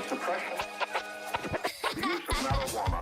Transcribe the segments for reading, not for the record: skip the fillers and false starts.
suppression, the use of marijuana.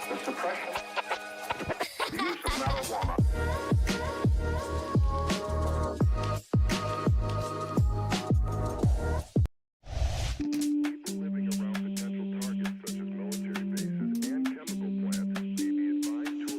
The suppression, the use of marijuana. Living around potential targets such as military bases and chemical plants may be advised to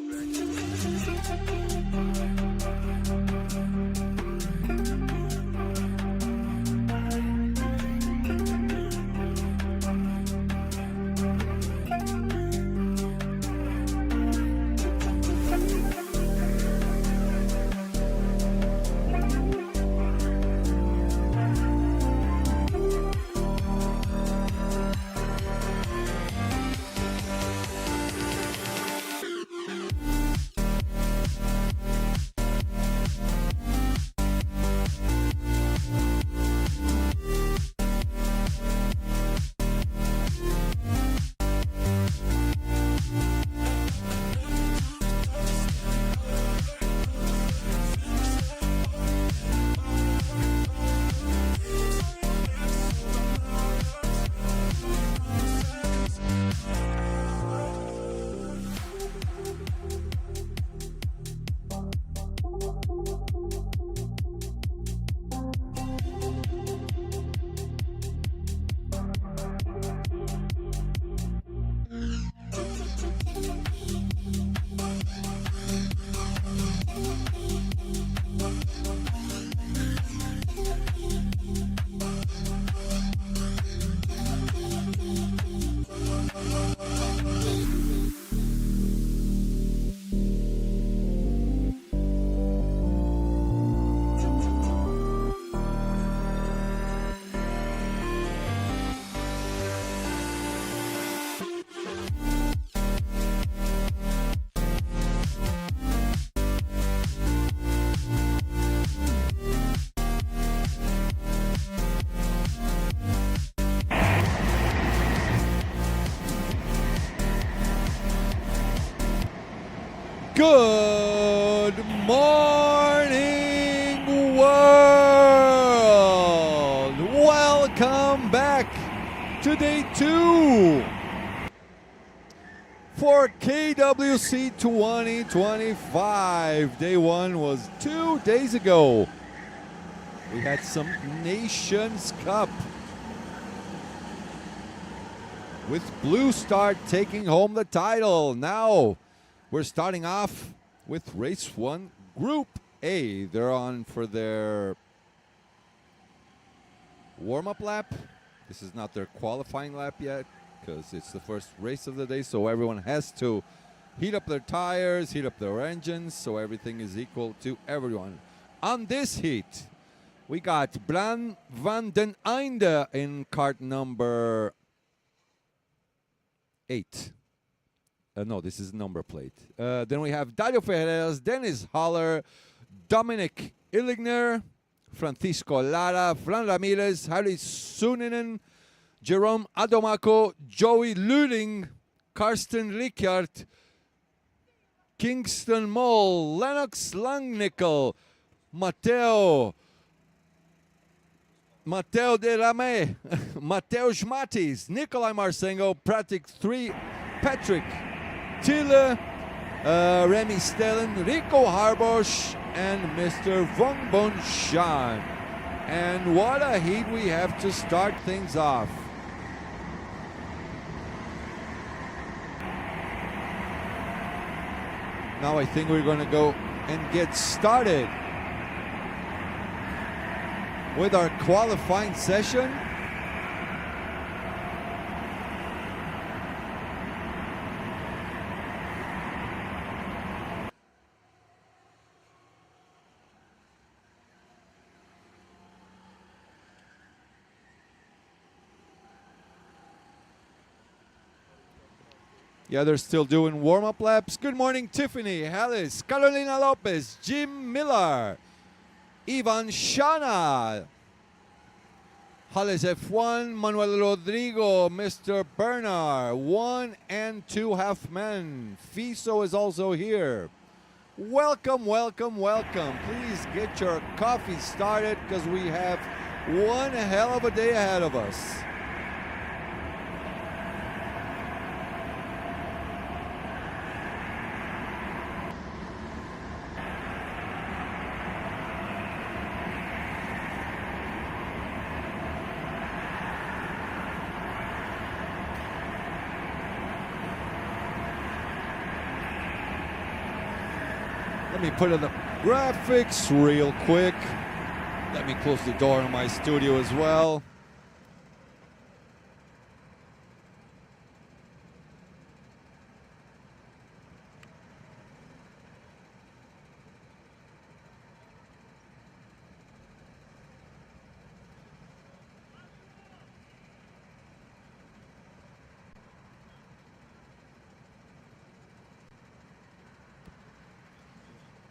Good morning, world! Welcome back to day 2 for KWC 2025. Day 1 was 2 days ago. We had some Nations Cup with Blue Star taking home the title. Now we're starting off with race 1, Group A. They're on for their warm-up lap. This is not their qualifying lap yet because it's the first race of the day, so everyone has to heat up their tires, heat up their engines, so everything is equal to everyone. On this heat, we got Bram van den Einde in kart number 8. No, this is number plate. Then we have Dario Ferreras, Dennis Haller, Dominic Illigner, Francisco Lara, Fran Ramirez, Harry Suninen, Jerome Adomako, Joey Luling, Karsten Ricciard, Kingston Moll, Lennox Langnickel, Matteo de Rame, Mateusz Matis, Nikolai Marcengo, Patrick Thiele, Remy Stellen, Rico Harbosch, and Mr. Vong Bon Shan. And what a heat we have to start things off. Now I think we're going to go and get started with our qualifying session. Yeah, they're still doing warm-up laps. Good morning, Tiffany, Alice, Carolina Lopez, Jim Miller, Ivan Shana, Hales F1, Manuel Rodrigo, Mr. Bernard, 1 and 2 half men. Fiso is also here. Welcome, welcome, welcome. Please get your coffee started because we have one hell of a day ahead of us. Let me put in the graphics real quick. Let me close the door in my studio as well.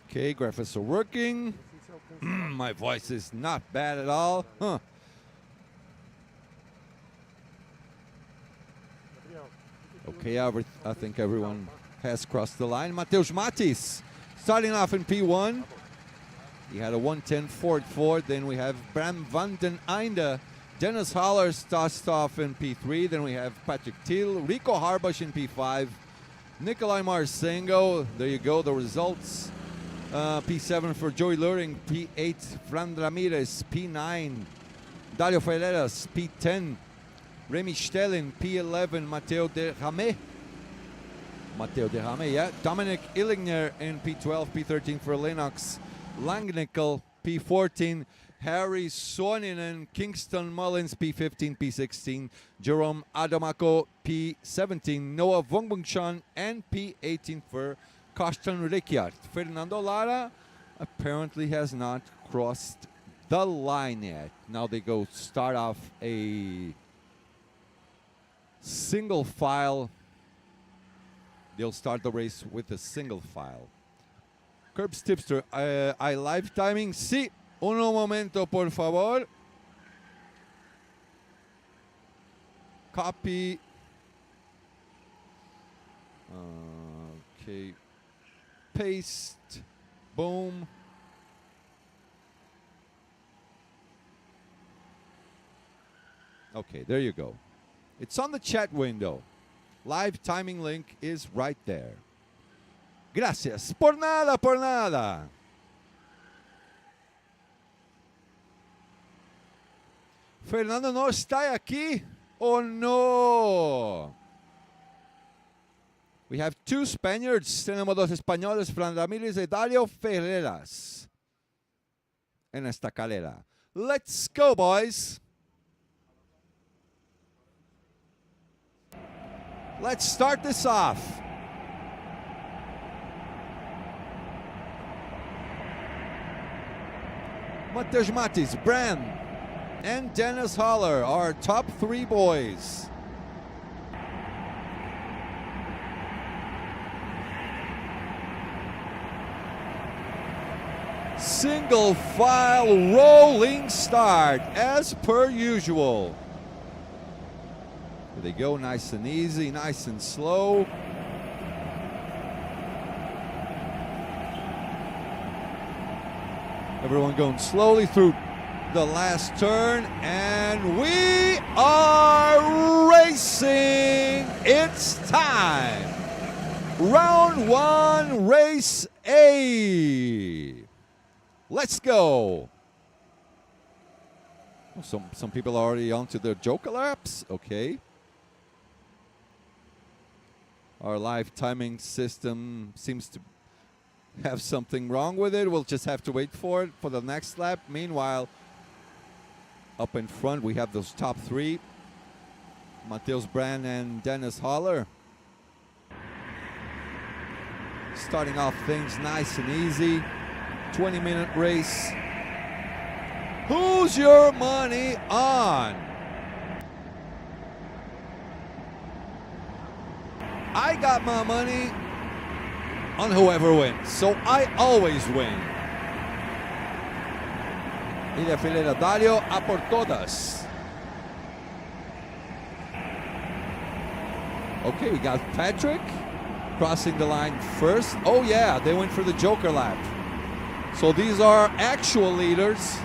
Okay, graphics are working. My voice is not bad at all. Huh. Okay, I think everyone has crossed the line. Mateusz Matis starting off in P1. He had a 110 Ford Ford. Then we have Bram van den Einde. Dennis Haller starts off in P3. Then we have Patrick Thiel, Rico Harbosch in P5. Nikolai Marcengo. There you go, the results. P7 for Joey Luring, P8 Fran Ramirez, P9 Dario Ferreras, P10 Remy Stellen, P11 Mateo de Rame, yeah. Dominic Illigner in P12, P13 for Lennox Langnickel, P14 Harry Suoninen, Kingston Mullins, P15, P16 Jerome Adomako, P17 Noah Vongbungshan, and P18 for Karsten Ricciard. Fernando Lara apparently has not crossed the line yet. Now they go start off a single file. They'll start the race with a single file. Curbs Tipster, I live timing. Sí, un momento por favor. Copy. Okay. Paste, boom. Okay, there you go. It's on the chat window. Live timing link is right there. Gracias. Por nada, por nada. Fernando no está aquí. Oh no. We have two Spaniards. Tenemos dos españoles, Fran Ramírez y Dario Ferreras en esta carrera. Let's go, boys. Let's start this off. Mateusz Matis, Bram, and Dennis Holler, our top 3 boys. Single file rolling start as per usual. There they go, nice and easy, nice and slow. Everyone going slowly through the last turn, and we are racing. It's time. Round 1, race A. Let's go. Some people are already onto their joker laps. Okay. Our live timing system seems to have something wrong with it. We'll just have to wait for it for the next lap. Meanwhile, up in front, we have those top 3. Mateusz Brand and Dennis Holler. Starting off things nice and easy. 20-minute race. Who's your money on? I got my money on whoever wins, so I always win. Y de filera Dario a por todas. Okay, we got Patrick crossing the line first. Oh yeah, they went for the joker lap. So these are actual leaders.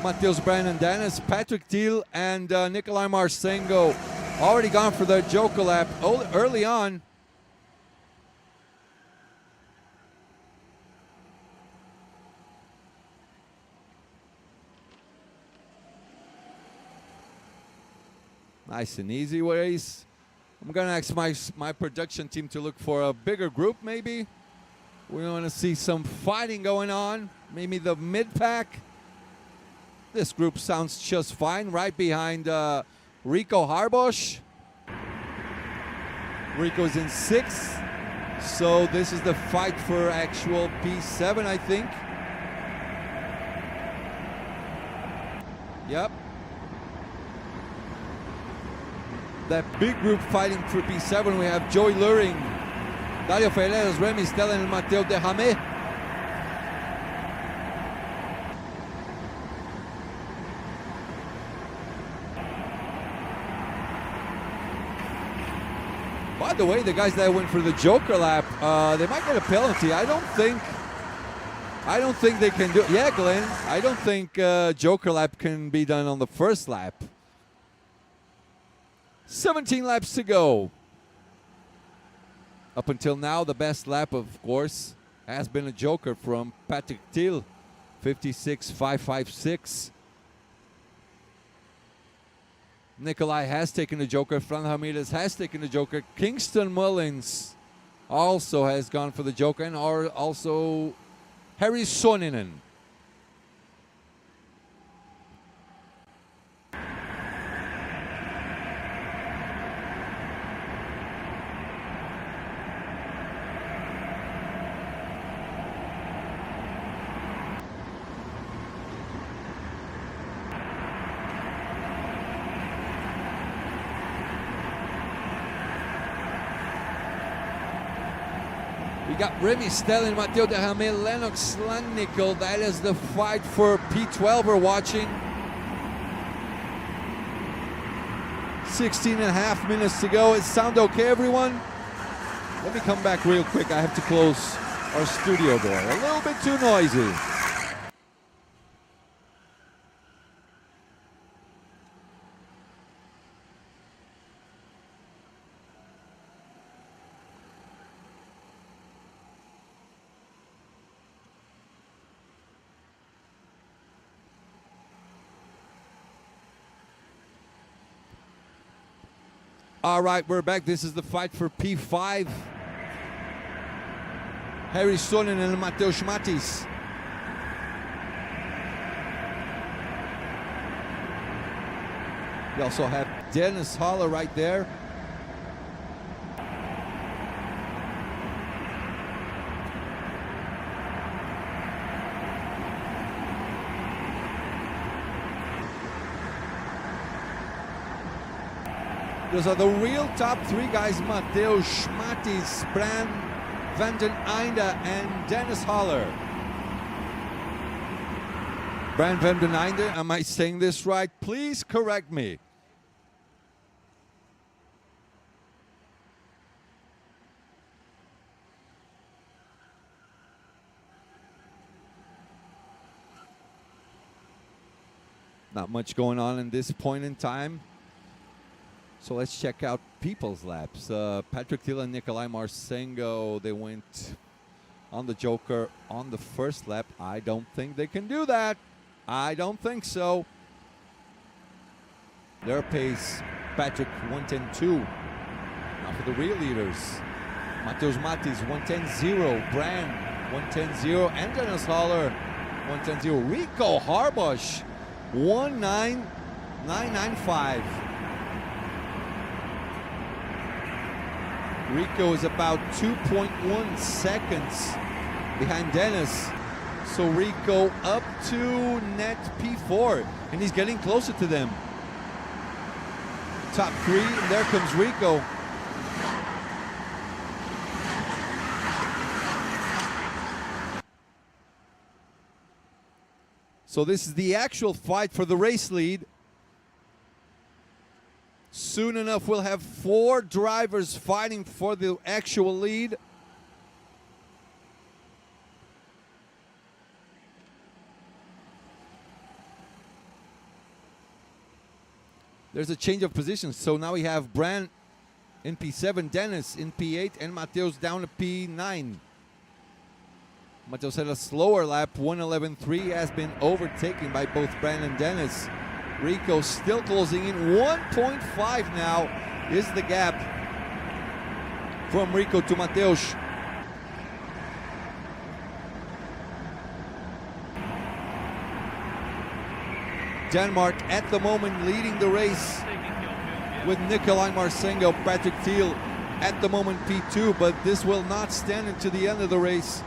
Mateusz Brand and Dennis, Patrick Thiel and Nikolai Marsengo already gone for their joker lap early on. Nice and easy race. I'm gonna ask my production team to look for a bigger group maybe. We want to see some fighting going on. Maybe the mid-pack. This group sounds just fine, right behind Rico Harbosch. Rico's in 6th. So this is the fight for actual P7, I think. Yep. That big group fighting for P7, we have Joey Luring, Dario Ferreras, Remy Stella, and Mateo De Jame. By the way, the guys that went for the joker lap, they might get a penalty. I don't think they can do. Yeah, Glenn. I don't think joker lap can be done on the first lap. 17 laps to go. Up until now, the best lap, of course, has been a joker from Patrick Thiel, 56.556. Nikolai has taken the joker. Fran Ramirez has taken the joker. Kingston Mullins also has gone for the joker, and also Harry Soninen. We got Remy Stella, Mateo De Jame, Lennox Langnickel. That is the fight for P12 we're watching. 16.5 minutes to go. It sound okay, everyone? Let me come back real quick. I have to close our studio door. A little bit too noisy. All right, we're back. This is the fight for P5. Harry Sonnen and Mateusz Matis. We also have Dennis Holler right there. Those are the real top three guys: Mateusz Matis, Bram van den Einde, and Dennis Holler. Bram van den Einde, am I saying this right? Please correct me. Not much going on in this point in time. So let's check out people's laps. Patrick Thiel and Nikolai Marsengo, they went on the Joker on the first lap. I don't think they can do that. I don't think so. Their pace, Patrick 1:10.2. Now for the real leaders. Mateusz Matis 1:10.0. Bran 1:10.0. And Dennis Holler 1:10.0. Rico Harbush 1:9.995. Rico is about 2.1 seconds behind Dennis. So Rico up to net P4, and he's getting closer to them. Top three, and there comes Rico. So this is the actual fight for the race lead. Soon enough, we'll have 4 drivers fighting for the actual lead. There's a change of positions. So now we have Bran in P7, Dennis in P8, and Mateusz down to P9. Mateusz had a slower lap, 1:11.3, has been overtaken by both Bran and Dennis. Rico still closing in. 1.5 now is the gap from Rico to Mateusz. Denmark at the moment leading the race with Nikolai Marsengo, Patrick Thiel at the moment P2, but this will not stand into the end of the race.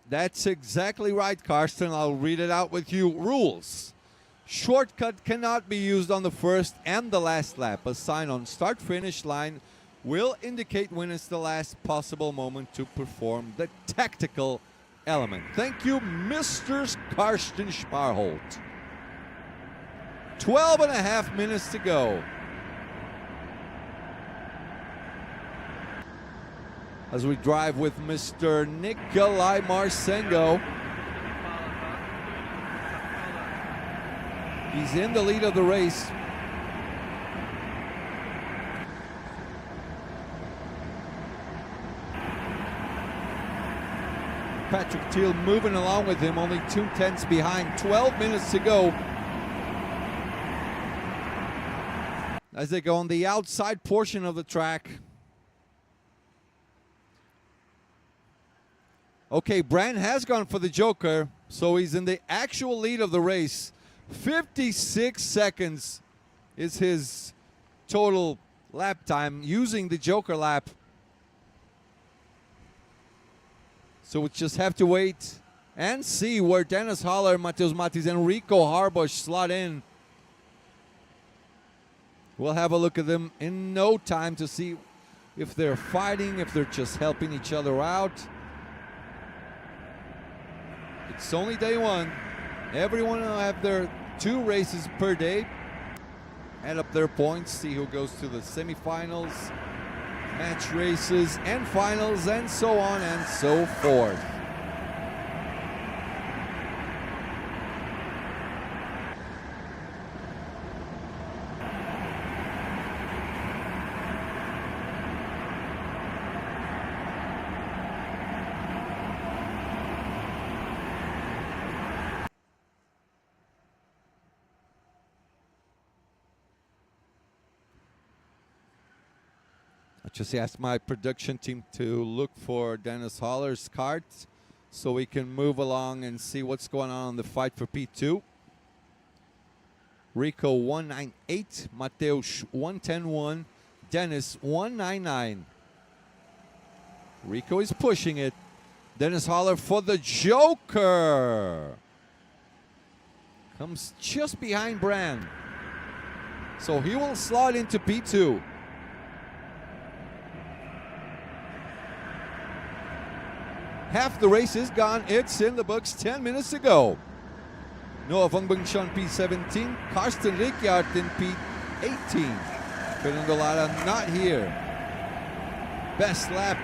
That's exactly right, Karsten. I'll read it out with you. Rules. Shortcut cannot be used on the first and the last lap. A sign on start-finish line will indicate when it's the last possible moment to perform the tactical element. Thank you, Mr. Karsten Sparholt. 12.5 minutes to go. As we drive with Mr. Nikolai Marsengo. He's in the lead of the race. Patrick Thiel moving along with him, only 2/10 behind, 12 minutes to go. As they go on the outside portion of the track. Okay, Bran has gone for the Joker, so he's in the actual lead of the race. 56 seconds is his total lap time using the Joker lap. So we just have to wait and see where Dennis Holler, Mateusz Matis, and Rico Harbush slot in. We'll have a look at them in no time to see if they're fighting, if they're just helping each other out. It's only day one. Everyone will have their 2 races per day. Add up their points, see who goes to the semifinals, match races, and finals, and so on and so forth. Just asked my production team to look for Dennis Holler's cart so we can move along and see what's going on in the fight for P2. Rico 198, Mateusz 110.1, Dennis 199. Rico is pushing it. Dennis Holler for the Joker. Comes just behind Bran. So he will slide into P2. Half the race is gone. It's in the books 10 minutes to go. Noah Vangbungshan P17. Karsten Ricciard in P18. Fernando Lara not here. Best lap,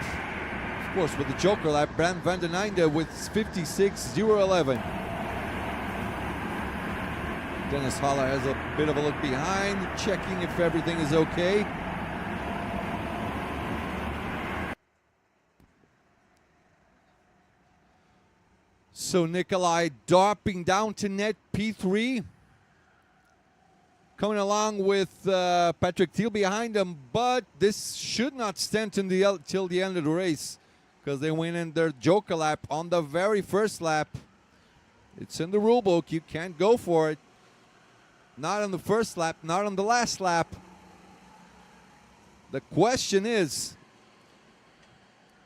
of course, with the Joker lap. Bram van den Einde with 56.011. Dennis Holler has a bit of a look behind, checking if everything is okay. So Nikolai dropping down to net P3. Coming along with Patrick Thiel behind him, but this should not stand till the end of the race because they went in their Joker lap on the very first lap. It's in the rule book. You can't go for it. Not on the first lap, not on the last lap. The question is,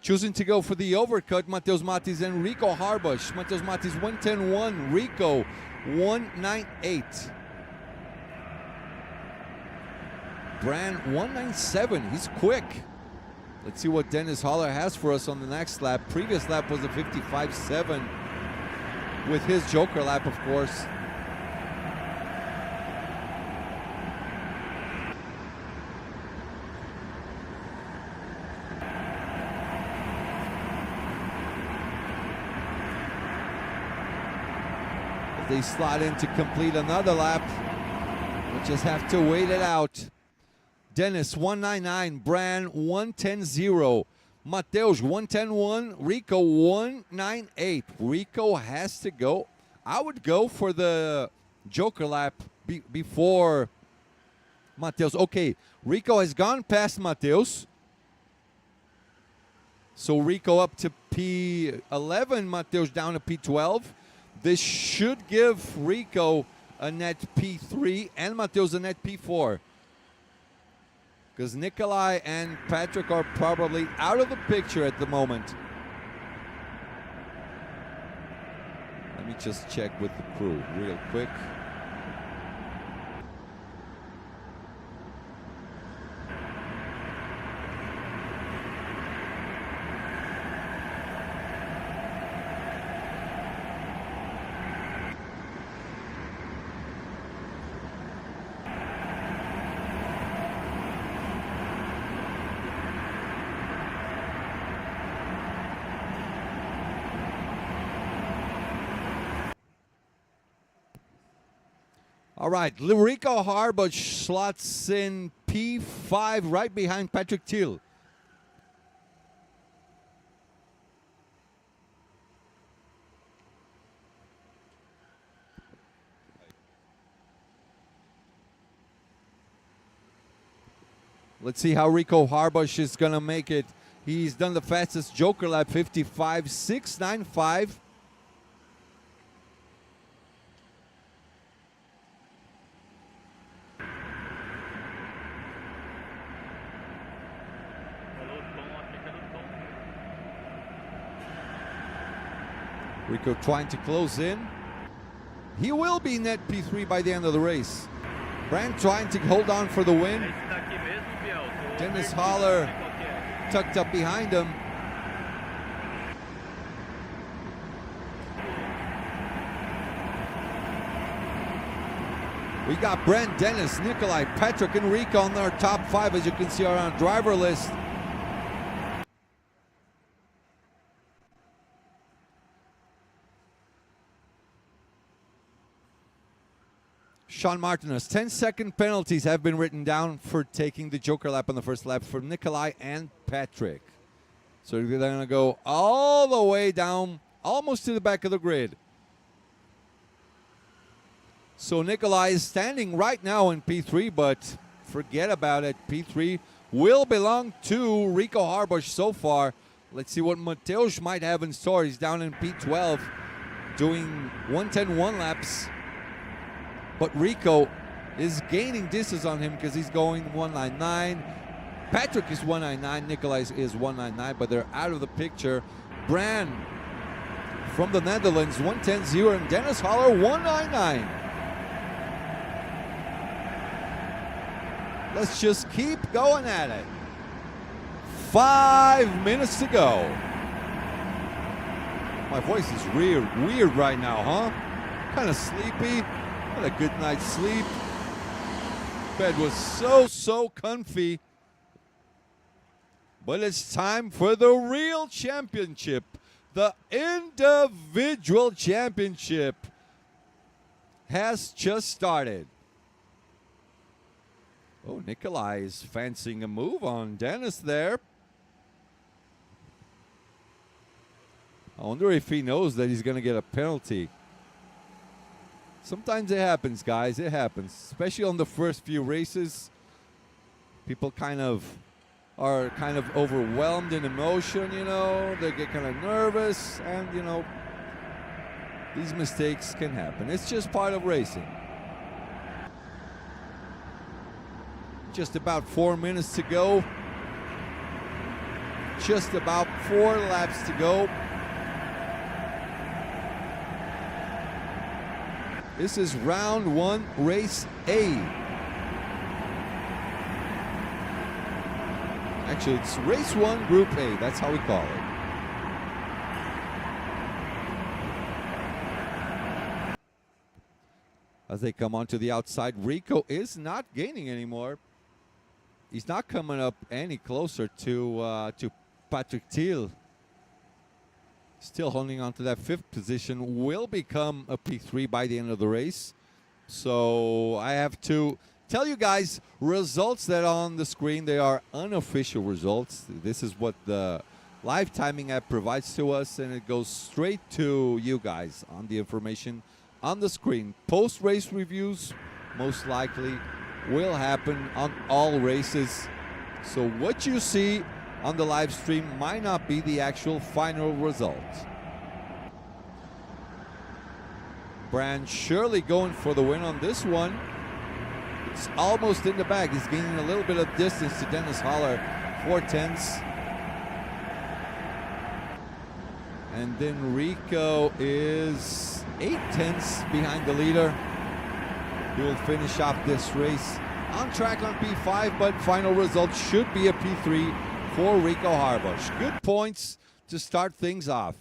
choosing to go for the overcut, Mateusz Matis and Rico Harbush. Mateusz Matis 110.1, Rico 198. Bran 197, he's quick. Let's see what Dennis Holler has for us on the next lap. Previous lap was a 55.7 with his Joker lap, of course. They slide in to complete another lap. We'll just have to wait it out. Dennis 199, Bran 110.0, Mateusz 110.1, Rico 198. Rico has to go. I would go for the Joker lap before Mateusz. Okay, Rico has gone past Mateusz. So Rico up to P11, Mateusz down to P12. This should give Rico a net P3 and Mateusz a net P4. Because Nikolai and Patrick are probably out of the picture at the moment. Let me just check with the crew real quick. All right, Rico Harbush slots in P5 right behind Patrick Thiel. Let's see how Rico Harbush is going to make it. He's done the fastest Joker lap, 55.695. Rico trying to close in. He will be net P3 by the end of the race. Bran trying to hold on for the win. Dennis Holler tucked up behind him. We got Bran, Dennis, Nikolai, Patrick, and Rico on our top 5, as you can see on our driver list. Sean Martinez, 10-second penalties have been written down for taking the Joker lap on the first lap for Nikolai and Patrick. So they're going to go all the way down, almost to the back of the grid. So Nikolai is standing right now in P3, but forget about it. P3 will belong to Rico Harbush so far. Let's see what Mateusz might have in store. He's down in P12, doing 110.1 laps. But Rico is gaining distance on him because he's going 199. Patrick is 199, Nikolai is 199, but they're out of the picture. Bran from the Netherlands, 110.0, and Dennis Holler, 199. Let's just keep going at it. 5 minutes to go. My voice is weird right now, huh? Kind of sleepy. Had a good night's sleep. Bed was so comfy. But it's time for the real championship. The individual championship has just started. Oh, Nikolai is fancying a move on Dennis there. I wonder if he knows that he's going to get a penalty. Sometimes it happens, guys. It happens. Especially on the first few races. People are kind of overwhelmed in emotion, you know. They get kind of nervous. And, you know, these mistakes can happen. It's just part of racing. Just about 4 minutes to go. Just about 4 laps to go. This is round 1, race A. Actually, it's race 1, group A. That's how we call it. As they come onto the outside, Rico is not gaining anymore. He's not coming up any closer to Patrick Thiel. Still holding on to that 5th position. Will become a P3 by the end of the race. So I have to tell you guys results that are on the screen. They are unofficial results. This is what the live timing app provides to us, and it goes straight to you guys on the information on the screen. Post-race reviews most likely will happen on all races. So what you see on the live stream might not be the actual final result. Brand surely going for the win on this one. It's almost in the bag. He's gaining a little bit of distance to Dennis Holler, 4/10. And then Rico is 8/10 behind the leader. He will finish off this race on track on P5, but final result should be a P3 for Rico Harbush. Good points to start things off.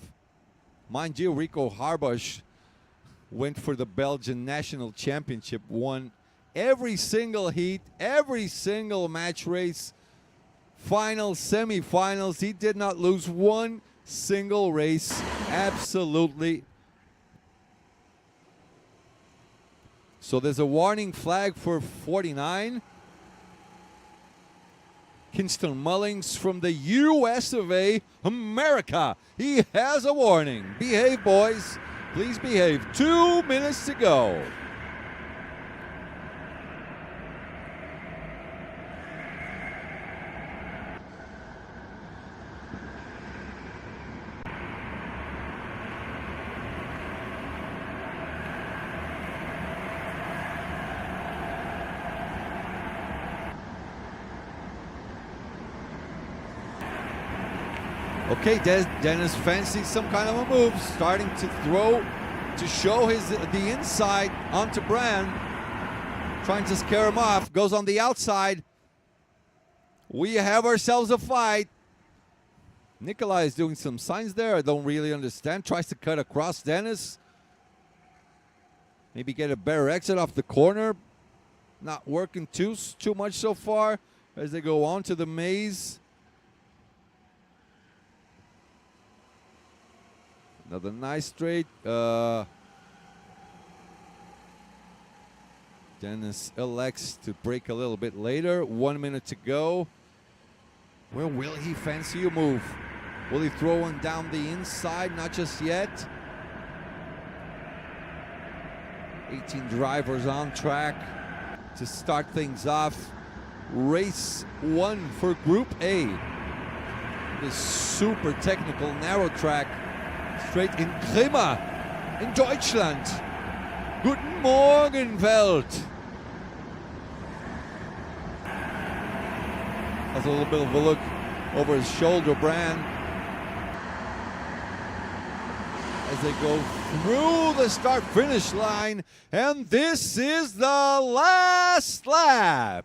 Mind you, Rico Harbush went for the Belgian National Championship, won every single heat, every single match race, finals, semifinals. He did not lose one single race. Absolutely. So there's a warning flag for 49. Kinston Mullings from the US of A, America. He has a warning. Behave, boys. Please behave. 2 minutes to go. Okay, Dennis fancies some kind of a move, starting to throw to show the inside onto Brand, trying to scare him off. Goes on the outside. We have ourselves a fight. Nikolai is doing some signs there. I don't really understand. Tries to cut across Dennis. Maybe get a better exit off the corner. Not working too much so far as they go on to the maze. Another nice straight. Dennis elects to break a little bit later. 1 minute to go. Well, will he fancy a move? Will he throw one down the inside? Not just yet. 18 drivers on track to start things off. Race 1 for Group A. This super technical narrow track. Straight in Grimma, in Deutschland. Guten Morgen, Welt. Has a little bit of a look over his shoulder, Brand. As they go through the start-finish line, and this is the last lap.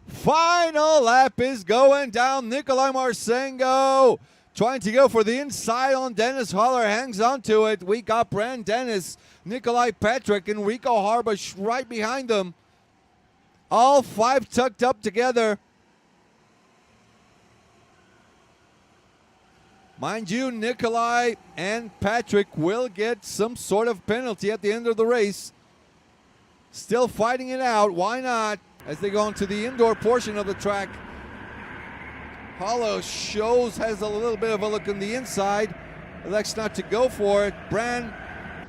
Final lap is going down. Nikolai Marcengo trying to go for the inside on Dennis Holler, hangs on to it. We got Brand Dennis, Nikolai Patrick, and Rico Harbush right behind them. All five tucked up together. Mind you, Nikolai and Patrick will get some sort of penalty at the end of the race. Still fighting it out. Why not? As they go into the indoor portion of the track. Hollow has a little bit of a look on the inside. Elects not to go for it. Brand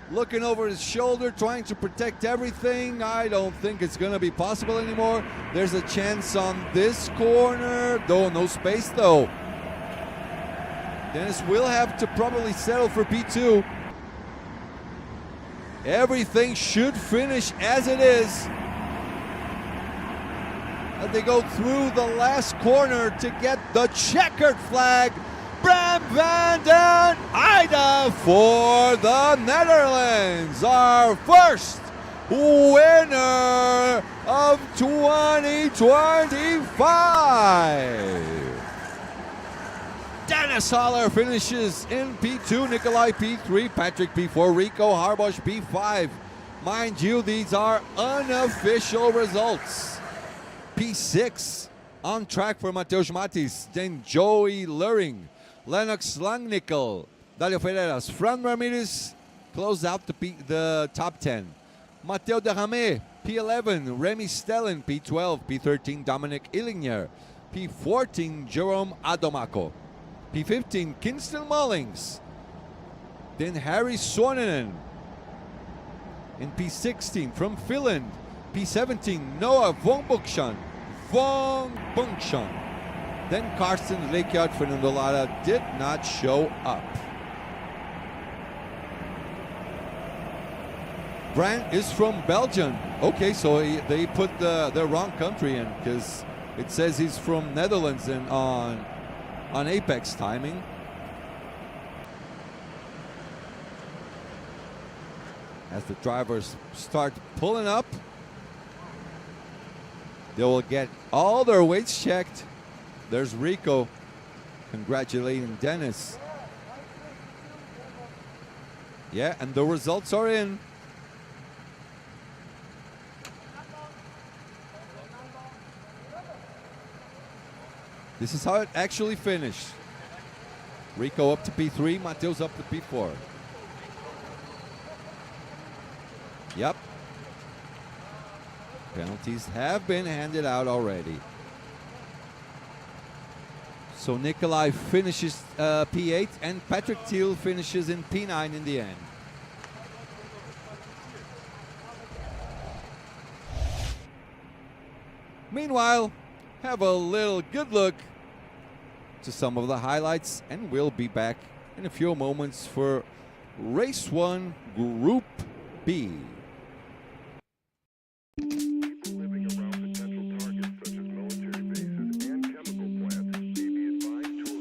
looking over his shoulder, trying to protect everything. I don't think it's going to be possible anymore. There's a chance on this corner. No space though. Dennis will have to probably settle for P2. Everything should finish as it is. As they go through the last corner to get the checkered flag. Bram van den Einde for the Netherlands. Our first winner of 2025. Dennis Holler finishes in P2, Nikolai P3, Patrick P4, Rico Harbush P5. Mind you, these are unofficial results. P6 on track for Mateusz Matis, then Joey Luring, Lennox Langnickel, Dario Ferreras, Fran Ramirez close out the top 10. Mateo Derrame, P11, Remy Stellan, P12, P13, Dominic Illinger, P14, Jerome Adomako. P15, Kinston Mullings. Then Harry Sonninen. In P16, from Finland, P17, Noah Vonbukshan. Then Karsten Lekyard Fernando Lara did not show up. Brand is from Belgium. Okay, so they put the wrong country in because it says he's from Netherlands and on Apex timing. As the drivers start pulling up, they will get all their weights checked. There's Rico congratulating Dennis. Yeah, and the results are in. This is how it actually finished. Rico up to P3, Mateus up to P4. Yep. Penalties have been handed out already. So Nikolai finishes P8 and Patrick Thiel finishes in P9 in the end. Meanwhile, have a little good look to some of the highlights, and we'll be back in a few moments for Race 1 Group B. People living around potential targets such as military bases and chemical plants may be advised to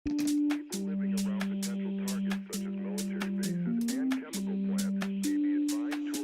People living around potential targets such as military bases and chemical plants may be advised to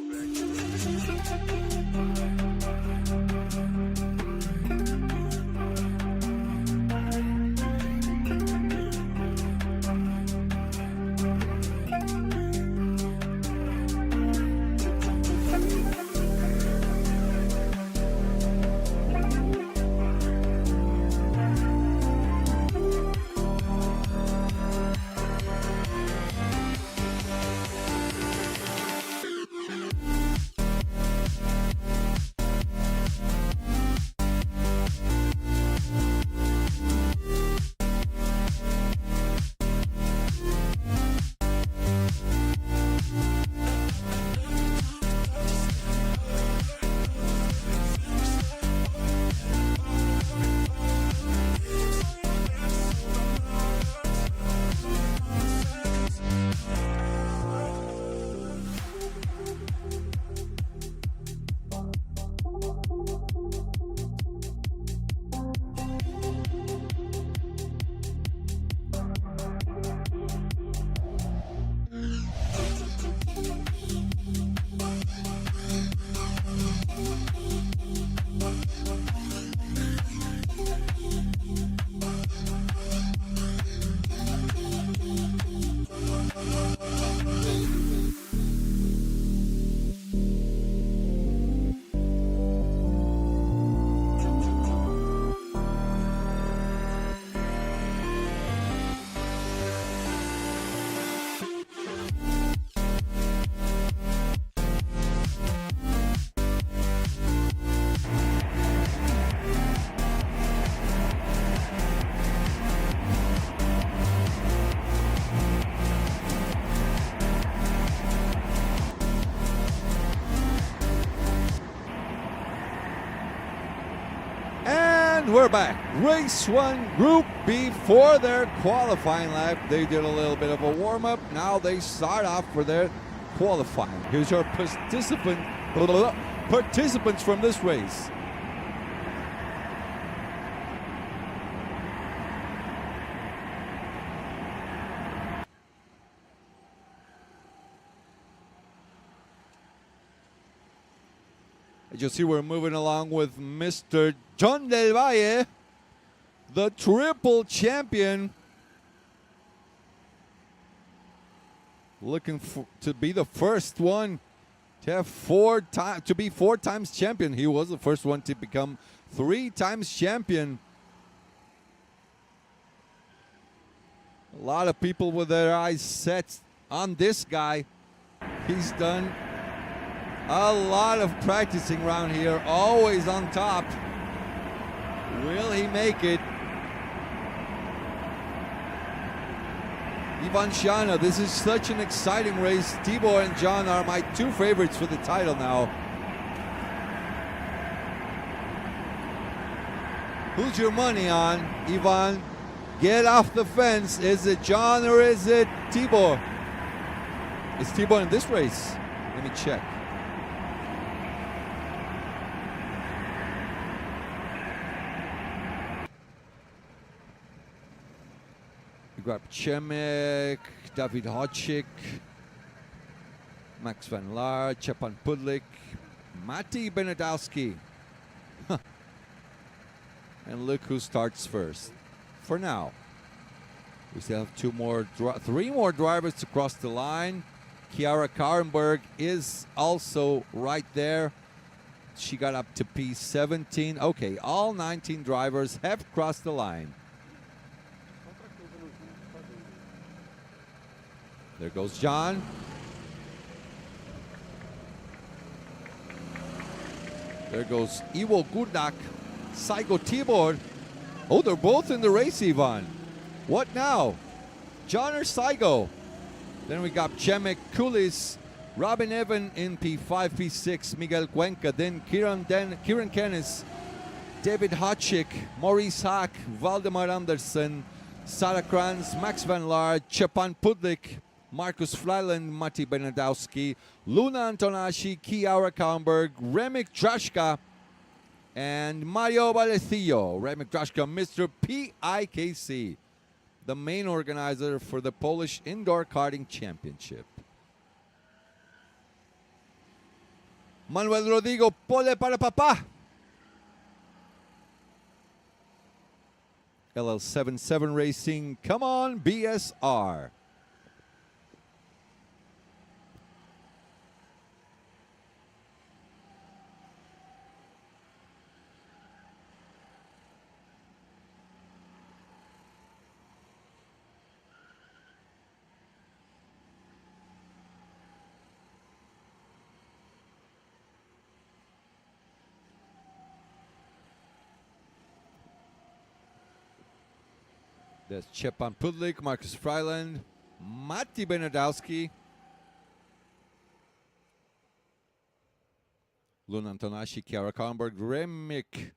And we're back. Race 1, Group B for their qualifying lap. They did a little bit of a warm-up. Now they start off for their qualifying. Here's our participants from this race. As you see, we're moving along with Mr. John Del Valle, the triple champion. Looking to be the first one to have four times champion. He was the first one to become 3 times champion. A lot of people with their eyes set on this guy. He's done a lot of practicing around here, always on top. Will he make it? Ivan Shana, this is such an exciting race. Tibor and John are my 2 favorites for the title now. Who's your money on, Ivan? Get off the fence. Is it John or is it Tibor? Is Tibor in this race? Let me check. We got Chemek, David Hodzik, Max Van Laar, Stepan Pudlik, Mati Benedowski. And look who starts first. For now, we still have 3 more drivers to cross the line. Kiara Karenberg is also right there. She got up to P17. Okay, all 19 drivers have crossed the line. There goes John. There goes Ivo Gurdak, Saigo Tibor. Oh, they're both in the race, Ivan. What now? John or Saigo? Then we got Chemek, Kulis, Robin Evan in P5, P6, Miguel Cuenca, then Kieran Kennis, David Hodzik, Maurice Hack, Valdemar Andersen, Sarah Kranz, Max Van Laar, Stepan Pudlik, Marcus Freiland, Mati Benedowski, Luna Antonashi, Kiara Karenberg, Remik Trashka, and Mario Valecillo, Red McDroshka, Mr. PIKC, the main organizer for the Polish Indoor Karting Championship. Manuel Rodrigo, pole para papá. LL77 Racing, come on, BSR. There's Stepan Pudlik, Marcus Freiland, Matti Benedowski, Luna Antonashi, Chiara Kallenberg, Remik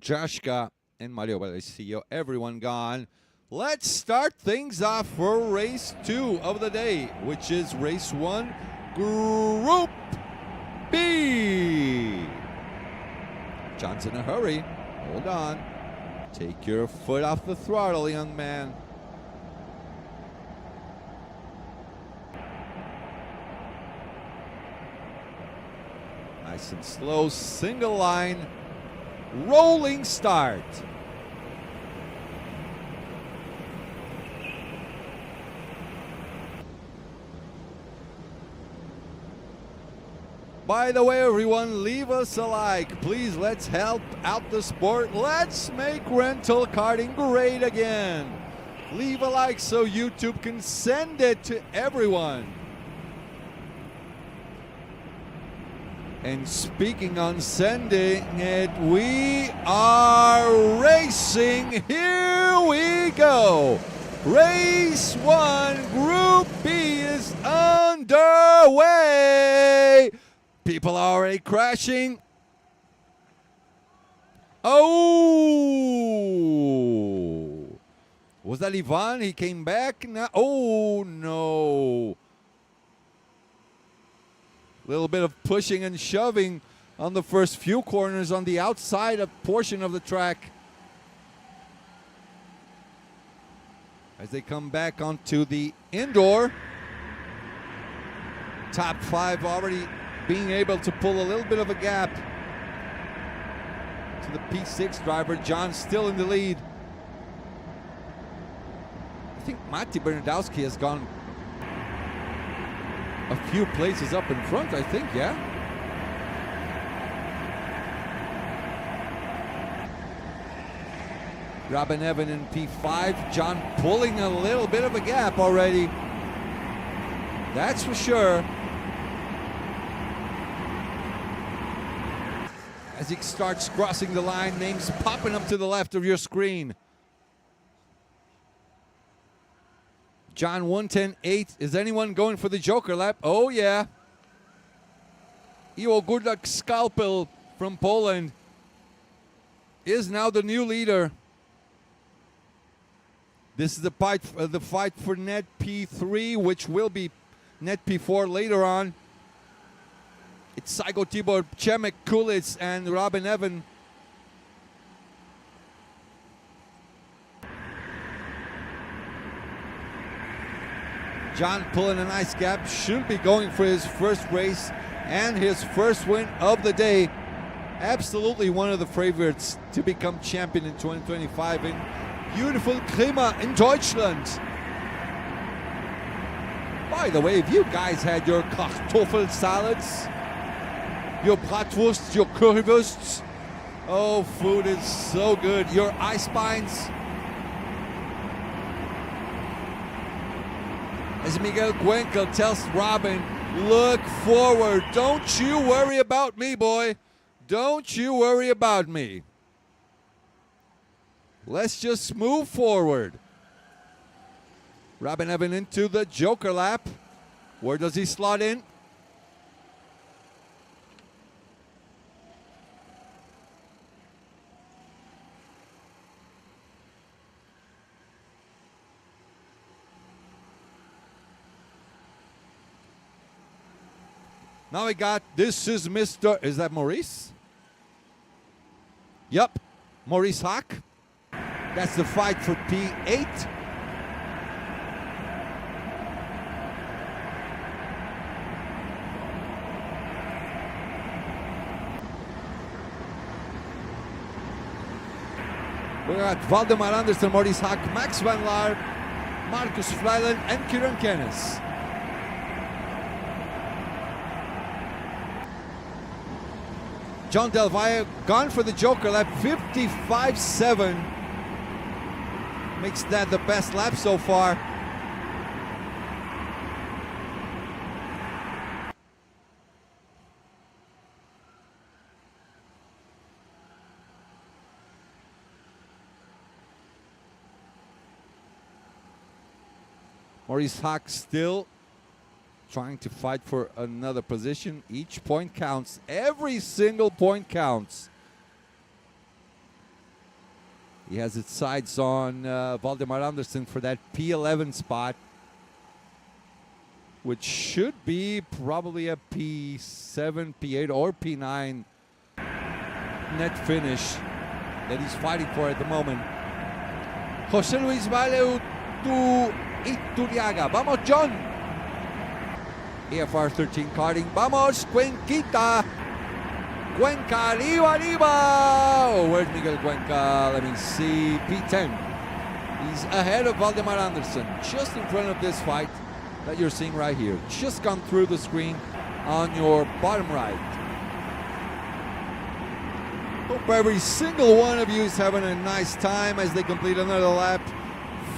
Jashka, and Mario Valecillo. Everyone gone. Let's start things off for race 2 of the day, which is race 1, Group B. John's in a hurry. Hold on. Take your foot off the throttle, young man. Nice and slow, single line, rolling start. By the way, everyone, leave us a like. Please, let's help out the sport. Let's make rental karting great again. Leave a like so YouTube can send it to everyone. And speaking on sending it, we are racing. Here we go. Race 1, Group B is underway. People are already crashing. Oh! Was that Ivan? He came back now. Oh, no. Little bit of pushing and shoving on the first few corners on the outside portion of the track. As they come back onto the indoor. Top 5 already being able to pull a little bit of a gap to the P6 driver. John still in the lead. I think Matti Bernadowski has gone a few places up in front, I think, yeah? Robin Evan in P5. John pulling a little bit of a gap already. That's for sure. As he starts crossing the line, names popping up to the left of your screen. John 1:10.8. Is anyone going for the Joker lap? Oh, yeah. Iwo Górnik Skalpel from Poland is now the new leader. This is the fight for net P3, which will be net P4 later on. It's Saigo Tibor, Przemek Kulic, and Robin Evan. John pulling a nice gap, should be going for his first race and his first win of the day. Absolutely one of the favorites to become champion in 2025 in beautiful Grimma in Deutschland. By the way, if you guys had your Kartoffel salads, your bratwurst, your currywursts, oh, food is so good. Your ice spines. As Miguel Cuenca tells Robin, look forward. Don't you worry about me, boy. Don't you worry about me. Let's just move forward. Robin Evan into the Joker lap. Where does he slot in? Now we got, this is Mr., is that Maurice? Yep, Maurice Hack. That's the fight for P8. We got Valdemar Andersen, Maurice Hack, Max Van Laar, Marcus Vlijlen, and Kieran Kennis. John Del Valle gone for the Joker lap, 55.7. Makes that the best lap so far. Maurice Hack still trying to fight for another position. Each point counts. Every single point counts. He has his sights on Valdemar Andersen for that P11 spot, which should be probably a P7, P8, or P9 net finish that he's fighting for at the moment. José Luis Valeu to Ituriaga. Vamos, John. EFR 13 karting. Vamos, Cuenquita. Cuenca, arriba, arriba. Oh, where's Miguel Cuenca? Let me see. P10. He's ahead of Valdemar Andersen, just in front of this fight that you're seeing right here. Just gone through the screen on your bottom right. Hope every single one of you is having a nice time as they complete another lap.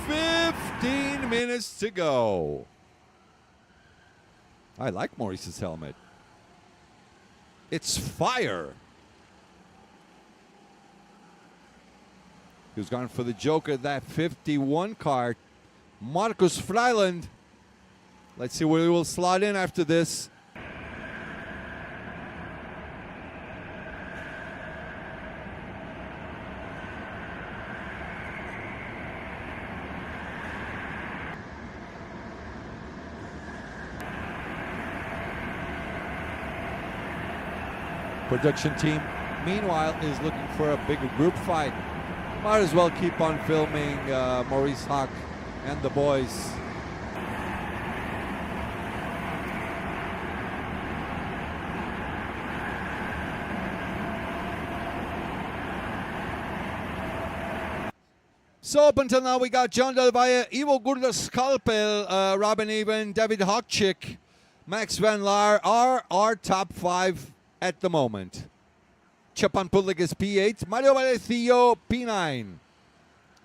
15 minutes to go. I like Maurice's helmet. It's fire. He was gone for the Joker, that 51 cart. Marcus Vlijlen. Let's see where he will slot in after this. Production team, meanwhile, is looking for a bigger group fight. Might as well keep on filming Maurice Hack and the boys. So up until now, we got John Del Valle, Ivo Gurda Skalpel, Robin Even, David Hochchick, Max Van Laar are our top 5 at the moment. Chapan Pudlik is P8, Mario Valecillo P9,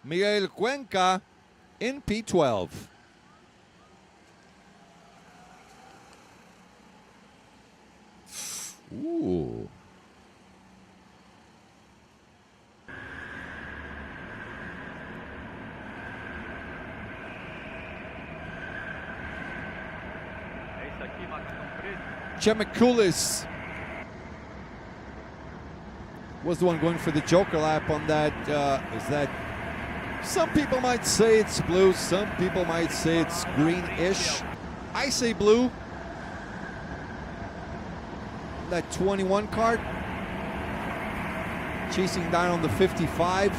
Miguel Cuenca in P12. Ooh. Chemikulis was the one going for the Joker lap on that. Is that? Some people might say it's blue. Some people might say it's greenish. I say blue. That 21 cart chasing down on the 55.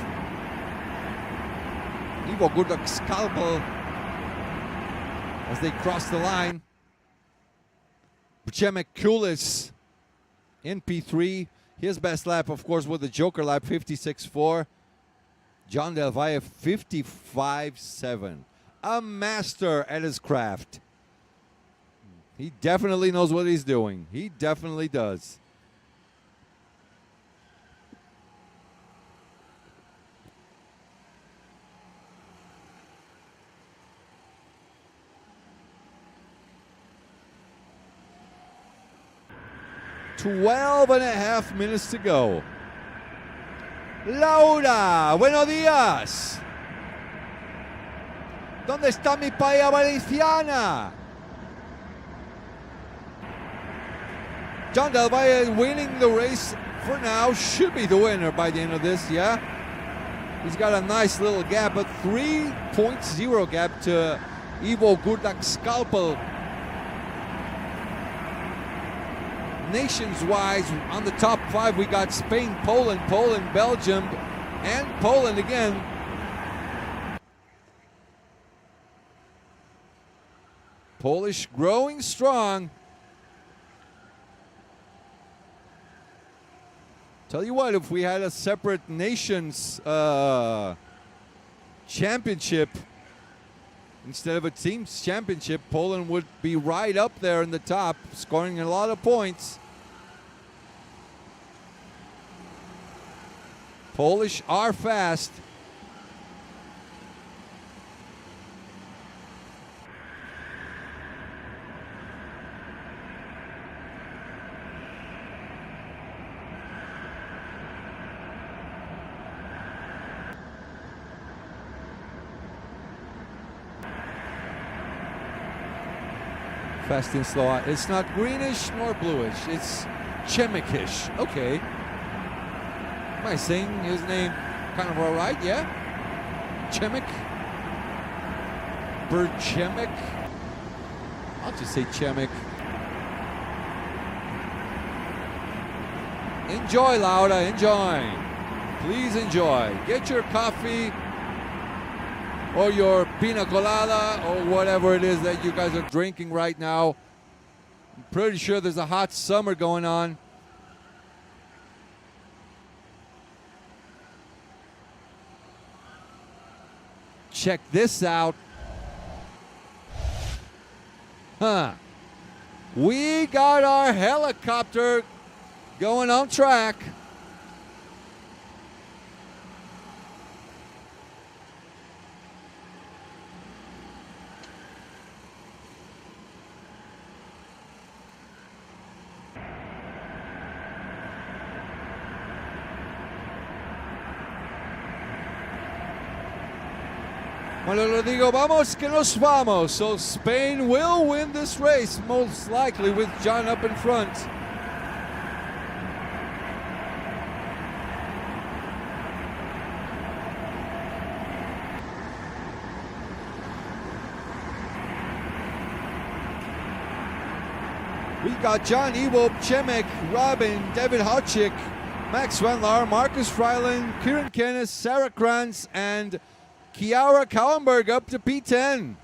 Ivo Gurdak Skalpel as they cross the line. Przemek Kulis in P3. His best lap, of course, with the Joker lap, 56.4. John Del Valle, 55.7. A master at his craft. He definitely knows what he's doing. He definitely does. Twelve and a half minutes to go. Laura, buenos días. ¿Dónde está mi paella valenciana? John Del Valle winning the race for now. Should be the winner by the end of this, yeah? He's got a nice little gap, a 3.0 gap to Ivo Gurdak Skalpel. Nations-wise, on the top 5, we got Spain, Poland, Belgium, and Poland again. Polish growing strong. Tell you what, if we had a separate nations championship instead of a team's championship, Poland would be right up there in the top, scoring a lot of points. Polish are fast. Fast and slow. It's not greenish nor bluish. It's Chemikish. Okay. Am I saying his name kind of all right? Yeah? Chemik? Berchemik? I'll just say Chemik. Enjoy, Lauda. Enjoy. Please enjoy. Get your coffee or your pina colada or whatever it is that you guys are drinking right now. I'm pretty sure there's a hot summer going on. Check this out. Huh. We got our helicopter going on track. Bueno, lo digo, vamos que nos vamos. So Spain will win this race, most likely with John up in front. We got John, Ivo, Chemek, Robin, David Hotchik, Max Van Laar, Marcus Freiland, Kieran Kennis, Sarah Kranz, and Kiara Kauenberg up to P10.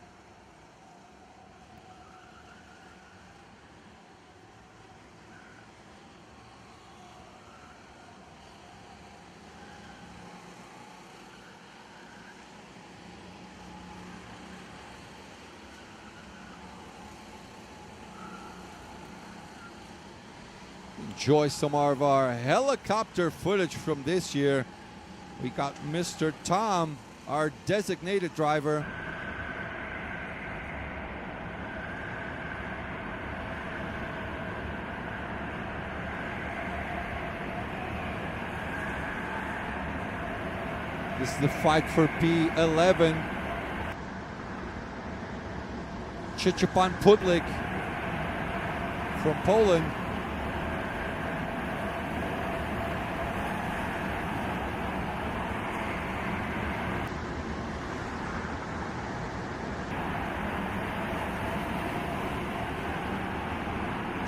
Enjoy some of our helicopter footage from this year. We got Mr. Tom, our designated driver. This is the fight for P11. Szczepan Pudlik from Poland.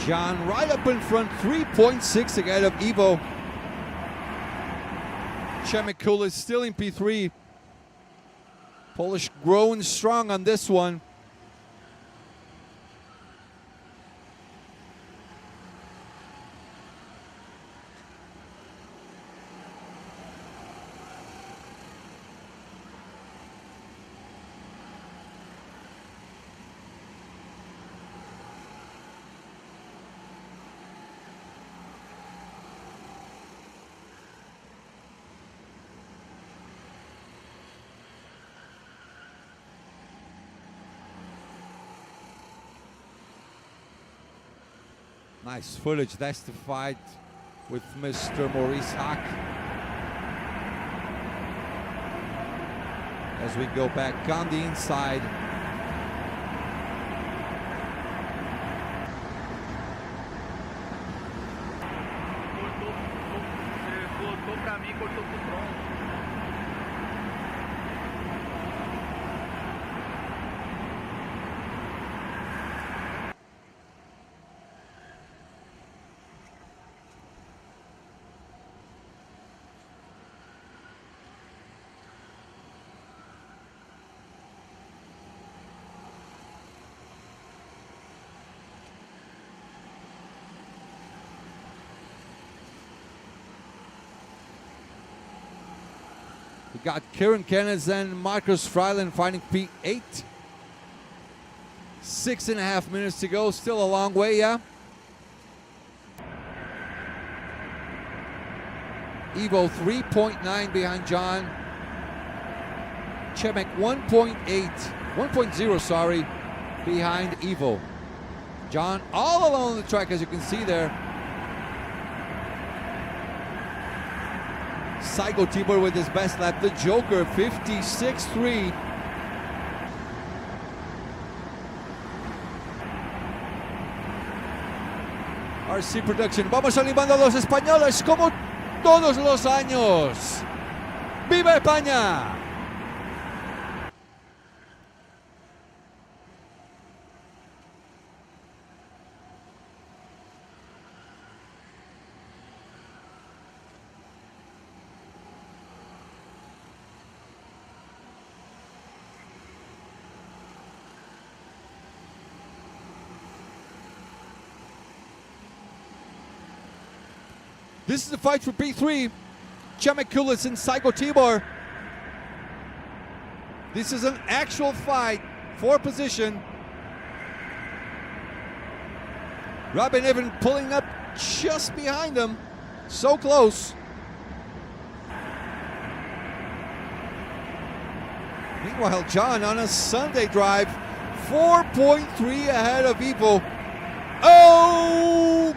John right up in front, 3.6 ahead of Ivo. Chemikul is still in P3. Polish growing strong on this one. Nice footage. That's the fight with Mr. Maurice Hack. As we go back on the inside. Cortou pra mim, cortou pro tronco. We got Kieran Kenneth and Marcus Freiland fighting P8. 6.5 minutes to go. Still a long way, yeah? Evo 3.9 behind John. Chemek 1.0, sorry, behind Evo. John all alone on the track, as you can see there. Psycho Tibor with his best lap. The Joker, 56.3. RC Production. Vamos animando a los españoles como todos los años. ¡Viva España! This is the fight for P3. Chemek Kulis and Psycho Tibor. This is an actual fight for position. Robin Evan pulling up just behind him. So close. Meanwhile, John on a Sunday drive, 4.3 ahead of Evo.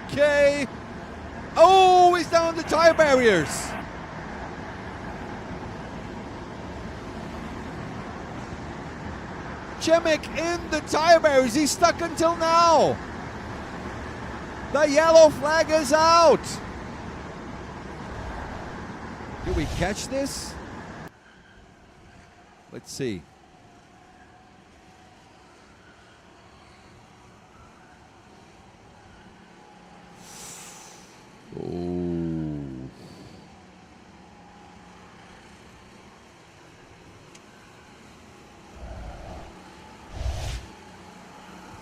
Okay. Oh, he's down the tire barriers. Chemek in the tire barriers. He's stuck until now. The yellow flag is out. Did we catch this? Let's see. Oh.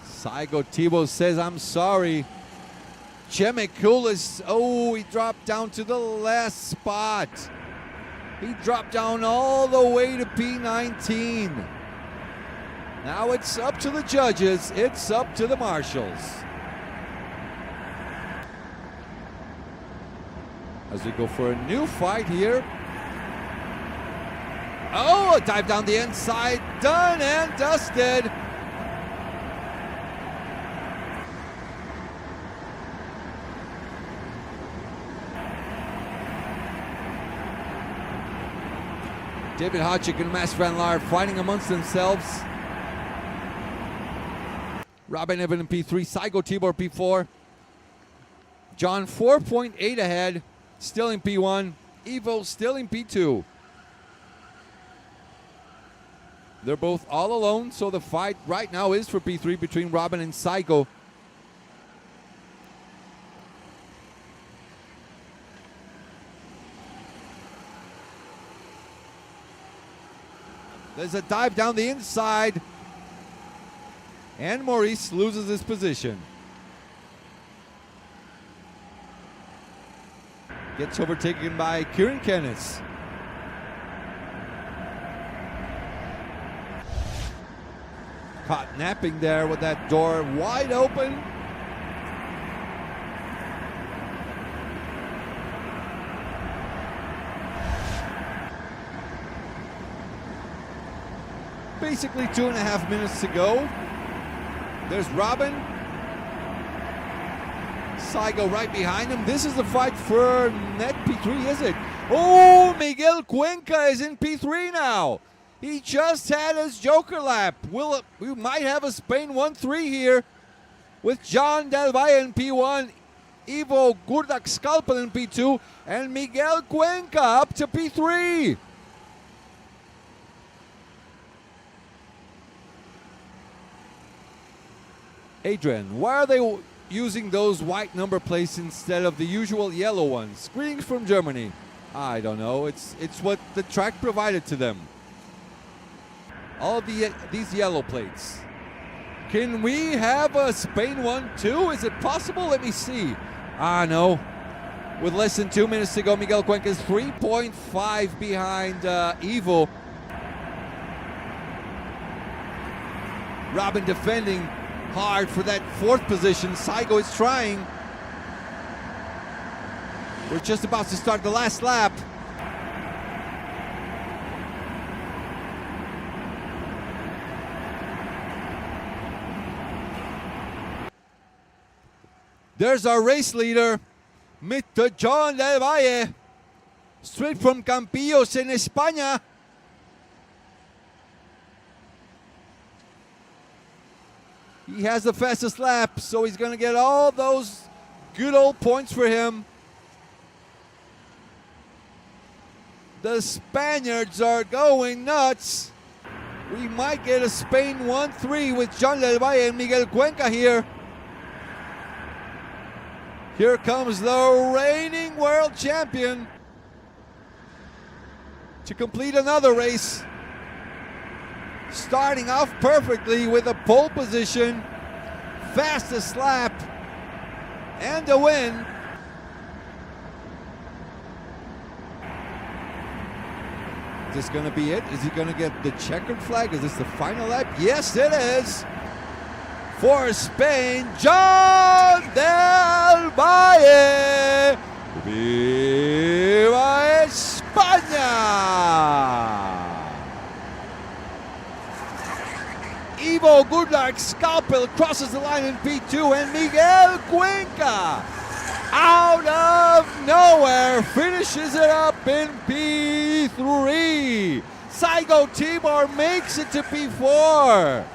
Psycho Tibor says, I'm sorry. Chemek Kulis, oh, he dropped down to the last spot. He dropped down all the way to P19. Now it's up to the judges. It's up to the marshals. As we go for a new fight here. Oh, a dive down the inside. Done and dusted. David Hodgick and Max Van Laar fighting amongst themselves. Robin Evan in P3, Psycho Tibor P4. John 4.8 ahead, still in P1. Evo still in P2. They're both all alone, so the fight right now is for P3 between Robin and Psycho. There's a dive down the inside. And Maurice loses his position. Gets overtaken by Kieran Kenneth. Caught napping there with that door wide open. Basically 2.5 minutes to go. There's Robin. Psycho right behind him. This is the fight for net P3, is it? Oh, Miguel Cuenca is in P3 now. He just had his Joker lap. We might have a Spain 1-3 here with John Del Valle in P1, Ivo Gurdak Skalpel in P2, and Miguel Cuenca up to P3. Adrian, why are they using those white number plates instead of the usual yellow ones? Greetings from Germany. I don't know. It's what the track provided to them. All of these yellow plates. Can we have a Spain 1-2? Is it possible? Let me see. Ah, no. With less than 2 minutes to go, Miguel Cuenca is 3.5 behind Evo. Robin defending hard for that 4th position. Saigo is trying. We're just about to start the last lap. There's our race leader, Mr. John Del Valle, straight from Campillos in España. He has the fastest lap, so he's going to get all those good old points for him. The Spaniards are going nuts. We might get a Spain 1-3 with John Del Valle and Miguel Cuenca here. Here comes the reigning world champion to complete another race. Starting off perfectly with a pole position, fastest lap, and a win. Is this going to be it? Is he going to get the checkered flag? Is this the final lap? Yes, it is. For Spain, John Del Valle. ¡Viva España! Ivo Goodlark's Scalpel crosses the line in P2, and Miguel Cuenca, out of nowhere, finishes it up in P3. Saigo Tibor makes it to P4.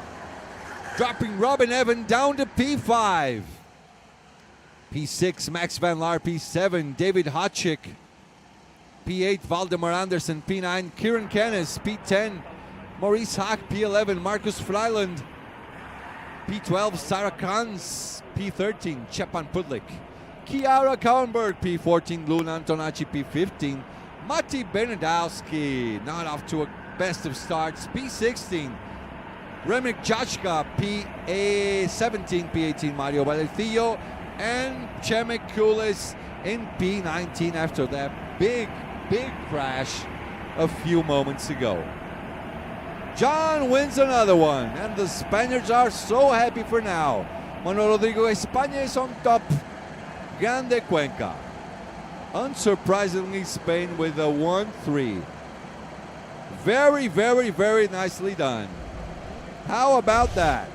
Dropping Robin Evan down to P5. P6, Max Van Laar. P7, David Hotchik. P8, Valdemar Anderson. P9, Kieran Kennis. P10, Maurice Hack. P11, Marcus Freiland. P12, Sarah Kranz. P13, Chepan Pudlik. Kiara Kauenberg. P14, Luna Antonacci. P15, Mati Benedowski. Not off to a best of starts. P16, Remik Jachka. P17, P18, Mario Valecillo. And Chemek Kulis in P19 after that big crash a few moments ago. John wins another one, and the Spaniards are so happy for now. Manuel Rodrigo, España is on top. Grande Cuenca. Unsurprisingly, Spain with a 1-3. Very, very, very nicely done. How about that?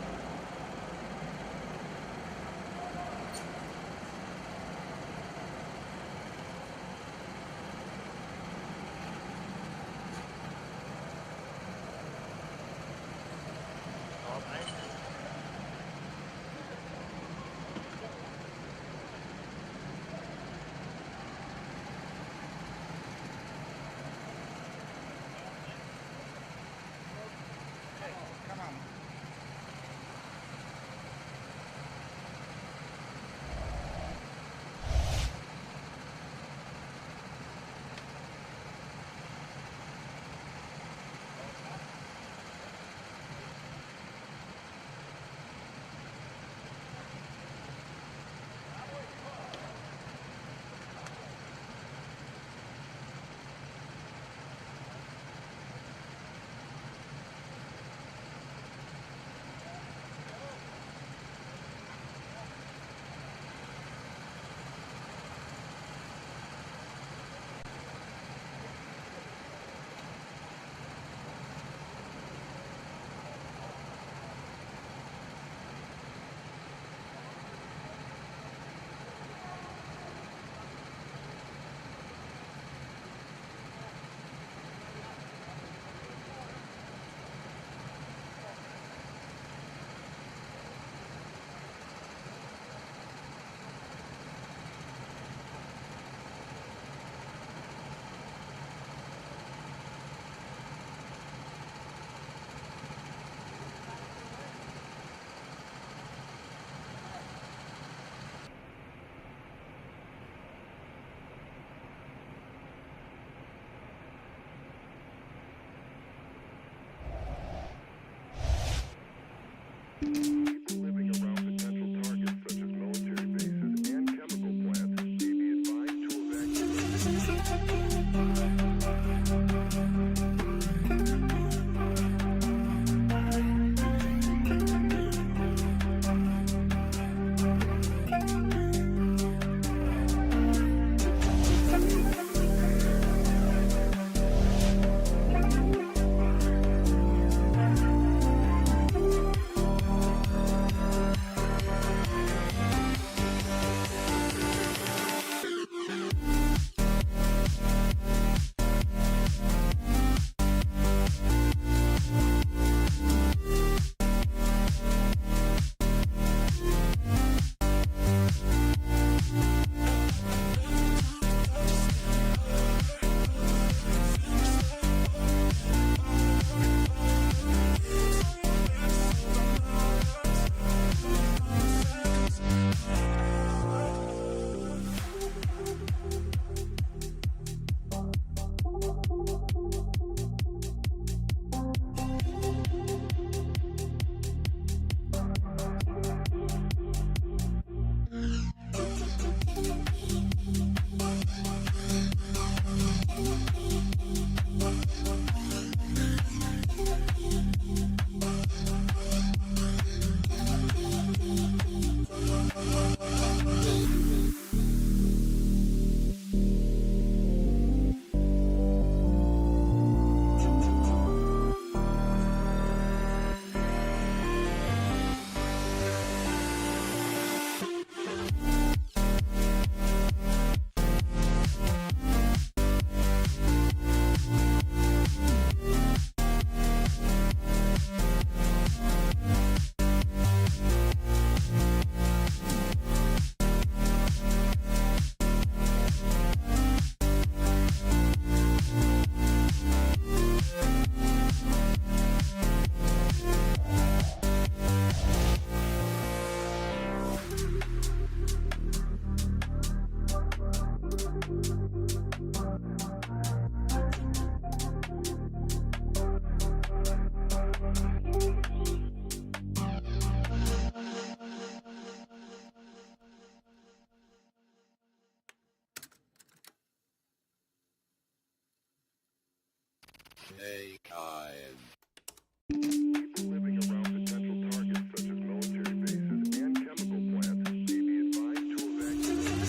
People living around potential targets such as military bases and chemical plants may be advised to evacuate.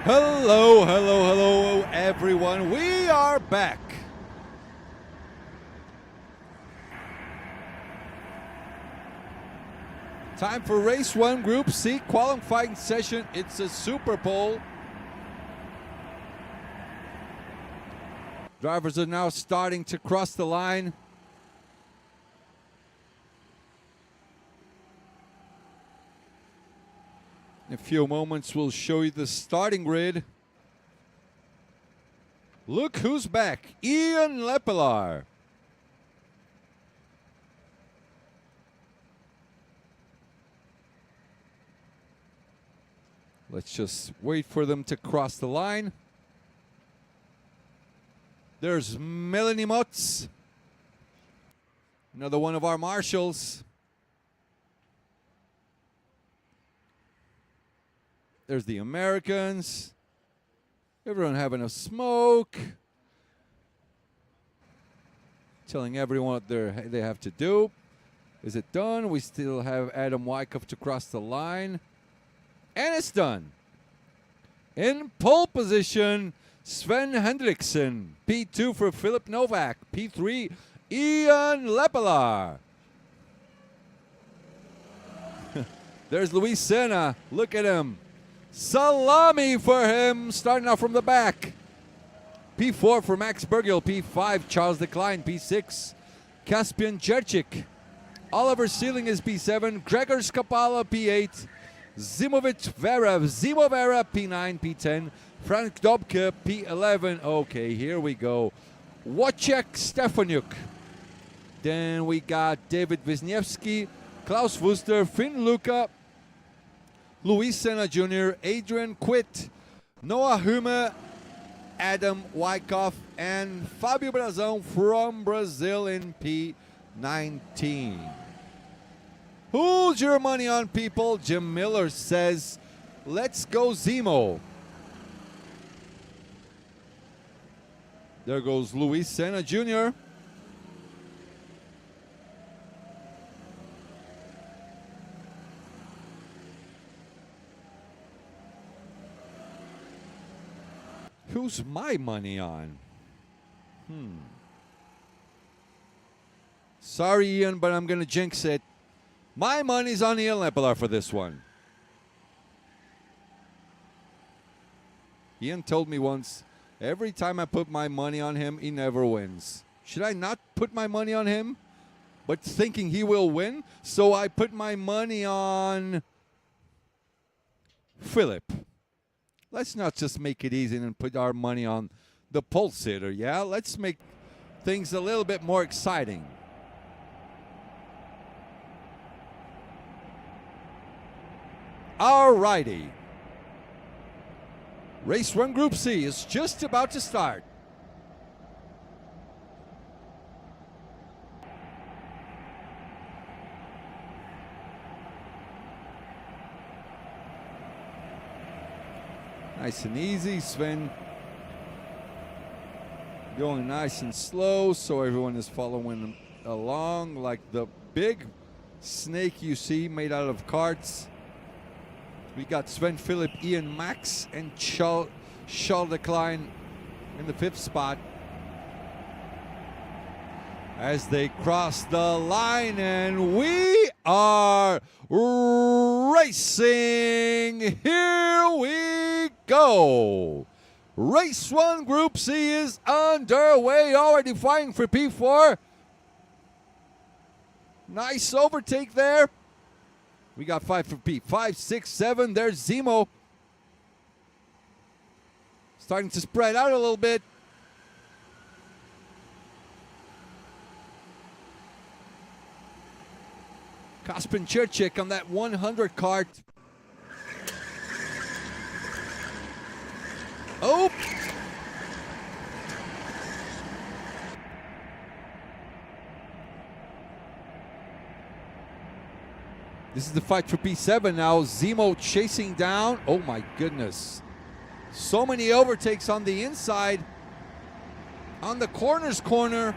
Hello, hello, hello, everyone. We are back. Time for race 1, Group C qualifying session. It's a Super Bowl. Drivers are now starting to cross the line. In a few moments, we'll show you the starting grid. Look who's back, Ian Lepelaar. Let's just wait for them to cross the line. There's Melanie Motz, another one of our marshals. There's the Americans. Everyone having a smoke. Telling everyone what they have to do. Is it done? We still have Adam Wyckoff to cross the line. And it's done. In pole position, Sven Hendrickson. P2 for Philip Novak. P3, Ian Lepelaar. There's Luis Senna. Look at him. Salami for him, starting off from the back. P4 for Max Bergil. P5, Charles Decline. P6, Caspian Jerchik. Oliver Sealing is P7. Gregor Skapala, P8. Zimovic Vera, Zimo Vera, P9, P10. Frank Dobke, P11. Okay, here we go. Wojciech Stefaniuk. Then we got David Wisniewski, Klaus Wuster, Finn Luca, Luis Senna Jr., Adrian Quitt, Noah Hume, Adam Wyckoff, and Fabio Brazão from Brazil in P19. Who's your money on, people? Jim Miller says, let's go Zemo. There goes Luis Senna Jr. Who's my money on? Sorry, Ian, but I'm going to jinx it. My money's on Ian Lepelaar for this one. Ian told me once, every time I put my money on him, he never wins. Should I not put my money on him, but thinking he will win? So I put my money on Philip. Let's not just make it easy and put our money on the pole sitter, yeah? Let's make things a little bit more exciting. Alrighty. Race 1 Group C is just about to start. Nice and easy. Sven going nice and slow, so everyone is following along like the big snake you see made out of carts. We got Sven, Philip, Ian, Max, and Charles Leclerc in the 5th spot as they cross the line, and we are racing. Here we go. Race 1 Group C is underway, already fighting for P4. Nice overtake there. We got 5 for P. 5, 6, 7. There's Zemo. Starting to spread out a little bit. Kaspin Chirchik on that 100 cart. Oh! This is the fight for P7 now. Zemo chasing down. Oh my goodness. So many overtakes on the inside. On the corner's corner.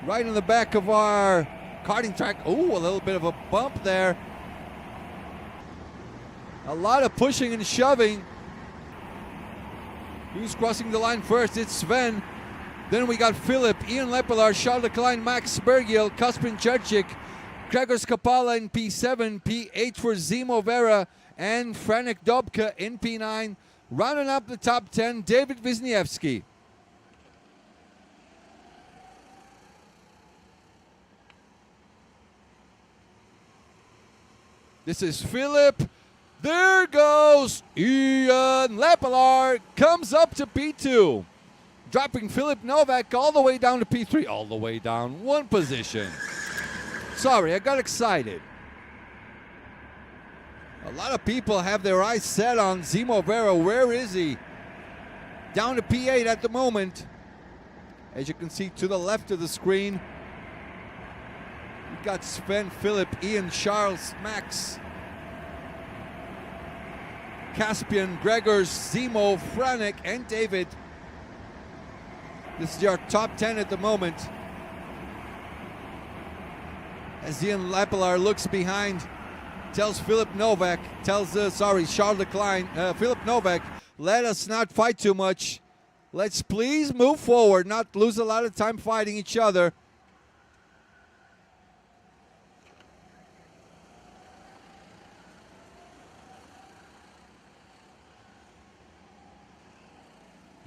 Right in the back of our karting track. Oh, a little bit of a bump there. A lot of pushing and shoving. Who's crossing the line first? It's Sven. Then we got Philip, Ian Lepelaar, Charles Leclerc, Max Bergiel, Kaspin Chirchik, Gregor Skapala in P7, P8 for Zemo Vera, and Franek Dobka in P9. Rounding up the top 10, David Wisniewski. This is Philip. There goes Ian Lepelaar. Comes up to P2. Dropping Philip Novak all the way down to P3. All the way down one position. Sorry, I got excited. A lot of people have their eyes set on Zemo Vera. Where is he? Down to P8 at the moment. As you can see to the left of the screen, we got Sven, Philip, Ian, Charles, Max, Caspian, Gregor, Zemo, Franek, and David. This is your top 10 at the moment. As Ian Lepelaar looks behind, tells Philip Novak, Charles Leclerc, Philip Novak, let us not fight too much. Let's please move forward, not lose a lot of time fighting each other.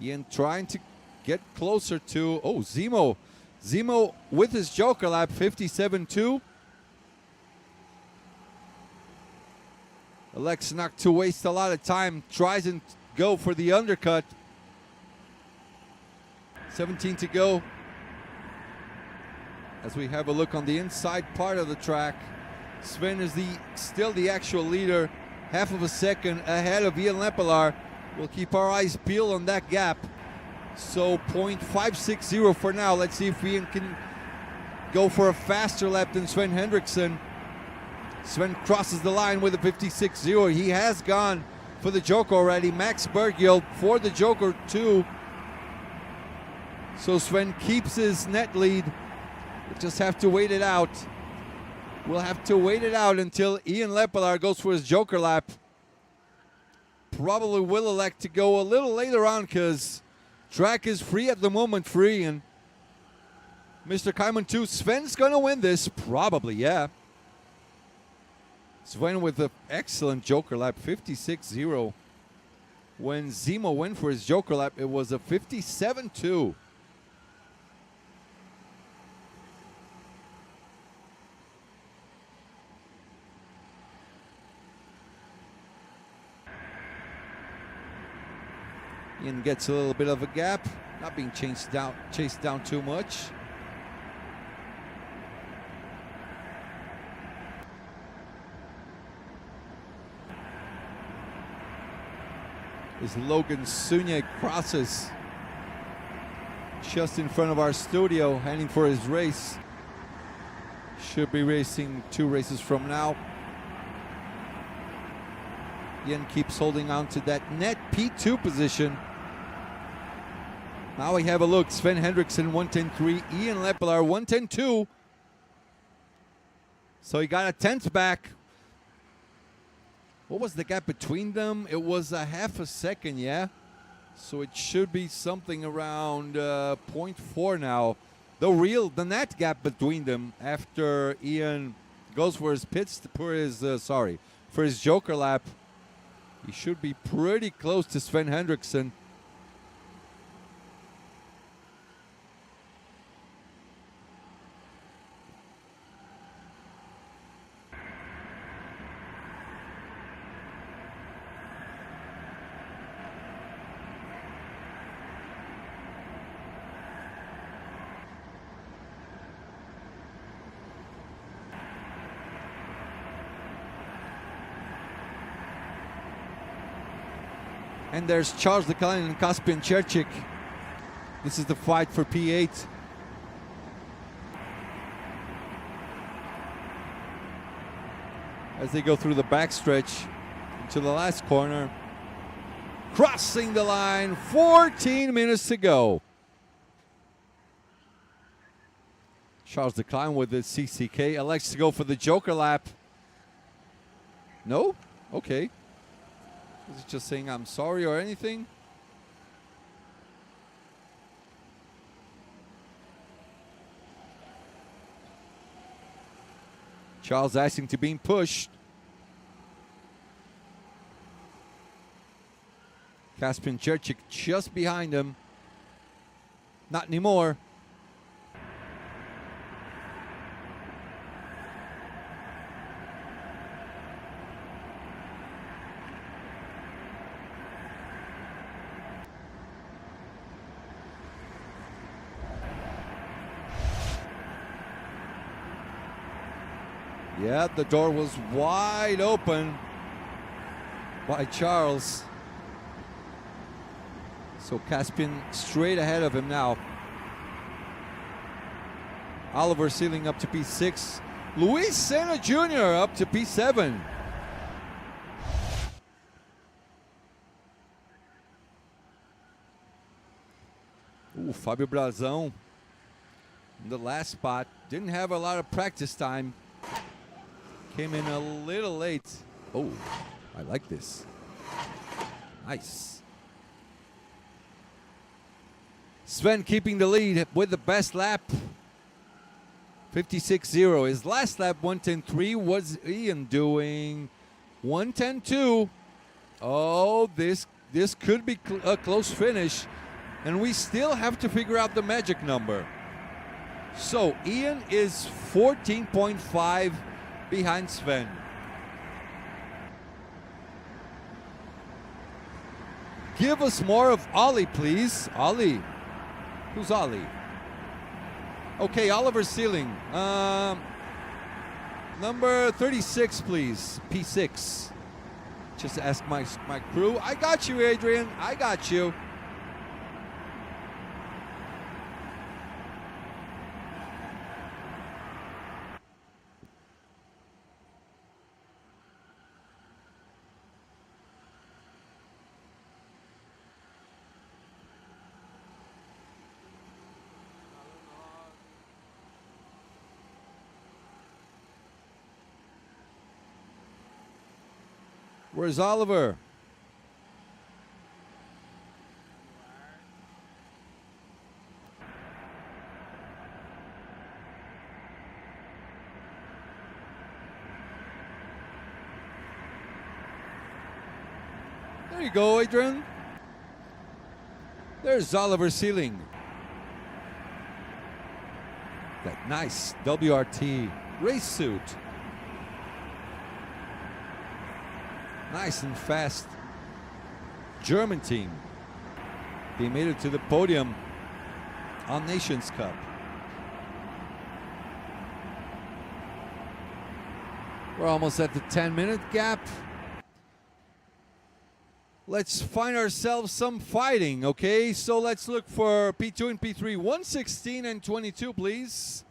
Ian trying to get closer to, Zemo. Zemo with his Joker lap, 57-2. Elects not to waste a lot of time, tries and go for the undercut. 17 to go. As we have a look on the inside part of the track, Sven is still the actual leader, half of a second ahead of Ian Lepelaar. We'll keep our eyes peeled on that gap. So 0.560 for now. Let's see if Ian can go for a faster lap than Sven Hendrickson. Sven crosses the line with a 56.0. He has gone for the Joker already. Max Bergiel for the Joker too. So Sven keeps his net lead. We'll just have to wait it out. We'll have to wait it out until Ian Lepelaar goes for his Joker lap. Probably will elect to go a little later on because track is free at the moment, and Mr. Kaiman 2, Sven's gonna win this, probably, yeah. Sven with an excellent Joker lap, 56.0. When Zemo went for his Joker lap, it was a 57.2. Ian gets a little bit of a gap, not being chased down too much. as Logan Sunya crosses just in front of our studio, heading for his race. Should be racing 2 races from now. Ian keeps holding on to that net P2 position. Now we have a look. Sven Hendrickson 110.3, Ian Lepelaar 110.2. So he got a 10th back. What was the gap between them? It was a half a second, yeah? So it should be something around 0.4 now. The net gap between them after Ian goes for his for his joker lap. He should be pretty close to Sven Hendrickson. And there's Charles Leclerc and Kaspian Cherchik. This is the fight for P8. As they go through the backstretch into the last corner. Crossing the line, 14 minutes to go. Charles Leclerc with the CCK elects to go for the joker lap. No? Okay. Is it just saying I'm sorry or anything? Charles asking to being pushed. Kaspian Cherchik just behind him. Not anymore. Yeah, the door was wide open by Charles. So Kaspian straight ahead of him now. Oliver Sealing up to P6. Luis Senna Jr. up to P7. Fábio Brazão in the last spot. Didn't have a lot of practice time. Came in a little late. Oh, I like this. Nice. Sven keeping the lead with the best lap. 56.0. His last lap, 110.3. Was Ian doing 110.2. Oh, this could be a close finish. And we still have to figure out the magic number. So Ian is 14.5 behind Sven. Give us more of Ollie, please. Ollie. Who's Ollie? Okay, Oliver Sealing. Number 36, please. P6. Just ask my crew. I got you, Adrian. I got you. Where's Oliver? There you go, Adrian. There's Oliver Sealing. That nice WRT race suit. Nice and fast German team. They made it to the podium on Nations Cup. We're almost at the 10-minute gap. let's find ourselves some fighting, okay? So let's look for P2 and P3. 116 and 22, please.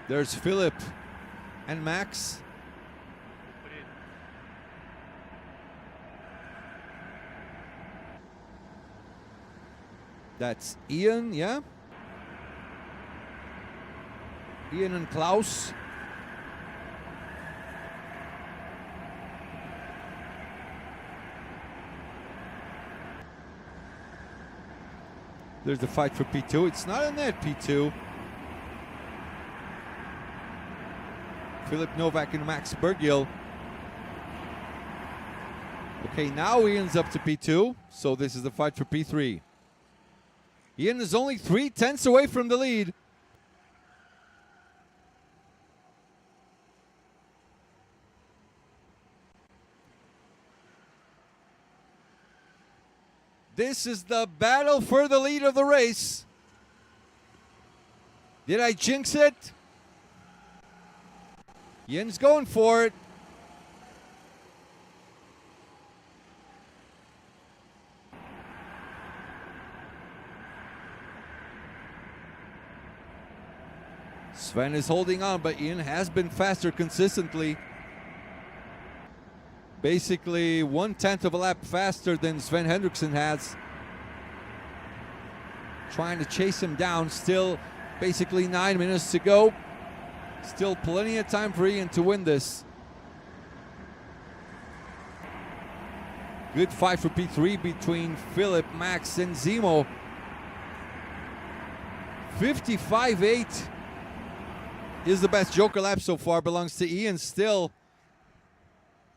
There's Philip and Max. That's Ian, yeah? Ian and Klaus. There's the fight for P2. It's not a net, P2. Philip Novak and Max Bergiel. Okay, now Ian's up to P2, so this is the fight for P3. Ian is only 3/10 away from the lead. This is the battle for the lead of the race. Did I jinx it? Ian's going for it. Sven is holding on, but Ian has been faster consistently. Basically 1/10 of a lap faster than Sven Hendrickson has. Trying to chase him down. Still basically 9 minutes to go. Still plenty of time for Ian to win this. Good fight for P3 between Philip, Max, and Zemo. 55.8 is the best Joker lap so far. Belongs to Ian still.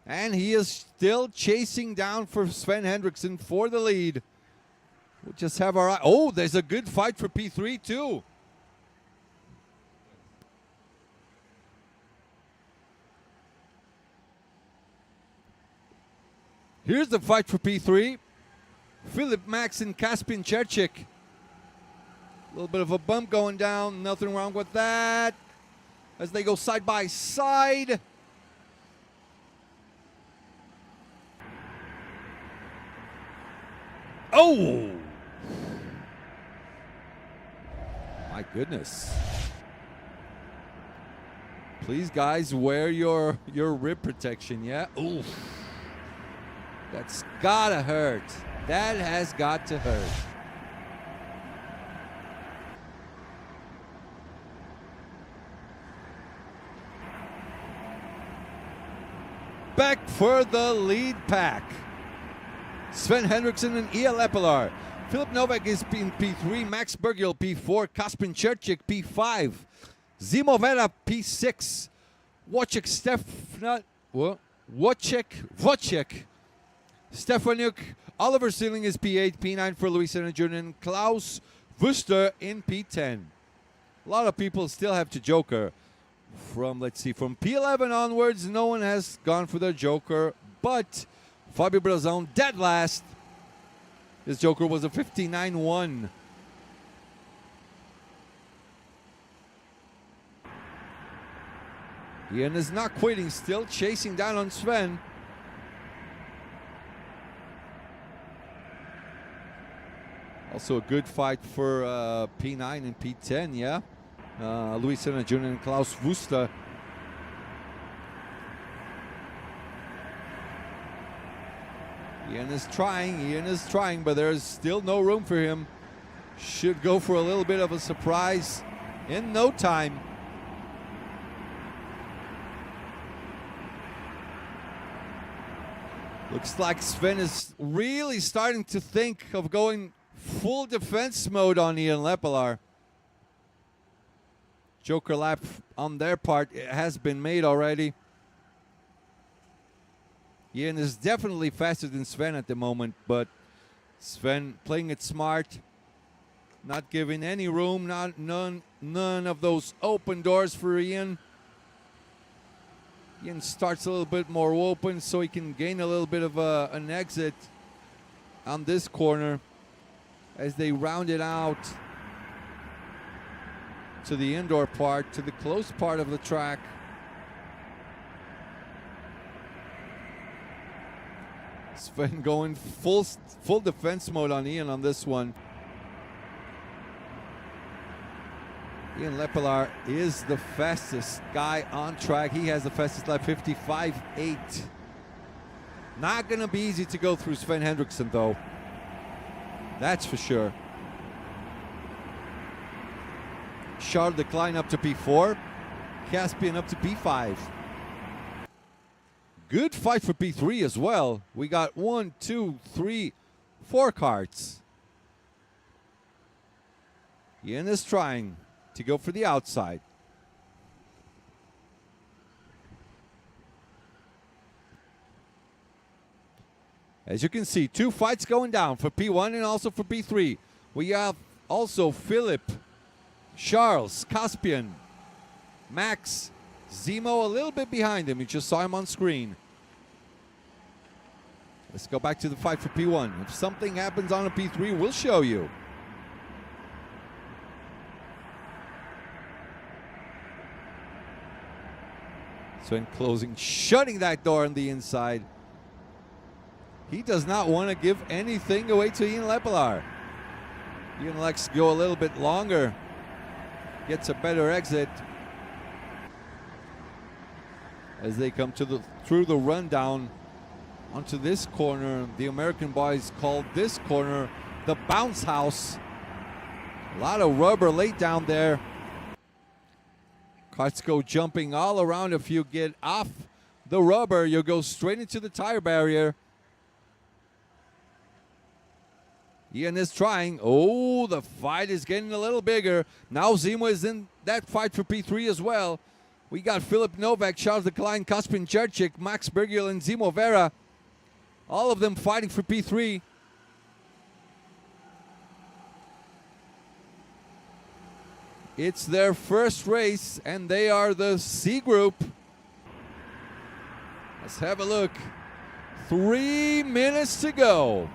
And he is still chasing down for Sven Hendrickson for the lead. We'll just have our eye. Oh, there's a good fight for P3 too. Here's the fight for P3. Philip, Max, and Kaspin Cherchik. A little bit of a bump going down. Nothing wrong with that. As they go side by side. Oh! My goodness. Please, guys, wear your rib protection, yeah? Ooh. That's gotta hurt. That has got to hurt. Back for the lead pack. Sven Hendrickson and Ian Leppelar. Philip Novak is in P3, Max Bergiel P4, Kaspin Cherchik P5, Zemo Vera P6, Wojciech Stefanuk, Oliver Sealing is P8, P9 for Luis Jr. and Klaus Wuster in P10. A lot of people still have to Joker. From P11 onwards, no one has gone for their Joker, but Fabio Brazão dead last. His Joker was a 59-1. Ian is not quitting, still chasing down on Sven. Also a good fight for P9 and P10, yeah? Luis Jr. and Klaus Wuster. Ian is trying, but there's still no room for him. Should go for a little bit of a surprise in no time. Looks like Sven is really starting to think of going full defense mode on Ian Leppelar. Joker lap on their part has been made already. Ian is definitely faster than Sven at the moment, but Sven playing it smart, not giving any room, none of those open doors for Ian. Ian starts a little bit more open so he can gain a little bit of an exit on this corner as they round it out to the indoor part, to the close part of the track. Sven going full defense mode on Ian on this one. Ian Lepelaar is the fastest guy on track. He has the fastest lap, 55.8. Not going to be easy to go through Sven Hendrickson, though. That's for sure. Charles Leclerc up to P4. Caspian up to P5. Good fight for P3 as well. We got 1, 2, 3, 4 karts. Ian is trying to go for the outside. As you can see, 2 fights going down for P1 and also for P3. We have also Philip, Charles, Caspian, Max, Zemo a little bit behind him. You just saw him on screen. Let's go back to the fight for P1. If something happens on a P3, we'll show you. Sven closing, shutting that door on the inside. He does not want to give anything away to Ian Lepelaar. Ian likes to go a little bit longer. Gets a better exit. As they come to through the rundown onto this corner. The American boys called this corner the bounce house. A lot of rubber laid down there. Karts go jumping all around. If you get off the rubber, you'll go straight into the tire barrier. Ian is trying. Oh, the fight is getting a little bigger. Now Zemo is in that fight for P3 as well. We got Philip Novak, Charles Leclerc, Kaspin Jurczyk, Max Bergiel, and Zemo Vera. All of them fighting for P3. It's their first race, and they are the C group. Let's have a look. 3 minutes to go.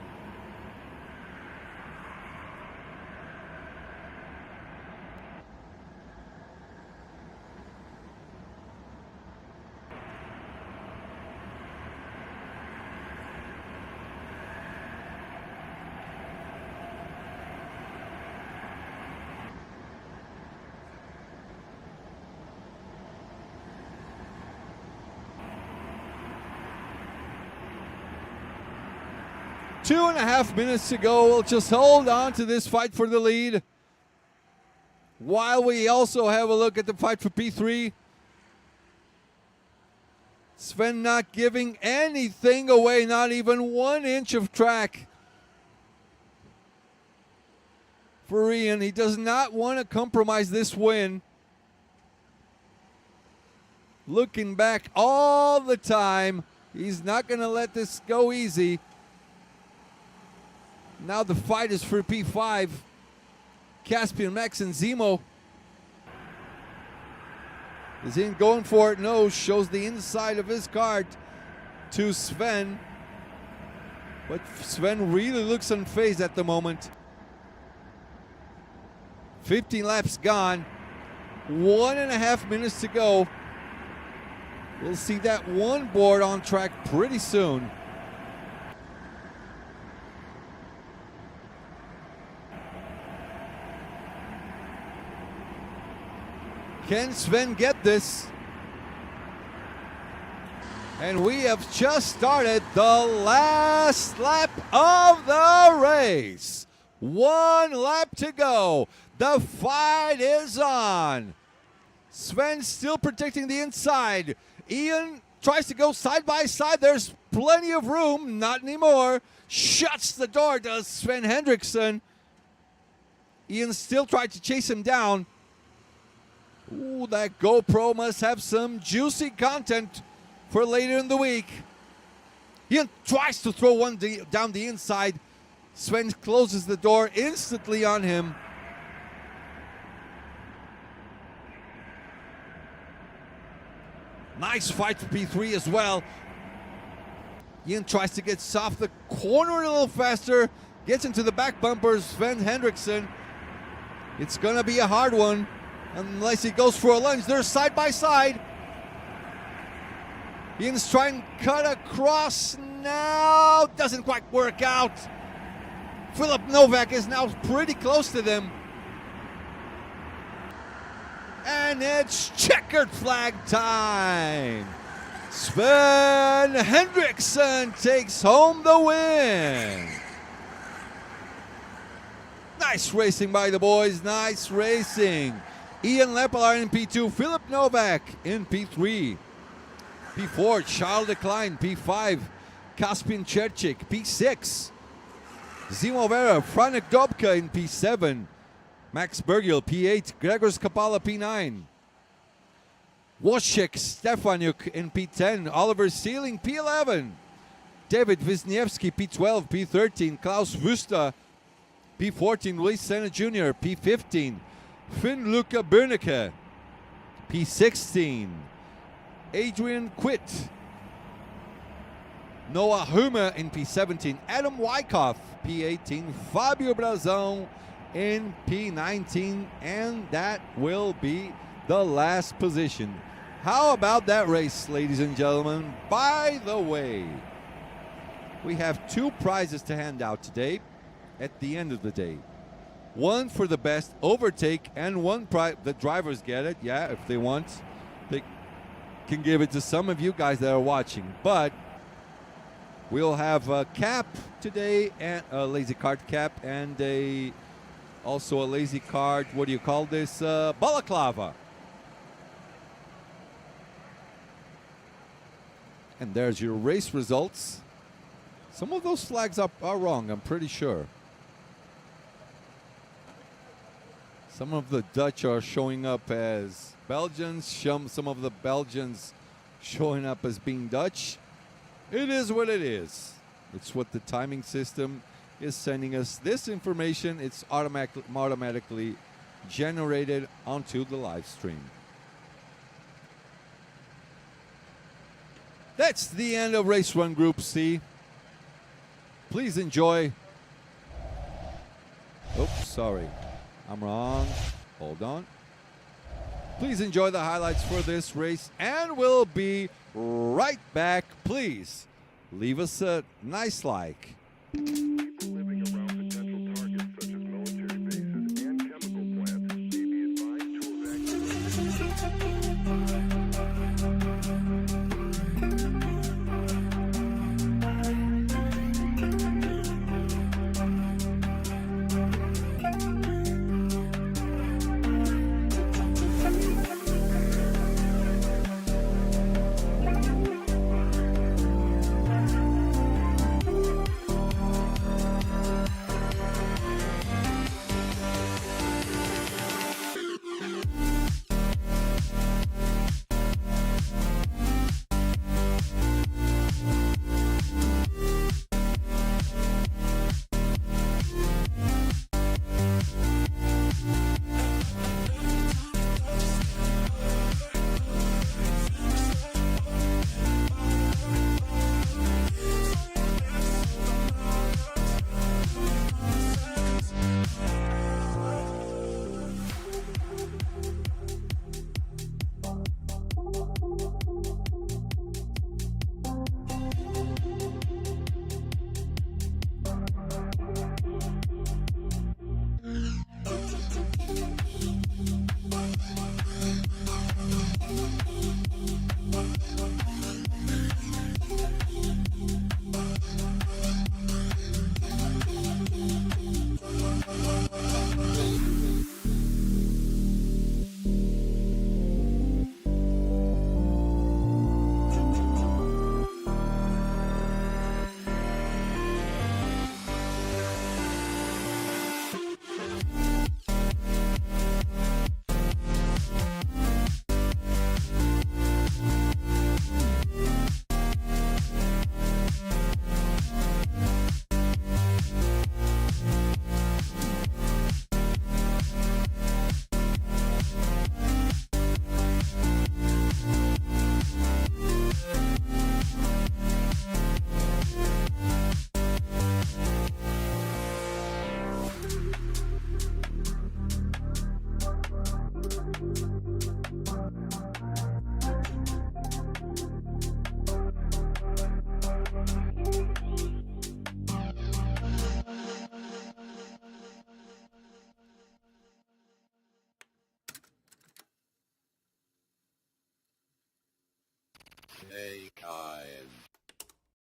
Two and a half minutes to go. We'll just hold on to this fight for the lead, while we also have a look at the fight for P3. Sven not giving anything away, not even 1 inch of track for Ian. He does not want to compromise this win. Looking back all the time. He's not going to let this go easy. Now the fight is for P5. Caspian, Max, and Zemo. Is Ian going for it? No. Shows the inside of his kart to Sven. But Sven really looks unfazed at the moment. 15 laps gone. 1.5 minutes to go. We'll see that one board on track pretty soon. Can Sven get this? And we have just started the last lap of the race. 1 lap to go. The fight is on. Sven still protecting the inside. Ian tries to go side by side. There's plenty of room. Not anymore. Shuts the door to Sven Hendrickson. Ian still tried to chase him down. Ooh, that GoPro must have some juicy content for later in the week. Ian tries to throw one down the inside. Sven closes the door instantly on him. Nice fight for P3 as well. Ian tries to get off the corner a little faster. Gets into the back bumpers. Sven Hendrickson. It's going to be a hard one unless he goes for a lunge. They're side by side. Ian's trying to cut across now. Doesn't quite work out. Philip Novak is now pretty close to them. And it's checkered flag time. Sven Hendrickson takes home the win. Nice racing by the boys. Nice racing. Ian Lepelaar in P2. Philip Novak in P3. P4, Charles Decline. P5, Kaspin Cherchik. P6, Zimo Vera. Franek Dobka in P7. Max Bergil, P8. Gregor Skapala, P9. Wojciech Stefaniuk in P10. Oliver Sealing, P11. David Wisniewski, P12. P13, Klaus Wüster. P14, Luis Senna Jr. P15, Finn Luca Berneke. P16, Adrian Quitt. Noah Humer in P17. Adam Wyckoff, P18. Fabio Brazão in P19. And that will be the last position. How about that race, ladies and gentlemen? By the way, we have 2 prizes to hand out today at the end of the day. One for the best overtake, and one prize. The drivers get it, yeah, if they want. They can give it to some of you guys that are watching. But we'll have a cap today, and a lazy cart cap, and also a lazy cart, what do you call this? Balaclava. And there's your race results. Some of those flags are wrong, I'm pretty sure. Some of the Dutch are showing up as Belgians, some of the Belgians showing up as being Dutch. It is what it is. It's what the timing system is sending us. This information, it's automatically generated onto the live stream. That's the end of Race 1 Group C. Please enjoy. Oops, sorry. I'm wrong. Hold on. Please enjoy the highlights for this race, and we'll be right back. Please leave us a nice like. People living around potential targets such as military bases and chemical plants may be advised to evacuate.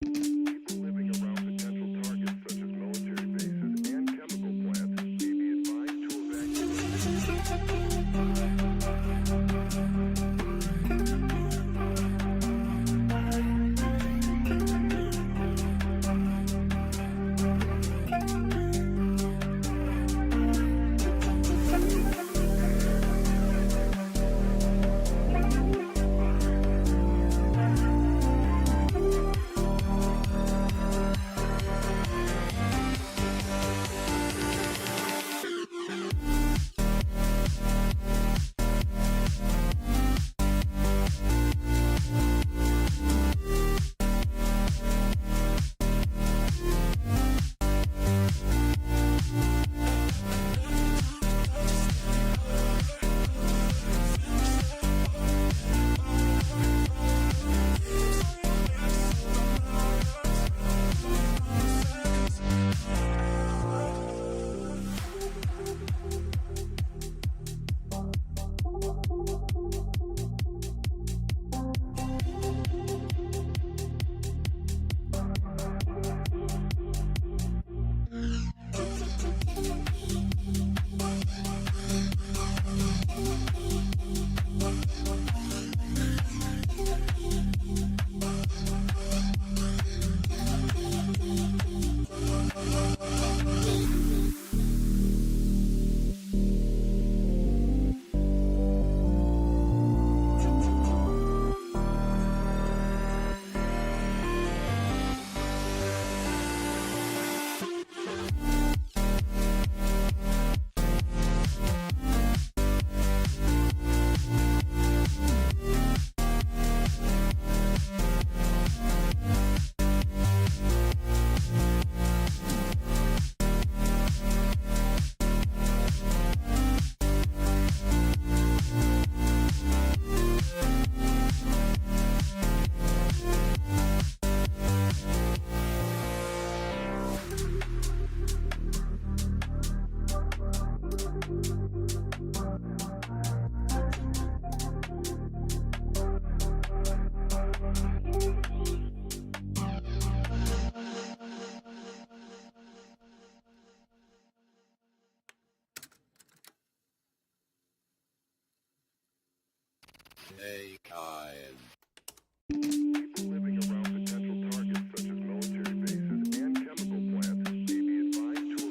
People living around potential targets such as military bases and chemical plants may be advised to People living around potential targets such as military bases and chemical plants may be advised to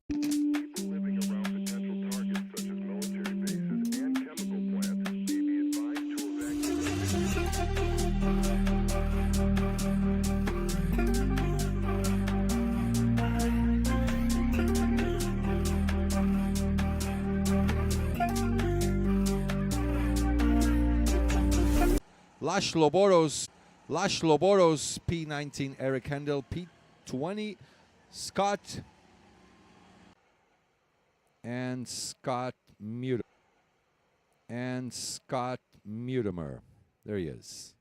People living around potential targets such as military bases and chemical plants may be advised to evacuate. Lash Loboros, P19, Eric Handel, P20, Scott, and Scott Mutimer. There he is.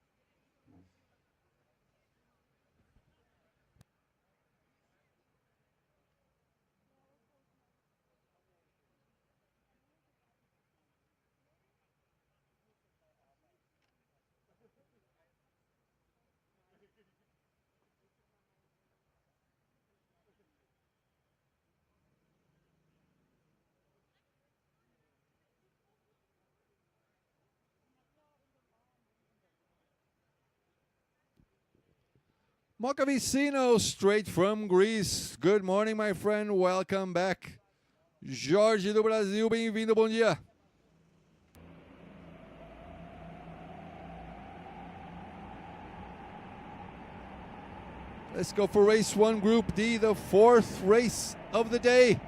Macavicino, straight from Greece. Good morning, my friend. Welcome back. Jorge do Brasil, bem-vindo, bom dia. Let's go for race 1, Group D, the 4th race of the day.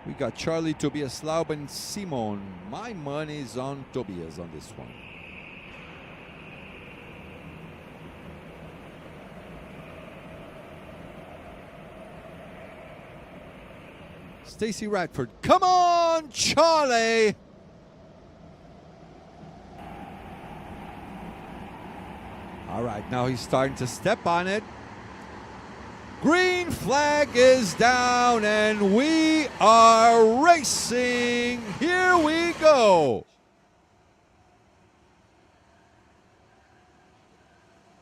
We got Charlie, Tobias Laub, and Simon. My money's on Tobias on this one. Stacy Radford. Come on, Charlie! All right, now he's starting to step on it. Green flag is down and we are racing. Here we go.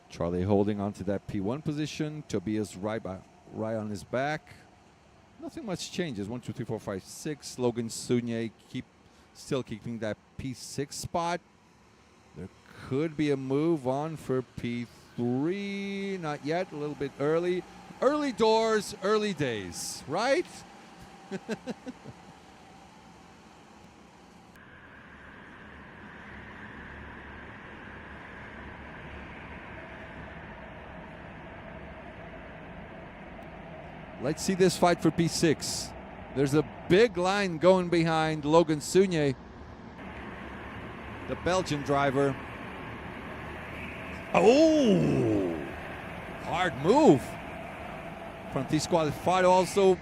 Charlie holding on to that P1 position. Tobias right on his back. Nothing much changes. 1, 2, 3, 4, 5, 6. Logan Sunye still keeping that P6 spot. There could be a move on for P3. Not yet. A little bit early. Early doors, early days, right? Let's see this fight for P6. There's a big line going behind Logan Sunye, the Belgian driver. Oh, hard move. Francisco Alfaro also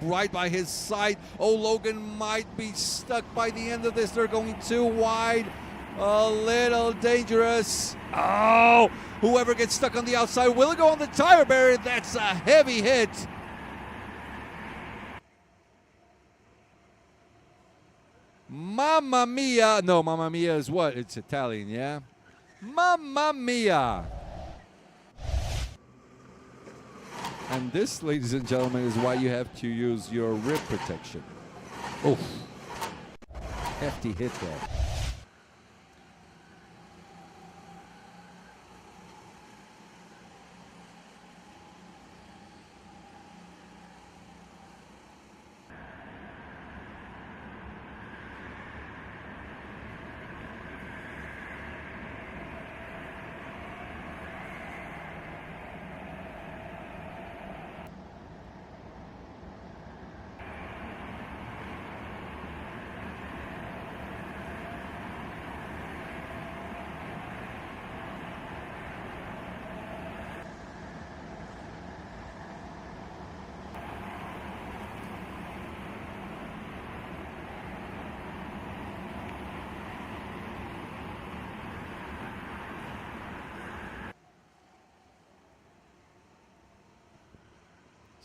right by his side. Oh, Logan might be stuck by the end of this. They're going too wide. A little dangerous. Oh, whoever gets stuck on the outside will go on the tire barrier. That's a heavy hit. Mamma mia. No, Mamma mia is what? It's Italian, yeah? Mamma mia. And this, ladies and gentlemen, is why you have to use your rib protection. Oh, hefty hit there.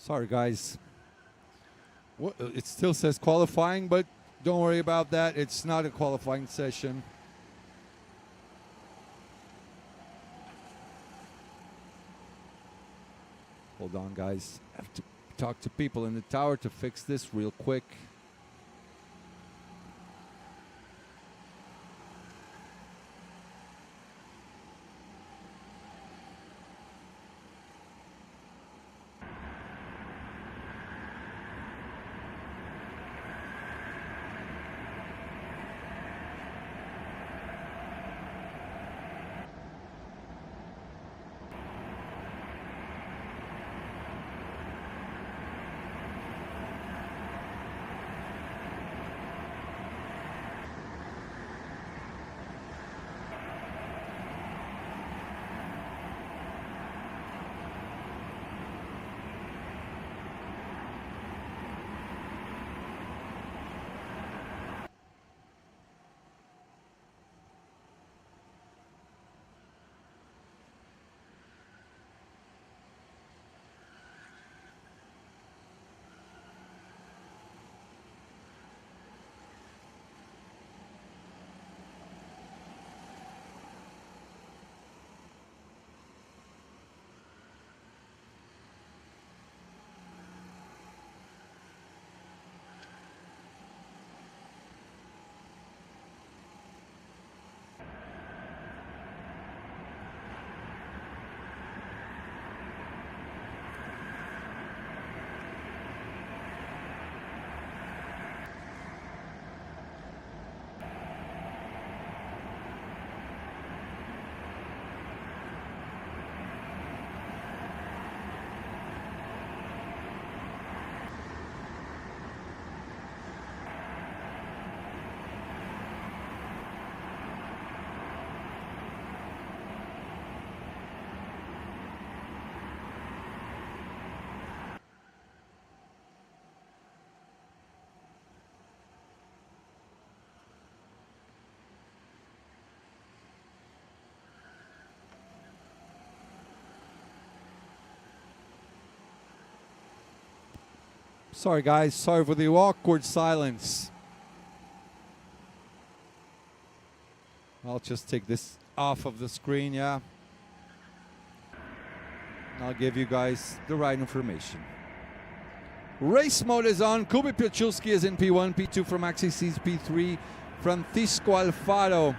Sorry, guys. It still says qualifying, but don't worry about that. It's not a qualifying session. Hold on, guys. I have to talk to people in the tower to fix this real quick. Sorry, guys. Sorry for the awkward silence. I'll just take this off of the screen, yeah. I'll give you guys the right information. Race mode is on. Kubi Piechulski is in P1, P2 from Axis, P3 Francisco Alfaro,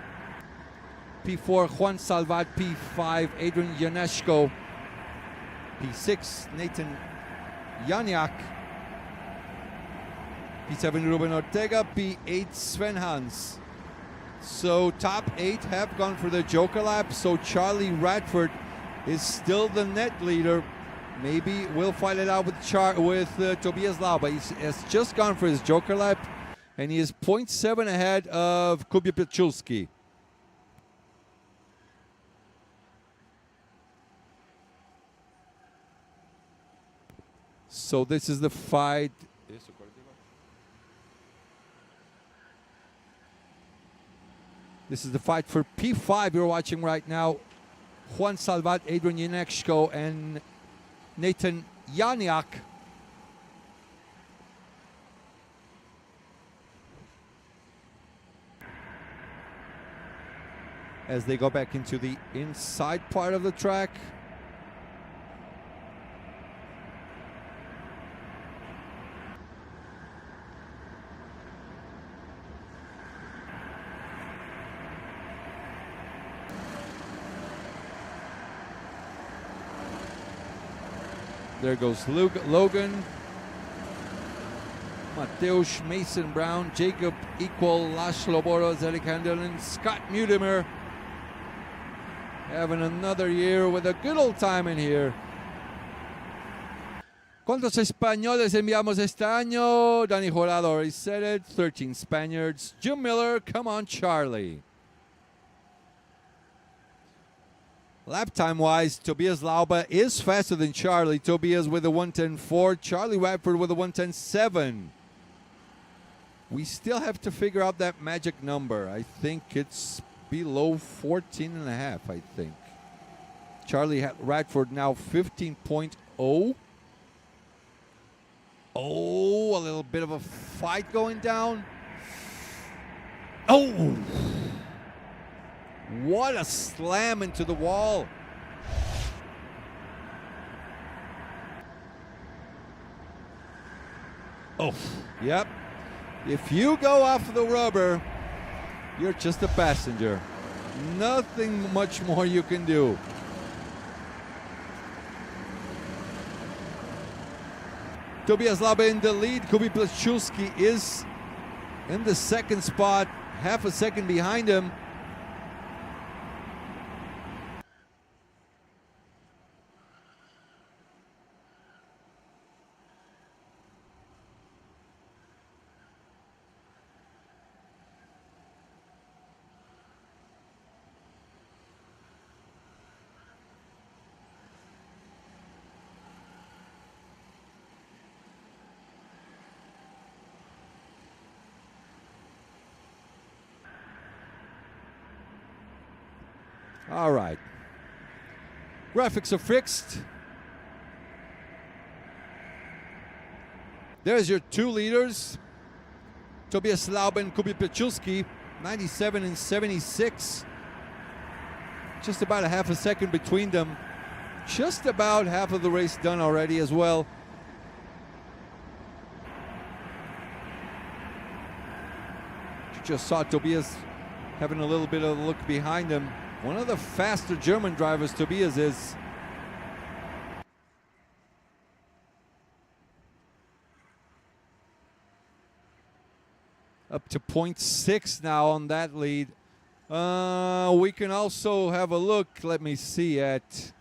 P4 Juan Salvat, P5 Adrian Janeshko, P6 Nathan Janiak, P7 Ruben Ortega, P8 Sven Hans. So top 8 have gone for the Joker lap, so Charlie Radford is still the net leader. Maybe we'll fight it out with Tobias Lauba. He has just gone for his Joker lap, and he is 0.7 ahead of Kubi Piechulski. So this is the fight. This is the fight for P5 you're watching right now. Juan Salvat, Adrian Janeshko, and Nathan Janiak. As they go back into the inside part of the track. There goes Logan, Mateusz Mason Brown, Jacob Equal, Laszlo Boros, Eric Handelin, Scott Mutimer. Having another year with a good old time in here. ¿Cuántos españoles enviamos este año? Danny Jurado already said it. 13 Spaniards. Jim Miller, come on, Charlie. Lap time wise, Tobias Lauba is faster than Charlie. Tobias with a 1:10.4, Charlie Radford with a 1:10.7. We still have to figure out that magic number. I think it's below 14.5, I think. Charlie Radford now 15.0. Oh, a little bit of a fight going down. Oh! What a slam into the wall. Oh, yep. If you go off the rubber, you're just a passenger. Nothing much more you can do. Tobias Lauba in the lead. Kubi Piechulski is in the second spot, half a second behind him. All right. Graphics are fixed. There's your two leaders. Tobias Lauba and Kubi Piechulski, 97 and 76. Just about a half a second between them. Just about half of the race done already as well. You just saw Tobias having a little bit of a look behind him. One of the faster German drivers Tobias is. Up to 0.6 now on that lead. We can also have a look, let me see, at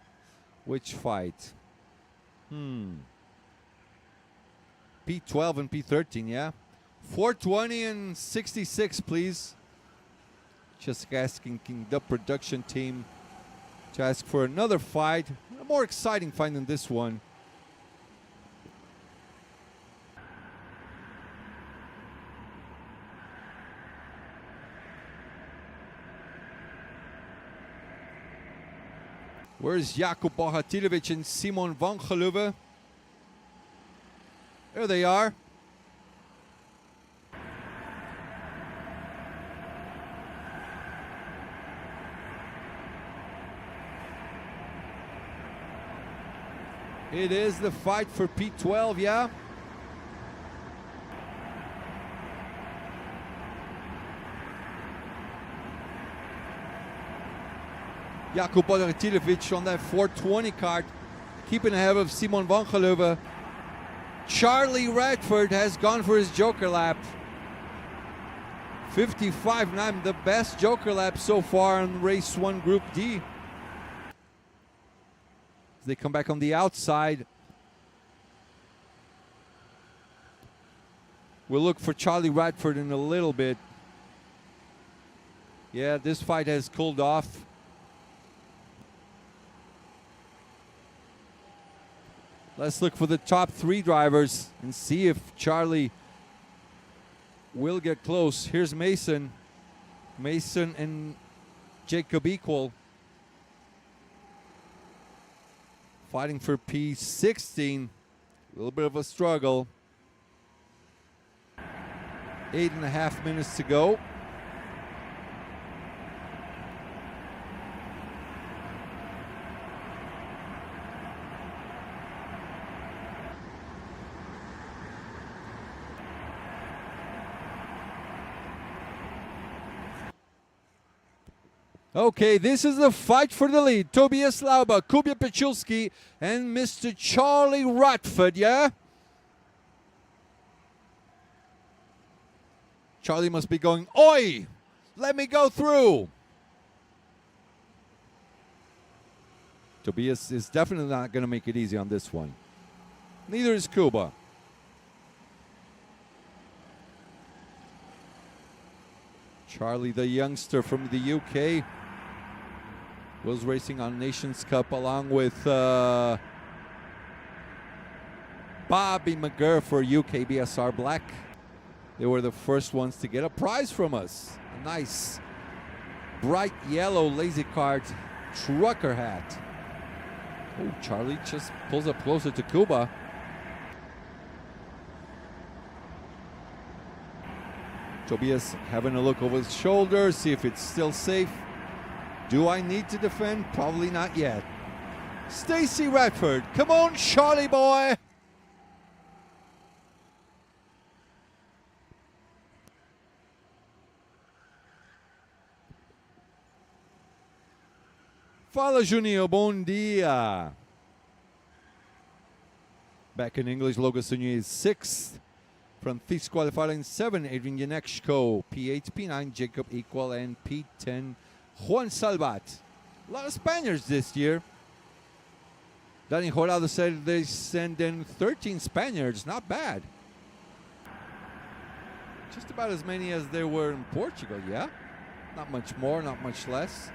which fight. P12 and P13, yeah? 420 and 66, please. Just asking the production team to ask for another fight. A more exciting fight than this one. Where's Jakub Bohatilovic and Simon van Geluwe? There they are. It is the fight for P12, yeah? Jakub Bodartilovic on that 420 kart, keeping ahead of Simon van Geleuven. Charlie Radford has gone for his joker lap. 55.9, the best joker lap so far in race 1 Group D. They come back on the outside. We'll look for Charlie Radford in a little bit. Yeah, this fight has cooled off. Let's look for the top 3 drivers and see if Charlie will get close. Here's Mason. Mason and Jacob equal. Fighting for P16. A little bit of a struggle. 8.5 minutes to go. Okay, this is the fight for the lead. Tobias Lauber, Kubia Pechulski, and Mr. Charlie Radford, yeah? Charlie must be going, oi! Let me go through! Tobias is definitely not going to make it easy on this one. Neither is Kuba. Charlie, the youngster from the UK, was racing on Nations Cup along with Bobby McGurr for UKBSR Black. They were the first ones to get a prize from us. A nice bright yellow lazy cart trucker hat. Oh, Charlie just pulls up closer to Kuba. Tobias having a look over his shoulder, see if it's still safe. Do I need to defend? Probably not yet. Stacy Radford, come on, Charlie boy. Fala, Juninho, bom dia. Back in English, Logan Sunye is 6th. From Thieves qualified in 7, Adrian Yanechko, P8, P9, Jacob Equal, and P10, Juan Salvat. A lot of Spaniards this year. Danny Jorado said they send in 13 Spaniards, not bad. Just about as many as there were in Portugal, yeah? Not much more, not much less.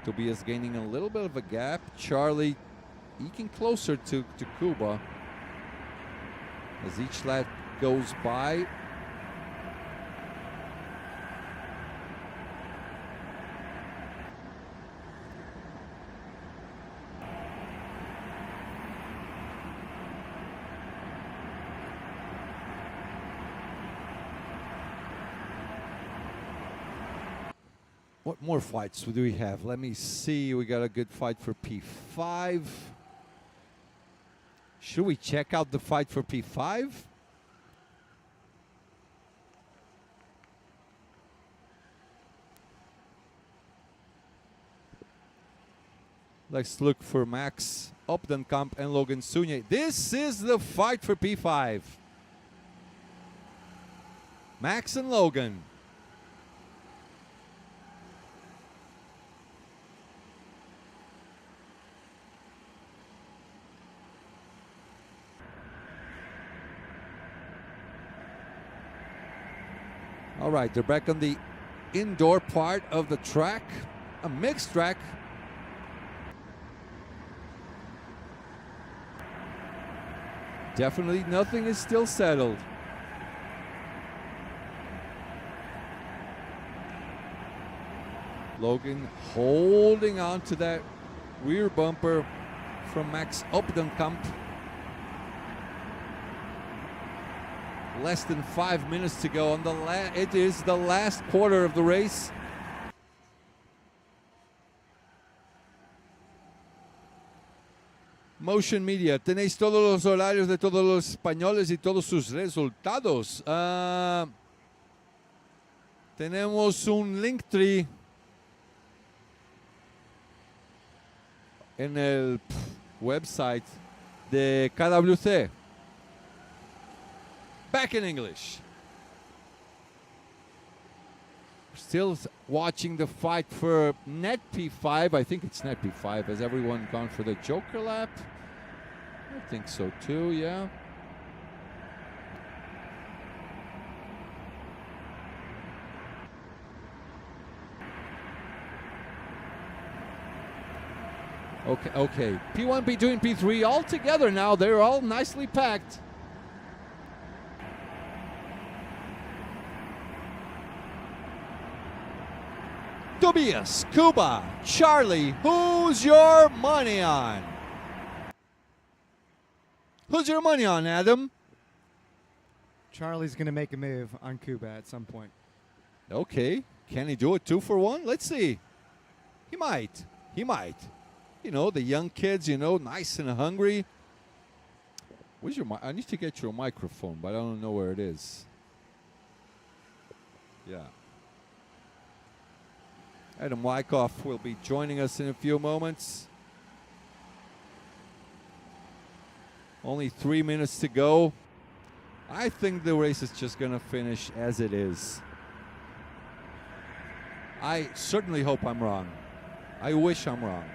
Tobias gaining a little bit of a gap. Charlie eking closer to Kuba. As each lap goes by. What more fights do we have? Let me see. We got a good fight for P5. Should we check out the fight for P5? Let's look for Max Opdenkamp and Logan Sunye. This is the fight for P5. Max and Logan. All right, they're back on the indoor part of the track, a mixed track. Definitely nothing is still settled. Logan holding on to that rear bumper from Max Opdenkamp. Less than 5 minutes to go. On it is the last quarter of the race. Motion Media, tenéis todos los horarios de todos los españoles y todos sus resultados. Tenemos un Linktree en el website de KWC. Back in English. Still watching the fight for net P5. I think it's net P5. Has everyone gone for the Joker lap? I think so too, yeah. Okay. P1, P2, and P3 all together now. They're all nicely packed. Tobias, Kuba, Charlie, who's your money on? Who's your money on, Adam? Charlie's going to make a move on Kuba at some point. Okay. Can he do it 2 for 1? Let's see. He might. You know, the young kids, nice and hungry. Where's your I need to get your microphone, but I don't know where it is. Yeah. Adam Wyckoff will be joining us in a few moments. Only 3 minutes to go. I think the race is just going to finish as it is. I certainly hope I'm wrong. I wish I'm wrong.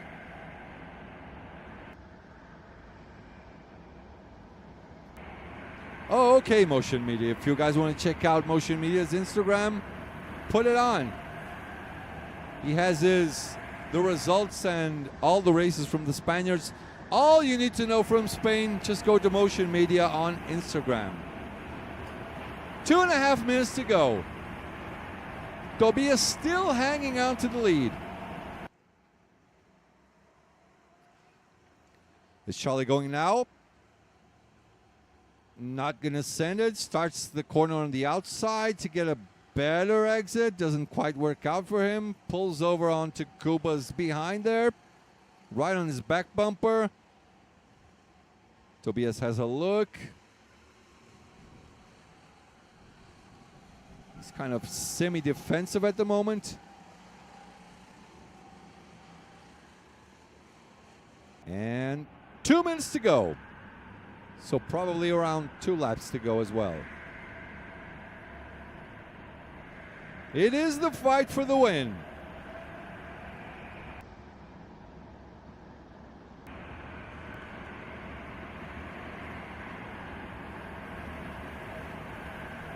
Oh, okay, Motion Media. If you guys want to check out Motion Media's Instagram, put it on. He has the results and all the races from the Spaniards. All you need to know from Spain, just go to Motion Media on Instagram. 2.5 minutes to go. Tobias still hanging on to the lead. Is Charlie going now? Not going to send it. Starts the corner on the outside to get a better exit. Doesn't quite work out for him. Pulls over onto Kuba's behind there. Right on his back bumper. Tobias has a look. He's kind of semi-defensive at the moment. And 2 minutes to go. So probably around 2 laps to go as well. It is the fight for the win.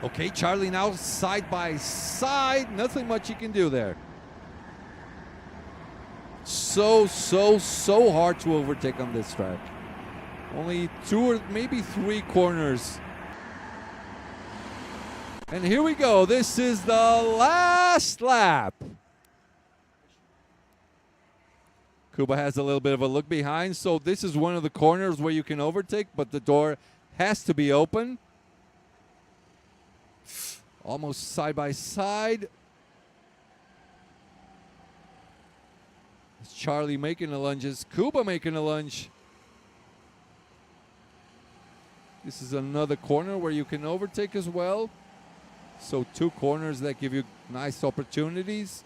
Okay, Charlie now side by side. Nothing much he can do there. So hard to overtake on this track. Only 2 or maybe 3 corners. And here we go. This is the last lap. Kuba has a little bit of a look behind. So this is one of the corners where you can overtake, but the door has to be open. Almost side by side. It's Charlie making the lunges. Kuba making a lunge. This is another corner where you can overtake as well. So 2 corners that give you nice opportunities.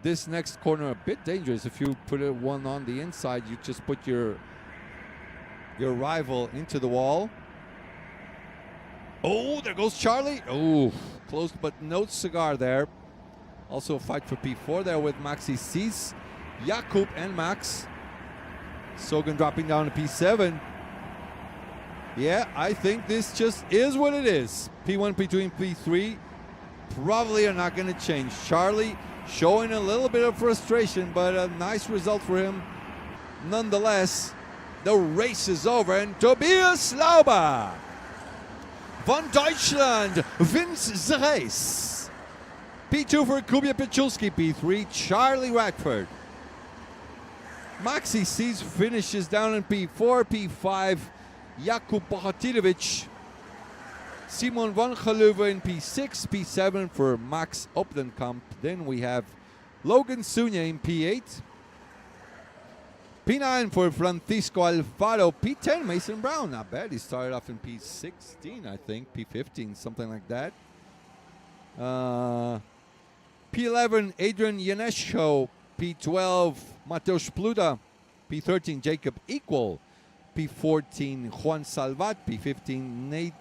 This next corner a bit dangerous. If you put one on the inside, you just put your rival into the wall. Oh, there goes Charlie. Oh, close but no cigar there. Also a fight for P4 there with Maxi Cis, Jakub and Max. Sogan dropping down to P7. Yeah, I think this just is what it is. P1, P2, and P3 probably are not going to change. Charlie showing a little bit of frustration, but a nice result for him. Nonetheless, the race is over, and Tobias Lauber von Deutschland wins the race. P2 for Kuba Pichulski, P3 Charlie Radford. Maxi Sees finishes down in P4, P5, Jakub Bohatilovic. Simon van Geluwe in P6, P7 for Max Opdenkamp. Then we have Logan Sunya in P8. P9 for Francisco Alfaro. P10, Mason Brown. Not bad. He started off in P16, I think. P15, something like that. P11, Adrian Yanesco. P12, Mateusz Pluda. P13, Jacob Equal. P14, Juan Salvat. P15,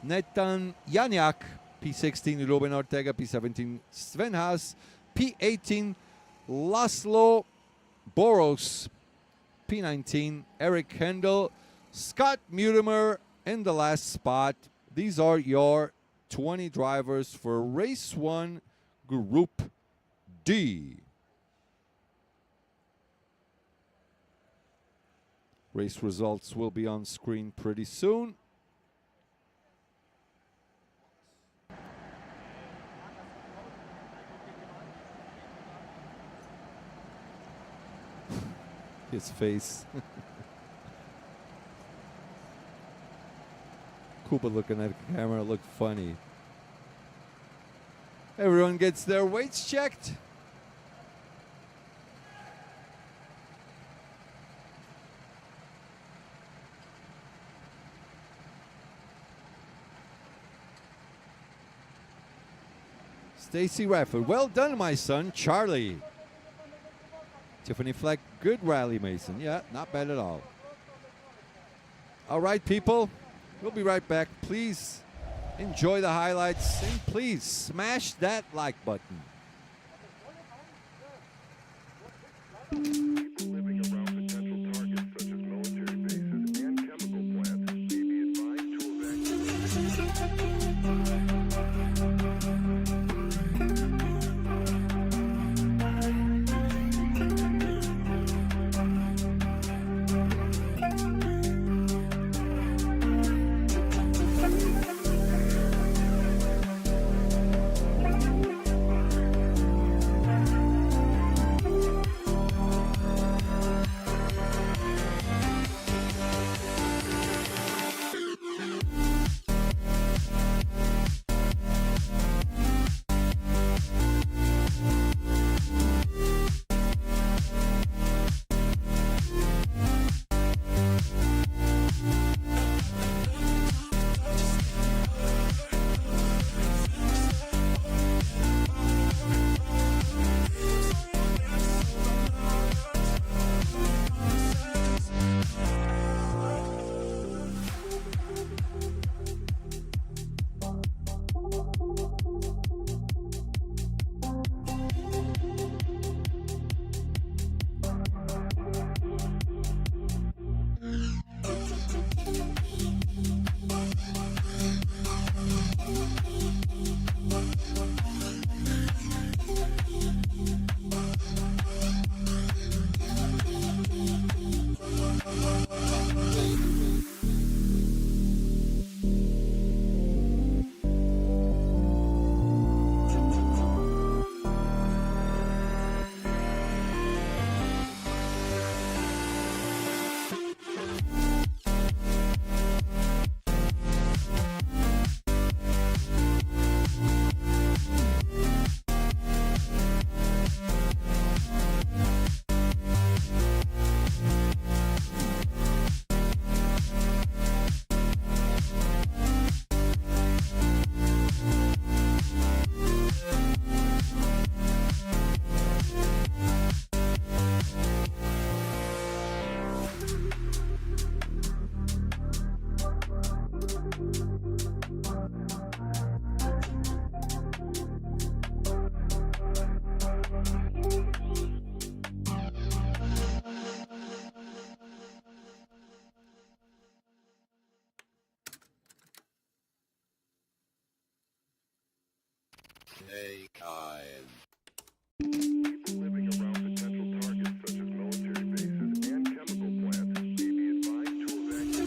Netan Janiak. P16, Ruben Ortega. P17, Sven Haas. P18, Laszlo Boros. P19, Eric Kendall. Scott Mutimer in the last spot. These are your 20 drivers for Race 1, Group D. Race results will be on screen pretty soon. His face. Kuba looking at the camera looked funny. Everyone gets their weights checked. Stacy Radford, well done, my son, Charlie. Tiffany Fleck, good rally, Mason. Yeah, not bad at all. All right, people, we'll be right back. Please enjoy the highlights and please smash that like button. People living around potential targets such as military bases and chemical plants may be advised to evacuate. People living around potential targets such as military bases and chemical plants may be advised to evacuate.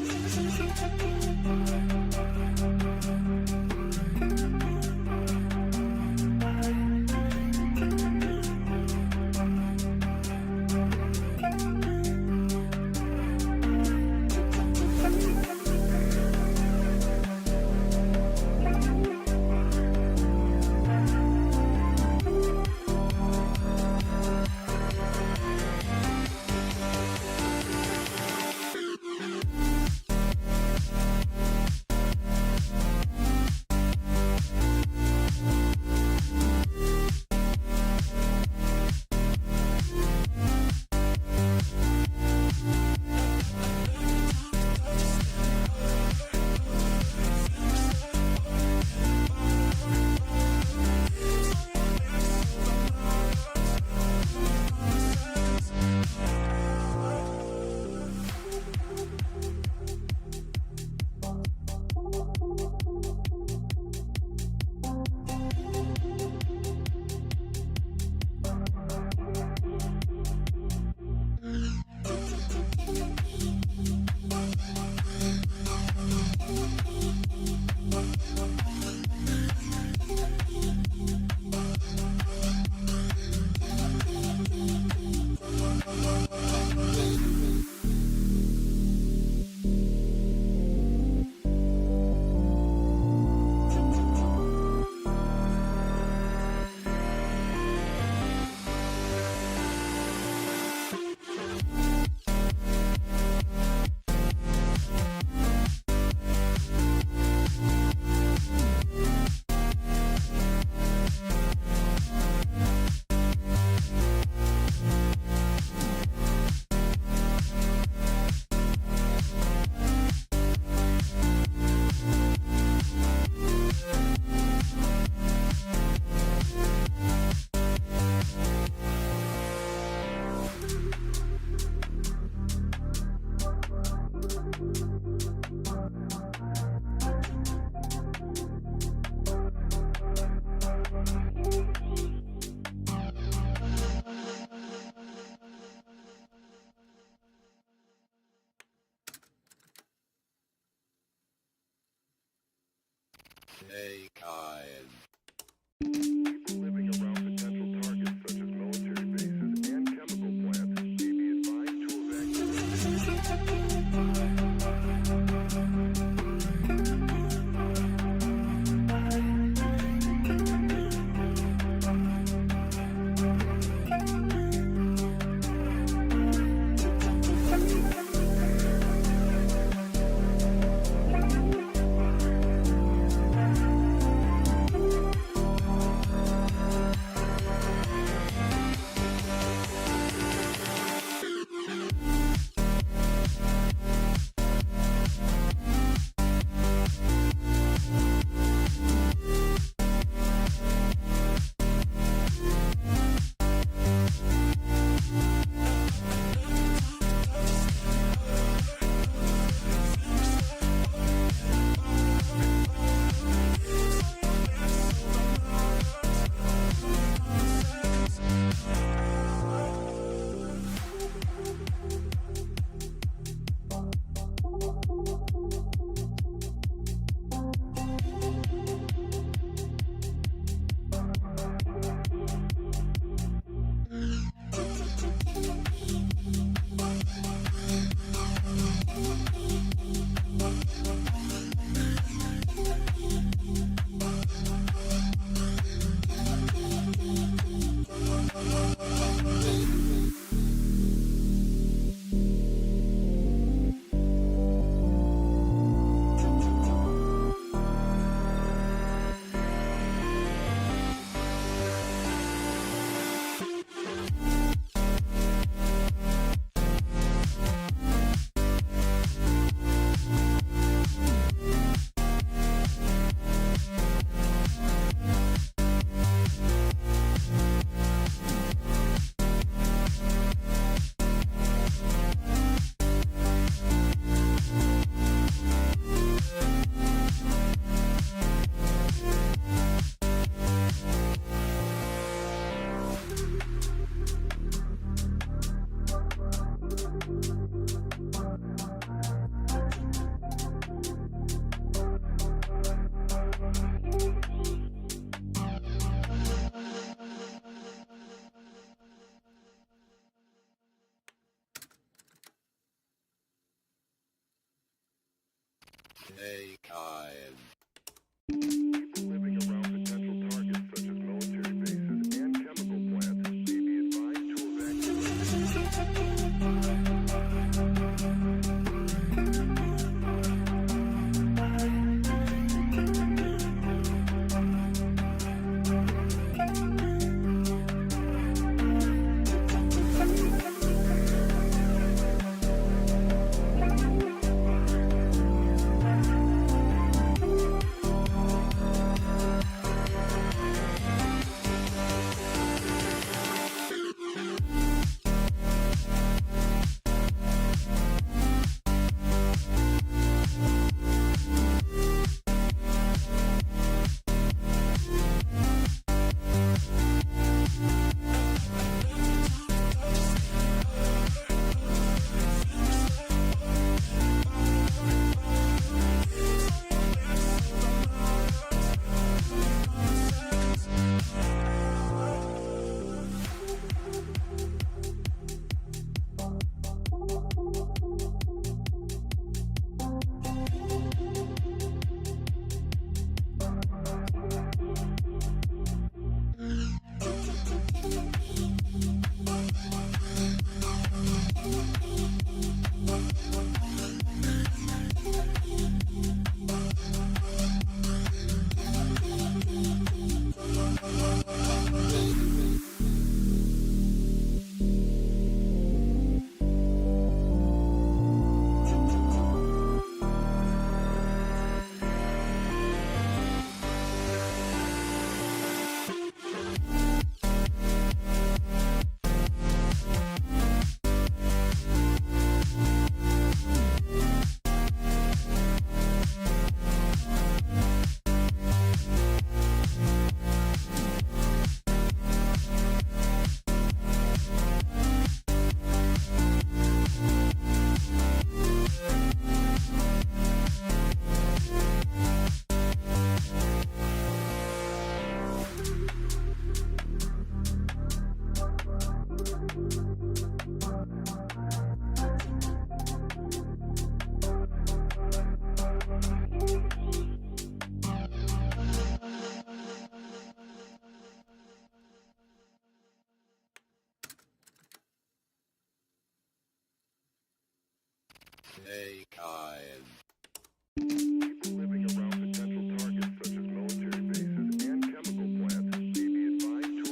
People living around potential targets such as military bases and chemical plants may be advised to People living around potential targets such as military bases and chemical plants may be advised to evacuate. People living around potential targets such as military bases and chemical plants may be advised to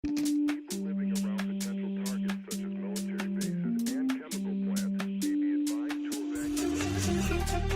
People living around potential targets such as military bases and chemical plants may be advised to evacuate.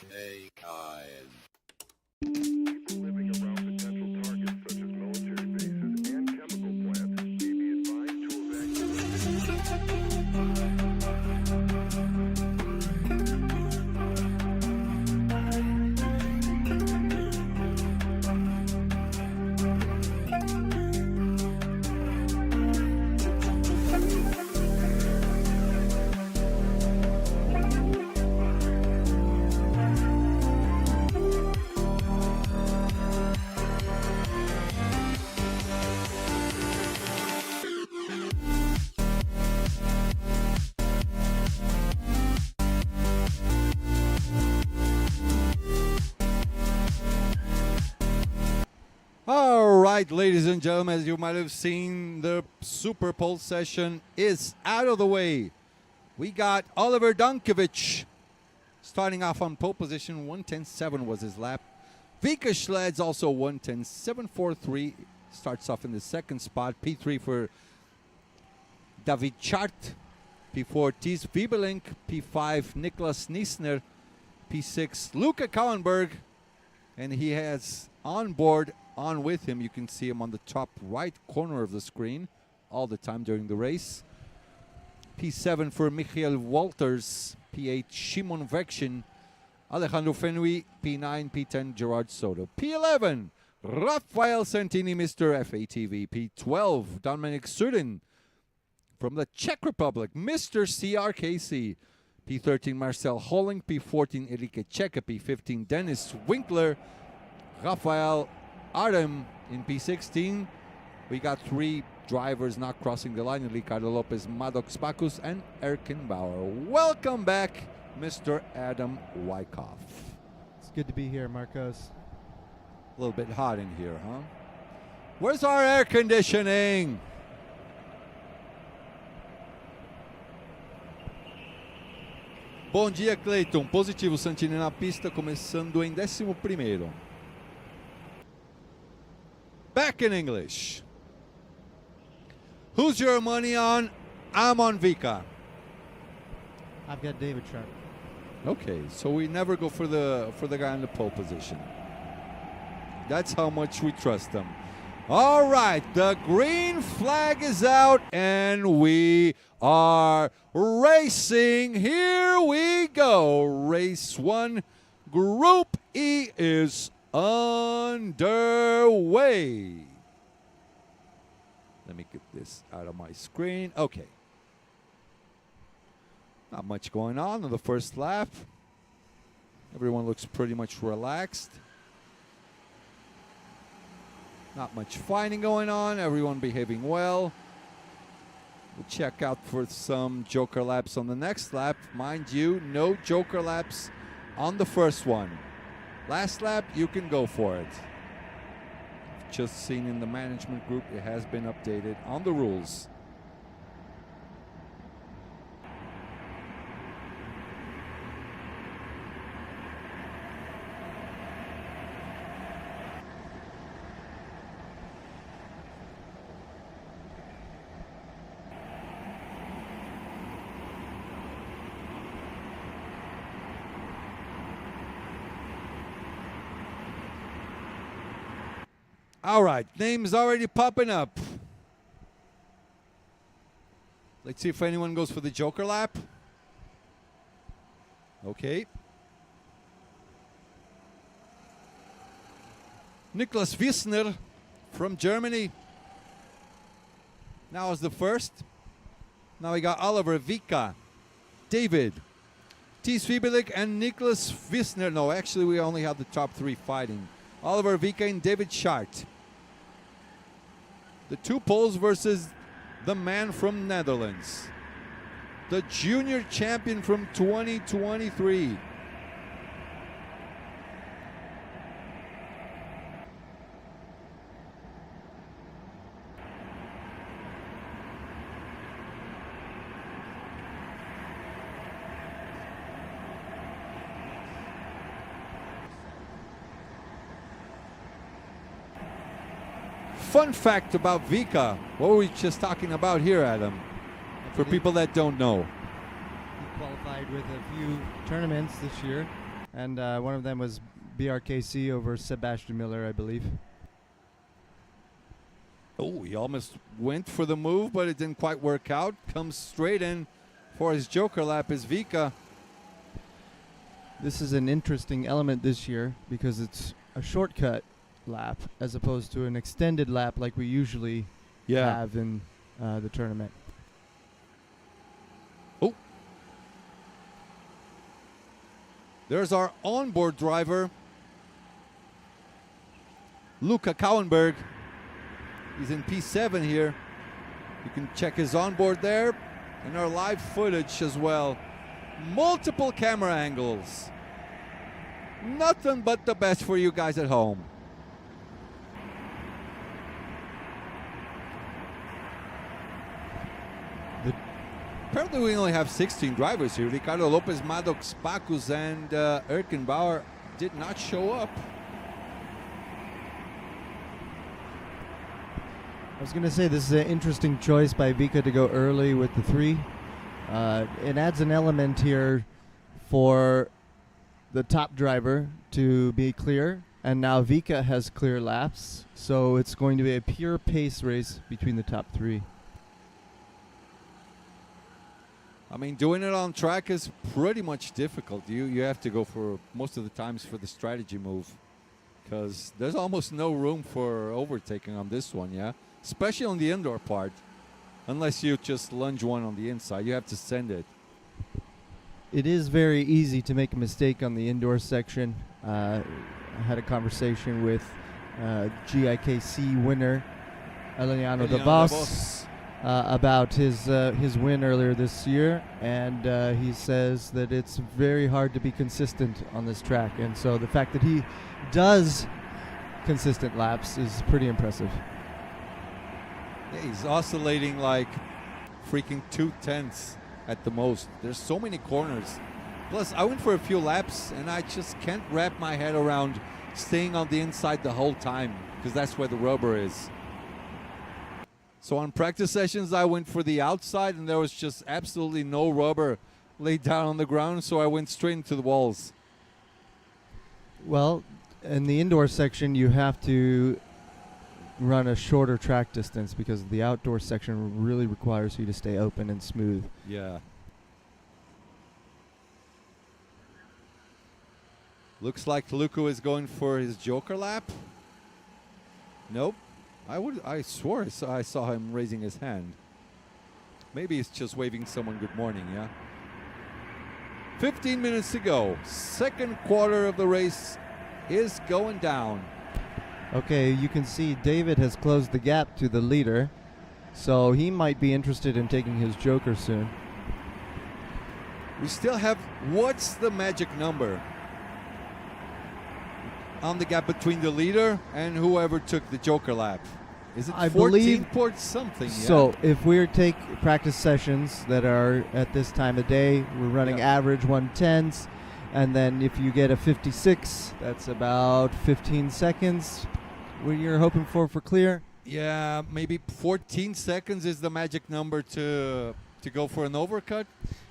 People living around potential targets such as military bases and chemical plants may be advised to evacuate. All right, ladies and gentlemen, as you might have seen, the Super Pole session is out of the way. We got Oliver Dankovic starting off on pole position. 1:10.7 was his lap. Vika Schled's also 1:10.743. Starts off in the second spot. P3 for David Chart. P4 Ties Wiebelink. P5 Niklas Niesner. P6 Luca Kauenberg. And he has on board, on with him, you can see him on the top right corner of the screen all the time during the race. P7 for Michael Walters. P8 Shimon Vekshin. Alejandro Fenui. P9 P10 Gerard Soto. P11 Rafael Santini, Mr. FATV. P12 Dominic Sudin from the Czech Republic, Mr. CRKC. P13 Marcel Holling. P14 Enrique Checa. P15 Dennis Winkler. Rafael Arem in P16. We got three drivers not crossing the line: Ricardo Lopez, Maddox Bacchus, and Erkin Bauer. Welcome back, Mr. Adam Wyckoff. It's good to be here, Marcos. A little bit hot in here, huh? Where's our air conditioning? Bom dia, Cleiton. Positivo, Santini na pista, começando em 11º. Back in English. Who's your money on? I'm on Vika. I've got David Sharp. Okay, so we never go for the guy in the pole position. That's how much we trust them. All right, the green flag is out and we are racing. Here we go. Race 1, Group E is underway. Let me get this out of my screen. Okay. Not much going on in the first lap. Everyone looks pretty much relaxed. Not much fighting going on. Everyone behaving well. We'll check out for some joker laps on the next lap. Mind you, no joker laps on the first one. Last lap, you can go for it. Just seen in the management group, it has been updated on the rules. All right, names already popping up. Let's see if anyone goes for the joker lap. Okay. Niklas Wissner from Germany. Now is the first. Now we got Oliver Vika, David, Ties Wiebelink, and Niklas Wissner. No, actually we only have the top three fighting. Oliver Vika and David Schart. The two poles versus the man from Netherlands. The junior champion from 2023. Fun fact about Vika. What were we just talking about here, Adam? For people that don't know. He qualified with a few tournaments this year And one of them was BRKC over Sebastian Miller, I believe. Oh, he almost went for the move, but it didn't quite work out. Comes straight in for his joker lap is Vika. This is an interesting element this year because it's a shortcut lap as opposed to an extended lap like we usually have in the tournament. Oh. There's our onboard driver, Luca Kauenberg. He's in P7 here. You can check his onboard there and our live footage as well. Multiple camera angles. Nothing but the best for you guys at home. Apparently we only have 16 drivers here. Ricardo Lopez, Maddox, Pacus, and Erkenbauer did not show up. I was going to say this is an interesting choice by Vika to go early with the 3. It adds an element here for the top driver to be clear, and now Vika has clear laps, so it's going to be a pure pace race between the top 3. I mean, doing it on track is pretty much difficult. You have to go for, most of the times, for the strategy move, because there's almost no room for overtaking on this one, yeah? Especially on the indoor part. Unless you just lunge one on the inside, you have to send it. It is very easy to make a mistake on the indoor section. I had a conversation with GIKC winner Eliano de Vos about his win earlier this year, and he says that it's very hard to be consistent on this track, and so the fact that he does consistent laps is pretty impressive. Yeah, he's oscillating like freaking 2/10 at the most. There's so many corners. Plus, I went for a few laps, and I just can't wrap my head around staying on the inside the whole time, because that's where the rubber is. So on practice sessions, I went for the outside, and there was just absolutely no rubber laid down on the ground, so I went straight into the walls. Well, in the indoor section, you have to run a shorter track distance because the outdoor section really requires you to stay open and smooth. Yeah. Looks like Luca is going for his joker lap. Nope. I swore I saw him raising his hand. Maybe he's just waving someone good morning, yeah? 15 minutes to go. Second quarter of the race is going down. Okay, you can see David has closed the gap to the leader, so he might be interested in taking his joker soon. We still have, what's the magic number on the gap between the leader and whoever took the joker lap? Is it I 14 believe point something? Yeah. So if we take practice sessions that are at this time of day, we're running average 110s, and then if you get a 56, that's about 15 seconds. What you're hoping for clear? Yeah, maybe 14 seconds is the magic number to go for an overcut.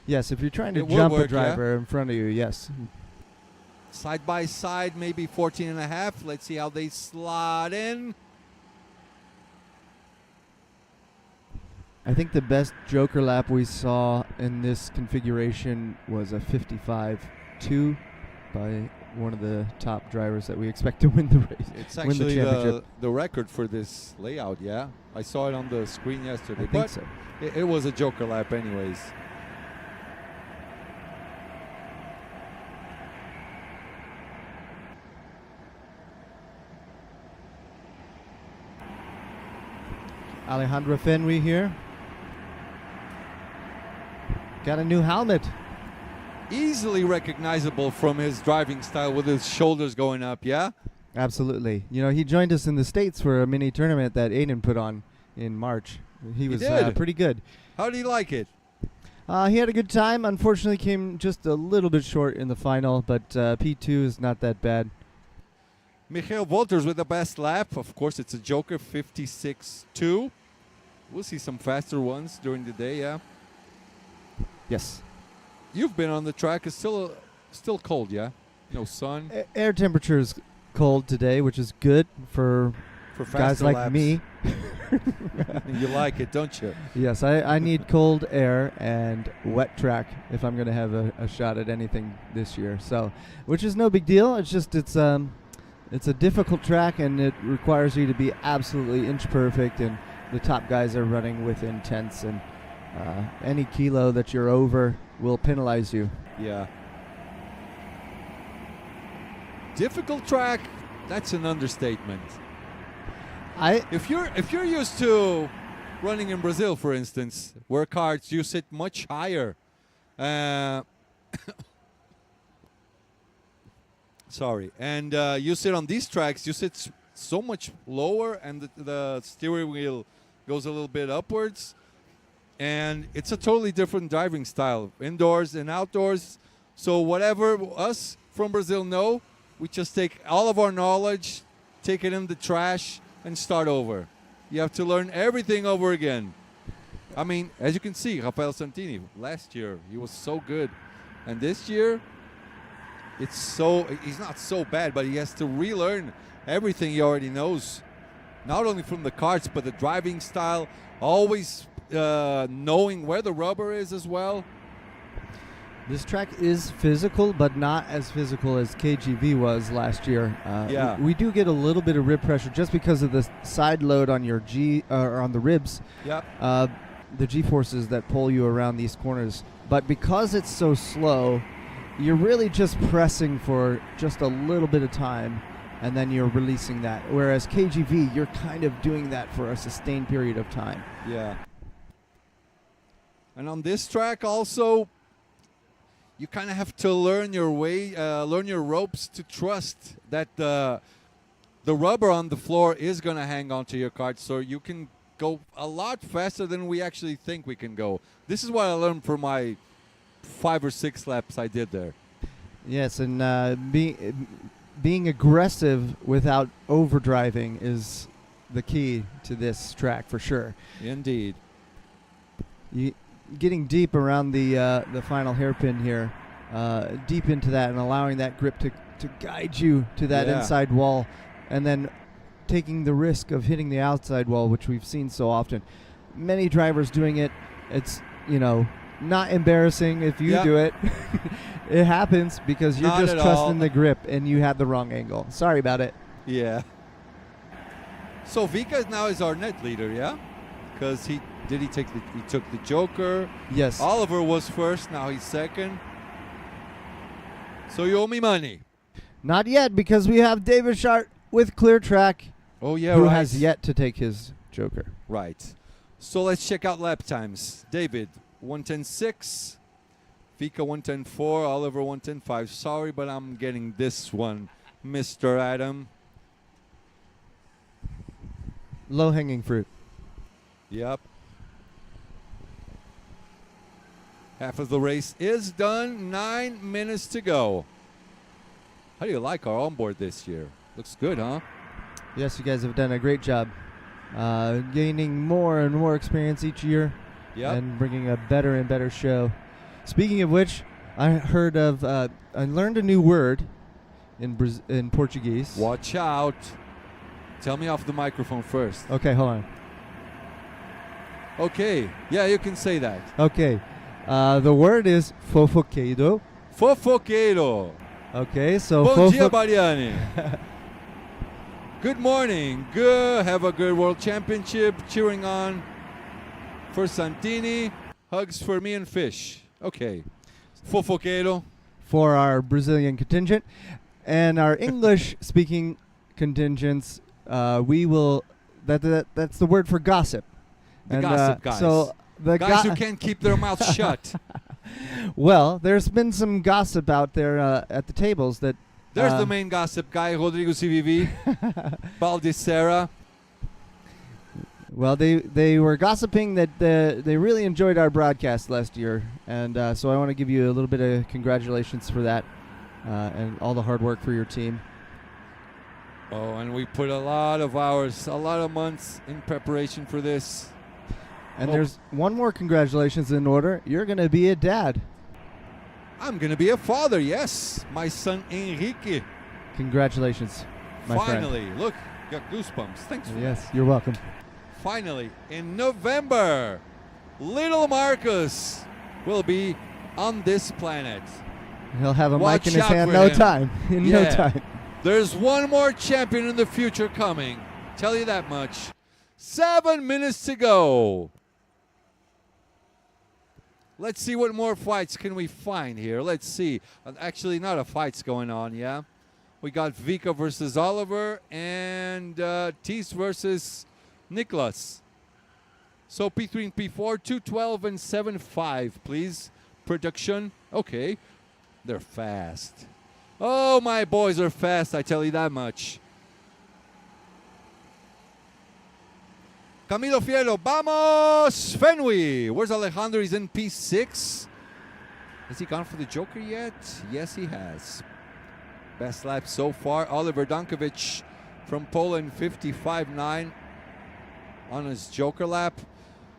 Yes, if you're trying to It will jump a work, driver in front of you, yes. Side by side, maybe 14 and a half. Let's see how they slot in. I think the best joker lap we saw in this configuration was a 55.2 by one of the top drivers that we expect to win the race. It's win the actually championship. the record for this layout, yeah? I saw it on the screen yesterday. I think but so. it was a joker lap anyways. Alejandro Fenwy here. Got a new helmet. Easily recognizable from his driving style with his shoulders going up, yeah? Absolutely. You know, he joined us in the States for a mini tournament that Aiden put on in March. He was did? pretty good. How do you like it? He had a good time. Unfortunately, came just a little bit short in the final, but P2 is not that bad. Michael Wolters with the best lap. Of course, it's a joker, 56.2. We'll see some faster ones during the day, yeah? Yes. You've been on the track. It's still cold, yeah? No sun Air temperature is cold today, which is good for for guys faster like laps. me. You like it, don't you? Yes, I need cold air and wet track if I'm going to have a shot at anything this year. So, which is no big deal. It's just it's a difficult track, and it requires you to be absolutely inch perfect. And the top guys are running within tenths, and any kilo that you're over will penalize you. Yeah. Difficult track. That's an understatement. If you're used to running in Brazil, for instance, where karts you sit much higher. Sorry, and you sit on these tracks, you sit so much lower, and the steering wheel goes a little bit upwards, and it's a totally different driving style, indoors and outdoors. So whatever us from Brazil know, we just take all of our knowledge, take it in the trash, and start over. You have to learn everything over again. I mean, as you can see, Rafael Santini, last year, he was so good. And this year, he's not so bad, but he has to relearn everything he already knows. Not only from the karts, but the driving style, always knowing where the rubber is as well. This track is physical, but not as physical as KGV was last year. Yeah. We do get a little bit of rib pressure just because of the side load on your or on the ribs. Yep. The G-forces that pull you around these corners. But because it's so slow, you're really just pressing for just a little bit of time, and then you're releasing that. Whereas KGV, you're kind of doing that for a sustained period of time. Yeah. And on this track also, you kind of have to learn your way, learn your ropes to trust that the rubber on the floor is going to hang onto your kart, so you can go a lot faster than we actually think we can go. This is what I learned from my 5 or 6 laps I did there. Yes, and being aggressive without overdriving is the key to this track for sure. Indeed. Getting deep around the final hairpin here, deep into that, and allowing that grip to guide you to that inside wall, and then taking the risk of hitting the outside wall, which we've seen so often. Many drivers doing it. It's, not embarrassing if you do it. It happens because you're just trusting the grip and you had the wrong angle. Sorry about it. Yeah. So Vika now is our net leader, yeah? Because he took the Joker. Yes. Oliver was first, now he's second. So you owe me money. Not yet, because we have David Shart with Clear Track. Oh yeah, who right. has yet to take his Joker. Right. So let's check out lap times. David, 1:10.6. Vika 1:10.4. Oliver 1:10.5. Sorry, but I'm getting this one, Mr. Adam. Low-hanging fruit. Yep. Half of the race is done. 9 minutes to go. How do you like our onboard this year? Looks good, huh? Yes, you guys have done a great job. Gaining more and more experience each year. Yep. And bringing a better and better show. Speaking of which, I heard of, I learned a new word in Portuguese. Watch out. Tell me off the microphone first. Okay, hold on. Okay. Yeah, you can say that. Okay. The word is fofoqueiro. Fofoqueiro. Okay, so Bom dia, Bariani. Good morning. Good. Have a good World Championship. Cheering on for Santini. Hugs for me and Fish. Okay. Fofoqueiro. For our Brazilian contingent. And our English-speaking contingents, we will... That's the word for gossip. The gossip guys. So the guys who can't keep their mouths shut. Well, there's been some gossip out there at the tables that... There's the main gossip guy, Rodrigo CVV. Baldissera. Well, they were gossiping that they really enjoyed our broadcast last year. And so I want to give you a little bit of congratulations for that and all the hard work for your team. Oh, and we put a lot of hours, a lot of months in preparation for this. And there's one more congratulations in order. You're going to be a dad. I'm going to be a father, yes. My son Enrique. Congratulations, my Finally, look, got goosebumps. Thanks for friend. Yes, you're welcome. Finally, in November, little Marcus will be on this planet. He'll have a Watch mic in his out hand for no him. time. In no Yeah. time. There's one more champion in the future coming. Tell you that much. 7 minutes to go. Let's see what more fights can we find here. Let's see. Actually, not a fight's going on, yeah? We got Vika versus Oliver and Tees versus Nicholas. So P3 and P4, 212 and 7-5, please. Production. Okay. They're fast. Oh, my boys are fast, I tell you that much. Camilo Fierro, vamos, Fenway. Where's Alejandro? He's in P6. Has he gone for the Joker yet? Yes, he has. Best lap so far. Oliver Dankovic from Poland, 55.9 on his Joker lap.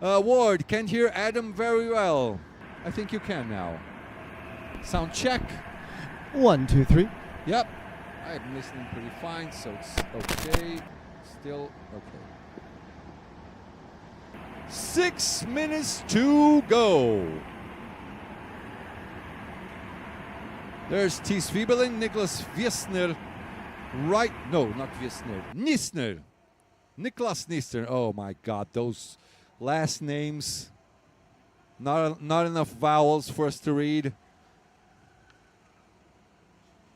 Ward, can't hear Adam very well. I think you can now. Sound check. 1, 2, 3. Yep. I'm listening pretty fine, so it's okay. Still okay. 6 minutes to go. There's Ties Wiebelin, Niklas Wiesner. Right, no, not Wiesner. Nisner. Niklas Nisner. Oh my God, those last names. Not enough vowels for us to read.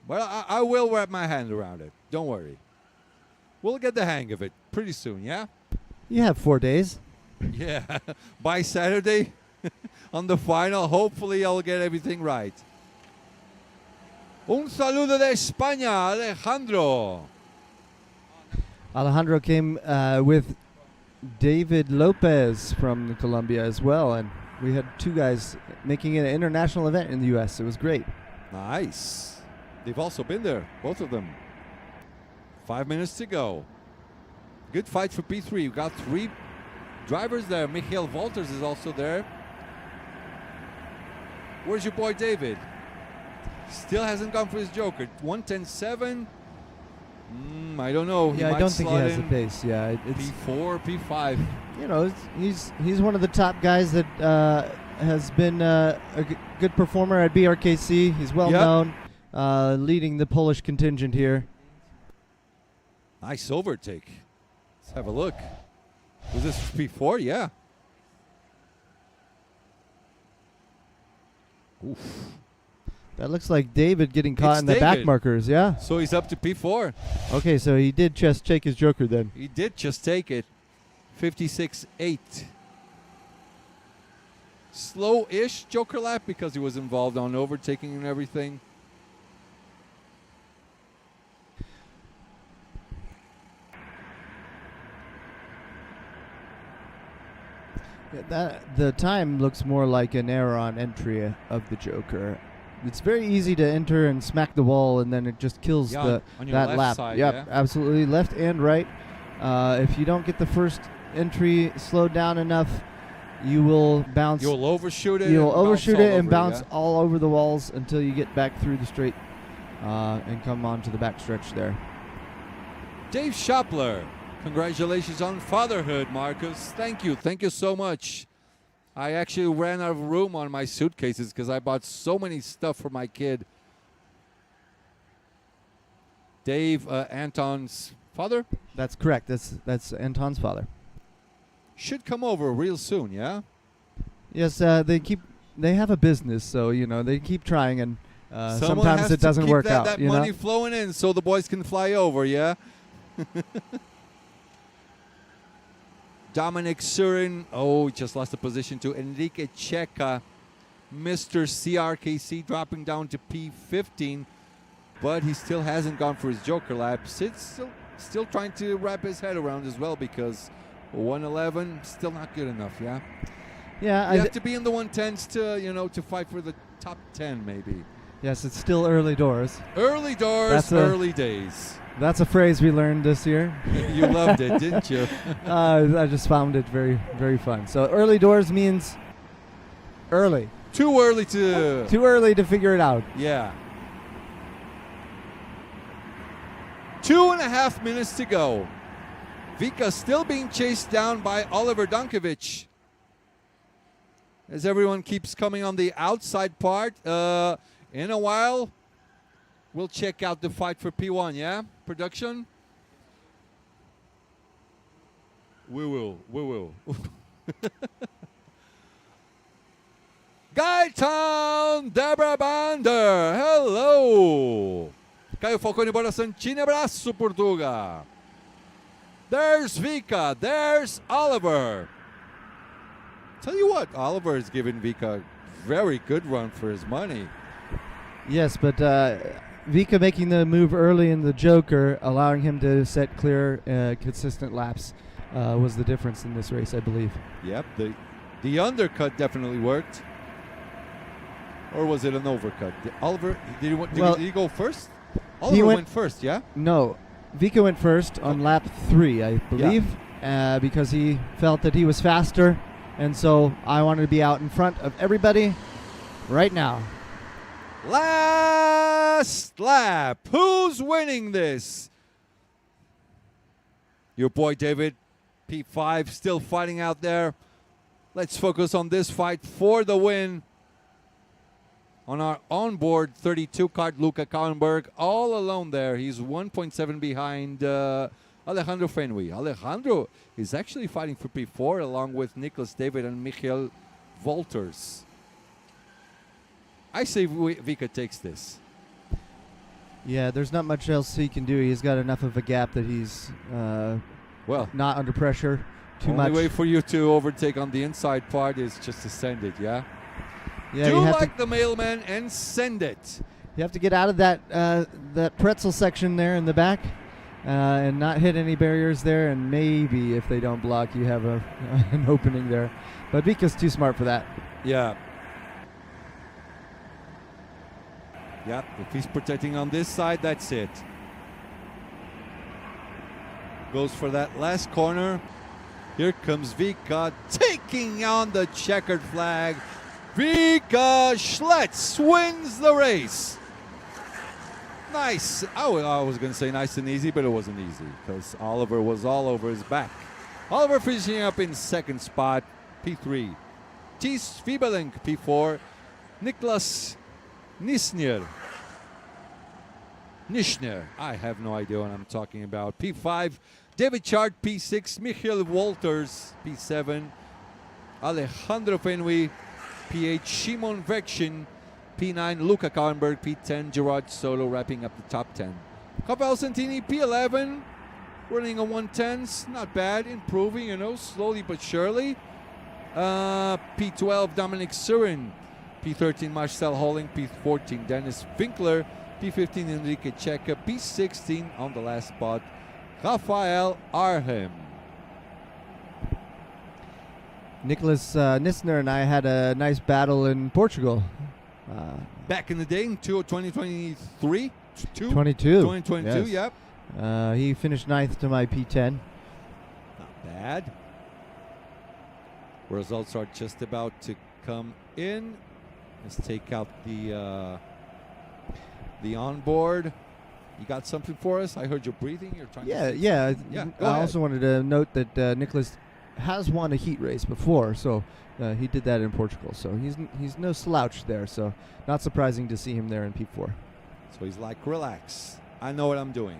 But I will wrap my hand around it. Don't worry. We'll get the hang of it pretty soon, yeah? You have 4 days. Yeah. By Saturday on the final, hopefully I'll get everything right. Un saludo de España, Alejandro. Alejandro came with David Lopez from Colombia as well, and we had 2 guys making an international event in the U.S. It was great. Nice. They've also been there, both of them. 5 minutes to go. Good fight for P3. We've got 3 drivers there. Michael Walters is also there. Where's your boy David? Still hasn't gone for his Joker. 110.7. I don't know. He Yeah, I might don't think he slot has the in pace. Yeah, it's P4, P5. you know he's one of the top guys that has been a good performer at BRKC. He's well known, leading the Polish contingent here. Nice overtake. Let's have a look. Was this P4? Yeah. Oof. That looks like David getting caught It's in the back David. markers. Yeah. So he's up to P4. Okay, so he did just take his Joker then. He did just take it. 56.8. Slow-ish Joker lap because he was involved on overtaking and everything. The time looks more like an error on entry of the Joker. It's very easy to enter and smack the wall, and then it just kills On your that left lap. side, Yep, yeah? absolutely, left and right. If you don't get the first entry slowed down enough, you will bounce. You'll overshoot it. You'll and overshoot bounce it all and over, bounce yeah? all over the walls until you get back through the straight and come onto the back stretch there. Dave Shopler, congratulations on fatherhood, Marcus. Thank you. Thank you so much. I actually ran out of room on my suitcases because I bought so many stuff for my kid. Dave, Anton's father? That's correct. That's Anton's father. Should come over real soon, yeah? Yes, they have a business, so they keep trying, and Someone sometimes has it to doesn't keep work that, out. That you money know? flowing in so the boys can fly over, yeah? Dominic Surin, he just lost the position to Enrique Checa. Mr. CRKC dropping down to P15, but he still hasn't gone for his Joker lap. Sid's still trying to wrap his head around as well because 111 still not good enough, yeah? Yeah, You have to be in the 110s to, to fight for the top 10 maybe. yes, it's still early doors. Early doors, early days. That's a phrase we learned this year. You loved it, didn't you? I just found it very, very fun. So early doors means early. Too early to. Too early to figure it out. Yeah. 2.5 minutes to go. Vika still being chased down by Oliver Dankovic. As everyone keeps coming on the outside part. In a while, we'll check out the fight for P1, yeah? Production? We will. Gaetan Debrabander, hello! Caio Falcone Bora Santini, abraço, Portuga. There's Vika, there's Oliver. Tell you what, Oliver is giving Vika a very good run for his money. Yes, but Vika making the move early in the Joker, allowing him to set clear, consistent laps, was the difference in this race, I believe. Yep, the undercut definitely worked. Or was it an overcut? Oliver, did he go first? Oliver went first, yeah? No, Vika went first on lap 3, I believe, because he felt that he was faster, and so I wanted to be out in front of everybody right now. Last lap. Who's winning this? Your boy David, P5, still fighting out there. Let's focus on this fight for the win. On our onboard 32 Kart, Luca Kallenberg, all alone there. He's 1.7 behind Alejandro Fenway. Alejandro is actually fighting for P4 along with Nicholas David and Michael Wolters. I say Vika takes this. Yeah, there's not much else he can do. He's got enough of a gap that he's not under pressure too much. Only way for you to overtake on the inside part is just to send it, yeah? Yeah, Do like the mailman and send it. You have to get out of that pretzel section there in the back and not hit any barriers there, and maybe if they don't block, you have an opening there. But Vika's too smart for that. Yeah. Yeah, if he's protecting on this side, that's it. Goes for that last corner. Here comes Vika taking on the checkered flag. Vika Schlitz wins the race. Nice. I was going to say nice and easy, but it wasn't easy because Oliver was all over his back. Oliver finishing up in second spot, P3. Tis Fieberling, P4. Niklas Nishner, I have no idea what I'm talking about. P5, David Chart, P6, Michael Wolters, P7, Alejandro Fenway, P8, Shimon Vekshin, P9, Luca Kallenberg, P10, Gerard Solo wrapping up the top 10. Rafael Santini, P11, running on 110s, not bad, improving, slowly but surely. P12, Dominic Surin, P13, Marcel Holling, P14, Dennis Winkler, P15, Enrique Checa, P16 on the last spot, Rafael Arhem. Nicholas Nissner and I had a nice battle in Portugal. Back in the day, in 2023? 2022, yes. Yep. He finished 9th to my P10. Not bad. Results are just about to come in. Let's take out the onboard. You got something for us? I heard you breathing. You're trying. Yeah. I also wanted to note that Nicholas has won a heat race before, so he did that in Portugal. So he's no slouch there. So not surprising to see him there in P4. So he's like, relax. I know what I'm doing.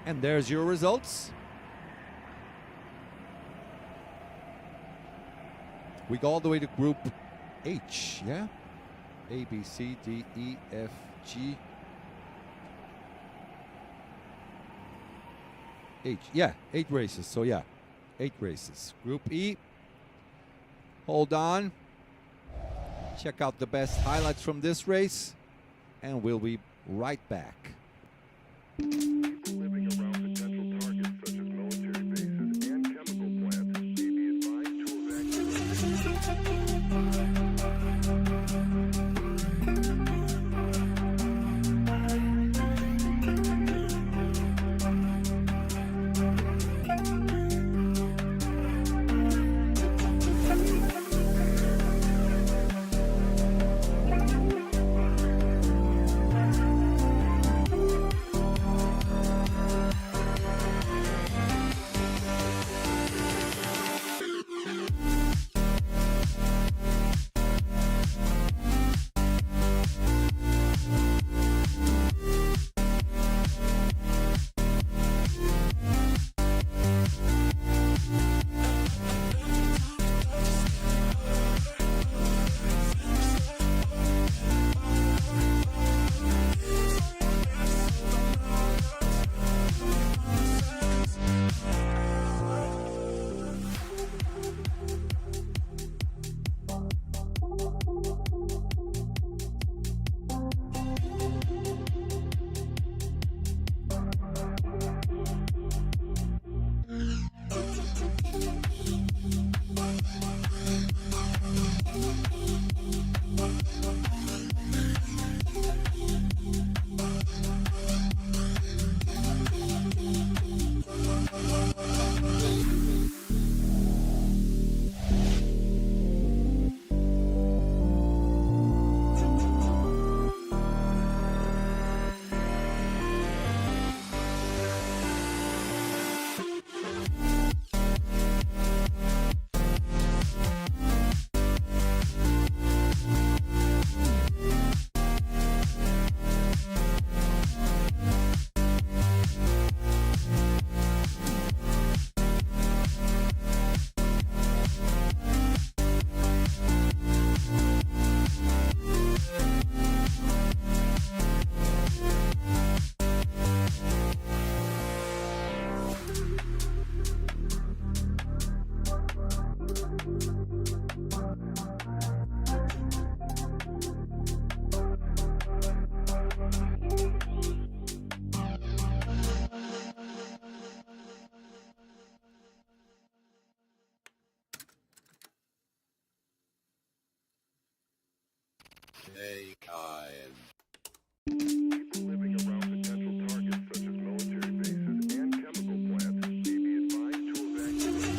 And there's your results. We go all the way to Group H, yeah? A, B, C, D, E, F, G, H. Yeah, 8 races. So, yeah, 8 races. Group E. Hold on. Check out the best highlights from this race. And we'll be right back. People living around potential targets such as military bases and chemical plants may be advised to evacuate. People living around potential targets such as military bases and chemical plants may be advised to evacuate.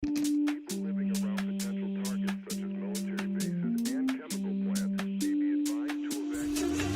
People living around potential targets such as military bases and chemical plants may be advised to evacuate.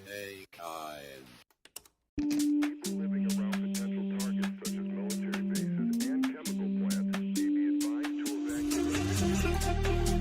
People living around potential targets such as military bases and chemical plants may be advised to evacuate.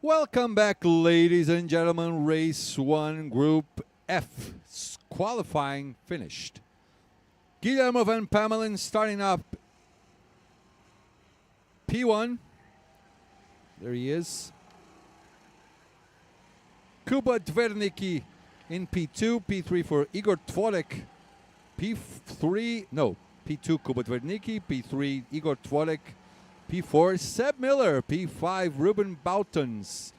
Welcome back, ladies and gentlemen. Race 1, Group F. Qualifying finished. Guillermo van Pamelen starting up P1. There he is. Kuba Dvernicki in P2. P3 for Igor Tvorek. P2 Kuba Dvernicki. P3 Igor Tvorek. P4, Seb Miller. P5, Ruben Boutons.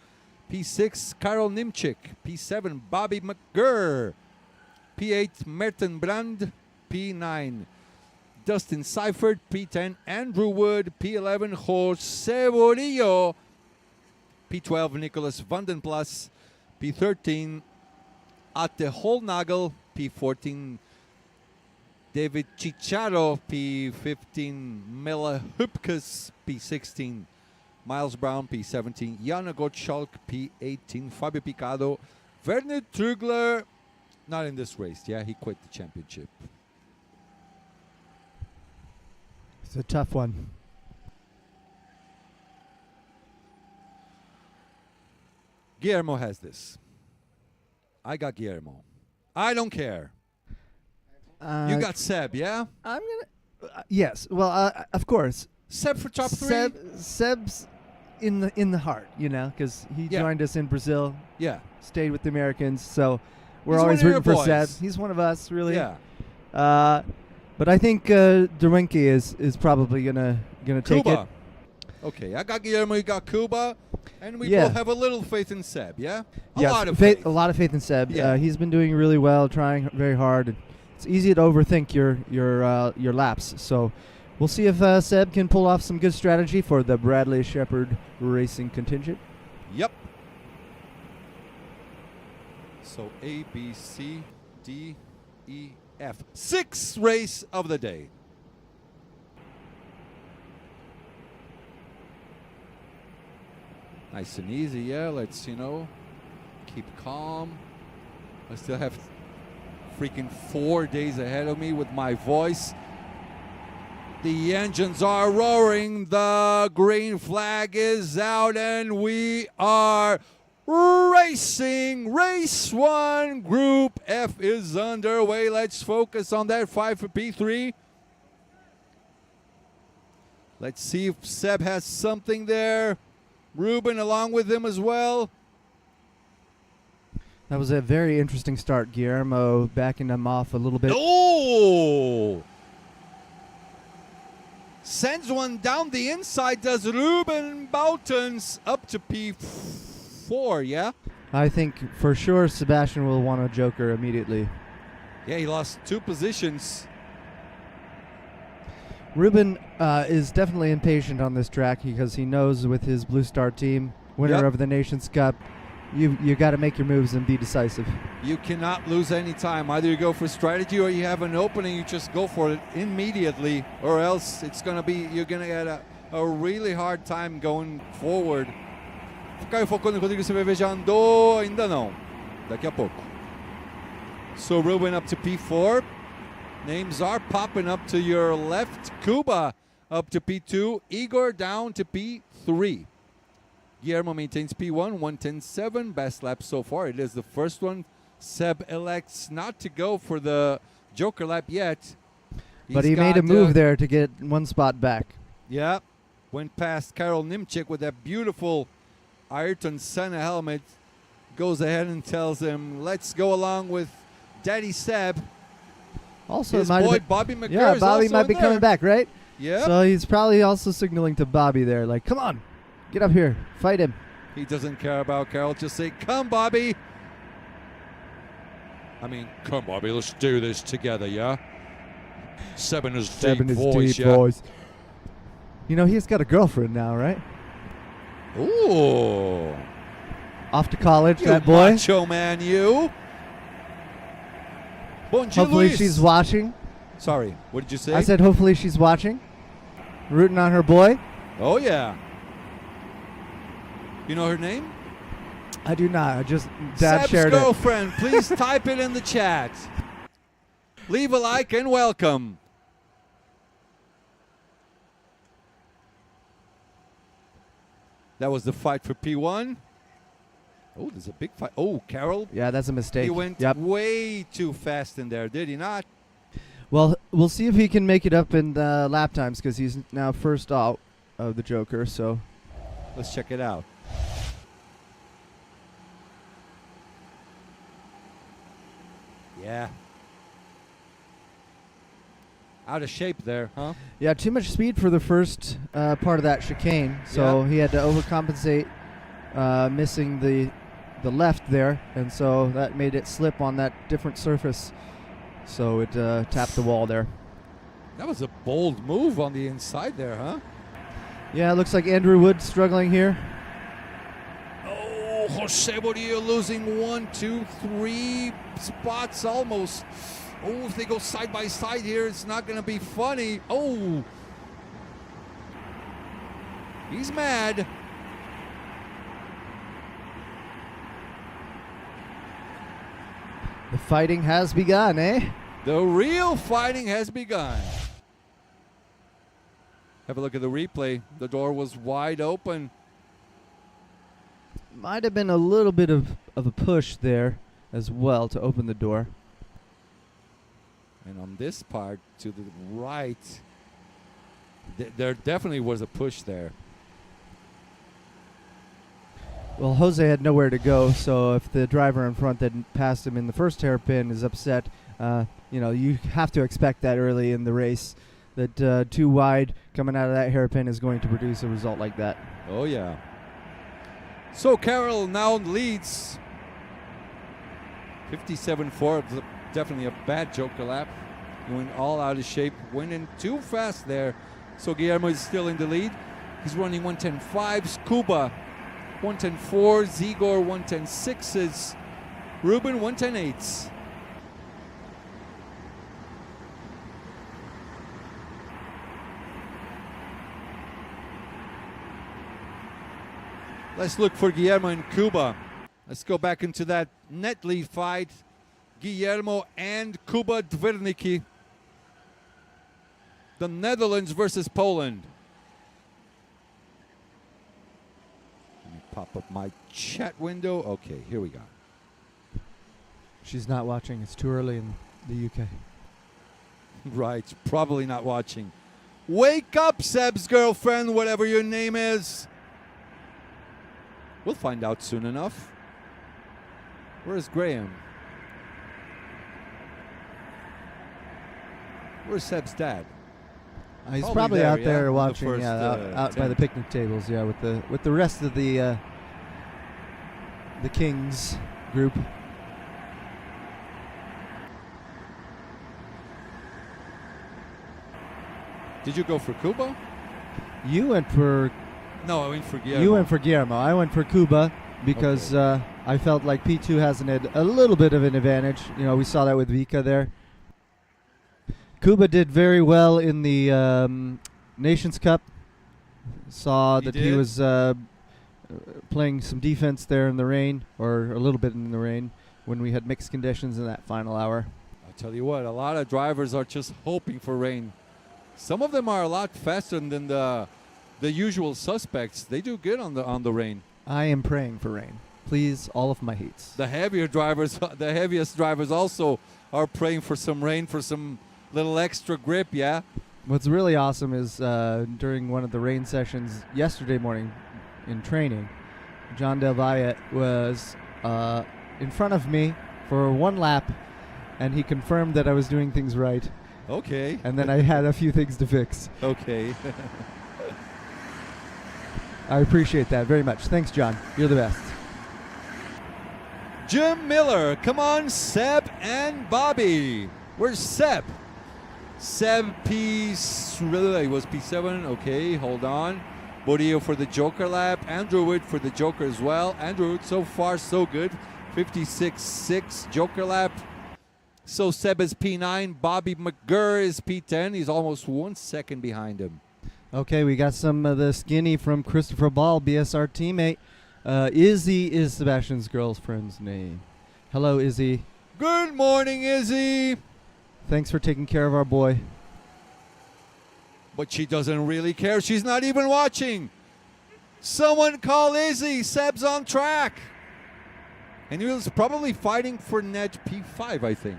P6, Karol Nimchik. P7, Bobby McGurr. P8, Merten Brand. P9, Dustin Seifert. P10, Andrew Wood. P11, Jose Borillo. P12, Nicholas Vandenplas. P13, Atte Holnagel. P14, David Chicharo. P15, Mela Hupkes. P16, Miles Brown. P17, Jana Gottschalk. P18, Fabio Picado. Werner Trugler, not in this race. Yeah, he quit the championship. It's a tough one. Guillermo has this. I got Guillermo. I don't care. You got Seb, yeah? I'm gonna. Yes. Well, of course. Seb for top 3? Seb's in the heart, because he Yeah. joined us in Brazil, Yeah. stayed with the Americans, so we're He's always one of rooting for your Seb. boys. He's one of us, really. Yeah. But I think Derwinke is probably gonna take Cuba. it. Okay, I got Guillermo, you got Cuba, and we Yeah. both have a little faith in Seb, yeah? A Yes, lot of faith. a lot of faith in Seb. Yeah. He's been doing really well, trying very hard. And it's easy to overthink your laps. So we'll see if Seb can pull off some good strategy for the Bradley Shepard Racing contingent. Yep. So A, B, C, D, E, F. 6th race of the day. Nice and easy, yeah. Let's, keep calm. I still have freaking 4 days ahead of me with my voice. The engines are roaring. The green flag is out, and we are racing. Race 1, Group F is underway. Let's focus on that 5 for P3. Let's see if Seb has something there. Ruben along with him as well. That was a very interesting start. Guillermo backing them off a little bit. Oh! Sends one down the inside. Does Ruben Boutons up to P4, yeah? I think for sure Sebastian will want a joker immediately. Yeah, he lost 2 positions. Ruben is definitely impatient on this track because he knows with his Blue Star team, winner Yep. of the Nations Cup, you got to make your moves and be decisive. You cannot lose any time. Either you go for strategy or you have an opening, you just go for it immediately, or else you're going to get a really hard time going forward. Caio Falcone e Rodrigo CVV já andou, ainda não. Daqui a pouco. So Ruben up to P4. Names are popping up to your left. Cuba up to P2. Igor down to P3. Guillermo maintains P1, 1:10.7. Best lap so far. It is the first one. Seb elects not to go for the Joker lap yet. But He's he made a got, move there to get one spot back. Yeah. Went past Karol Nimchik with that beautiful Ayrton Senna helmet. Goes ahead and tells him, let's go along with Daddy Seb. Also, His it might have boy been- Bobby McGurr yeah, is Bobby also might in be there. coming back, right? Yeah. So he's probably also signaling to Bobby there, like, come on, get up here, fight him. He doesn't care about Karol. Just say, come, Bobby. I mean, come on, let's do this together, yeah? 7 is Seven deep is voice, deep yeah? voice. You know, he's got a girlfriend now, right? Ooh. Off to college, You that boy. macho man, you. Bonjour, Hopefully Luis. she's watching. Sorry, what did you say? I said hopefully she's watching. Rooting on her boy. Oh, yeah. You know her name? I do not. I just Dad Seb's shared it. girlfriend. Please type it in the chat. Leave a like and welcome. That was the fight for P1. Oh, there's a big fight. Oh, Carroll. Yeah, that's a mistake. He went Yep. way too fast in there, did he not? Well, we'll see if he can make it up in the lap times because he's now first out of the Joker. So Let's check it out. Yeah. Out of shape there, huh? yeah, too much speed for the first part of that chicane. So he had to overcompensate, missing the left there, and so that made it slip on that different surface. So it tapped the wall there. That was a bold move on the inside there, huh? Yeah, it looks like Andrew Wood struggling here. Oh, Jose Murillo losing 1, 2, 3 spots almost. Oh, if they go side by side here, it's not going to be funny. Oh. He's mad. The fighting has begun, eh? The real fighting has begun. Have a look at the replay. The door was wide open. Might have been a little bit of a push there as well to open the door. And on this part to the right, there definitely was a push there. Well, Jose had nowhere to go, so if the driver in front that passed him in the first hairpin is upset, you have to expect that early in the race, that too wide coming out of that hairpin is going to produce a result like that. Oh, yeah. So Carroll now leads 57-4. Definitely a bad Joker lap. He went all out of shape, went in too fast there. So Guillermo is still in the lead. He's running 110.5s. Cuba 110.4s. Igor 110.6s. Ruben 110.8s. Let's look for Guillermo and Cuba. Let's go back into that net lead fight. Guillermo and Kuba Dwernicki. The Netherlands versus Poland. Let me pop up my chat window. Okay, here we go. She's not watching. It's too early in the UK. Right, probably not watching. Wake up, Seb's girlfriend, whatever your name is. We'll find out soon enough. Where's Graham? Where's Seb's dad? He's Probably probably there, out yeah, there on the watching, first, out by the tent. picnic tables, yeah, with the rest of the Kings group. Did you go for Cuba? You went for No, I went for Guillermo. You went for Guillermo. I went for Cuba because I felt like P2 has a little bit of an advantage. You know, we saw that with Vika there. Cuba did very well in the Nations Cup. Saw that he was playing some defense there in the rain, or a little bit in the rain, when we had mixed conditions in that final hour. I'll tell you what, a lot of drivers are just hoping for rain. Some of them are a lot faster than the usual suspects. They do good on the rain. I am praying for rain. Please, all of my heats. The heaviest drivers also are praying for some rain, for some little extra grip, yeah? What's really awesome is during one of the rain sessions yesterday morning in training, John Del Valle was in front of me for one lap, and he confirmed that I was doing things right. Okay. And then I had a few things to fix. Okay. I appreciate that very much. Thanks, John. You're the best. Jim Miller. Come on, Seb and Bobby. Where's Seb? Seb he was P7. Okay, hold on. Bodio for the Joker lap. Andrew Wood for the Joker as well. Andrew Wood, so far, so good. 56.6 Joker lap. So Seb is P9. Bobby McGurr is P10. He's almost 1 second behind him. Okay, we got some of the skinny from Christopher Ball, BSR teammate. Izzy is Sebastian's girlfriend's name. Hello, Izzy. Good morning, Izzy. Thanks for taking care of our boy. But she doesn't really care. She's not even watching. Someone call Izzy. Seb's on track. And he was probably fighting for net P5, I think.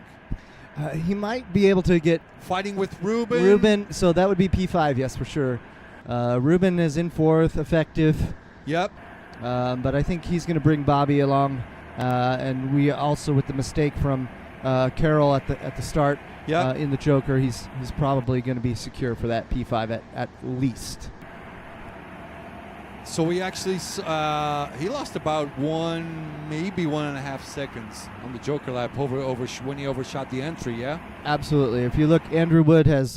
He might be able to get Fighting with Ruben. Ruben, so that would be P5, yes, for sure. Ruben is in fourth, effective. Yep. But I think he's going to bring Bobby along. And we also, with the mistake from Carroll at the start in the Joker, he's probably going to be secure for that P5 at least. So we actually, he lost about maybe 1.5 seconds on the Joker lap when he overshot the entry, yeah? Absolutely. If you look, Andrew Wood has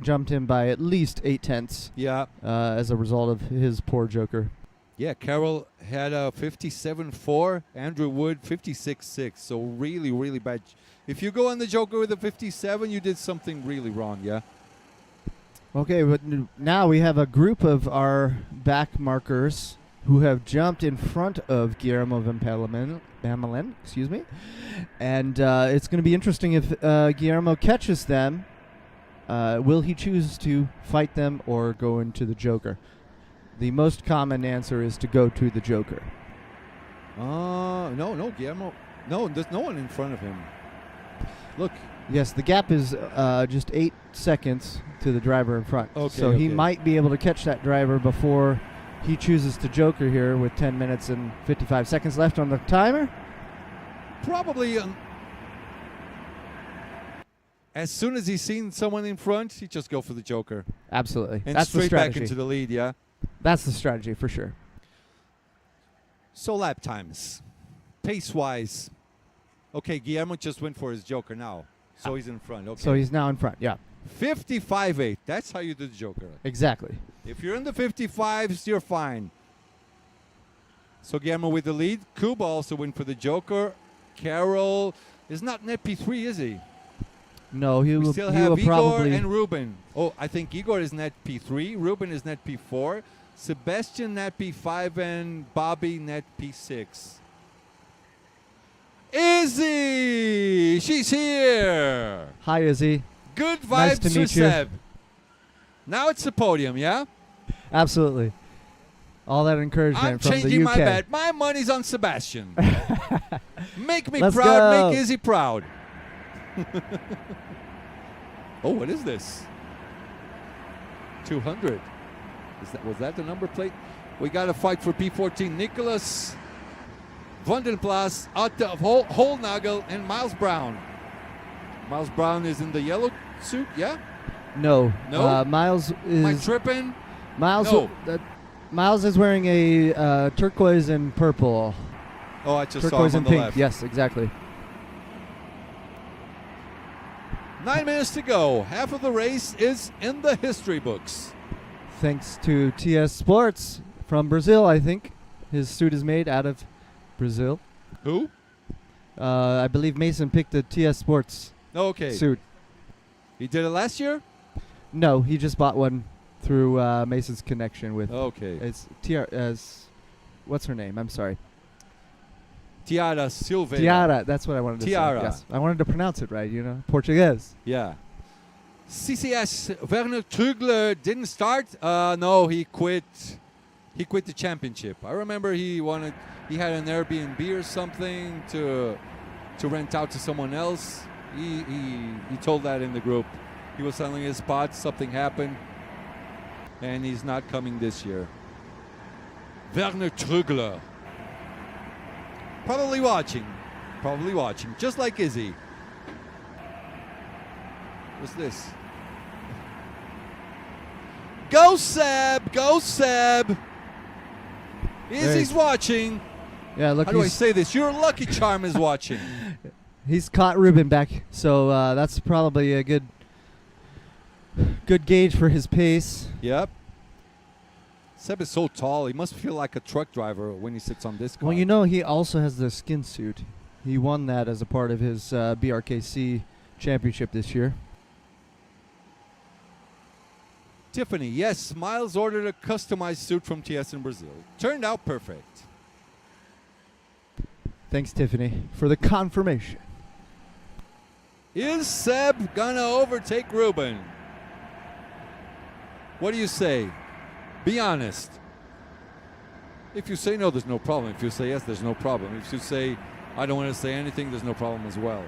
jumped him by at least 0.8. Yeah. As a result of his poor Joker. Yeah, Carroll had a 57.4, Andrew Wood 56.6. So really, really bad. If you go on the Joker with a 57, you did something really wrong, yeah? Okay, but now we have a group of our back markers who have jumped in front of Guillermo Van Pamelen, excuse me. And it's going to be interesting if Guillermo catches them. Will he choose to fight them or go into the Joker? The most common answer is to go to the Joker. No, Guillermo. No, there's no one in front of him. Look. Yes, the gap is just 8 seconds to the driver in front. Okay, so he might be able to catch that driver before he chooses to Joker here with 10 minutes and 55 seconds left on the timer. Probably as soon as he's seen someone in front, he just go for the Joker. Absolutely. And that's straight the strategy. back into the lead, yeah? That's the strategy for sure. So lap times. Pace-wise. Okay, Guillermo just went for his Joker now. So he's in front. Okay. So he's now in front, yeah. 55.8. That's how you do the Joker. Exactly. If you're in the 55s, you're fine. So Guillermo with the lead. Kuba also went for the Joker. Carroll is not net P3, is he? No, We still have Igor probably and Ruben. Oh, I think Igor is net P3. Ruben is net P4. Sebastian net P5 and Bobby net P6. Izzy! She's here! Hi, Izzy. Good vibes Nice to for meet you. Seb. Now it's the podium, yeah? Absolutely. All that encouragement I'm from the UK. changing my bet. My money's on Sebastian. Make me Let's proud. go. Make Izzy proud. Oh, what is this? 200. Was that the number plate? We got to fight for P14. Nicholas Vandenplas, Otto Holnagel, and Miles Brown. Miles Brown is in the yellow suit, yeah? No. No? Miles Am I is tripping? Miles. No. Miles is wearing a turquoise and purple. Oh, I just Turquoise saw him and on the pink. left. Yes, exactly. 9 minutes to go. Half of the race is in the history books. Thanks to TS Sports from Brazil, I think. His suit is made out of Brazil. Who? I believe Mason picked a TS Sports Okay. suit. He did it last year? No, he just bought one through Mason's connection with. Okay. It's what's her name? I'm sorry. Tiara Silveira. Tiara. That's what I wanted to Tiara. say. Yes, I wanted to pronounce it right. Portuguese. Yeah. CCS Werner Trugler didn't start. No, he quit. He quit the championship. I remember he had an Airbnb or something to rent out to someone else. He told that in the group. He was selling his spot. Something happened, and he's not coming this year. Werner Trugler. Probably watching, just like Izzy. What's this? Go Seb! Go Seb! Izzy's watching. Yeah, look, How do I he's, say this? Your lucky charm is watching. he's caught Ruben back, so that's probably a good gauge for his pace. Yep. Seb is so tall. He must feel like a truck driver when he sits on this car. Well, you know, he also has the skin suit. He won that as a part of his BRKC championship this year. Tiffany, yes, Miles ordered a customized suit from TS in Brazil. Turned out perfect. Thanks, Tiffany, for the confirmation. Is Seb gonna overtake Ruben? What do you say? Be honest. If you say no, there's no problem. If you say yes, there's no problem. If you say, I don't want to say anything, there's no problem as well.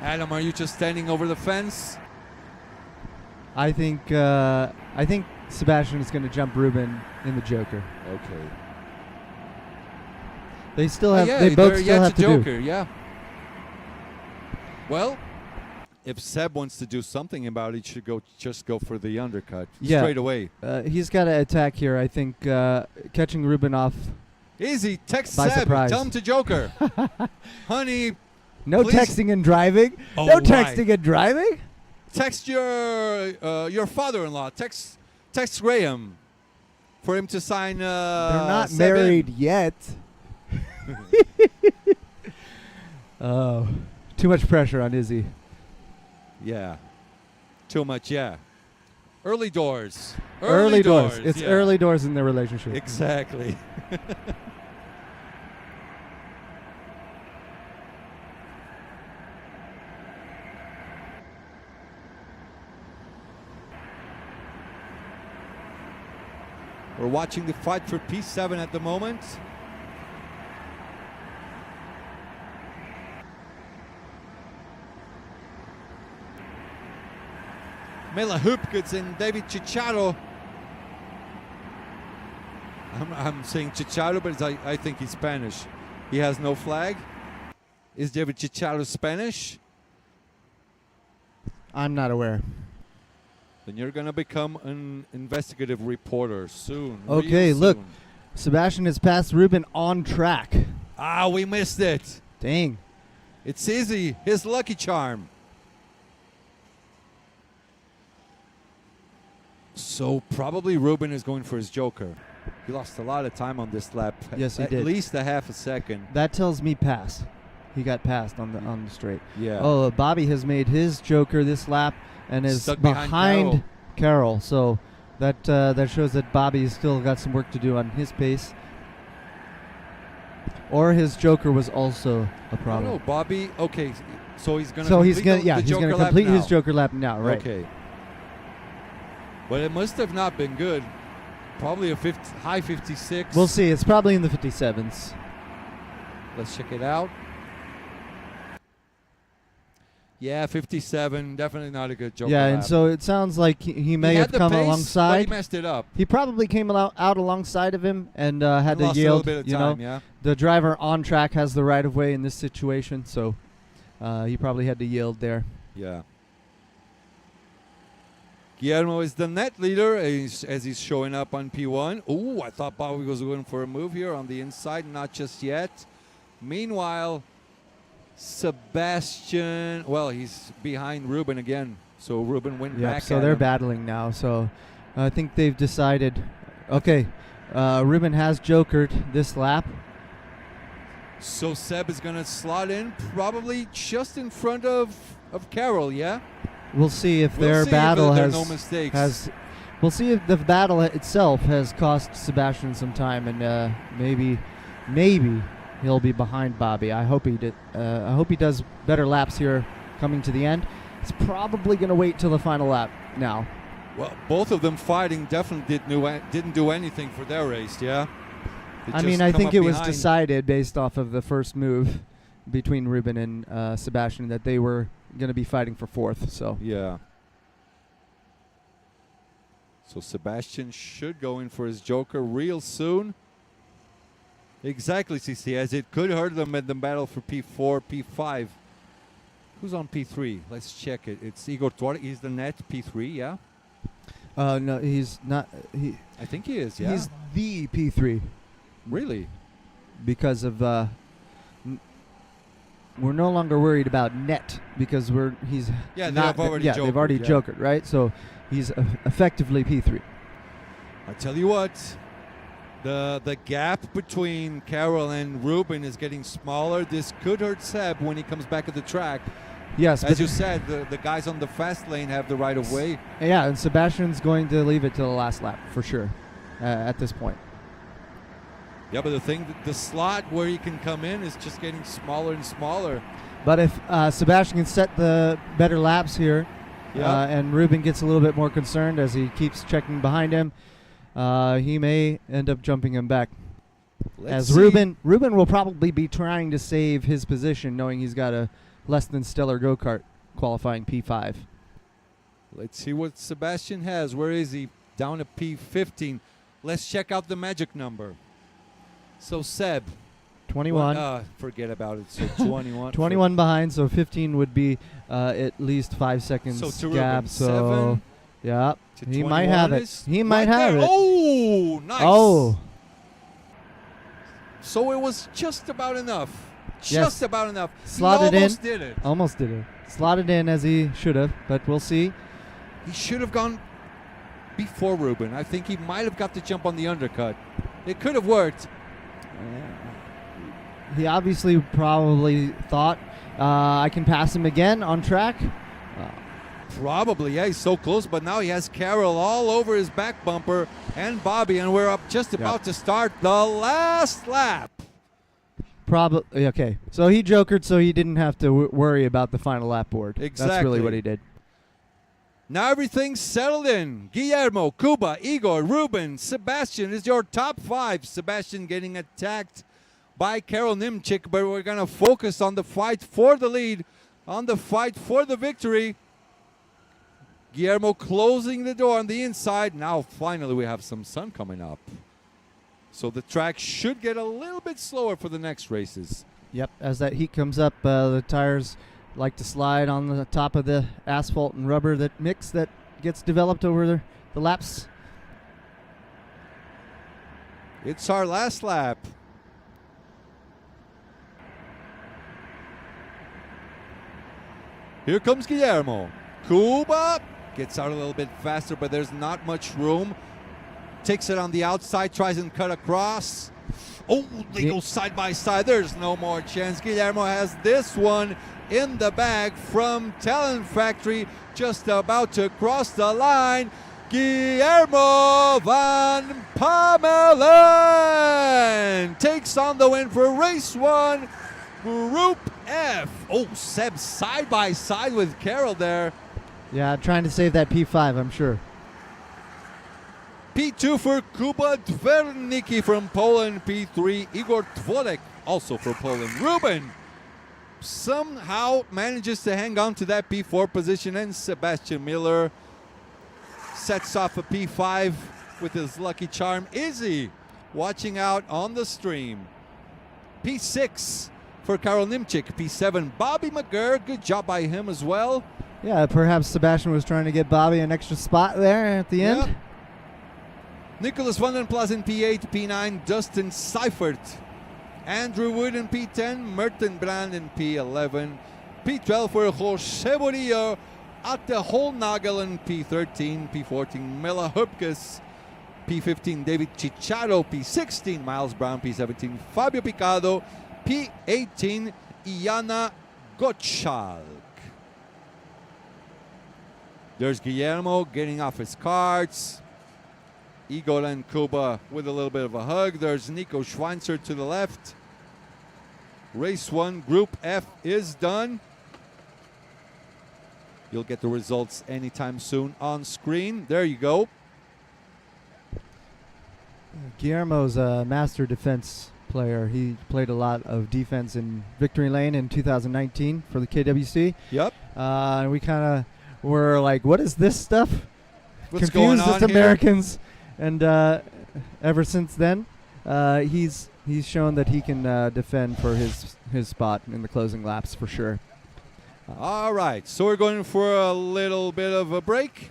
Adam, are you just standing over the fence? I think Sebastian is going to jump Ruben in the Joker. Okay. They still have. Yeah, they both they're still yet have to Joker, do. yeah. Well, if Seb wants to do something about it, he should just go for the undercut straight away. He's got to attack here. I think catching Ruben off. Easy, text By Seb. surprise. Tell him to Joker. Honey, No please. texting and driving. Oh, no why? texting and driving. Text your father-in-law. Text Graham for him to sign. They're not Seb married yet. Oh, too much pressure on Izzy. in. Yeah, too much. Yeah, early doors. Early doors. It's yeah. early doors in their relationship. Exactly. We're watching the fight for P7 at the moment. Mela Hupkins and David Chicharo. I'm saying Chicharo, but I think he's Spanish. He has no flag. Is David Chicharo Spanish? I'm not aware. Then you're going to become an investigative reporter soon. Okay, real look. soon. Sebastian has passed Ruben on track. Ah, we missed it. Dang. It's easy. His lucky charm. So probably Ruben is going for his Joker. He lost a lot of time on this lap. Yes, he at did. At least a half a second. That tells me pass. He got passed on the straight. Yeah. Oh, Bobby has made his Joker this lap and is Stuck behind Carroll. So that shows that Bobby's still got some work to do on his pace. Or his Joker was also a problem. No, Bobby. Okay, so he's gonna. So he's complete gonna the he's Joker gonna lap complete his now. Joker lap now, right? Okay. But it must have not been good. Probably a high 56. We'll see. It's probably in the 57s. Let's check it out. Yeah, 57. Definitely not a good Joker Yeah, lap. and so it sounds like he may He have had the come pace, but alongside. he messed it up. He probably came out alongside of him and had He to lost yield. a little bit of you time, know, yeah. the driver on track has the right of way in this situation, so he probably had to yield there. Yeah. Guillermo is the net leader as he's showing up on P1. Ooh, I thought Bobby was going for a move here on the inside. Not just yet. Meanwhile, Sebastian, well, he's behind Ruben again. So Ruben went back So at they're him. battling now. So I think they've decided. Okay, Ruben has jokered this lap. So Seb is going to slot in probably just in front of Carroll, yeah? We'll see if We'll their see if battle there are has no mistakes. We'll see if the battle itself has cost Sebastian some time, and maybe he'll be behind Bobby. I hope he did. I hope he does better laps here coming to the end. He's probably going to wait till the final lap now. Well, both of them fighting definitely didn't do anything for their race, yeah? They I just mean, I come think up it was behind. decided based off of the first move between Ruben and Sebastian that they were going to be fighting for fourth. So Yeah. So Sebastian should go in for his Joker real soon. Exactly, CC, as it could hurt them in the battle for P4, P5. Who's on P3? Let's check it. It's Igor Tuareg. He's the net P3, yeah? No, he's not. I think he is, yeah. He's the P3 Really? because of. We're no longer worried about net because he's Yeah, not. they've already they've already jokered, jokered, right? So he's effectively P3. I tell you what, the gap between Carroll and Ruben is getting smaller. This could hurt Seb when he comes back at the track. Yes, As you said, the guys on the fast lane have the right of way. Yeah, and Sebastian's going to leave it to the last lap for sure. At this point. Yeah, but the slot where he can come in is just getting smaller and smaller. But if Sebastian can set the better laps here, and Ruben gets a little bit more concerned as he keeps checking behind him, he may end up jumping him back. Let's as see. Ruben will probably be trying to save his position, knowing he's got a less than stellar go-kart qualifying P5. Let's see what Sebastian has. Where is he? Down to P15. Let's check out the magic number. So Seb. 21. Forget about it. So 21. 21 behind, so 15 would be at least 5 seconds So to gap. Ruben, So 7 yeah, to he might 21 have it. is He might right have there. it. Oh, nice. Oh, So it was just about enough. Yes. Just about enough. Slotted he almost in. did it. almost did it. Slotted in as he should have, but we'll see. He should have gone before Ruben. I think he might have got the jump on the undercut. It could have worked. He obviously probably thought I can pass him again on track. Probably, yeah, he's so close, but now he has Carroll all over his back bumper and Bobby, and we're up just about to start the last lap. Probably okay. So he jokered, so he didn't have to worry about the final lap board. That's really Exactly. what he did. Now everything's settled in. Guillermo, Cuba, Igor, Ruben, Sebastian is your top 5. Sebastian getting attacked by Karol Nimchik, but we're going to focus on the fight for the lead, on the fight for the victory. Guillermo closing the door on the inside. Now finally we have some sun coming up. So the track should get a little bit slower for the next races. Yep. As that heat comes up, the tires like to slide on the top of the asphalt and rubber that mix that gets developed over the laps. It's our last lap. Here comes Guillermo. Cuba gets out a little bit faster, but there's not much room. Takes it on the outside, tries and cut across. Oh, they go side by side. There's no more chance. Guillermo has this one in the bag from Talent Factory, just about to cross the line. Guillermo van Pamelen takes on the win for race 1, Group F. Oh, Seb side by side with Carroll there. Yeah, trying to save that P5, I'm sure. P2 for Kuba Dwernicki from Poland. P3, Igor Dworek, also for Poland. Ruben somehow manages to hang on to that P4 position, and Sebastian Miller sets off a P5 with his lucky charm. Izzy watching out on the stream. P6 for Karol Nimchik. P7, Bobby McGurr. Good job by him as well. Yeah, perhaps Sebastian was trying to get Bobby an extra spot there at the end. Yep. Nicholas van den Plas in P8, P9, Dustin Seifert. Andrew Wood in P10, Merton Brand in P11, P12 for Jose Murillo, Atte Holnagel in P13, P14, Mela Hupkes, P15, David Chicharo, P16, Miles Brown, P17, Fabio Picado, P18, Iana Gottschalk. There's Guillermo getting off his carts. Igor and Kuba with a little bit of a hug. There's Nico Schweinzer to the left. Race 1, Group F is done. You'll get the results anytime soon on screen. There you go. Guillermo's a master defense player. He played a lot of defense in Victory Lane in 2019 for the KWC. Yep. And we kind of were like, what is this stuff? What's Confused going on as here? Americans. And ever since then, he's shown that he can defend for his spot in the closing laps for sure. All right, so we're going for a little bit of a break.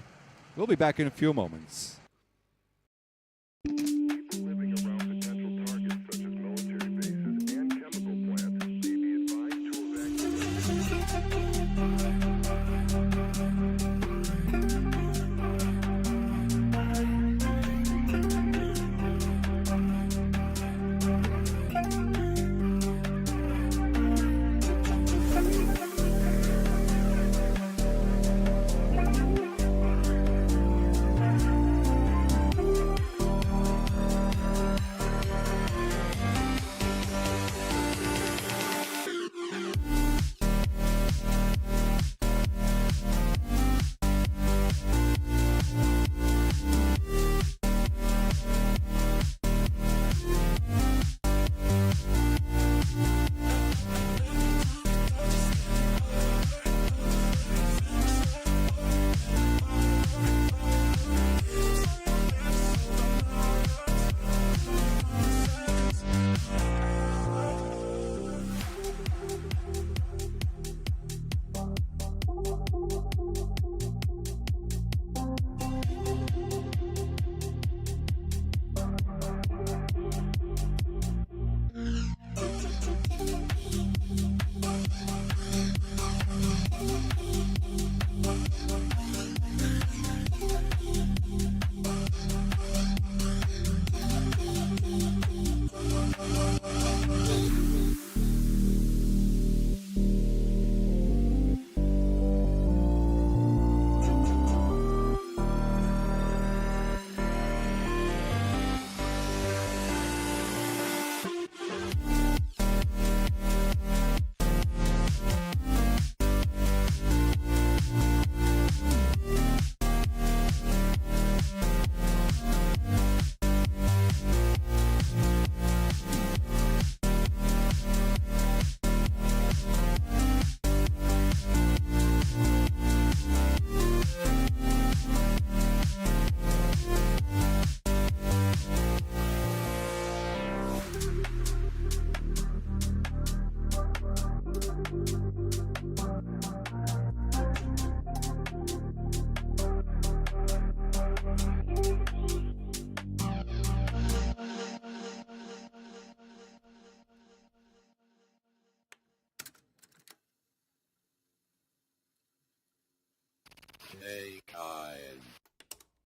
We'll be back in a few moments. People living around potential targets such as military bases and chemical plants may be advised to evacuate.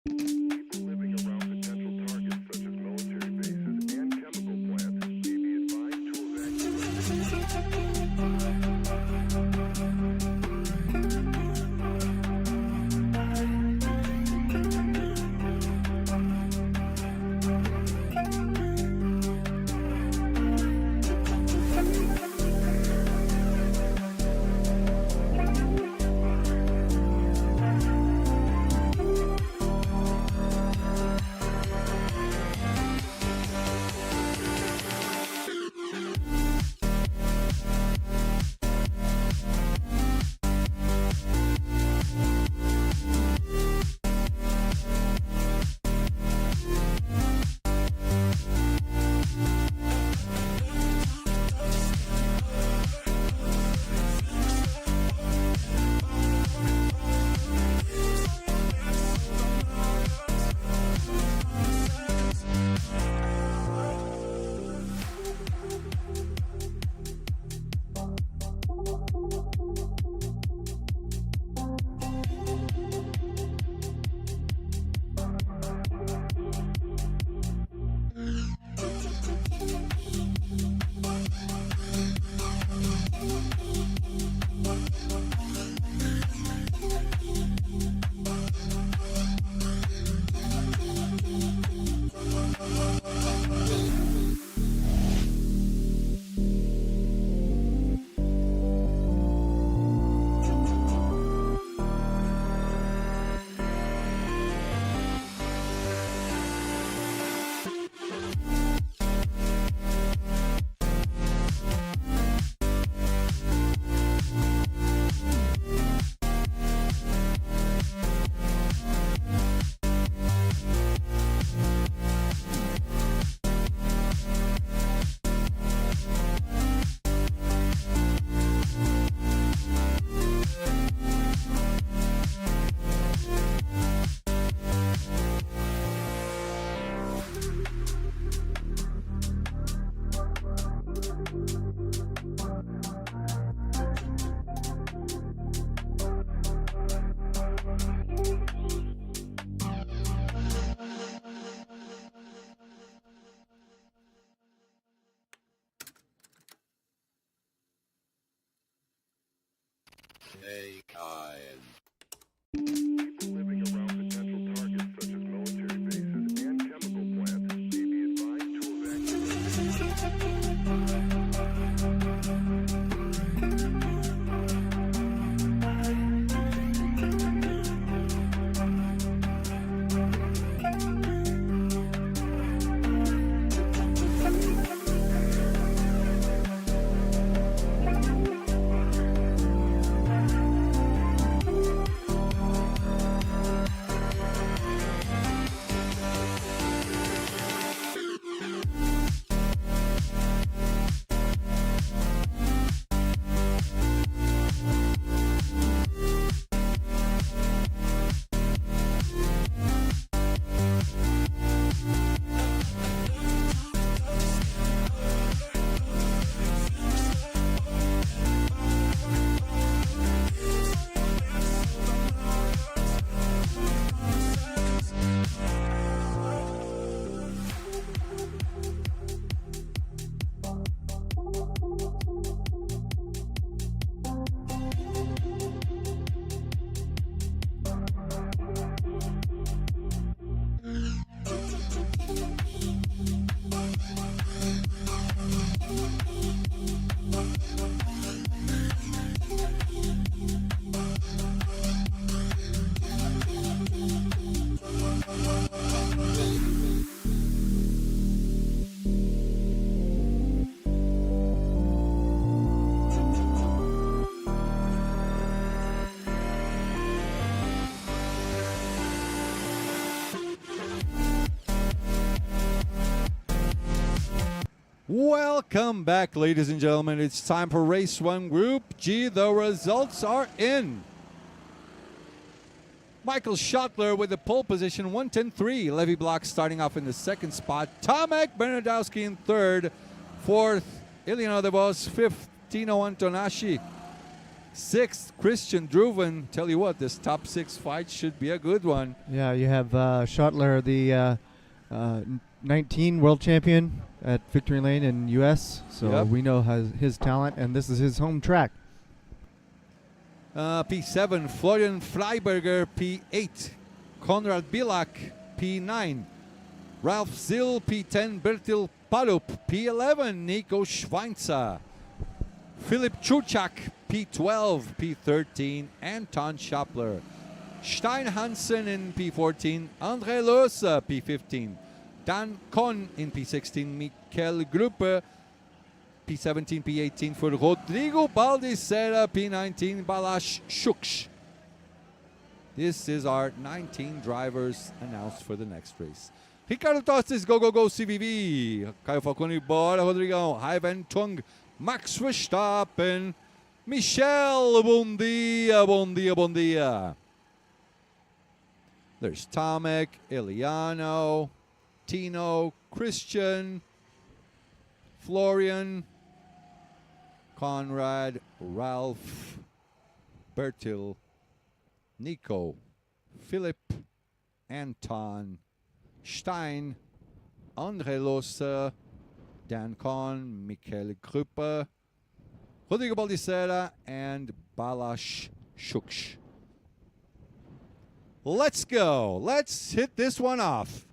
People living around potential targets such as military bases and chemical plants may be advised to evacuate. People living around potential targets such as military bases and chemical plants may be advised to Welcome back, ladies and gentlemen. It's time for Race 1 Group G. The results are in. Michael Schottler with the pole position, 1:10.3. Levy Block starting off in the second spot. Tomek Bernardowski in third. Fourth, Iliano De Vos. Fifth, Tino Antonashi. Sixth, Christian Druven. Tell you what, this top six fight should be a good one. Yeah, you have Schottler, the 19 world champion at Victory Lane in U.S. So Yep. we know his talent, and this is his home track. P7, Florian Freiberger. P8, Konrad Bilak. P9, Ralph Zill. P10, Bertil Palup. P11, Nico Schweinzer. Philip Chuchak. P12, P13, Anton Schottler. Stein Hansen in P14, André Löse, P15, Dan Kohn in P16, Michael Gruppe, P17, P18 for Rodrigo Baldissera, P19, Balázs Schuks. This is our 19 drivers announced for the next race. Ricardo Tostes, go, go, go, CVV. Caio Falcone, bora, Rodrigão. Ivan Tung, Max Verstappen. Michel, bom dia, bom dia, bom dia. There's Tomek, Iliano, Tino, Christian, Florian, Conrad, Ralph, Bertil, Nico, Philip, Anton, Stein, André Löse, Dan Kohn, Michael Gruppe, Rodrigo Baldissera, and Balázs Schuks. Let's go. Let's hit this one off.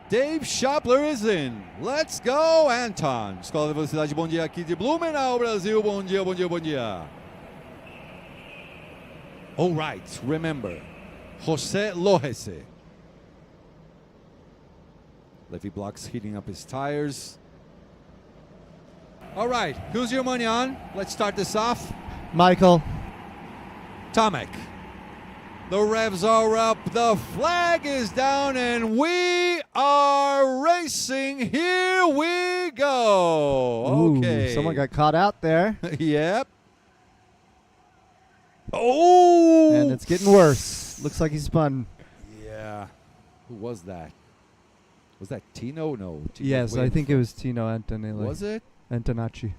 Dave Schottler is in. Let's go, Anton. Escola de Velocidade, bom dia aqui de Blumenau, Brasil. Bom dia, bom dia, bom dia. All right, remember, José Lohese. Levy Block's heating up his tires. All right, who's your money on? Let's start this off. Michael. Tomek. The revs are up, the flag is down, and we are racing. Here we go. Okay. Ooh, someone got caught out there. Yep. Oh! And it's getting worse. Looks like he spun. Yeah. Who was that? Was that Tino? No. Tino Yes, I waiting think for- it was Tino Antonelli. Was it? Antonacci.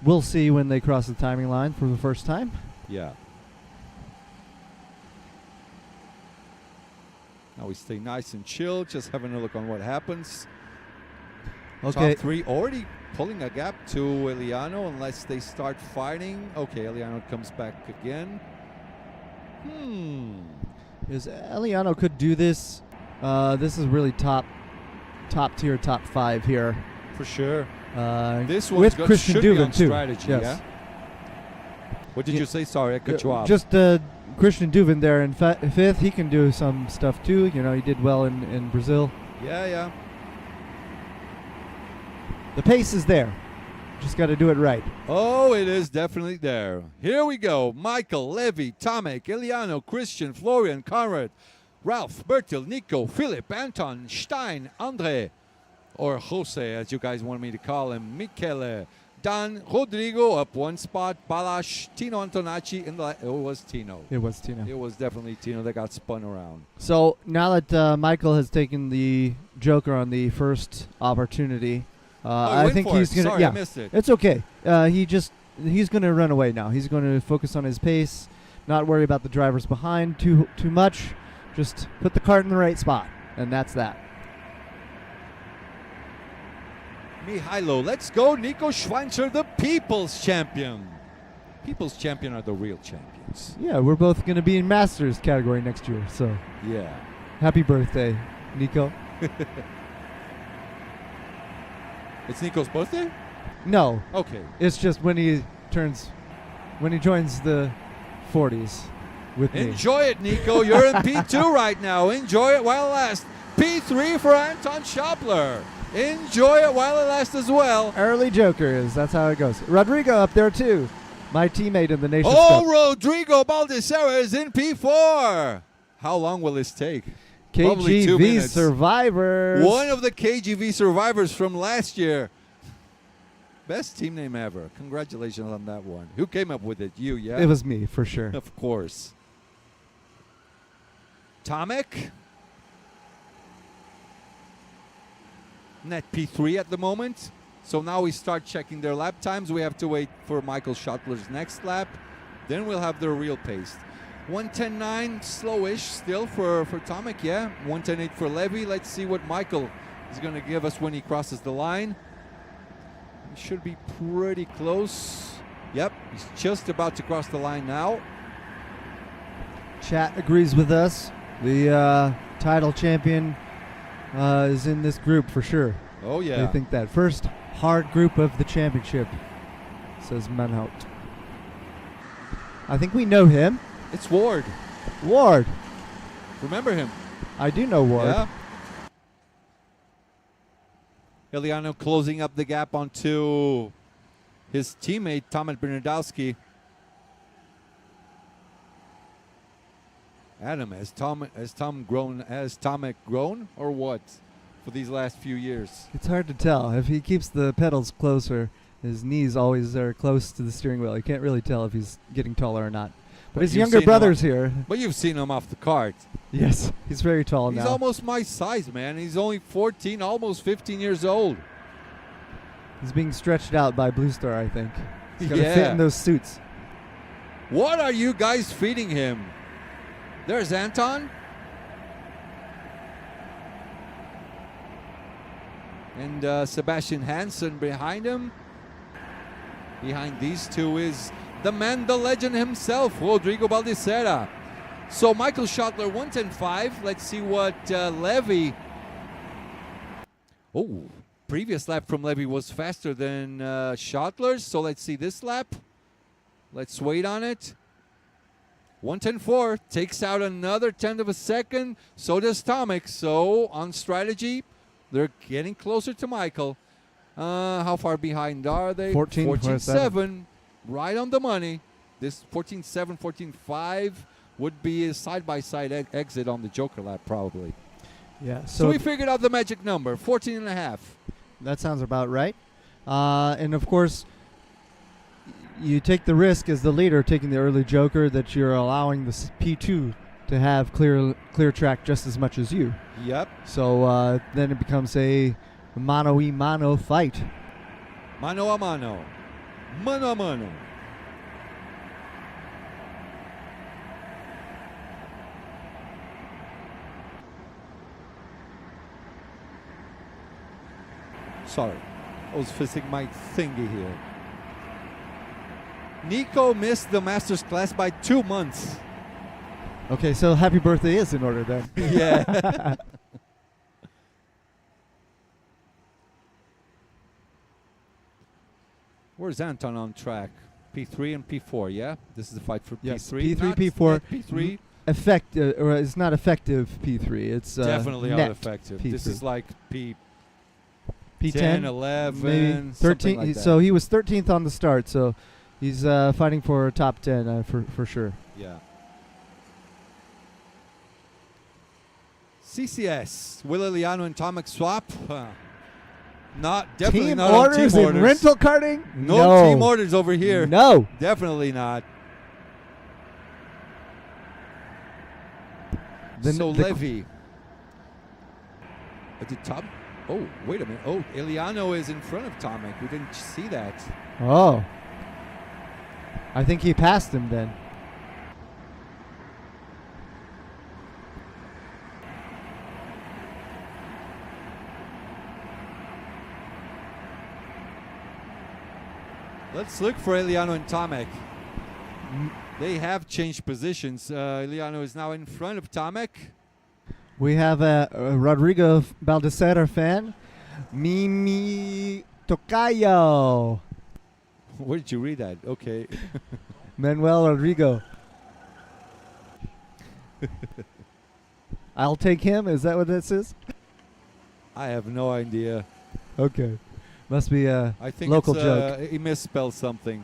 we'll see when they cross the timing line for the first time. Yeah. Now we stay nice and chill, just having a look on what happens. Okay. Top 3 already pulling a gap to Eliano unless they start fighting. Okay, Eliano comes back again. Is Eliano could do this. This is really top tier, top 5 here. For sure. This with one's Christian should be Duvin on too. strategy, Yes. yeah? What did you say? Sorry, I cut you off. Just Christian Duvin there in 5th. He can do some stuff too. You know, he did well in Brazil. Yeah. The pace is there. Just got to do it right. Oh, it is definitely there. Here we go. Michael, Levi, Tomek, Eliano, Christian, Florian, Conrad, Ralph, Bertil, Nico, Philip, Anton, Stein, Andre, or Jose, as you guys want me to call him, Michele, Dan, Rodrigo up one spot, Balash, Tino Antonacci, and it was Tino. It was Tino. It was definitely Tino that got spun around. So now that Michael has taken the Joker on the first opportunity, I think he's gonna. Sorry, yeah, I missed it. it's okay. He's gonna run away now. He's going to focus on his pace, not worry about the drivers behind too much. Just put the cart in the right spot, and that's that. Mihailo, let's go. Nico Schweincher, the People's Champion. People's Champion are the real champions. Yeah, we're both going to be in Masters category next year. So Yeah. happy birthday, Nico. It's Nico's birthday? No, Okay. it's just when he joins the 40s with me. Enjoy it, Nico. You're in P2 right now. Enjoy it while it lasts. P3 for Anton Schopler. Enjoy it while it lasts as well. Early Jokers, that's how it goes. Rodrigo up there too, my teammate in the Nations Oh, Cup. Rodrigo Baldessera is in P4. How long will this take? Probably 2 KGV minutes. Survivors. One of the KGV survivors from last year. Best team name ever. Congratulations on that one. Who came up with it? You, yeah? It was me, for sure. Of course. Tomek. Net P3 at the moment. So now we start checking their lap times. We have to wait for Michael Schottler's next lap. Then we'll have their real pace. 1:10.9, slowish still for Tomek, yeah. 1:10.8 for Levy. Let's see what Michael is going to give us when he crosses the line. He should be pretty close. Yep, he's just about to cross the line now. Chat agrees with us. The title champion is in this group for sure. Oh, yeah. They think that. First hard group of the championship, says Manhout. I think we know him. It's Ward. Ward. Remember him? I do know Ward. Yeah. Eliano closing up the gap onto his teammate, Tomek Bernardowski. Adam, has Tomek grown or what for these last few years? It's hard to tell. If he keeps the pedals closer, his knees always are close to the steering wheel. You can't really tell if he's getting taller or not. But his you've younger seen him brother's here. But you've seen him off the cart. Yes, he's very tall He's now. almost my size, man. He's only 14, almost 15 years old. He's being stretched out by Blue Star, I think. He's going to fit Yeah. in those suits. What are you guys feeding him? There's Anton. And Sebastian Hansen behind him. Behind these two is the man, the legend himself, Rodrigo Baldessera. So Michael Schottler, 1:10.5. Let's see what Levy. Oh, previous lap from Levy was faster than Schottler's. So let's see this lap. Let's wait on it. 1:10.4 takes out another 10th of a second. So does Tomek. So on strategy, they're getting closer to Michael. How far behind are they? 14.7. Right on the money. This 14.7, 14.5 would be a side-by-side exit on the Joker lap, probably. Yeah. So we figured out the magic number, 14.5. That sounds about right. And of course, you take the risk as the leader, taking the early Joker, that you're allowing the P2 to have clear track just as much as you. Yep. So then it becomes a mano-y-mano fight. Mano a mano. Mano a mano. Sorry, I was fixing my thingy here. Nico missed the master's class by 2 months. Okay, so happy birthday is in order then. Yeah. Where's Anton on track? P3 and P4, yeah? This is the fight for Yes, P3. P3, Not P4. net P3. Or it's not effective P3. It's Definitely not net effective. P3. This is like P10, 10, 11, maybe something 13. like that. So he was 13th on the start. So he's fighting for top 10 for sure. Yeah. CCS, Will Iliano and Tomek swap. Definitely Team not orders on team in orders. rental karting? No team orders over here. No. Definitely not. So Levy. At the top. Oh, wait a minute. Oh, Iliano is in front of Tomek. We didn't see that. Oh. I think he passed him then. Let's look for Iliano and Tomek. They have changed positions. Iliano is now in front of Tomek. We have a Rodrigo Baldacera fan. Mimi Tocayo. Where did you read that? Okay. Manuel Rodrigo. I'll take him. Is that what this is? I have no idea. Okay. Must be a I think local it's, joke. he misspelled something.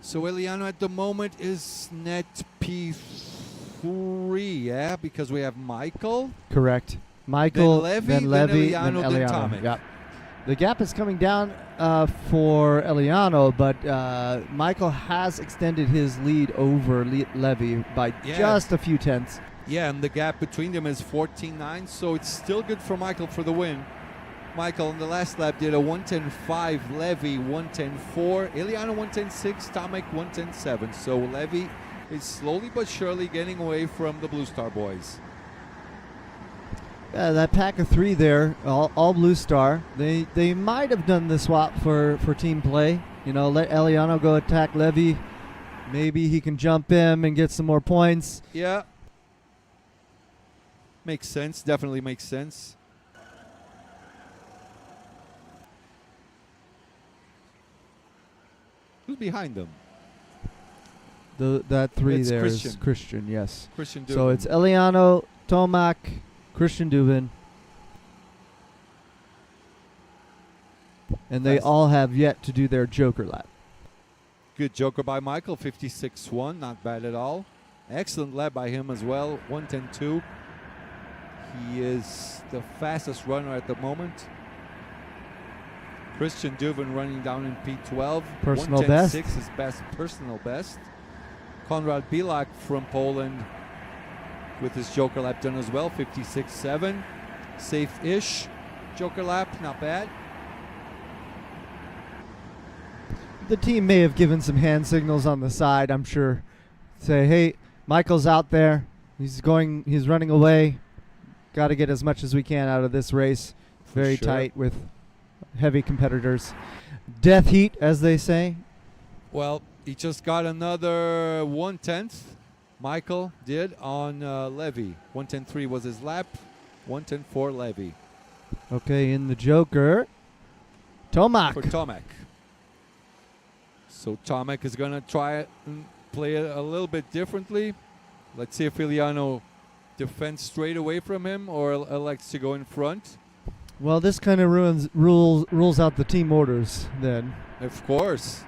So Iliano at the moment is net P3, yeah? Because we have Michael. Correct. Michael, Levy, then then Levy, Iliano, then Tomek. Yep. The gap is coming down for Iliano, but Michael has extended his lead over Levy by just a few tenths. Yeah, and the gap between them is 14.9, so it's still good for Michael for the win. Michael in the last lap did a 110.5, Levy 110.4, Iliano 110.6, Tomek 110.7. So Levy is slowly but surely getting away from the Blue Star boys. Yeah, that pack of three there, all Blue Star. They might have done the swap for team play. You know, let Iliano go attack Levy. Maybe he can jump him and get some more points. Yeah. Makes sense. Definitely makes sense. Who's behind them? That three It's there Christian. is Christian, yes. Christian So Dubin. it's Iliano, Tomak, Christian Dubin. And they Fast. all have yet to do their Joker lap. Good joker by Michael, 56.1. Not bad at all. Excellent lap by him as well, 110.2. He is the fastest runner at the moment. Christian Dubin running down in P12. Personal best. 110.6 his best personal best. Konrad Bilak from Poland with his Joker lap done as well, 56.7. Safe-ish Joker lap, not bad. The team may have given some hand signals on the side, I'm sure. Say, hey, Michael's out there. He's running away. Got to get as much as we can out of this race. Very sure. tight with heavy competitors. Death heat, as they say. Well, he just got another 1/10. Michael did on Levy. 110.3 was his lap. 110.4 Levy. Okay, in the Joker, Tomak. For Tomek. So Tomek is going to try and play it a little bit differently. Let's see if Iliano defends straight away from him or elects to go in front. Well, this kind of rules out the team orders then. Of course.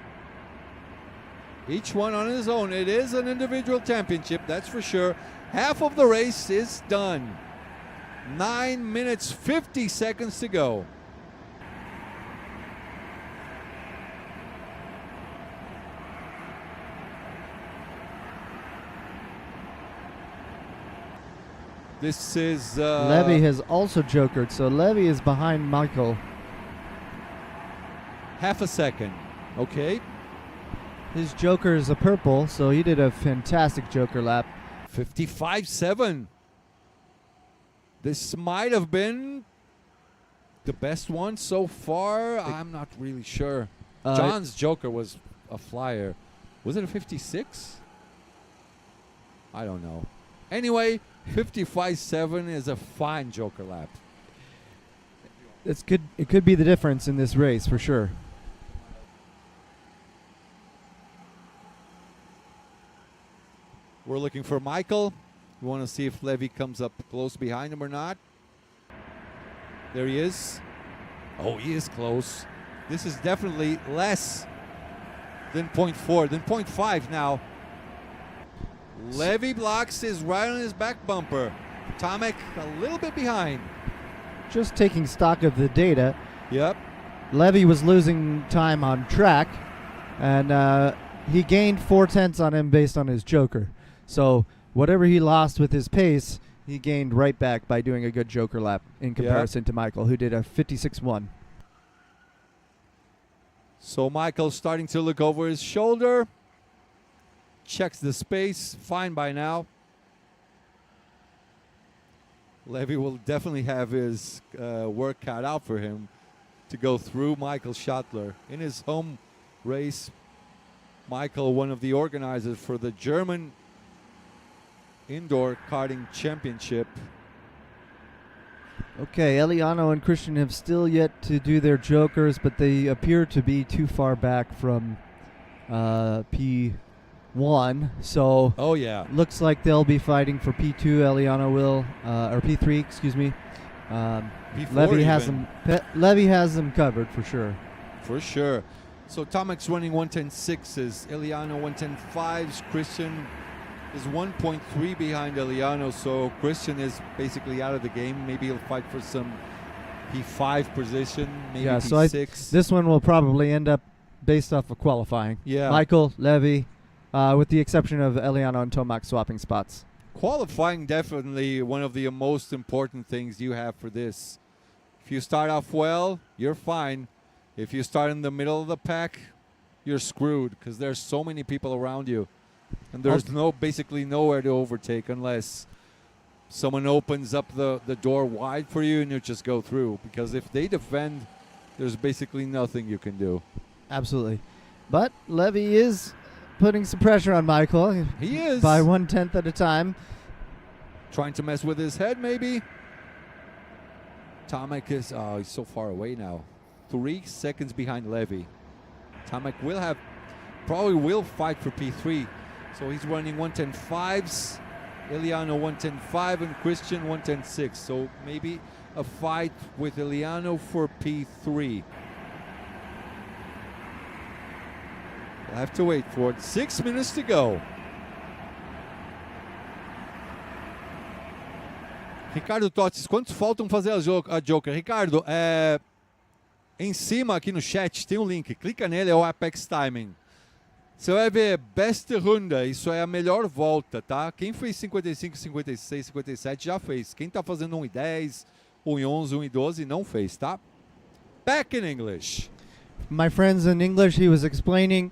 Each one on his own. It is an individual championship, that's for sure. Half of the race is done. 9 minutes, 50 seconds to go. This is Levy has also jokered, so Levy is behind Michael. half a second. Okay. His joker is a purple, so he did a fantastic joker lap. 55.7. This might have been the best one so far. I'm not really sure. John's joker was a flyer. Was it a 56? I don't know. Anyway, 55.7 is a fine joker lap. It's good. It could be the difference in this race for sure. We're looking for Michael. We want to see if Levy comes up close behind him or not. There he is. Oh, he is close. This is definitely less than 0.4, than 0.5 now. Levy blocks is right on his back bumper. Tomek a little bit behind. Just taking stock of the data, Yep. Levy was losing time on track, and he gained 4/10 on him based on his joker. So whatever he lost with his pace, he gained right back by doing a good joker lap in comparison to Michael, who did a 56.1. So Michael starting to look over his shoulder. Checks the space. Fine by now. Levy will definitely have his work cut out for him to go through Michael Schottler. In his home race, Michael, one of the organizers for the German Indoor Karting Championship. Okay, Eliano and Christian have still yet to do their jokers, but they appear to be too far back from P1. So Oh, yeah. looks like they'll be fighting for P2. Eliano will, or P3, excuse me. Before Levy has even. them. Levy has them covered for sure. For sure. So Tomek's running 110.6s, Eliano 110.5s, Christian is 1.3 behind Eliano, so Christian is basically out of the game. Maybe he'll fight for some P5 position, maybe Yeah, so P6. this one will probably end up based off of qualifying. Yeah. Michael, Levy, with the exception of Eliano and Tomac swapping spots. Qualifying definitely one of the most important things you have for this. If you start off well, you're fine. If you start in the middle of the pack, you're screwed because there's so many people around you. And there's basically nowhere to overtake unless someone opens up the door wide for you and you just go through. Because if they defend, there's basically nothing you can do. Absolutely. But Levy is putting some pressure on Michael. He is. By 1/10 at a time. Trying to mess with his head, maybe. Tomek is, he's so far away now. 3 seconds behind Levy. Tomek probably will fight for P3. So he's running 110.5s, Eliano 110.5, and Christian 110.6. So maybe a fight with Eliano for P3. We'll have to wait for it. 6 minutes to go. Ricardo Totes, quantos faltam fazer a Joker? Ricardo, em cima aqui no chat tem um link. Clica nele, é o Apex Timing. Você vai ver Best Runda, isso é a melhor volta, tá? Quem fez 55, 56, 57 já fez. Quem tá fazendo 1:10, 1:11, 1:12 não fez, tá? Back in English. My friends, in English, he was explaining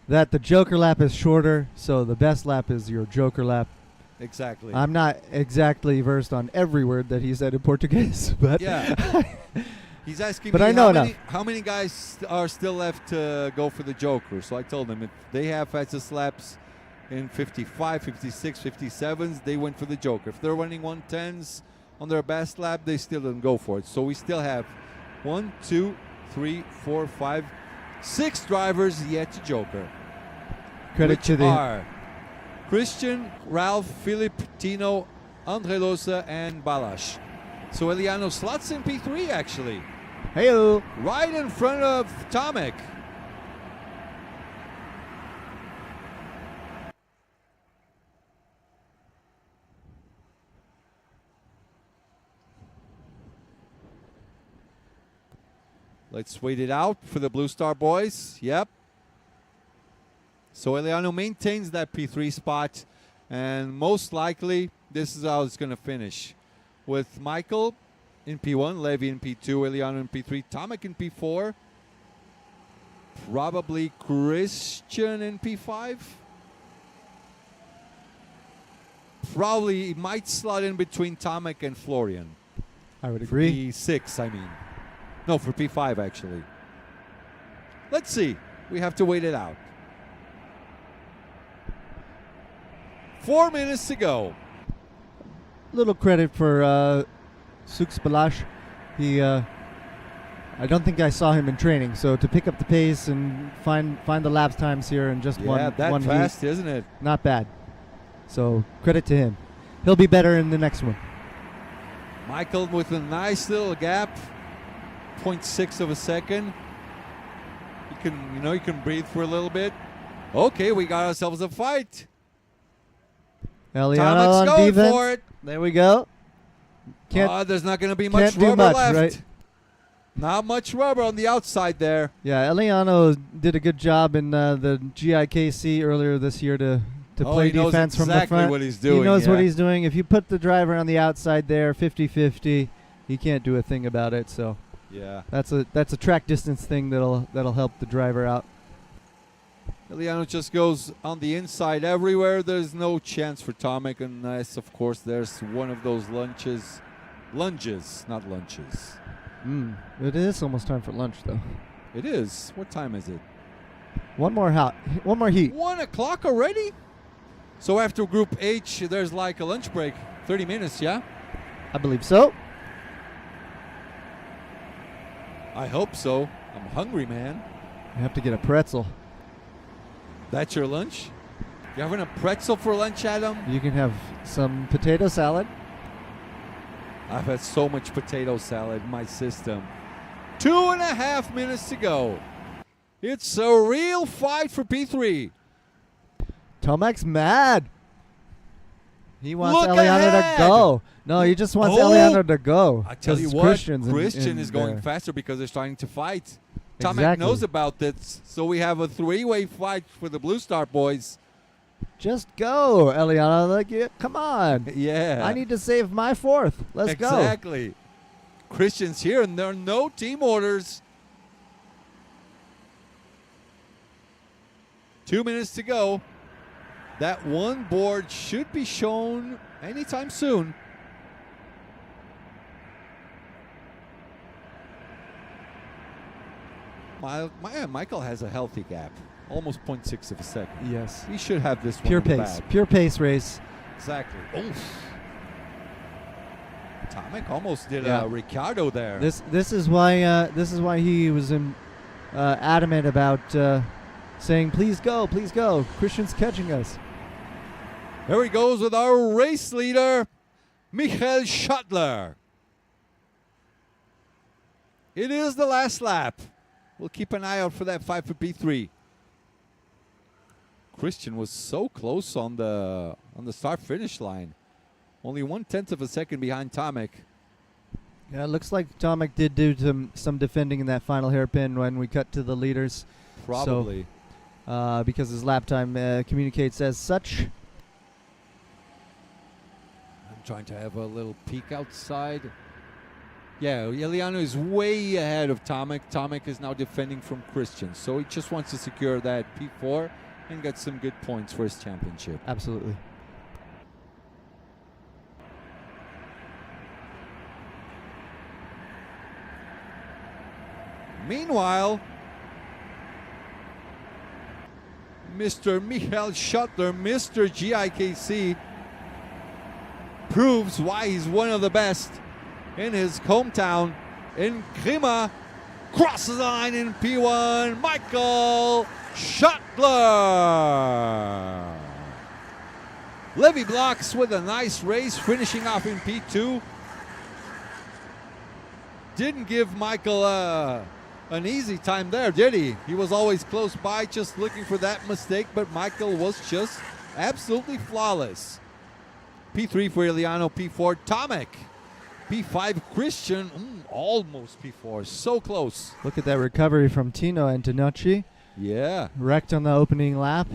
that the joker lap is shorter, so the best lap is your joker lap. Exactly. I'm not exactly versed on every word that he said in Portuguese, but Yeah. He's asking But me I know how many guys are still left to go for the Joker. So I told them if they have fastest laps in 55, 56, 57s, they went for the Joker. If they're running 110s on their best lap, they still didn't go for it. So we still have 1, 2, 3, 4, 5, 6 drivers yet to Joker. credit which to the are Christian, Ralph, Philip, Tino, Andre Losa, and Balash. So Eliano slots in P3 actually. Heyo. Right in front of Tomek. Let's wait it out for the Blue Star boys. Yep. So Eliano maintains that P3 spot, and most likely this is how it's going to finish. With Michael in P1, Levi in P2, Eliano in P3, Tomek in P4, probably Christian in P5. Probably it might slot in between Tomek and Florian. I would agree. P6, I mean. No, for P5, actually. Let's see. We have to wait it out. 4 minutes to go. Little credit for Sux Balash. He, I don't think I saw him in training, so to pick up the pace and find the lapse times here in just one fast, heat, isn't it? not bad. So credit to him. He'll be better in the next one. Michael with a nice little gap, 0.6 of a second. You can breathe for a little bit. Okay, we got ourselves a fight. Eliano Tomek's on going defense. for it. There we go. There's not going to be much can't do rubber much, left. right? Not much rubber on the outside there. Yeah, Eliano did a good job in the GIKC earlier this year to play he knows defense from the exactly front. what he's doing. He knows what yeah. he's doing. If you put the driver on the outside there, 50-50, he can't do a thing about it. So Yeah. that's a track distance thing that'll help the driver out. Eliano just goes on the inside everywhere. There's no chance for Tomek, unless, of course, there's one of those lunges, not lunches. It is almost time for lunch, though. It is. What time is it? One more heat. 1 o'clock already? So after Group H, there's like a lunch break, 30 minutes, yeah? I believe so. I hope so. I'm hungry, man. I have to get a pretzel. That's your lunch? You having a pretzel for lunch, Adam? You can have some potato salad. I've had so much potato salad in my system. 2.5 minutes to go. It's a real fight for P3. Tomek's mad. He wants Look Eliano ahead. to go. No, he just wants Oh. Eliano to go. I tell you 'cause what, Christian is going there. faster because they're starting to fight. Tomek Exactly. knows about this, so we have a three-way fight for the Blue Star boys. Just go, Eliano. Like, yeah, come on. Yeah. I need to save my fourth. Let's go. Exactly. Christian's here, and there are no team orders. 2 minutes to go. That one board should be shown anytime soon. Michael has a healthy gap, almost 0.6 of a second. Yes. He should have this one Pure in the pace. bag. Pure pace race. Exactly. Oof. Tomek almost did Yeah. a Ricciardo there. This is why he was adamant about saying, please go. Christian's catching us. Here he goes with our race leader, Michael Schottler. It is the last lap. We'll keep an eye out for that fight for P3. Christian was so close on the start-finish line. Only 1/10 of a second behind Tomek. Yeah, it looks like Tomek did do some defending in that final hairpin when we cut to the leaders. Probably. So, because his lap time communicates as such. I'm trying to have a little peek outside. Yeah, Eliano is way ahead of Tomek. Tomek is now defending from Christian. So he just wants to secure that P4 and get some good points for his championship. Absolutely. Meanwhile, Mr. Michael Schottler, Mr. GIKC, proves why he's one of the best in his hometown in Grimma. Crosses the line in P1, Michael Schottler. Levy blocks with a nice race, finishing off in P2. Didn't give Michael an easy time there, did he? He was always close by, just looking for that mistake, but Michael was just absolutely flawless. P3 for Eliano, P4 Tomek, P5 Christian, almost P4, so close. Look at that recovery from Tino Antonacci. Yeah. Wrecked on the opening lap,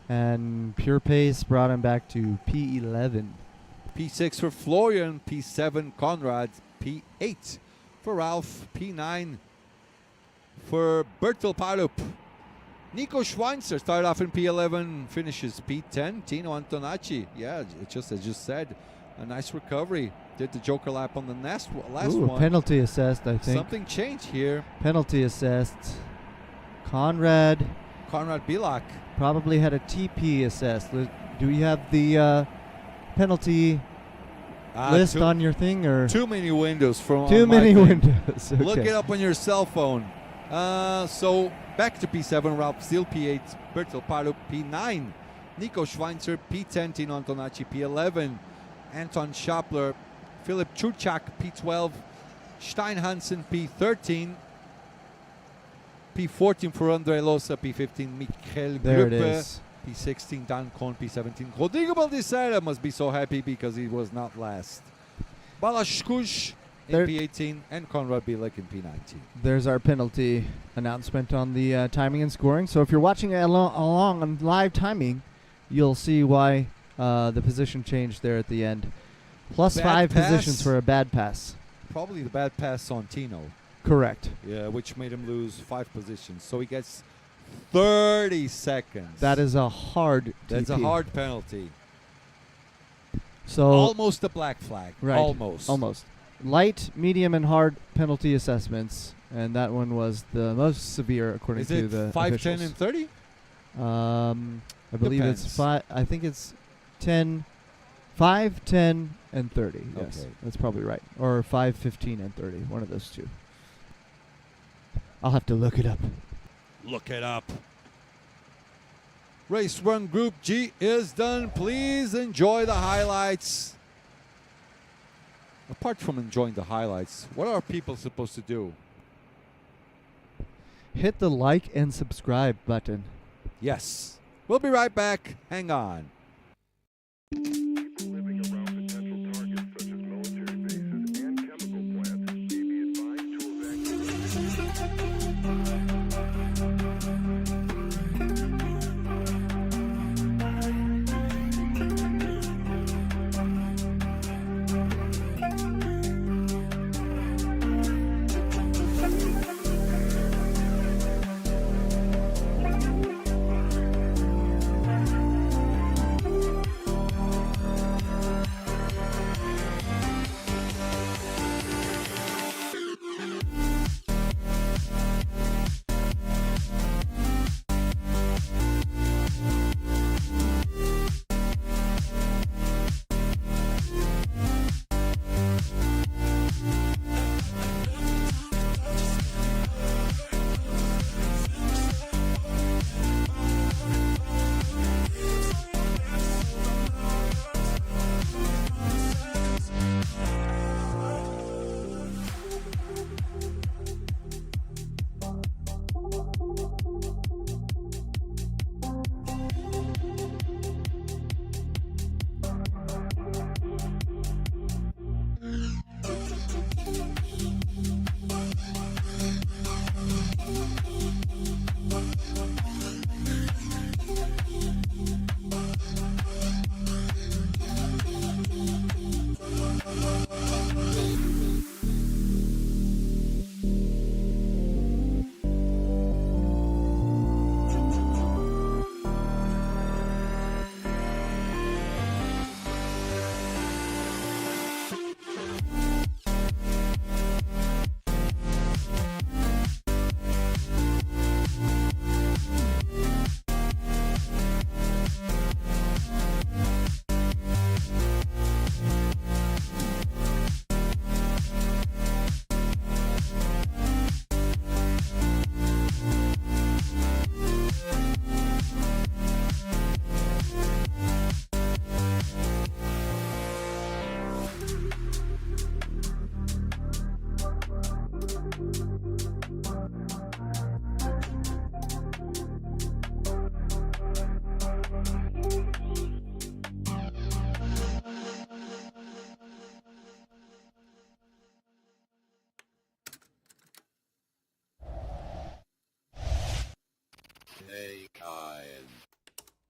and pure pace brought him back to P11. P6 for Florian, P7 Conrad, P8 for Ralph, P9 for Bertel Palup. Nico Schweinzer started off in P11, finishes P10. Tino Antonacci, yeah, just as you said, a nice recovery. Did the Joker lap on the last Ooh, one. penalty assessed, I think. Something changed here. Penalty assessed. Conrad Bilak. probably had a TP assessed. Do we have the penalty list on your thing, or too many windows from too on my many thing. windows? Okay. Look it up on your cell phone. So back to P7, Ralph Steele, P8, Bertel Palup, P9, Nico Schweinzer, P10, Tino Antonacci, P11, Anton Schapler, Philip Churchak, P12, Stein Hansen, P13, P14 for Andre Losa, P15, Michael There it Gruppe, is. P16, Dan Kohn, P17, Rodrigo Baldissera must be so happy because he was not last. Balashkush in There- P18 and Konrad Bilek in P19. There's our penalty announcement on the timing and scoring. So if you're watching along on live timing, you'll see why the position changed there at the end. Plus Bad 5 pass. positions for a bad pass. Probably the bad pass on Tino, Correct. yeah, which made him lose 5 positions. So he gets 30 seconds. That is a hard That's a TP. hard penalty. So Almost a black flag. Right. Almost. Light, medium, and hard penalty assessments, and that one was the most severe according Is to it the 5, officials. 10, and 30? I believe it's Depends. 5. I think it's 10, 5, 10, and 30. Yes, Okay. that's probably right. Or 5, 15, and 30. One of those two. I'll have to look it up. Look it up. Race Run Group G is done. Please enjoy the highlights. Apart from enjoying the highlights, what are people supposed to do? Hit the like and subscribe button. Yes. We'll be right back. Hang on. People living around potential targets such as military bases and chemical plants may be advised to evacuate.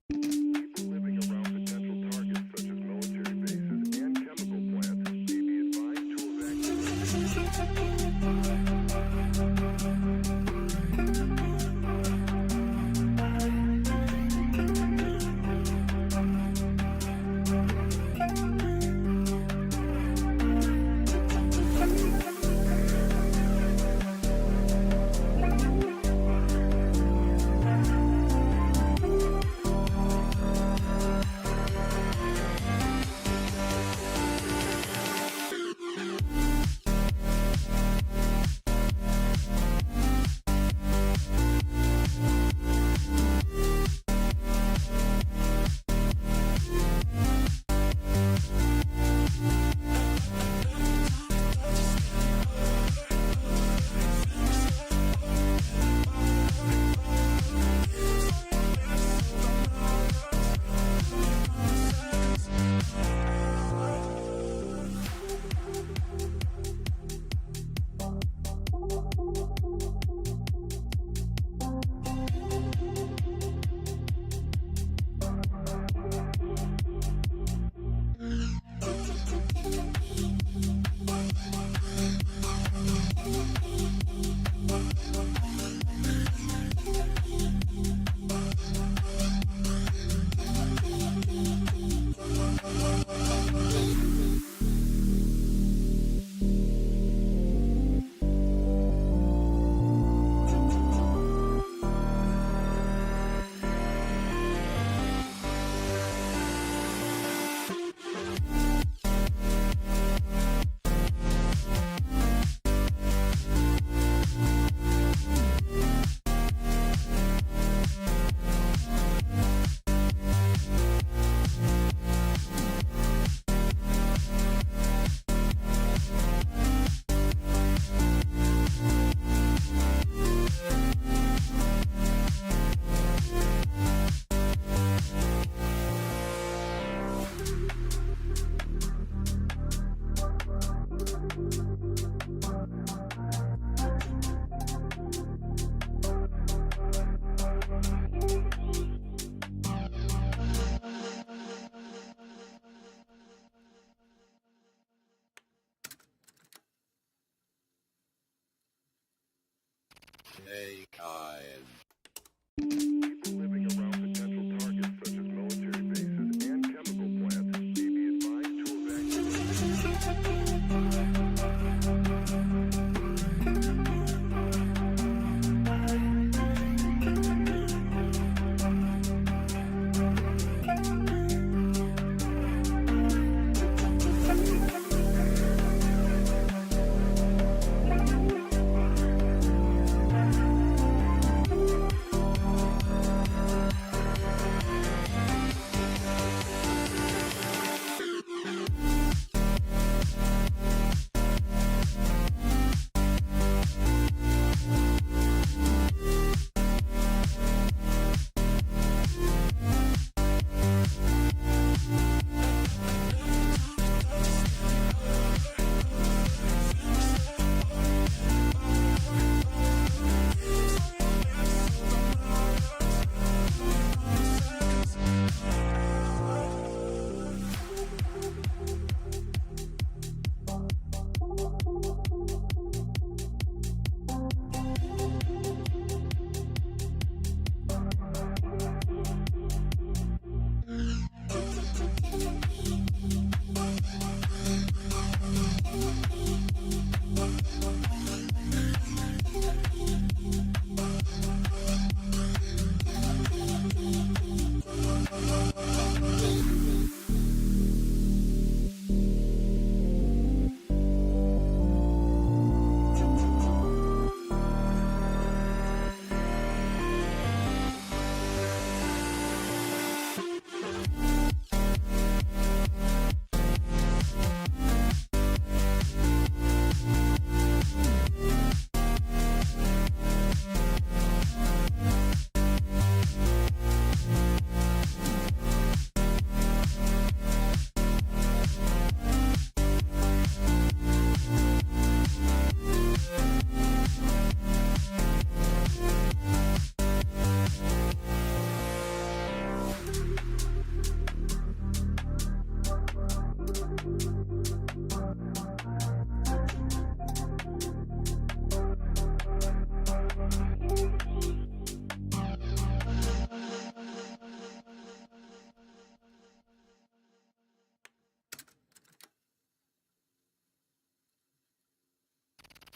People living around potential targets such as military bases and People living around potential targets such as military bases and chemical plants may be advised to evacuate.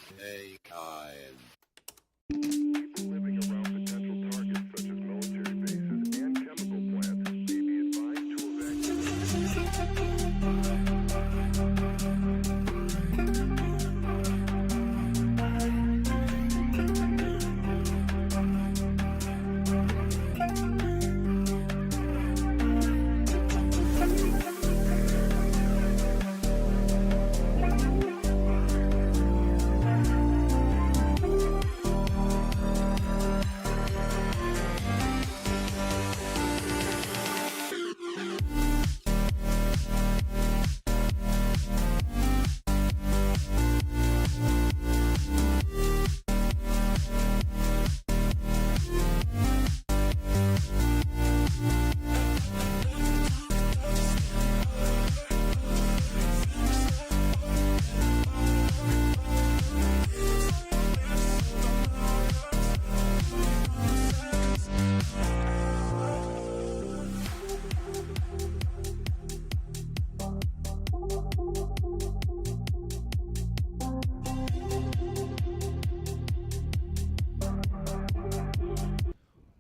People living around potential targets such as military bases and chemical plants may be advised to evacuate.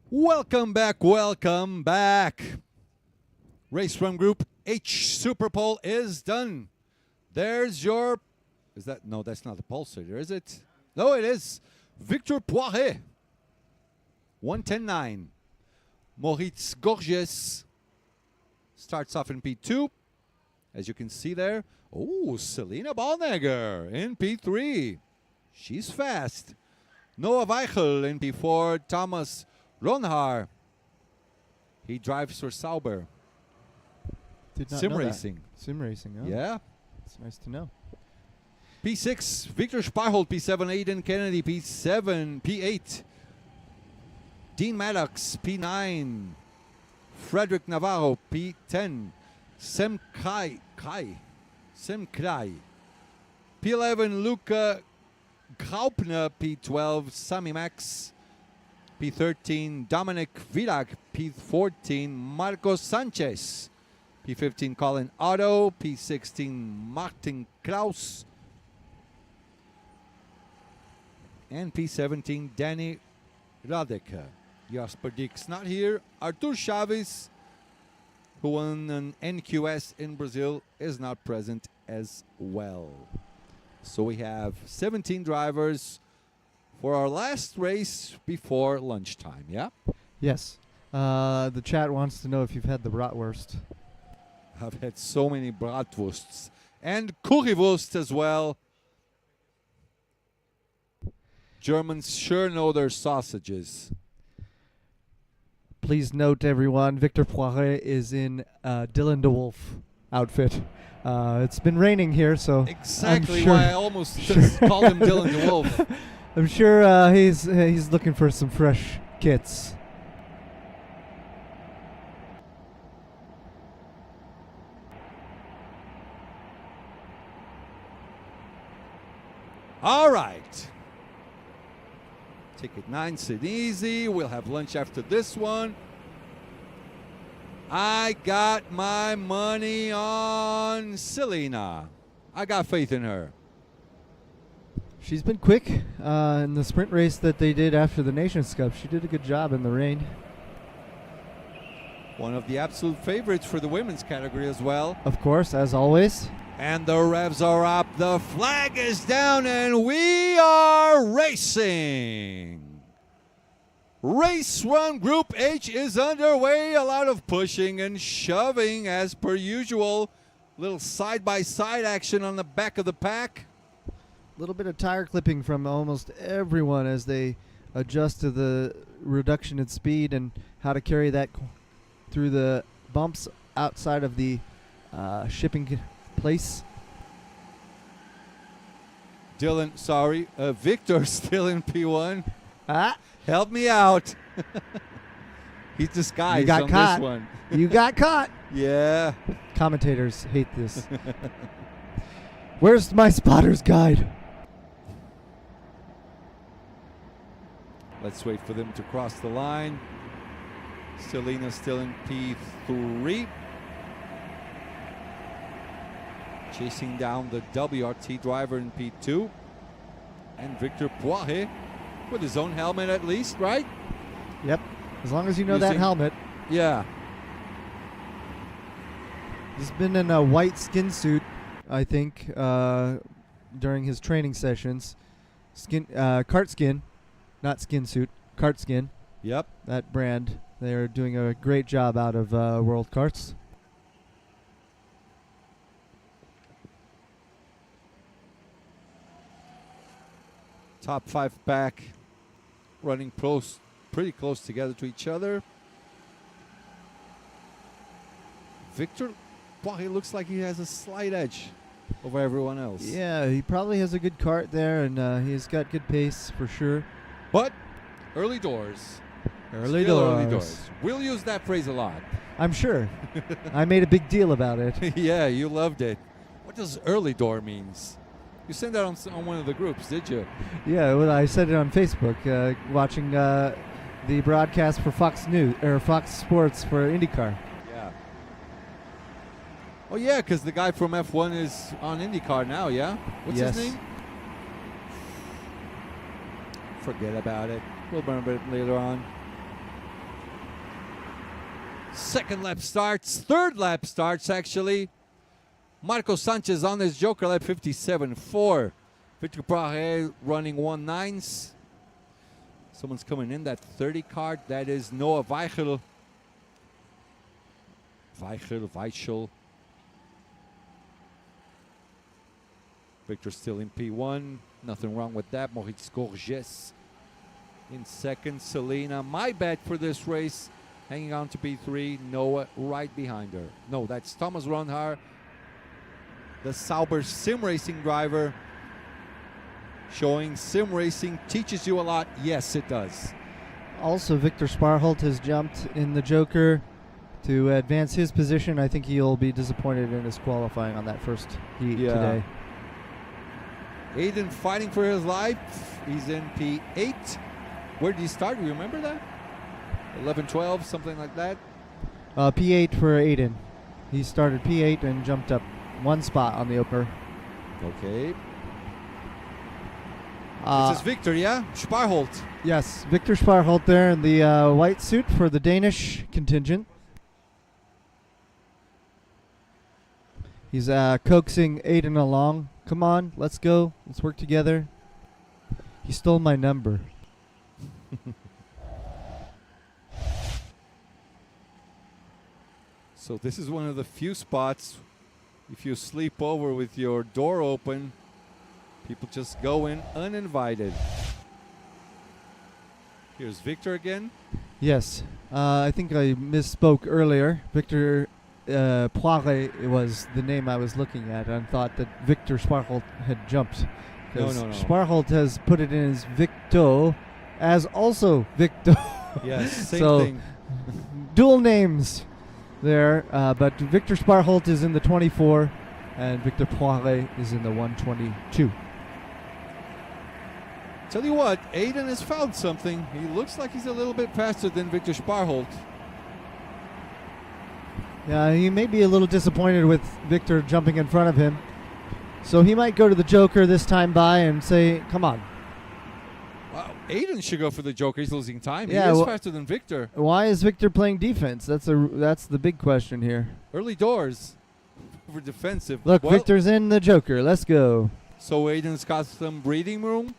Welcome back, welcome back. Race from Group H Super Pole is done. There's your, no, that's not the pulsator, is it? No, it is. Victor Poiret, 110.9. Moritz Gorges starts off in P2. As you can see there. Oh, Selina Ballnegger in P3. She's fast. Noah Weichel in P4. Thomas Ronhar. He drives for Sauber. Did not Sim know that. racing. Sim racing, oh. Yeah. It's nice to know. P6, Victor Sparholt. P7, Aidan Kennedy. P8, Dean Maddox. P9, Frederick Navarro. P10, Sem Krai. P11, Luca Graupner. P12, Sami Max. P13, Dominic Villac. P14, Marcos Sanchez. P15, Colin Otto. P16, Martin Kraus. And P17, Danny Radeke. Jasper Dix not here. Artur Chaves, who won an NQS in Brazil, is not present as well. So we have 17 drivers for our last race before lunchtime, yeah? Yes. The chat wants to know if you've had the bratwurst. I've had so many bratwursts and currywurst as well. Germans sure know their sausages. Please note, everyone, Victor Poiret is in Dylan DeWolf outfit. It's been raining here, so Exactly I'm sure why I almost just called him Dylan DeWolf. I'm sure he's looking for some fresh kits. All right. Take it nice and easy. We'll have lunch after this one. I got my money on Selena. I got faith in her. She's been quick in the sprint race that they did after the Nations Cup. She did a good job in the rain. One of the absolute favorites for the women's category as well. Of course, as always. And the revs are up, the flag is down, and we are racing. Race 1 Group H is underway. A lot of pushing and shoving as per usual. Little side-by-side action on the back of the pack. A little bit of tire clipping from almost everyone as they adjust to the reduction in speed and how to carry that through the bumps outside of the shipping place. Victor still in P1. Ah, Help me out. He's disguised you got on caught. this one. You got caught. Yeah. Commentators hate this. Where's my spotter's guide? Let's wait for them to cross the line. Selena still in P3. Chasing down the WRT driver in P2. And Victor Poiré with his own helmet at least, right? Yep. As long as you know that Using- helmet. Yeah. He's been in a white skin suit, I think, during his training sessions. Kart skin, not skin suit, Kart skin. Yep. That brand. They're doing a great job out of World Karts. Top 5 back, running pretty close together to each other. Victor Poiré looks like he has a slight edge over everyone else. Yeah, he probably has a good kart there, and he's got good pace for sure. But early doors. Early Still doors. Early doors. We'll use that phrase a lot. I'm sure. I made a big deal about it. Yeah, you loved it. What does early door means? You sent that on one of the groups, did you? Yeah, well, I said it on Facebook, watching the broadcast for Fox News or Fox Sports for IndyCar. Yeah. Oh yeah, because the guy from F1 is on IndyCar now. Yeah. What's Yes. his name? Forget about it. We'll remember it later on. Second lap starts. Third lap starts actually. Marco Sanchez on his Joker lap 57.4. Victor Poiré running 1.9s. Someone's coming in that 30 card. That is Noah Weichel. Weichel. Victor still in P1. Nothing wrong with that. Moritz Gorges in second. Selena, my bet for this race, hanging on to P3. Noah right behind her. No, that's Thomas Ronhar, the Sauber sim racing driver. Showing sim racing teaches you a lot. Yes, it does. Also, Victor Sparholt has jumped in the Joker to advance his position. I think he'll be disappointed in his qualifying on that first heat today. Aiden fighting for his life. He's in P8. Where did he start? Do you remember that? 11, 12, something like that? P8 for Aiden. He started P8 and jumped up one spot on the opener. Okay. This is Victor, yeah? Sparholt. Yes, Victor Sparholt there in the white suit for the Danish contingent. He's coaxing Aiden along. Come on, let's go. Let's work together. He stole my number. So this is one of the few spots, if you sleep over with your door open, people just go in uninvited. Here's Victor again. Yes, I think I misspoke earlier. Victor Poiré was the name I was looking at, and thought that Victor Sparholt had jumped. No. Sparholt has put it in his Victo as also Victo. Yes, same So, thing. Dual names there, but Victor Sparholt is in the 24, and Victor Poiré is in the 122. Tell you what, Aiden has found something. He looks like he's a little bit faster than Victor Sparholt. Yeah, he may be a little disappointed with Victor jumping in front of him. So he might go to the Joker this time by and say, come on. Wow, Aiden should go for the Joker. He's losing time. Yeah, he is faster than Victor. Why is Victor playing defense? That's the big question here. Early doors for defensive. Look, Well, Victor's in the Joker. Let's go. So Aiden's got some breathing room.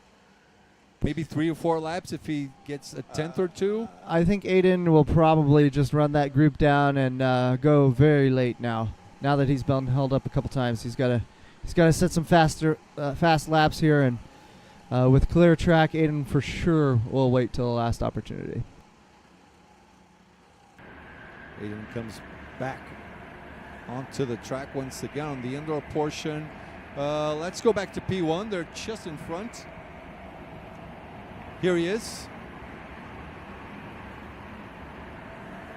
Maybe 3 or 4 laps if he gets a 10th or 2. I think Aiden will probably just run that group down and go very late now. Now that he's been held up a couple times, he's got to set some fast laps here, and with clear track, Aiden for sure will wait till the last opportunity. Aiden comes back onto the track once again on the indoor portion. Let's go back to P1. They're just in front. Here he is.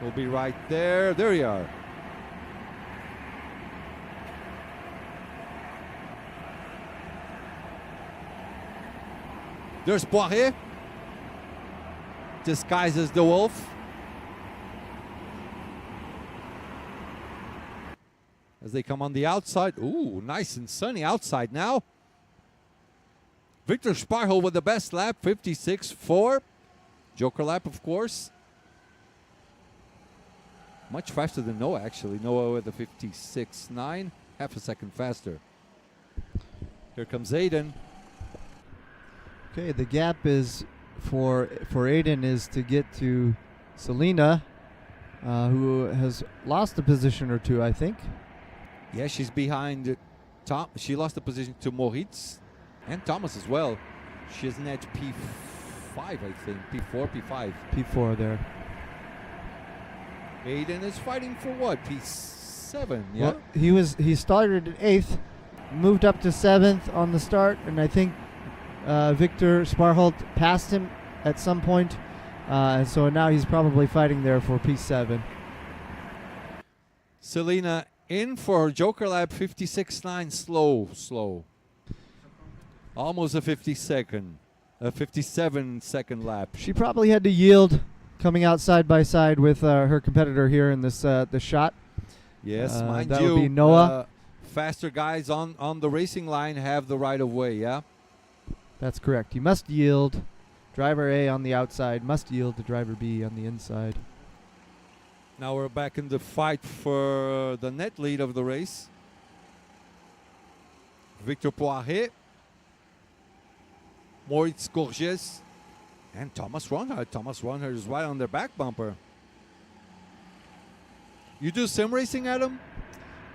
We'll be right there. There you are. There's Poiré. Disguised as the wolf. As they come on the outside. Ooh, nice and sunny outside now. Victor Sparhol with the best lap, 56.4. Joker lap, of course. Much faster than Noah, actually. Noah with a 56.9, half a second faster. Here comes Aiden. Okay, the gap is for Aiden is to get to Selena, who has lost a position or two, I think. Yeah, she's behind Tom. She lost the position to Moritz and Thomas as well. She is net P5, I think. P4, P5. P4 there. Aiden is fighting for what? P7, yeah? Well, he started in 8th, moved up to 7th on the start, and I think Victor Sparholt passed him at some point, and so now he's probably fighting there for P7. Selena in for her Joker lap, 56.9, slow. Almost a 57-second lap. She probably had to yield coming out side by side with her competitor here in this the shot. Yes, mind that you, would be Noah. Faster guys on the racing line have the right of way, yeah? That's correct. You must yield. Driver A on the outside must yield to driver B on the inside. Now we're back in the fight for the net lead of the race. Victor Poiré, Moritz Courges, and Thomas Ronhard. Thomas Ronhard is right on their back bumper. You do sim racing, Adam?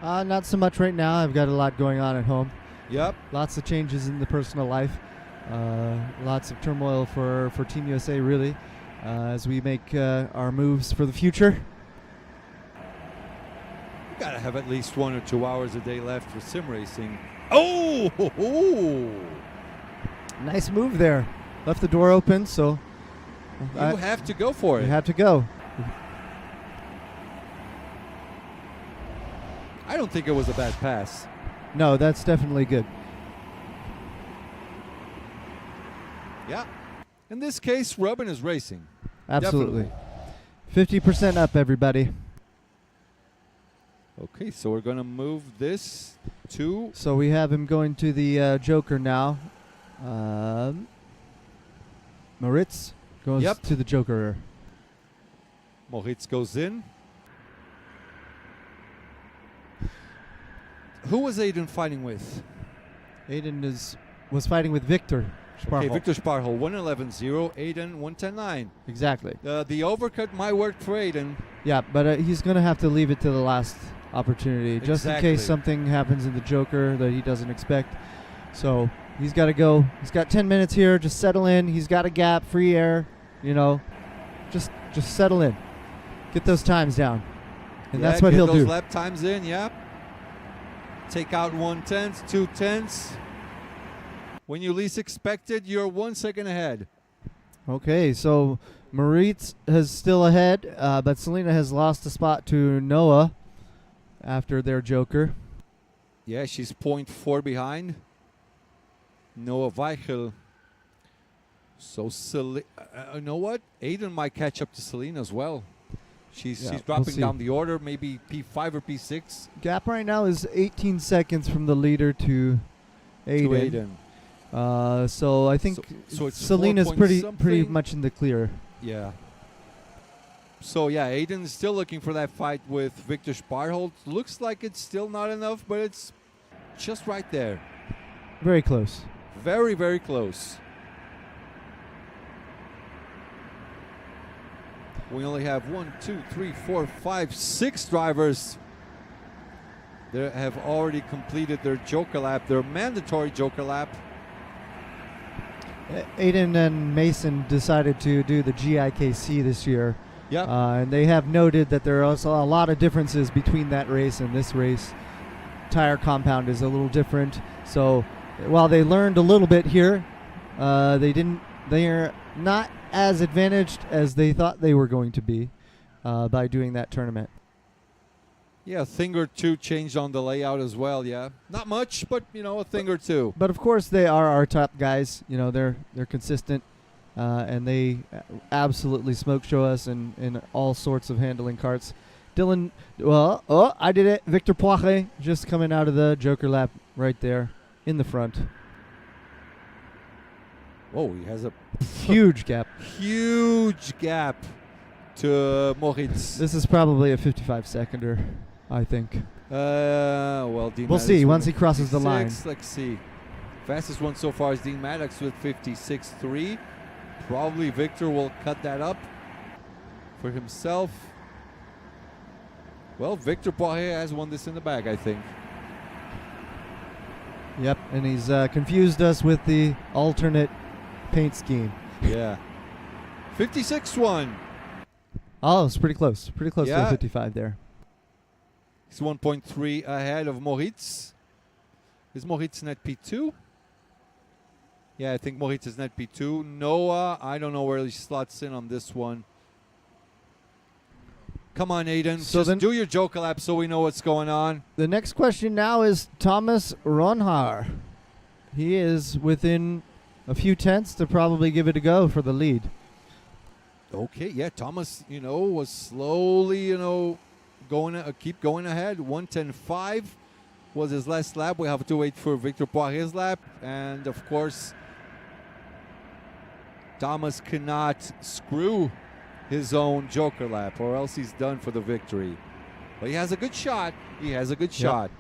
Not so much right now. I've got a lot going on at home. Yep. Lots of changes in the personal life. Lots of turmoil for Team USA, really, as we make our moves for the future. You gotta have at least 1 or 2 hours a day left for sim racing. Oh! Nice move there. Left the door open, so You have to go for you it. have to go. I don't think it was a bad pass. No, that's definitely good. Yeah. In this case, Robin is racing. Absolutely. 50% up, everybody. Okay, so we're going to move this to... So we have him going to the Joker now. Moritz goes Yep. to the Joker. Moritz goes in. Who was Aiden fighting with? Aiden was fighting with Victor Sparhol. Okay, Victor Sparhol, 111.0. Aiden, 110.9. Exactly. The overcut might work for Aiden. Yeah, but he's going to have to leave it to the last opportunity, just in Exactly. case something happens in the Joker that he doesn't expect. So he's got to go. He's got 10 minutes here. Just settle in. He's got a gap, free air. Just settle in. Get those times down, and Yeah, that's what get he'll those do. lap times in, yeah. Take out 1/10, 2/10. When you least expect it, you're 1 second ahead. Okay, so Moritz is still ahead, but Selena has lost a spot to Noah after their Joker. Yeah, she's 0.4 behind. Noah Weichel. So, you know what? Aiden might catch up to Selena as well. She's Yeah, we'll dropping see. down the order, maybe P5 or P6 Gap right now is 18 seconds from the leader to Aiden. to Aiden. So I think So it's Selena's 4 point pretty something. much in the clear. Yeah. So, yeah, Aiden is still looking for that fight with Victor Sparholt. Looks like it's still not enough, but it's just right there. Very close. Very, very close. We only have 1, 2, 3, 4, 5, 6 drivers that have already completed their Joker lap, their mandatory Joker lap. Aiden and Mason decided to do the GIKC this year. Yep. And they have noted that there are also a lot of differences between that race and this race. Tire compound is a little different. So while they learned a little bit here, they are not as advantaged as they thought they were going to be by doing that tournament. Yeah, a thing or two changed on the layout as well, yeah. Not much, but, a thing or two. But of course they are our top guys. They're consistent, and they absolutely smoke show us in all sorts of handling karts. Dylan, I did it. Victor Poiré just coming out of the Joker lap right there in the front. Oh, he has a Huge gap. huge gap to Moritz. This is probably a 55-seconder, I think. Well, Dean We'll Maddox see with once he crosses the line. 56. Let's see. Fastest one so far is Dean Maddox with 56.3. Probably Victor will cut that up for himself. Well, Victor Poirier has won this in the bag, I think. Yep, and he's confused us with the alternate paint scheme. Yeah. 56-1. Oh, it's pretty close. Pretty close to Yeah. the 55 there. He's 1.3 ahead of Moritz. Is Moritz net P2? Yeah, I think Moritz is net P2. Noah, I don't know where he slots in on this one. Come on, Aiden. So Just then- do your Joker lap so we know what's going on. The next question now is Thomas Ronhaar. He is within a few tenths to probably give it a go for the lead. Okay, yeah, Thomas, was slowly, keep going ahead. 1:10.5 was his last lap. We have to wait for Victor Poirier's lap. And, of course, Thomas cannot screw his own Joker lap or else he's done for the victory. But he has a good shot. He has a good shot.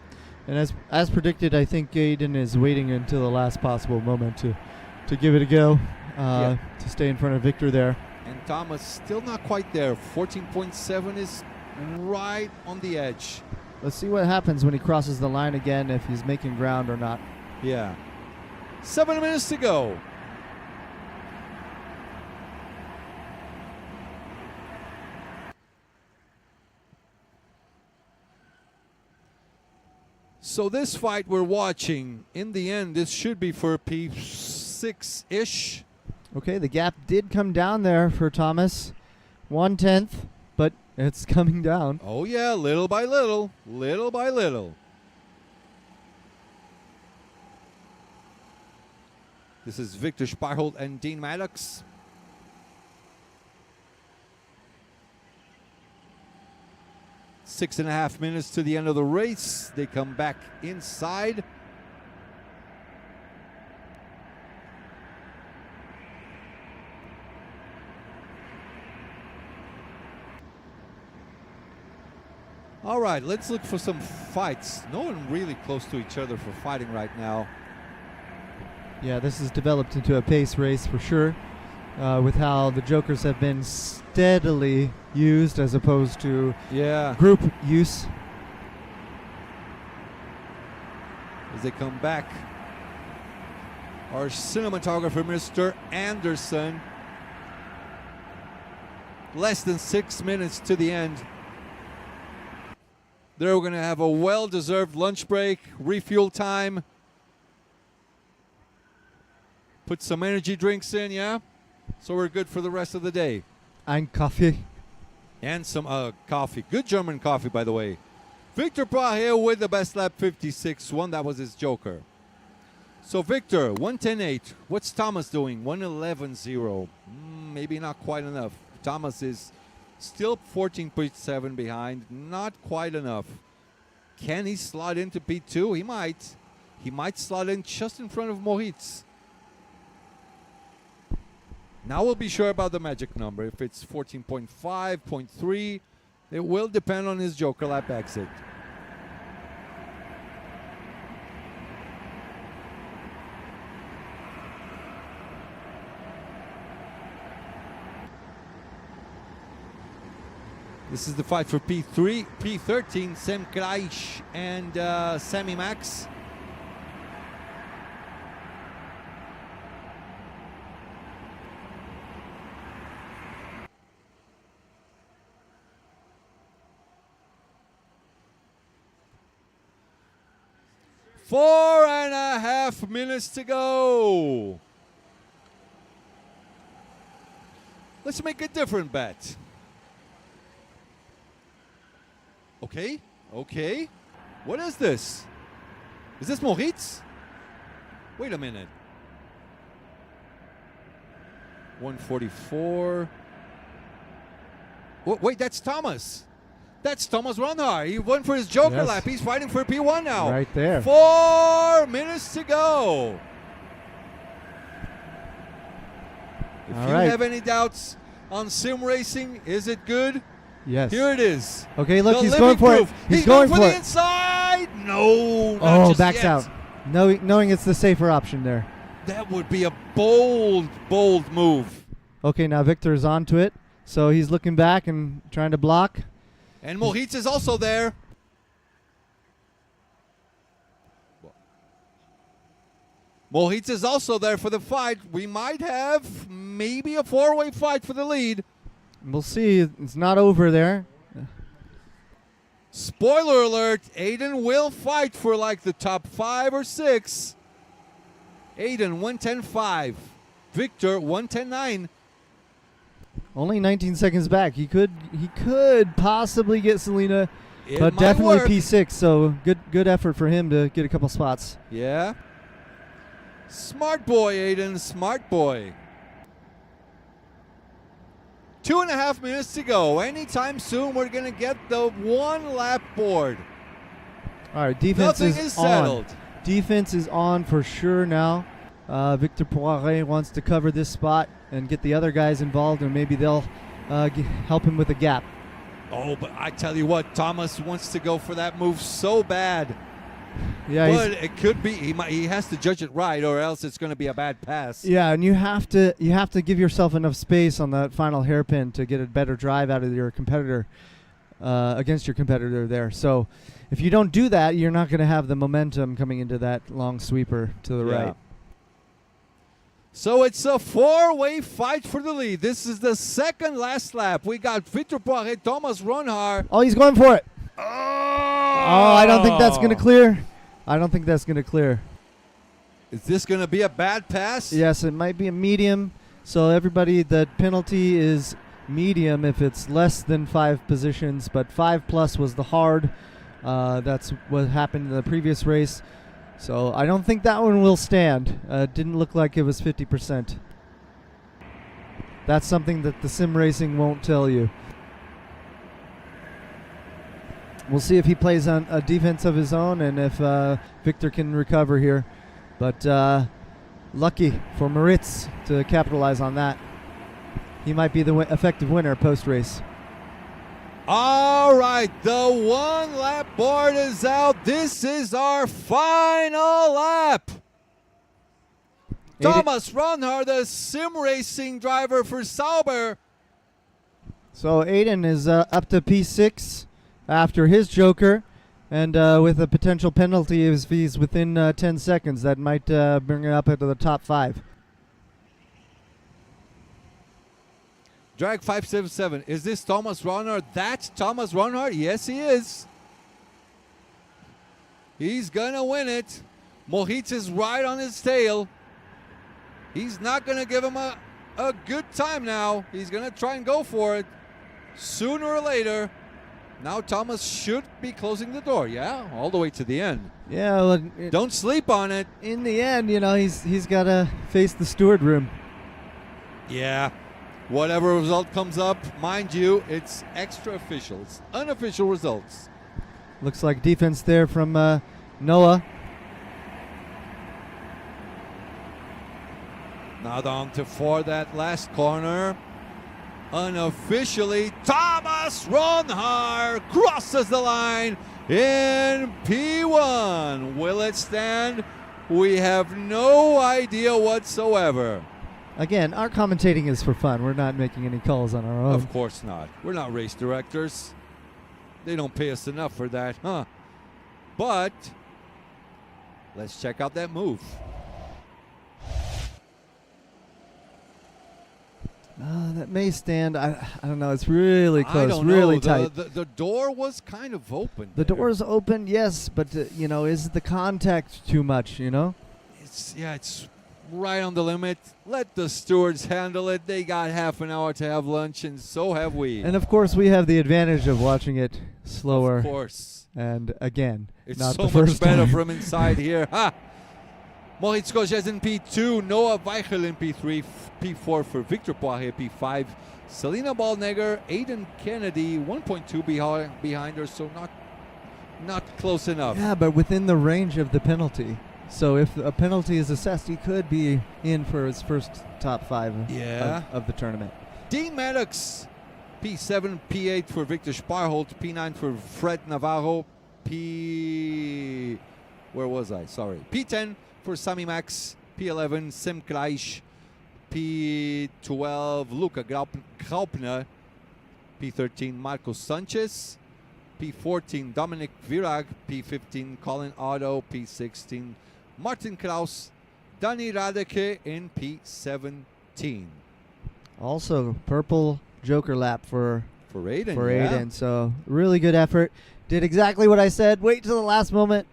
And as predicted, I think Aiden is waiting until the last possible moment to give it a go, to stay in front of Victor there. And Thomas still not quite there. 14.7 is right on the edge. Let's see what happens when he crosses the line again, if he's making ground or not. Yeah. 7 minutes to go. So this fight we're watching, in the end, this should be for P6-ish. Okay, the gap did come down there for Thomas. 1/10, but it's coming down. Oh yeah, little by little, little by little. This is Victor Sparholt and Dean Maddox. Six and a half minutes to the end of the race. They come back inside. All right, let's look for some fights. No one really close to each other for fighting right now. Yeah, this has developed into a pace race for sure, with how the Jokers have been steadily used as opposed to Yeah. group use. As they come back, our cinematographer, Mr. Anderson. Less than 6 minutes to the end. They're going to have a well-deserved lunch break, refuel time. Put some energy drinks in, yeah? So we're good for the rest of the day. And coffee. And some coffee. Good German coffee, by the way. Victor Poirier with the best lap, 56.1. That was his Joker. So Victor, 1:10.8. What's Thomas doing? 1:11.0. Maybe not quite enough. Thomas is still 14.7 behind. Not quite enough. Can he slot into P2? He might. He might slot in just in front of Moritz. Now we'll be sure about the magic number. If it's 14.5, 0.3, it will depend on his Joker lap exit. This is the fight for P3, P13, Sam Kreich and Sammy Max. Four and a half minutes to go. Let's make a different bet. Okay, okay. What is this? Is this Moritz? Wait a minute. 144. Wait, that's Thomas. That's Thomas Ronhaar. He went for his Joker Yes. lap. He's fighting for P1 now. Right there. 4 minutes to go. If All you right. have any doubts on sim racing, is it good? Yes. Here it is. Okay, look, The he's living going for proof. it. He's going going for for the it. inside. No, not Oh, just backs yet. out. Knowing it's the safer option there. That would be a bold, bold move. Okay, now Victor is onto it. So he's looking back and trying to block. And Moritz is also there. Moritz is also there for the fight. We might have maybe a four-way fight for the lead. We'll see. It's not over there. Spoiler alert, Aiden will fight for like the top 5 or 6. Aiden 110.5. Victor 110.9. Only 19 seconds back. He could possibly get Selena, It but might definitely work. P6. So good effort for him to get a couple spots. Yeah. Smart boy, Aiden. Smart boy. 2.5 minutes to go. Anytime soon, we're going to get the one lap board. All right, defense Nothing is settled. on. Defense is on for sure now. Victor Poiré wants to cover this spot and get the other guys involved, and maybe they'll help him with a gap. Oh, but I tell you what, Thomas wants to go for that move so bad. Yeah, But it could be he has to judge it right, or else it's going to be a bad pass. yeah, and you have to give yourself enough space on that final hairpin to get a better drive out of your competitor against your competitor there. So if you don't do that, you're not going to have the momentum coming into that long sweeper to the Yeah. right. So it's a four-way fight for the lead. This is the second last lap. We got Victor Poiré, Thomas Ronhar. Oh, he's going for it. Oh, I don't think that's going to clear. I don't think that's going to clear. Is this going to be a bad pass? Yes, it might be a medium. So everybody, the penalty is medium if it's less than 5 positions, but 5+ was the hard. That's what happened in the previous race. So I don't think that one will stand. Didn't look like it was 50%. That's something that the sim racing won't tell you. We'll see if he plays on a defense of his own and if Victor can recover here. But lucky for Moritz to capitalize on that. He might be the effective winner post-race. All right, the one lap board is out. This is our final lap. Thomas Ronhar, the sim racing driver for Sauber. So Aiden is up to P6 after his joker, and with a potential penalty if he's within 10 seconds, that might bring it up into the top 5. Drag 577. Is this Thomas Ronhar? That's Thomas Ronhar? Yes, he is. He's going to win it. Moritz is right on his tail. He's not going to give him a good time now. He's going to try and go for it sooner or later. Now Thomas should be closing the door, yeah? All the way to the end. Yeah, well, Don't sleep on it. in the end, you know, he's got to face the steward room. Yeah. Whatever result comes up, mind you, it's extra official. It's unofficial results. Looks like defense there from Noah. Now down to 4 that last corner. Unofficially, Thomas Ronhar crosses the line in P1. Will it stand? We have no idea whatsoever. Again, our commentating is for fun. We're not making any calls on our own. Of course not. We're not race directors. They don't pay us enough for that, huh? But let's check out that move. That may stand. I don't know. It's really I close, don't really know. tight. The door was kind of open. The there. door's open, yes, but you know, is the contact too much? You know. It's right on the limit. Let the stewards handle it. They got half an hour to have lunch, and so have we. And of course, we have the advantage of watching it slower. Of course. And again, It's not so the first much better time. from inside here. Ha! Moritz Gauges in P2, Noah Weichel in P3, P4 for Victor Poiré, P5, Selena Ballnegger, Aiden Kennedy, 1.2 behind her, so not close enough. Yeah, but within the range of the penalty. So if a penalty is assessed, he could be in for his first top 5 Yeah. of the tournament. Dean Maddox, P7, P8 for Victor Sparholt, P9 for Fred Navarro, where was I? Sorry. P10 for Sami Max, P11 Sim Kreisch, P12 Luca Graupner, P13 Marcos Sanchez, P14 Dominic Virag, P15 Colin Otto, P16 Martin Kraus, Dani Radeke in P17. Also, purple Joker lap for Aiden. Aiden. So really good effort. Did exactly what I said. Wait till the last moment.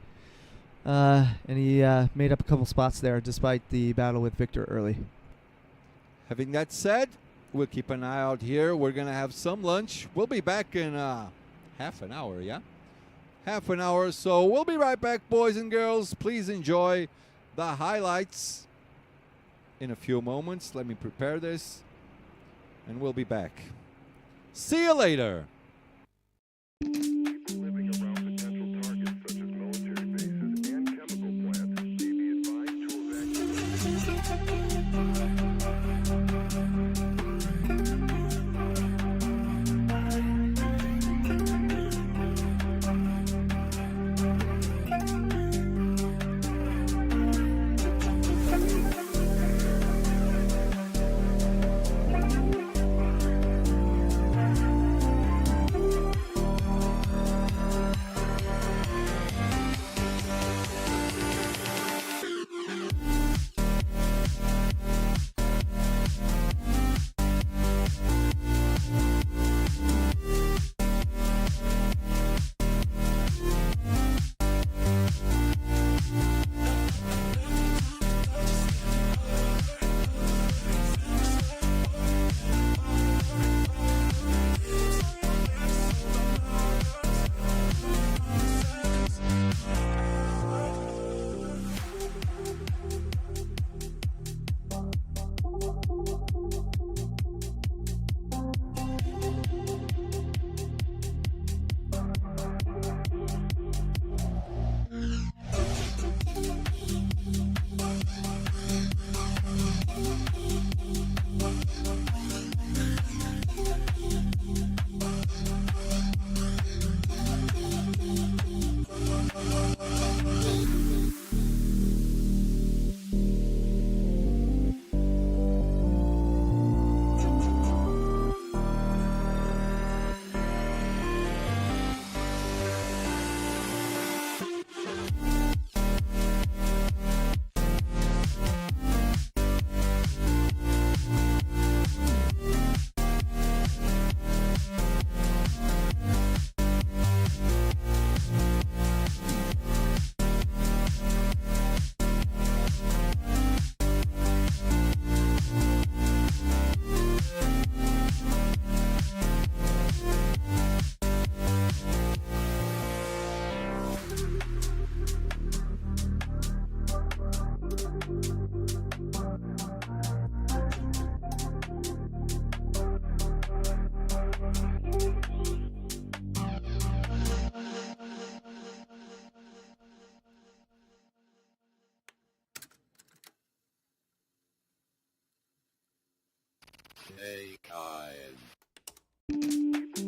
And he made up a couple spots there despite the battle with Victor early. Having that said, we'll keep an eye out here. We're going to have some lunch. We'll be back in half an hour, yeah? Half an hour. So we'll be right back, boys and girls. Please enjoy the highlights in a few moments. Let me prepare this. And we'll be back. See you later. People living around potential targets such as military bases and chemical plants may be advised to people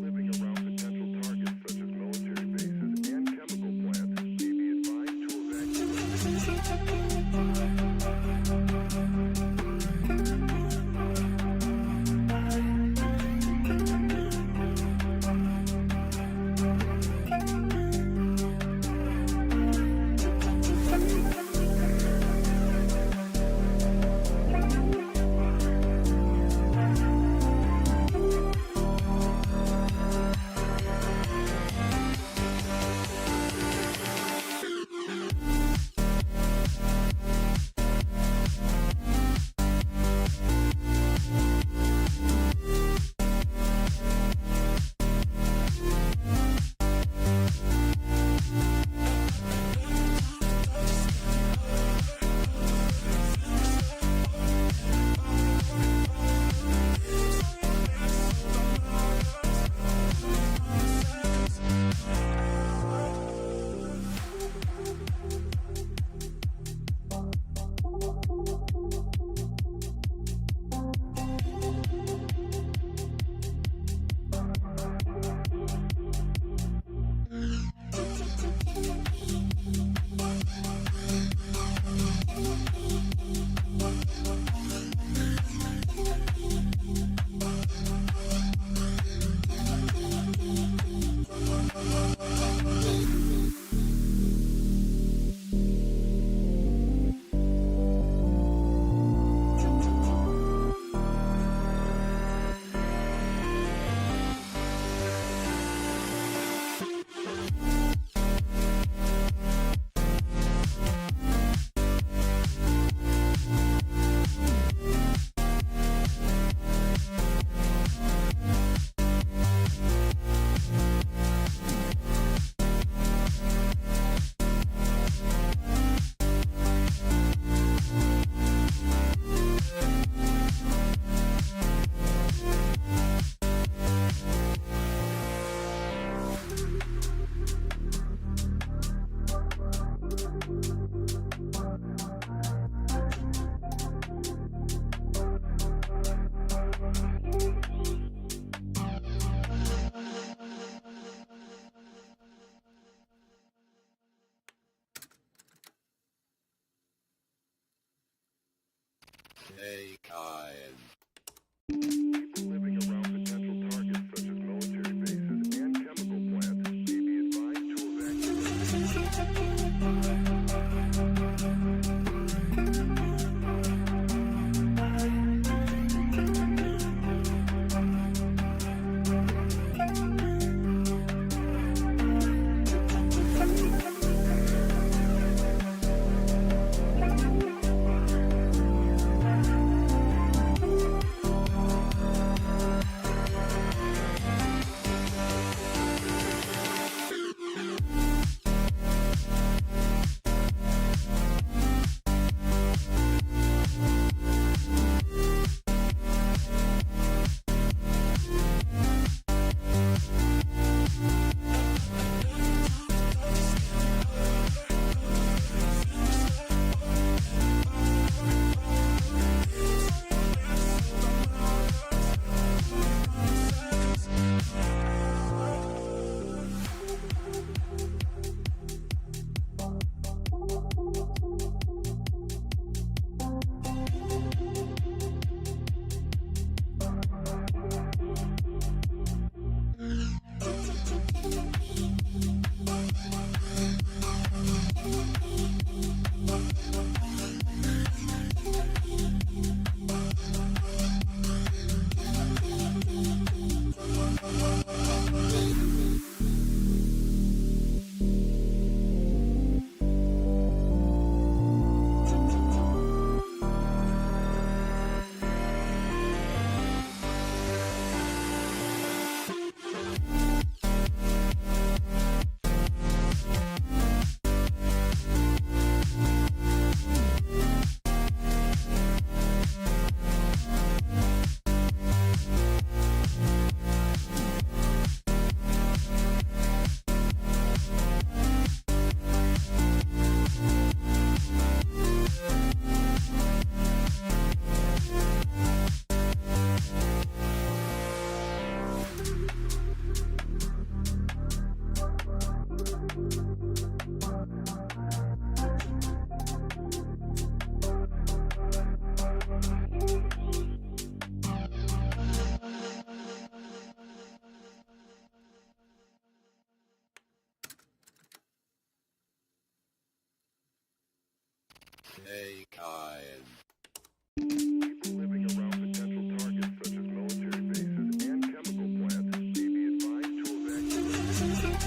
living around potential targets such as military bases and chemical plants may be advised to evacuate. People living around potential targets such as military bases and chemical plants may be advised to People living around potential targets such as military bases and chemical plants may be advised to evacuate.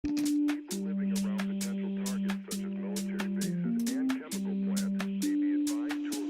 People living around potential targets such as military bases and chemical plants may be advised to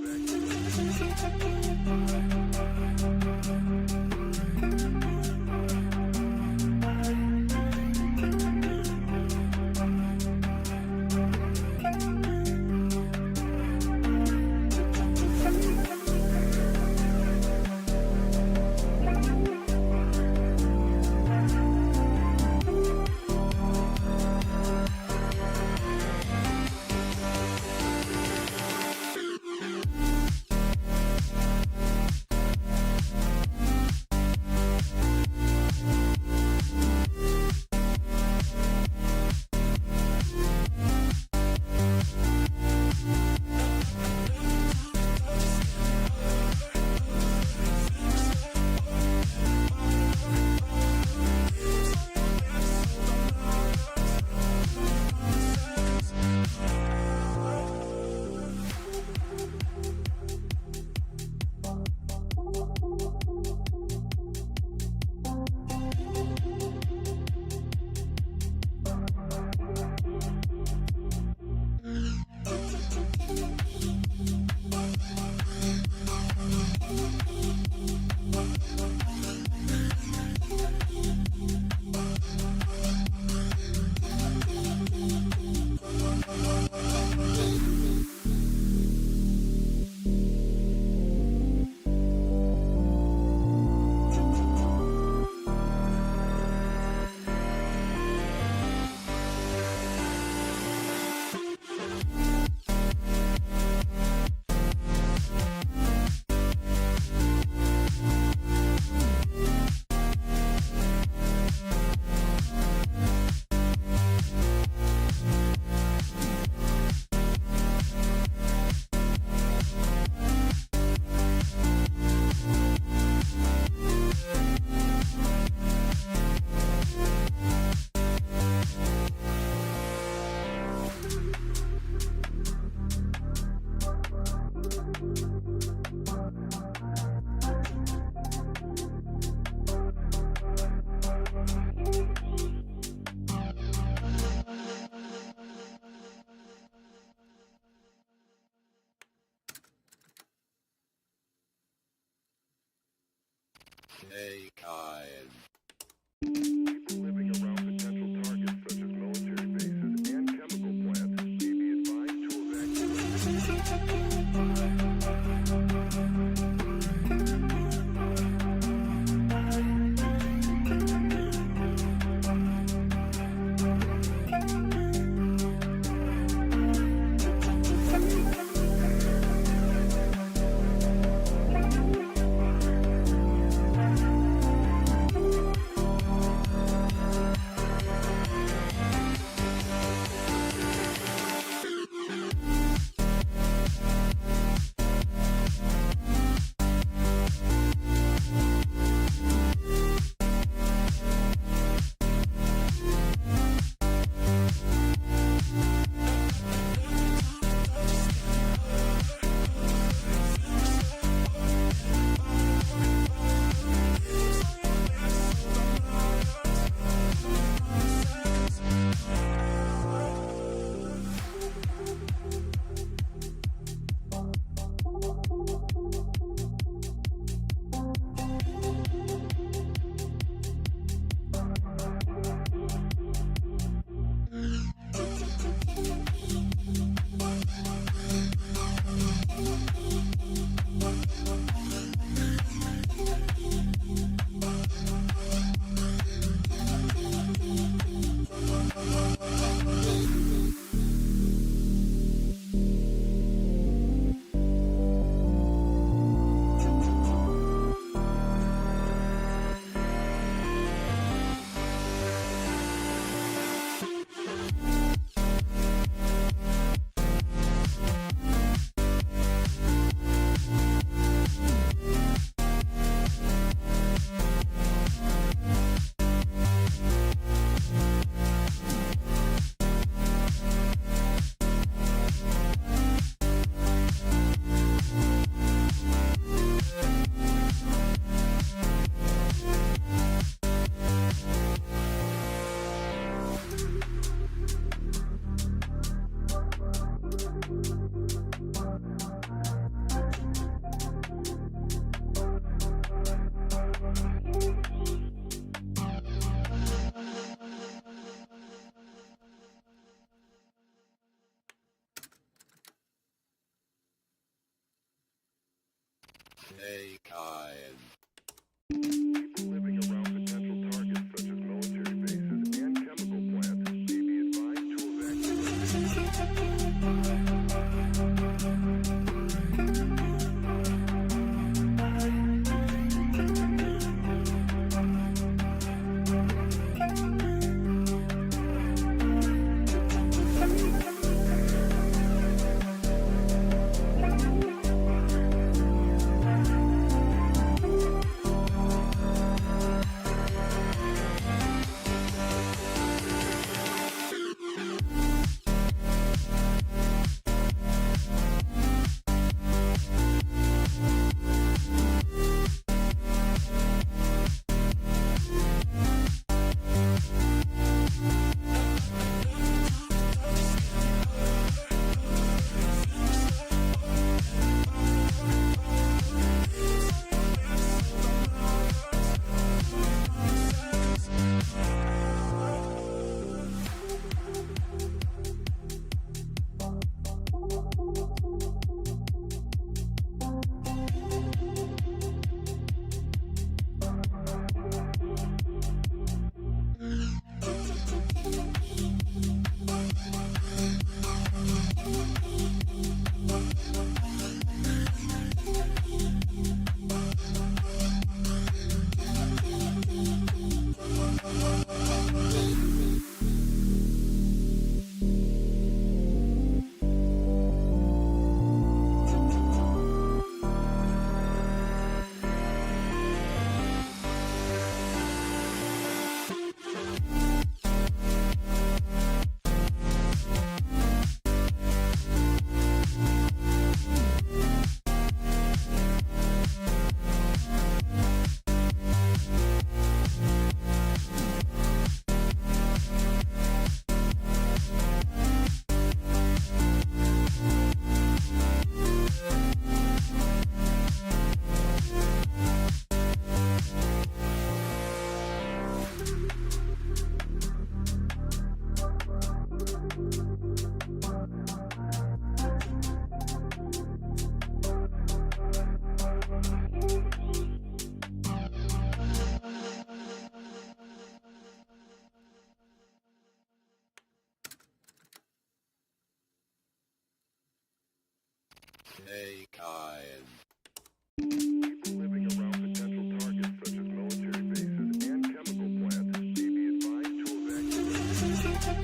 People living around potential targets such as military bases and chemical plants may be advised to evacuate. People living around potential targets such as military bases and chemical plants may be advised to People living around potential targets such as military bases and chemical plants may be advised to evacuate.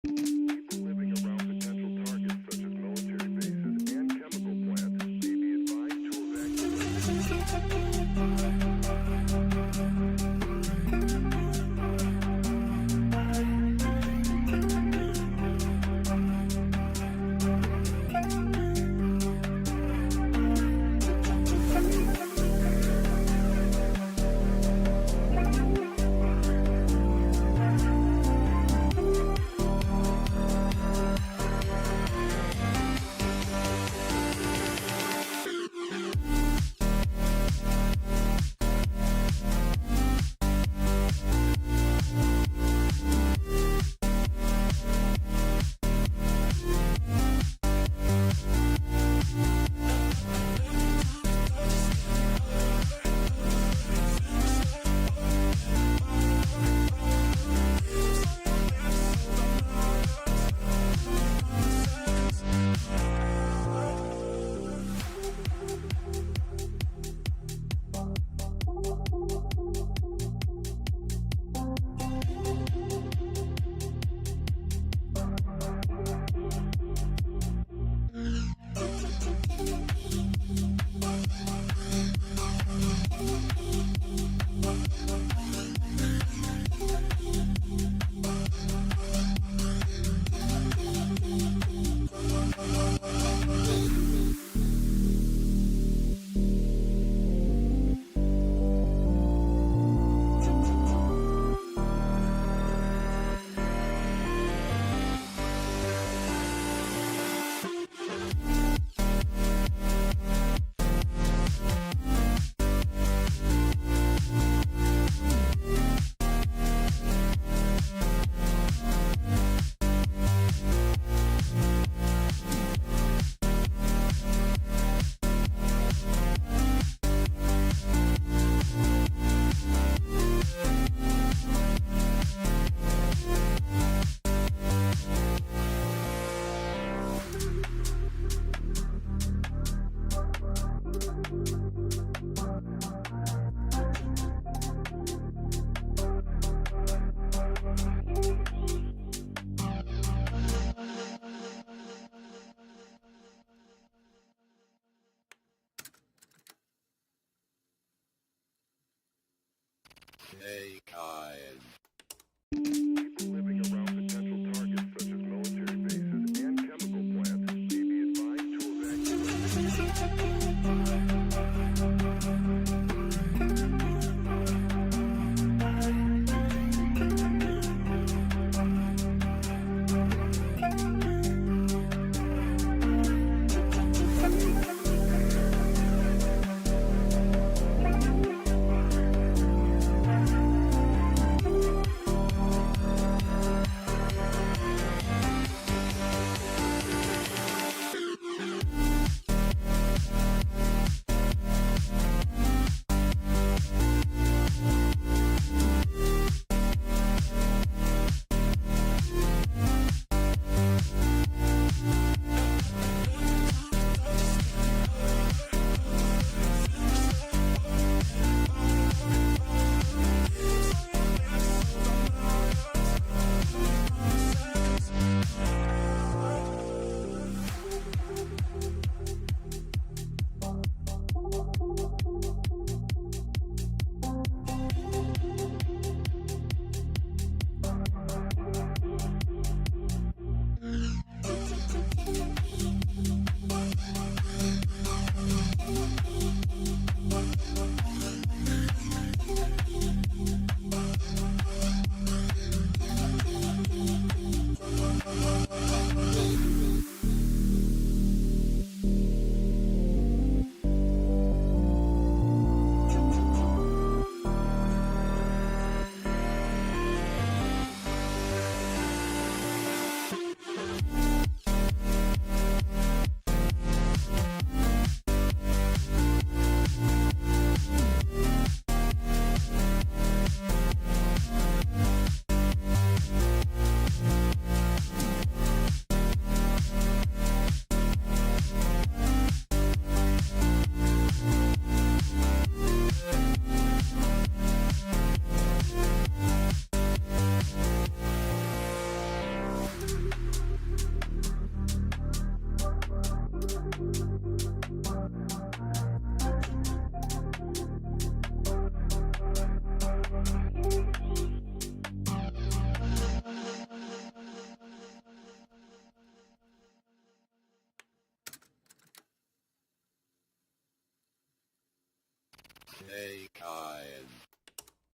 People living around potential targets such as military bases and chemical plants may be advised to People living around potential targets such as military bases and chemical plants may be advised to evacuate.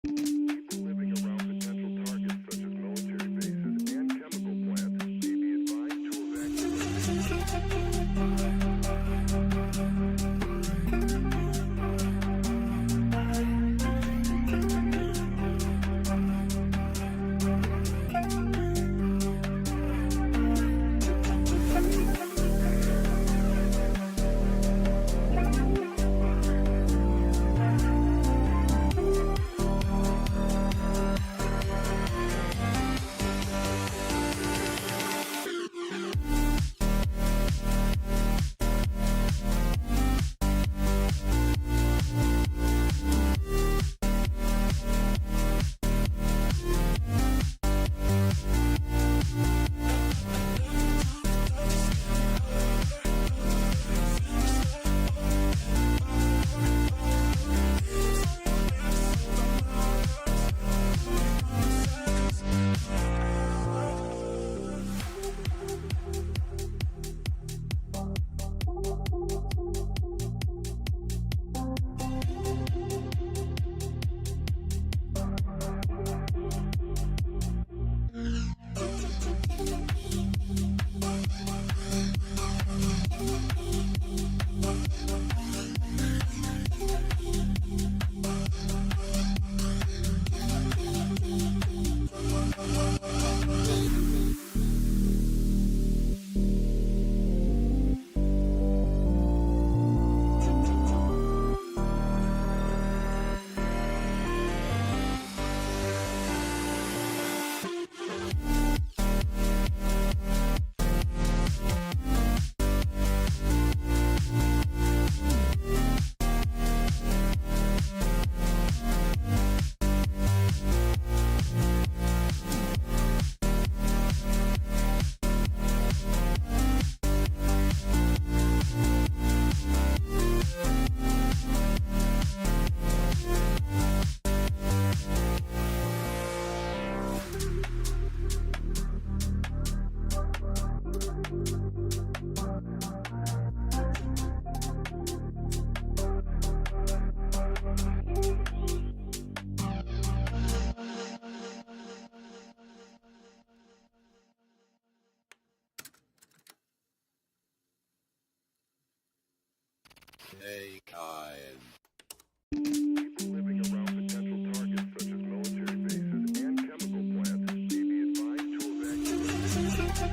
People living around potential targets such as military bases and chemical plants may be advised to People living around potential targets such as military bases and chemical plants may be advised to evacuate.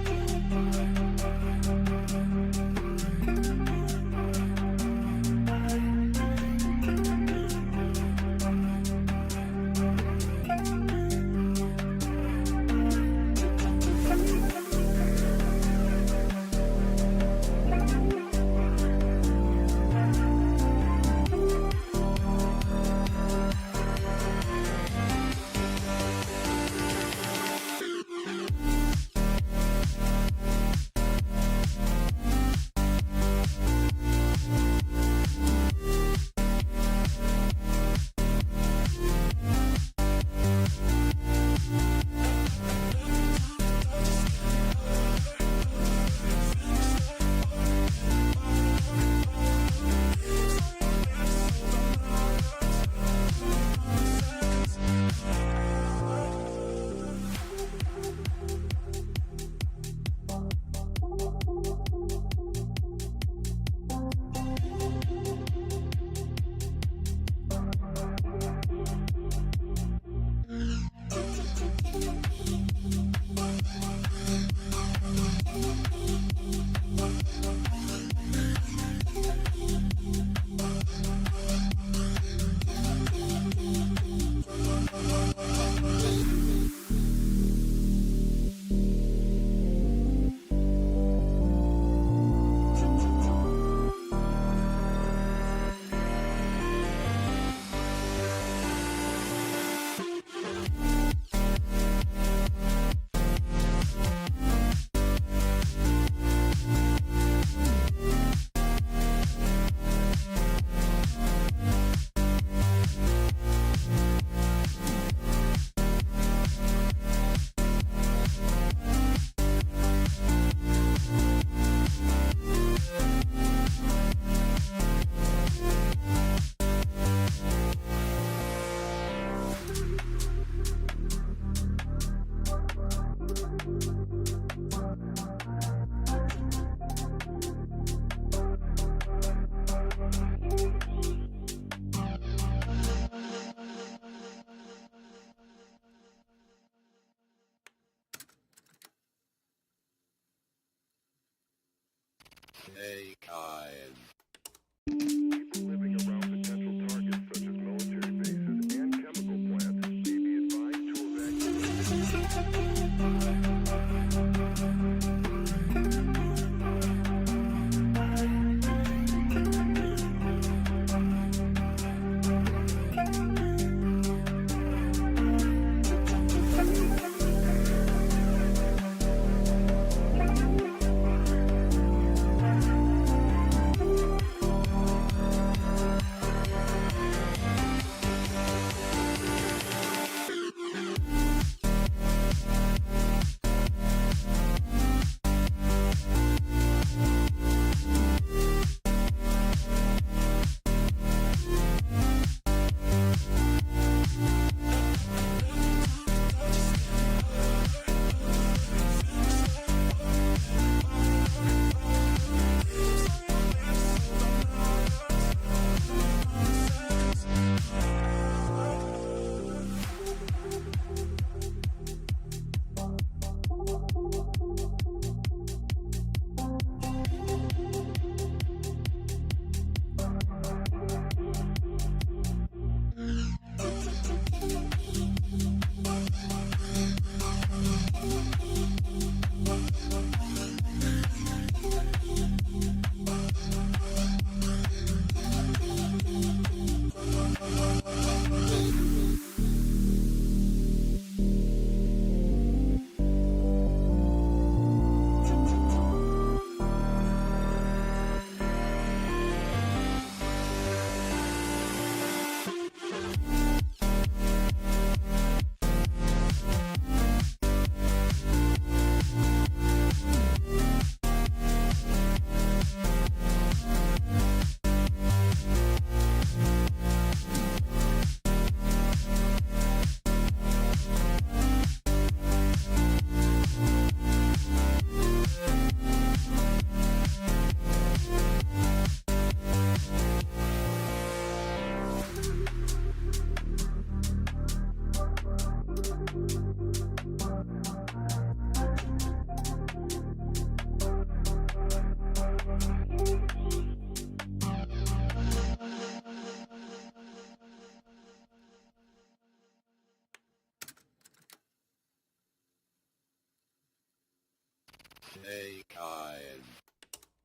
People living around potential targets such as military bases and chemical plants may be advised to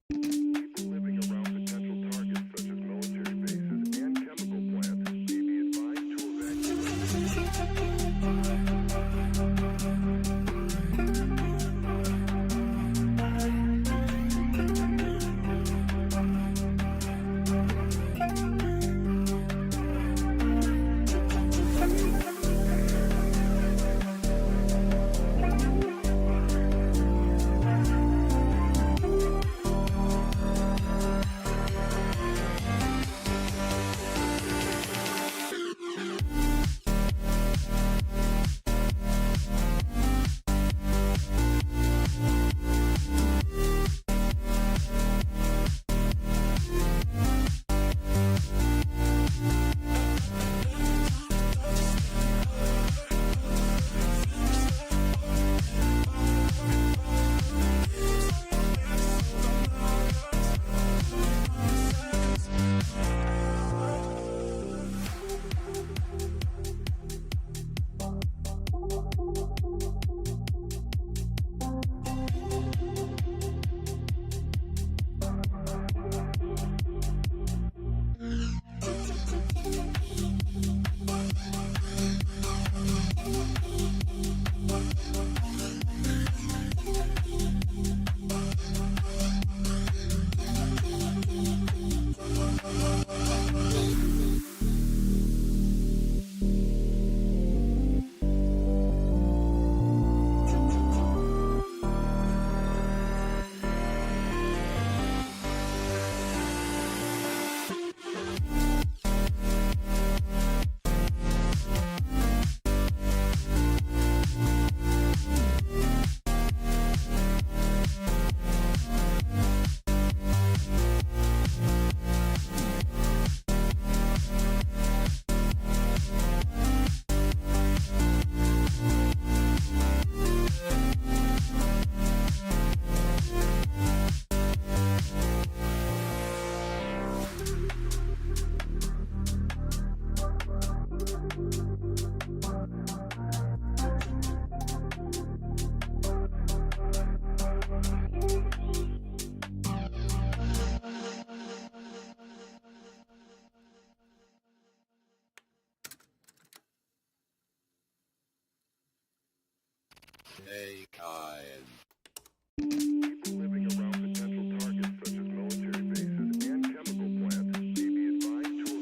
People living around potential targets such as military bases and chemical plants may be advised to evacuate. People living around potential targets such as military bases and chemical plants may be advised to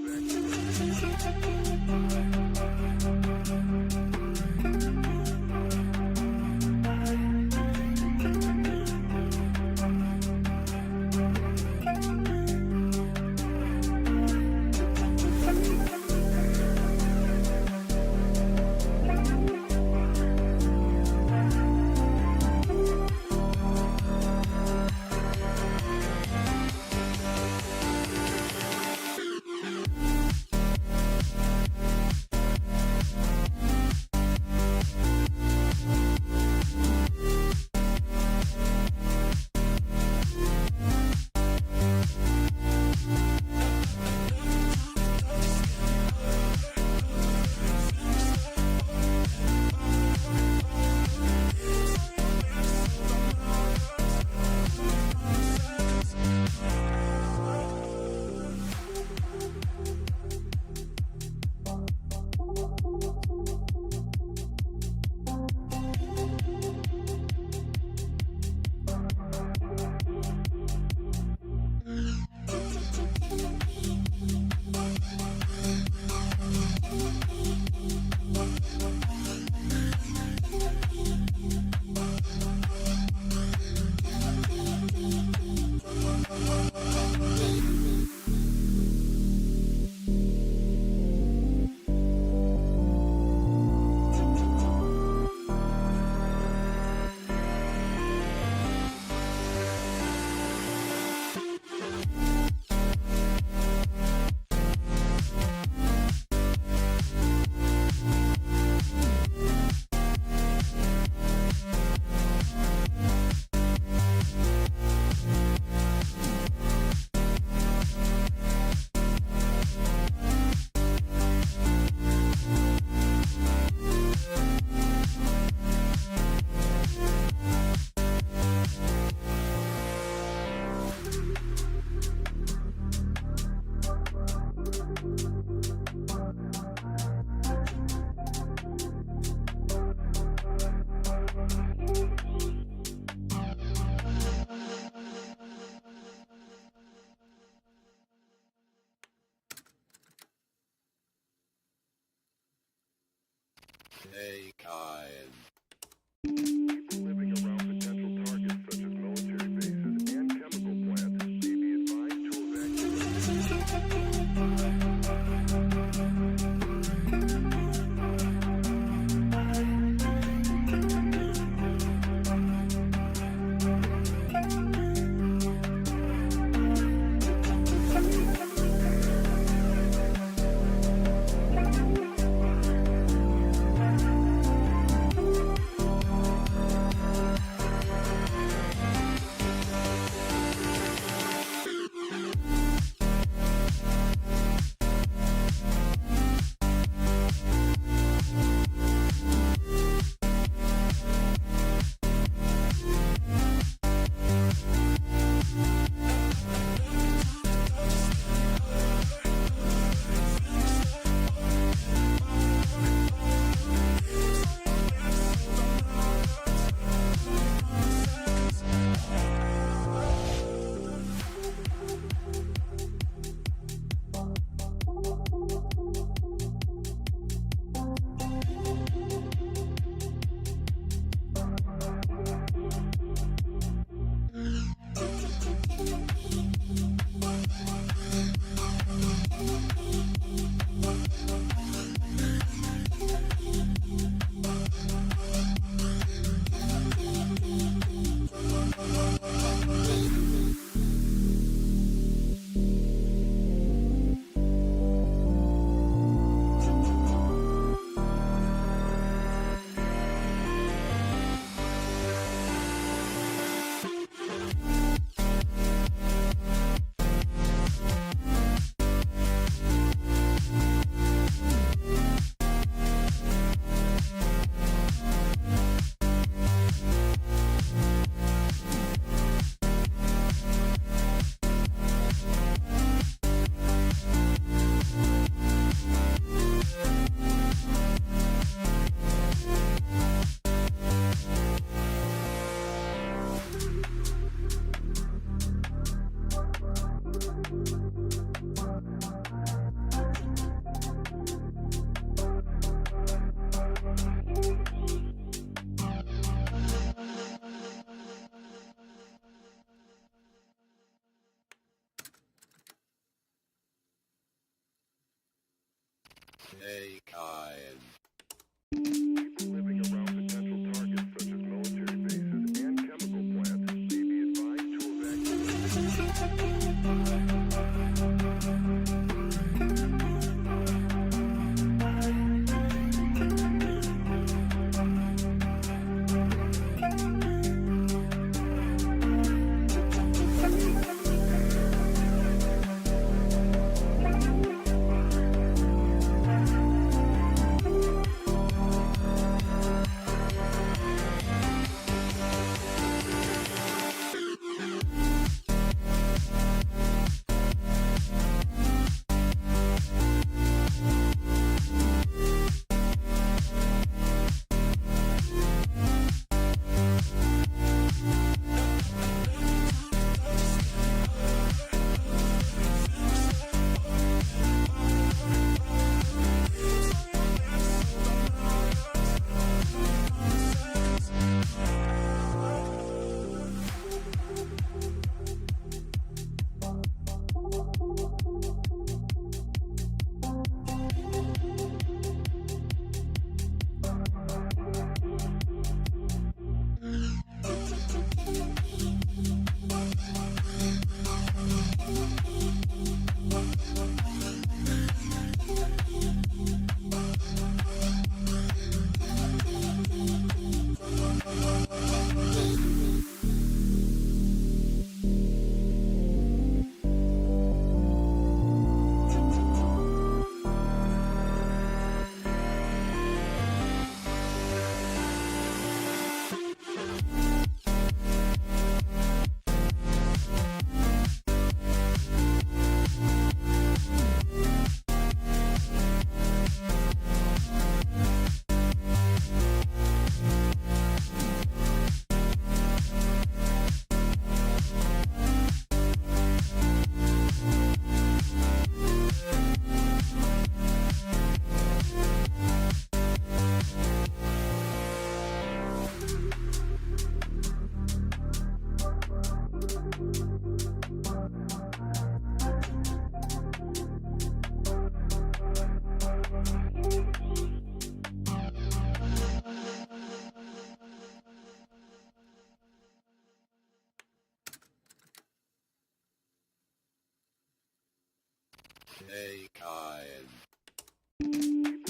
People living around potential targets such as military bases and chemical plants may be advised to evacuate. Living around potential targets such as military bases and chemical plants may be advised to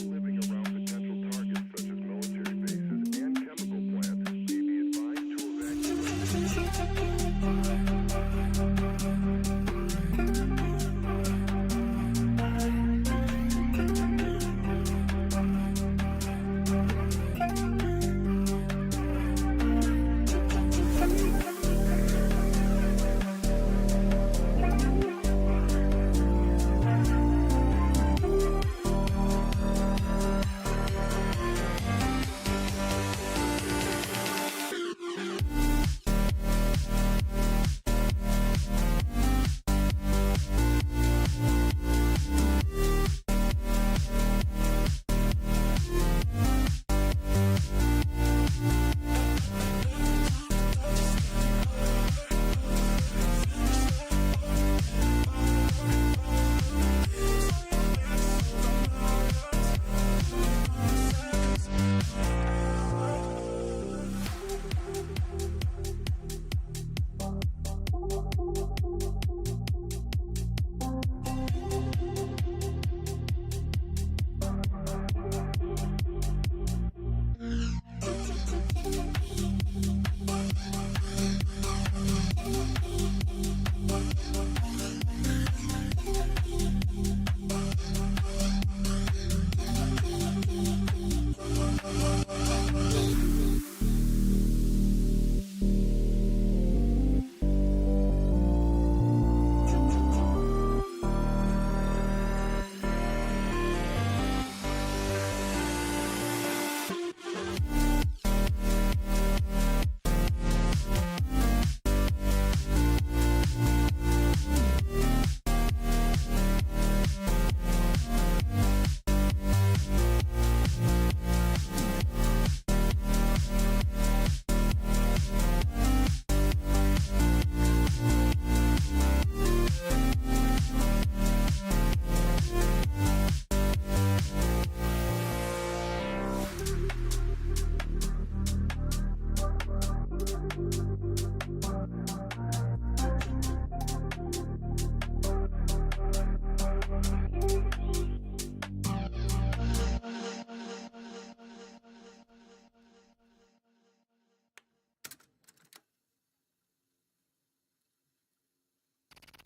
living around potential targets such as military bases and chemical plants may be advised to evacuate.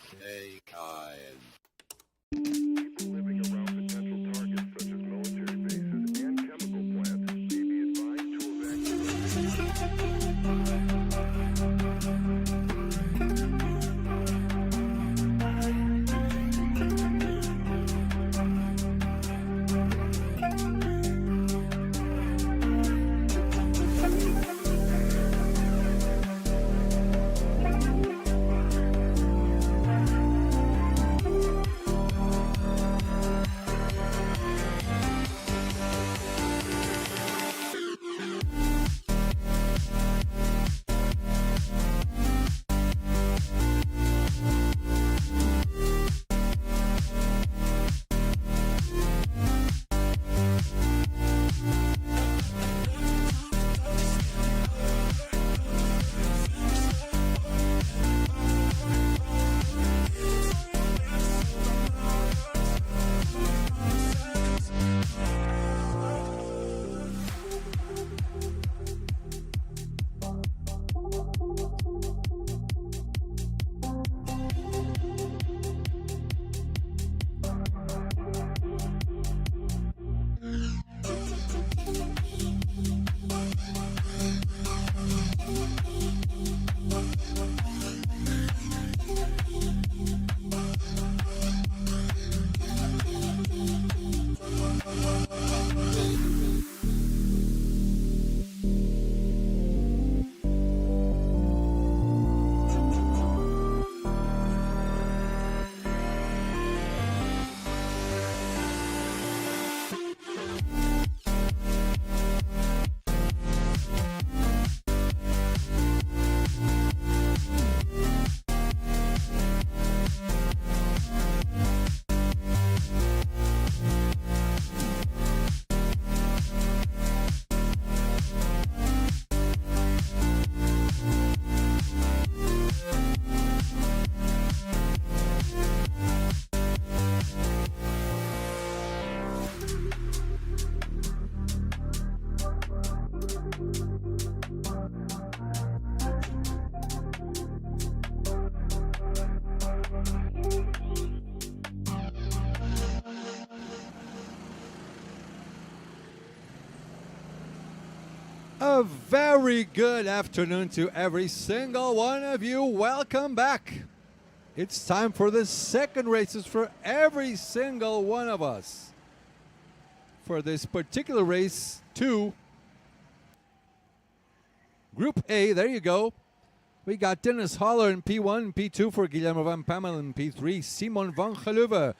People living around potential targets such as military bases and chemical plants may be advised to evacuate. A very good afternoon to every single one of you. Welcome back. It's time for the second races for every single one of us. For this particular race, 2, Group A, there you go. We got Dennis Holler in P1, P2 for Guillermo van Pamel in P3, Simon van Geluwe,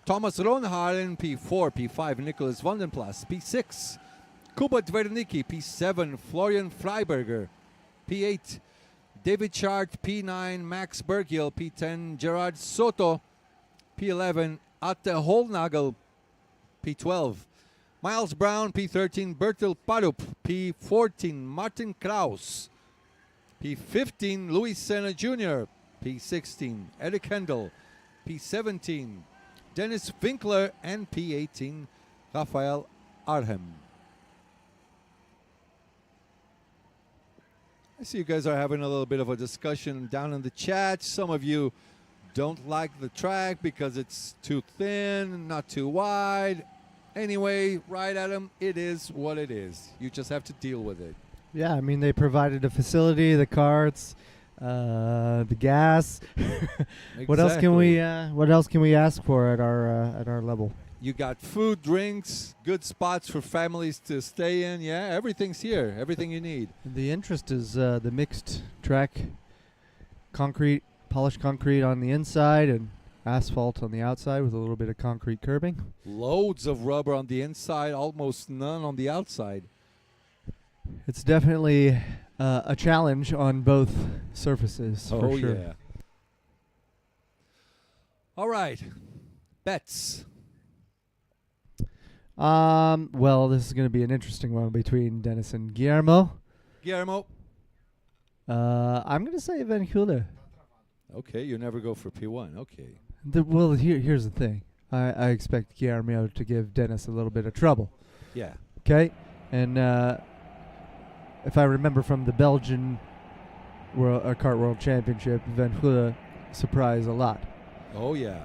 Thomas Ronhaar in P4, P5, Nicholas Vandenplas, P6, Kuba Dverniki, P7, Florian Freiberger, P8, David Chart, P9, Max Bergiel, P10, Gerard Soto, P11, Atte Holnagel, P12, Miles Brown, P13, Bertil Parup, P14, Martin Kraus, P15, Luis Senna Jr., P16, Eric Hendel, P17, Dennis Winkler, and P18, Rafael Arhem. I see you guys are having a little bit of a discussion down in the chat. Some of you don't like the track because it's too thin, not too wide. Anyway, right, Adam, it is what it is. You just have to deal with it. Yeah, I mean, they provided a facility, the carts, the gas. What else can we ask for at our level? You got food, drinks, good spots for families to stay in. Yeah, everything's here. Everything you need. The interest is the mixed track, concrete, polished concrete on the inside and asphalt on the outside with a little bit of concrete curbing. Loads of rubber on the inside, almost none on the outside. It's definitely a challenge on both surfaces, for sure. Yeah. All right. Bets. Well, this is going to be an interesting one between Dennis and Guillermo. Guillermo. I'm going to say Van Hule. Okay, you never go for P1. Okay. Well, here's the thing. I expect Guillermo to give Dennis a little bit of trouble. Yeah. Okay? And if I remember from the Belgian Kart World Championship, Van Hule surprised a lot. Oh, yeah.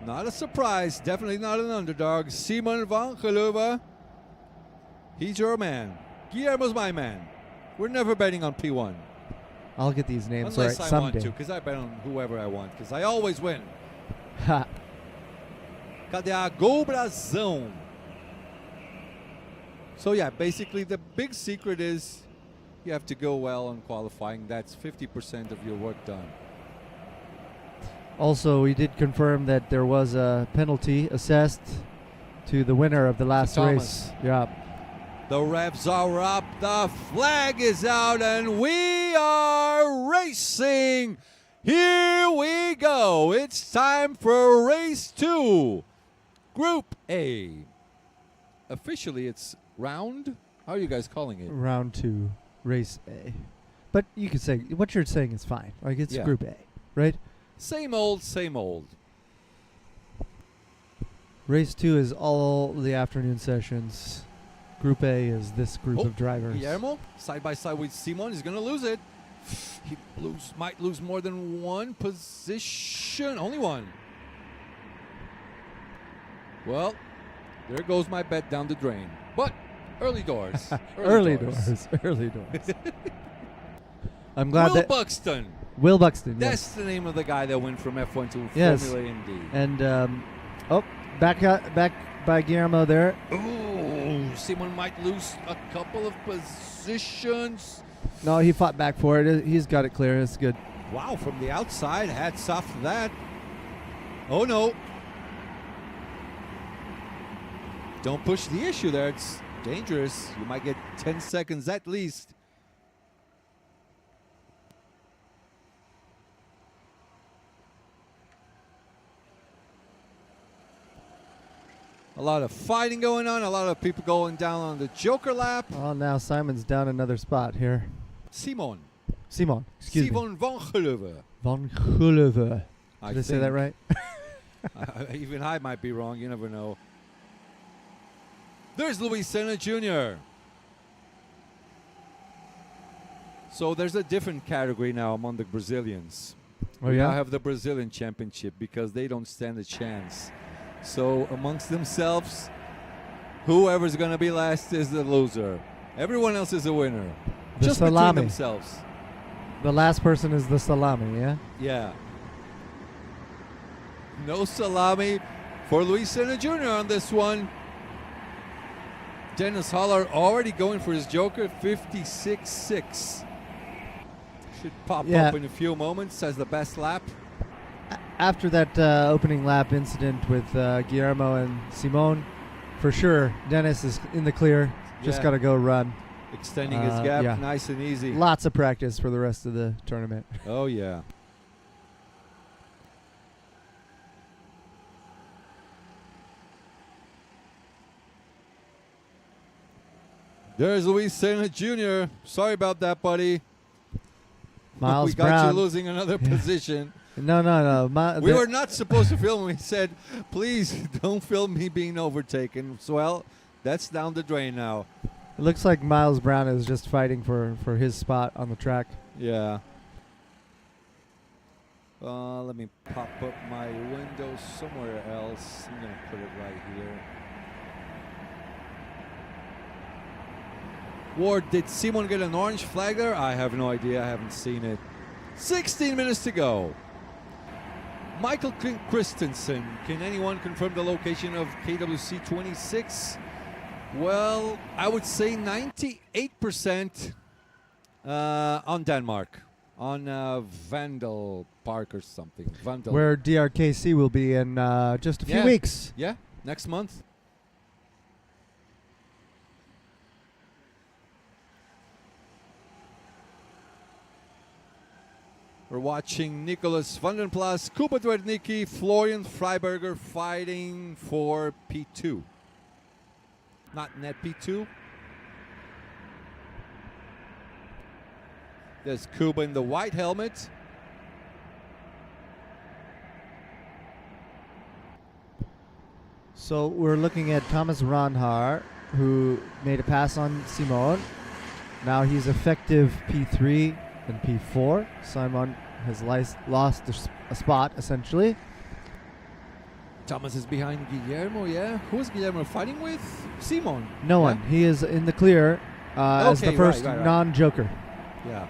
Not a surprise. Definitely not an underdog. Simon van Geluwe. He's your man. Guillermo's my man. We're never betting on P1. I'll get these names Unless right I someday. want to, because I bet on whoever I want, because I always win. Ha. Cadê a Gol Brasão? So yeah, basically the big secret is you have to go well on qualifying. That's 50% of your work done. Also, we did confirm that there was a penalty assessed to the winner of the last Thomas. race. Yeah. The revs are up, the flag is out, and we are racing. Here we go. It's time for race 2, Group A. Officially, it's round. How are you guys calling it? Round 2, race A. But you could say what you're saying is fine. Like it's Yeah. Group A, right? Same old, same old. Race 2 is all the afternoon sessions. Group A is this group Oh, of drivers. Guillermo, side by side with Simon, is going to lose it. He might lose more than one position. Only one. Well, there goes my bet down the drain. But early doors. Early doors. Early doors. I'm glad Will that Buxton. Will Buxton. That's Yes. the name of the guy that went from F1 to Yes. Formula Indy. And back by Guillermo there. Ooh, Simon might lose a couple of positions. No, he fought back for it. He's got it clear. It's good. Wow, from the outside, hats off to that. Oh no. Don't push the issue there. It's dangerous. You might get 10 seconds at least. A lot of fighting going on. A lot of people going down on the Joker lap. Oh, now Simon's down another spot here. Simon. Simon, excuse me. Simon van Geluwe. Van Geluwe. Did I say that think. right? Even I might be wrong. You never know. There's Luis Senna Jr. So there's a different category now among the Brazilians. Oh, We now yeah? have the Brazilian Championship because they don't stand a chance. So amongst themselves, whoever's going to be last is the loser. Everyone else is a winner. The Just salami. between themselves. The last person is the salami, yeah? Yeah. No salami for Luis Senna Jr. on this one. Dennis Holler already going for his Joker, 56.6. Should pop Yeah. up in a few moments as the best lap. After that opening lap incident with Guillermo and Simon, for sure, Dennis is in the clear. Just Yeah. got to go run. Extending his gap, yeah. nice and easy. Lots of practice for the rest of the tournament. Oh, yeah. There's Luis Senna Jr. Sorry about that, buddy. Miles we got Brown. you losing another position. No. We were not supposed to film. We said, please don't film me being overtaken. So, well, that's down the drain now. It looks like Miles Brown is just fighting for his spot on the track. Yeah. Let me pop up my window somewhere else. I'm going to put it right here. Ward, did Simon get an orange flag there? I have no idea. I haven't seen it. 16 minutes to go. Michael Christensen. Can anyone confirm the location of KWC 26? Well, I would say 98% on Denmark. On Vandal Park or something. Vandal. Where DRKC will be in just a few Yeah. weeks. Yeah, next month. We're watching Nicholas Vandenplas, Kuba Dwerdnicki, Florian Freiberger fighting for P2. Not net P2. There's Kuba in the white helmet. So we're looking at Thomas Ronhar, who made a pass on Simon. Now he's effective P3 and P4. Simon has lost a spot, essentially. Thomas is behind Guillermo, yeah. Who is Guillermo fighting with? Simon. No yeah? one. He is in the clear as the Okay, first right. non-joker. Yeah.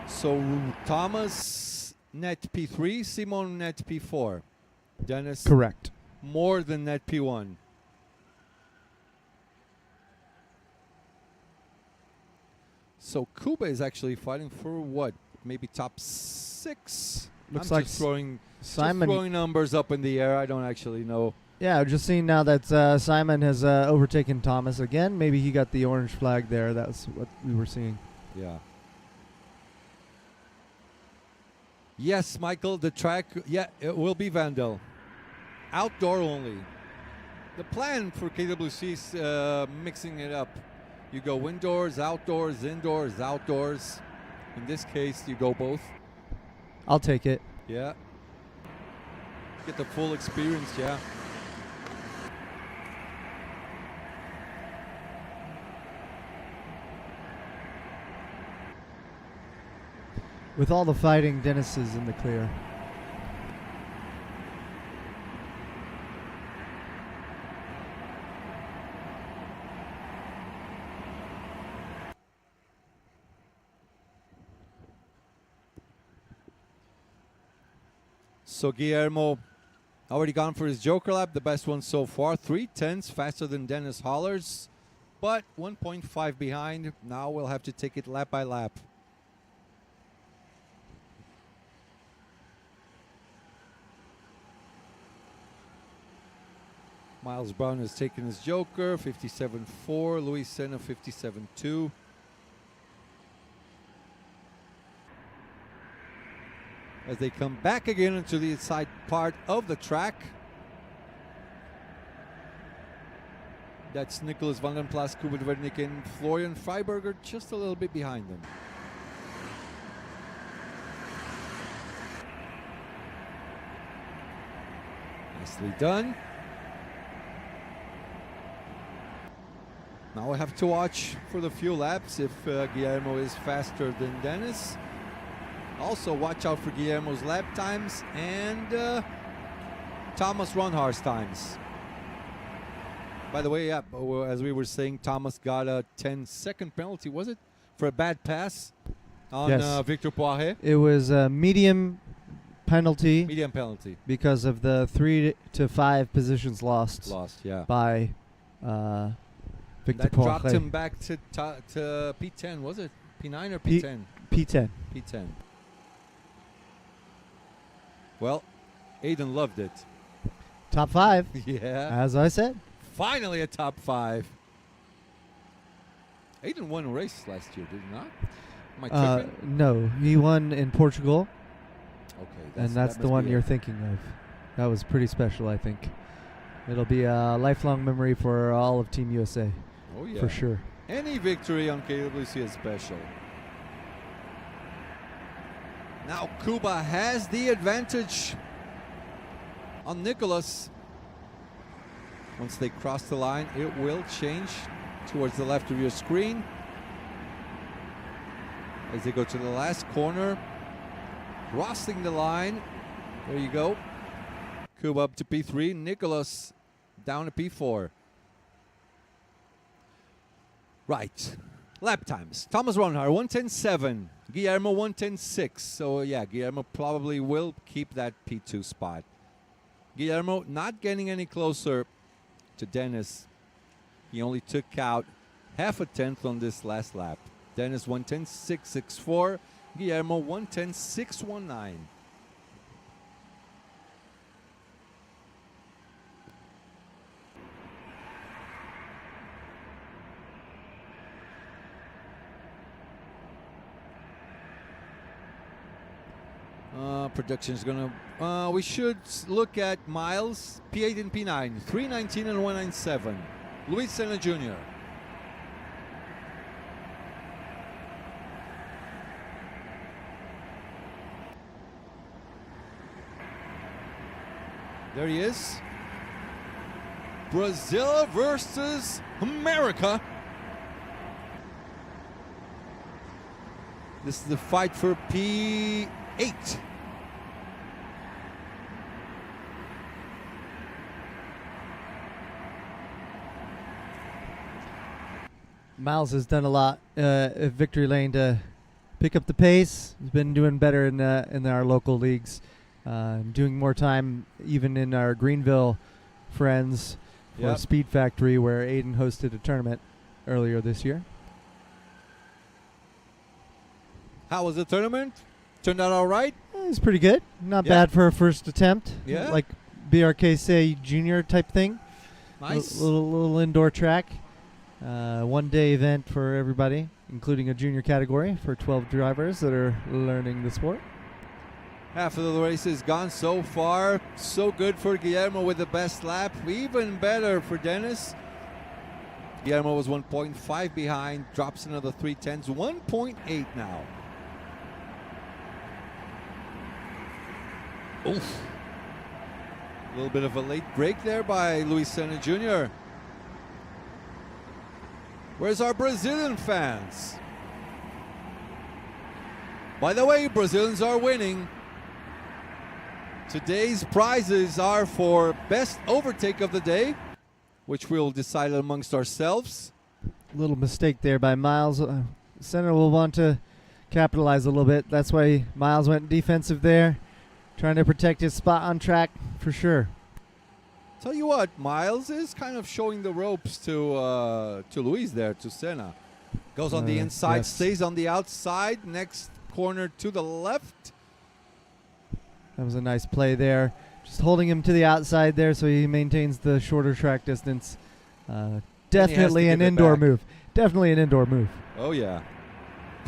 So Thomas net P3, Simon net P4. Dennis Correct. more than net P1. So Kuba is actually fighting for what? Maybe top 6? Looks I'm like just throwing Simon. numbers up in the air. I don't actually know. Yeah, just seeing now that Simon has overtaken Thomas again. Maybe he got the orange flag there. That's what we were seeing. Yeah. Yes, Michael, the track, yeah, it will be Vandal. Outdoor only. The plan for KWC is mixing it up. You go indoors, outdoors, indoors, outdoors. In this case, you go both. I'll take it. Yeah. Get the full experience, yeah. With all the fighting, Dennis is in the clear. So Guillermo already gone for his Joker lap, the best one so far. 3/10 faster than Dennis Hollers, but 1.5 behind. Now we'll have to take it lap by lap. Miles Brown has taken his Joker, 57.4. Luis Senna, 57.2. As they come back again into the inside part of the track. That's Nicholas van den Plas, Kuba Dvernik, and Florian Freiberger just a little bit behind them. Nicely done. Now we have to watch for the few laps if Guillermo is faster than Dennis. Also watch out for Guillermo's lap times and Thomas Ronhar's times. By the way, yeah, as we were saying, Thomas got a 10-second penalty, was it? For a bad pass on Yes. Victor Poiré. It was a medium penalty Medium penalty. because of the 3 to 5 positions lost Yeah. by Victor That dropped Poiré. him back to P10, was it? P9 or P10? P10. P10. Well, Aiden loved it. Top 5, Yeah. as I said. Finally a top 5. Aiden won a race last year, did he not? Am I tripping? No, he won in Portugal, Okay. and that's that the must one be you're it. thinking of. That was pretty special, I think. It'll be a lifelong memory for all of Team USA, Oh, yeah. for sure. Any victory on KWC is special. Now Kuba has the advantage on Nicholas. Once they cross the line, it will change towards the left of your screen. As they go to the last corner, crossing the line. There you go. Kuba up to P3, Nicholas down to P4. Right. Lap times. Thomas Ronhar, 1:10.7. Guillermo, 1:10.6. So, yeah, Guillermo probably will keep that P2 spot. Guillermo not getting any closer to Dennis. He only took out half a tenth on this last lap. Dennis, 1:10.664. Guillermo, 1:10.619. Production is gonna. We should look at Miles, P8 and P9, 319 and 197. Luis Senna Jr. There he is. Brazil versus America. This is the fight for P8. Miles has done a lot at Victory Lane to pick up the pace. He's been doing better in our local leagues, doing more time even in our Greenville friends for Yep. Speed Factory, where Aiden hosted a tournament earlier this year. How was the tournament? Turned out all right? It's pretty good. Not Yeah. bad for a first attempt. Yeah. Like BRK say junior type thing. Nice. Little indoor track. 1 day event for everybody, including a junior category for 12 drivers that are learning the sport. Half of the race is gone so far. So good for Guillermo with the best lap. Even better for Dennis. Guillermo was 1.5 behind. Drops another 3/10s. 1.8 now. Oof. A little bit of a late break there by Luis Senna Jr. Where's our Brazilian fans? By the way, Brazilians are winning. Today's prizes are for best overtake of the day, which we'll decide amongst ourselves. Little mistake there by Miles. Center will want to capitalize a little bit. That's why Miles went defensive there, trying to protect his spot on track for sure. Tell you what, Miles is kind of showing the ropes to Luis there, to Senna. Goes on the inside, yes. stays on the outside. Next corner to the left. That was a nice play there. Just holding him to the outside there so he maintains the shorter track distance. Definitely give an it indoor back. move. Definitely an indoor move. Oh, yeah.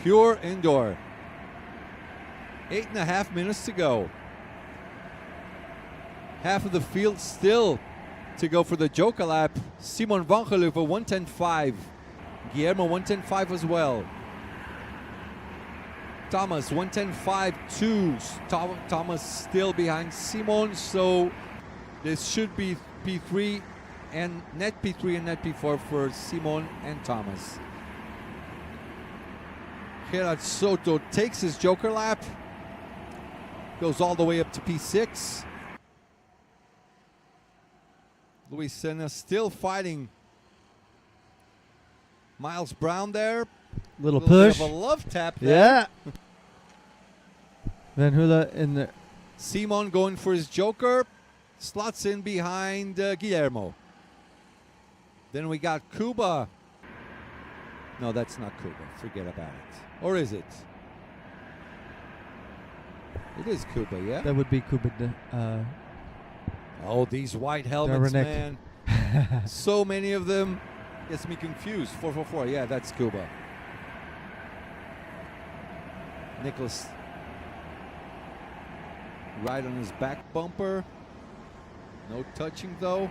Pure indoor. 8.5 minutes to go. Half of the field still to go for the Joker lap. Simon Vangeloe for 1:10.5. Guillermo 1:10.5 as well. Thomas 1:10.5.2. Thomas still behind Simon, so this should be P3 and net P3 and net P4 for Simon and Thomas. Gerard Soto takes his Joker lap. Goes all the way up to P6. Luis Senna still fighting Miles Brown there. Little Bit push. of a love tap there. Yeah. Van Hula in the. Simon going for his Joker. Slots in behind Guillermo. Then we got Cuba. No, that's not Cuba. Forget about it. Or is it? It is Cuba, yeah? That would be Kuba. Oh, these white helmets, Darvanek. man. So many of them. Gets me confused. 444. Yeah, that's Cuba. Nicholas right on his back bumper. No touching, though.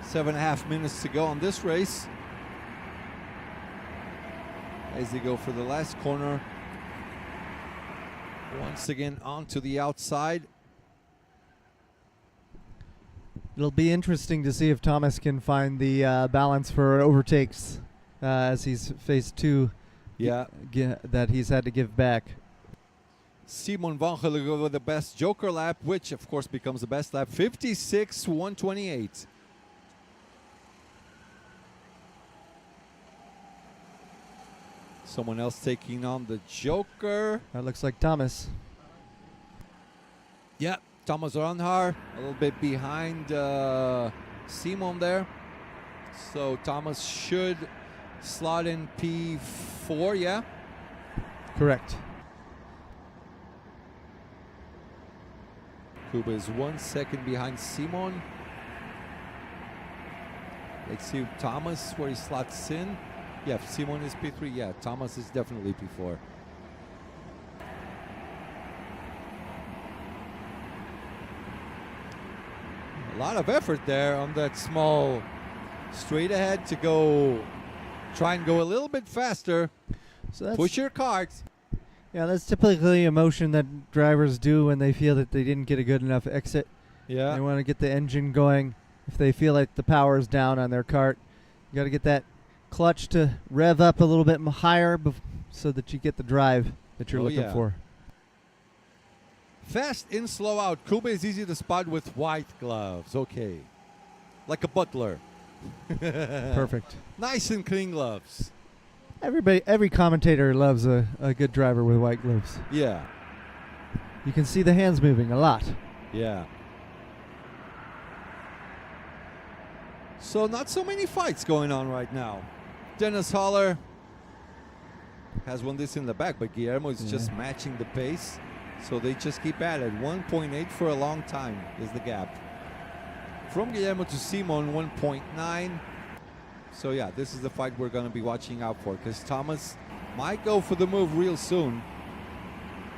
7.5 minutes to go on this race. As they go for the last corner. Once again onto the outside. It'll be interesting to see if Thomas can find the balance for overtakes as he's faced two Yeah. that he's had to give back. Simon Vangeloe with the best Joker lap, which of course becomes the best lap. 56.128. Someone else taking on the Joker. That looks like Thomas. Yeah, Thomas Ronhar a little bit behind Simon there. So Thomas should slot in P4, yeah? Correct. Kuba is 1 second behind Simon. Let's see Thomas where he slots in. Yeah, Simon is P3. Yeah, Thomas is definitely P4. A lot of effort there on that small straight ahead to go, try and go a little bit faster. So that's Push your cart. Yeah, that's typically a motion that drivers do when they feel that they didn't get a good enough exit. Yeah. They want to get the engine going. If they feel like the power is down on their cart, you got to get that clutch to rev up a little bit higher so that you get the drive that you're Oh, looking yeah. for. Fast in, slow out. Kuba is easy to spot with white gloves. Okay. Like a butler. Perfect. Nice and clean gloves. Every commentator loves a good driver with white gloves. Yeah. You can see the hands moving a lot. Yeah. So not so many fights going on right now. Dennis Holler has won this in the back, but Guillermo is just matching the pace. So they just keep at it. 1.8 for a long time is the gap. From Guillermo to Simon, 1.9. So yeah, this is the fight we're going to be watching out for, because Thomas might go for the move real soon.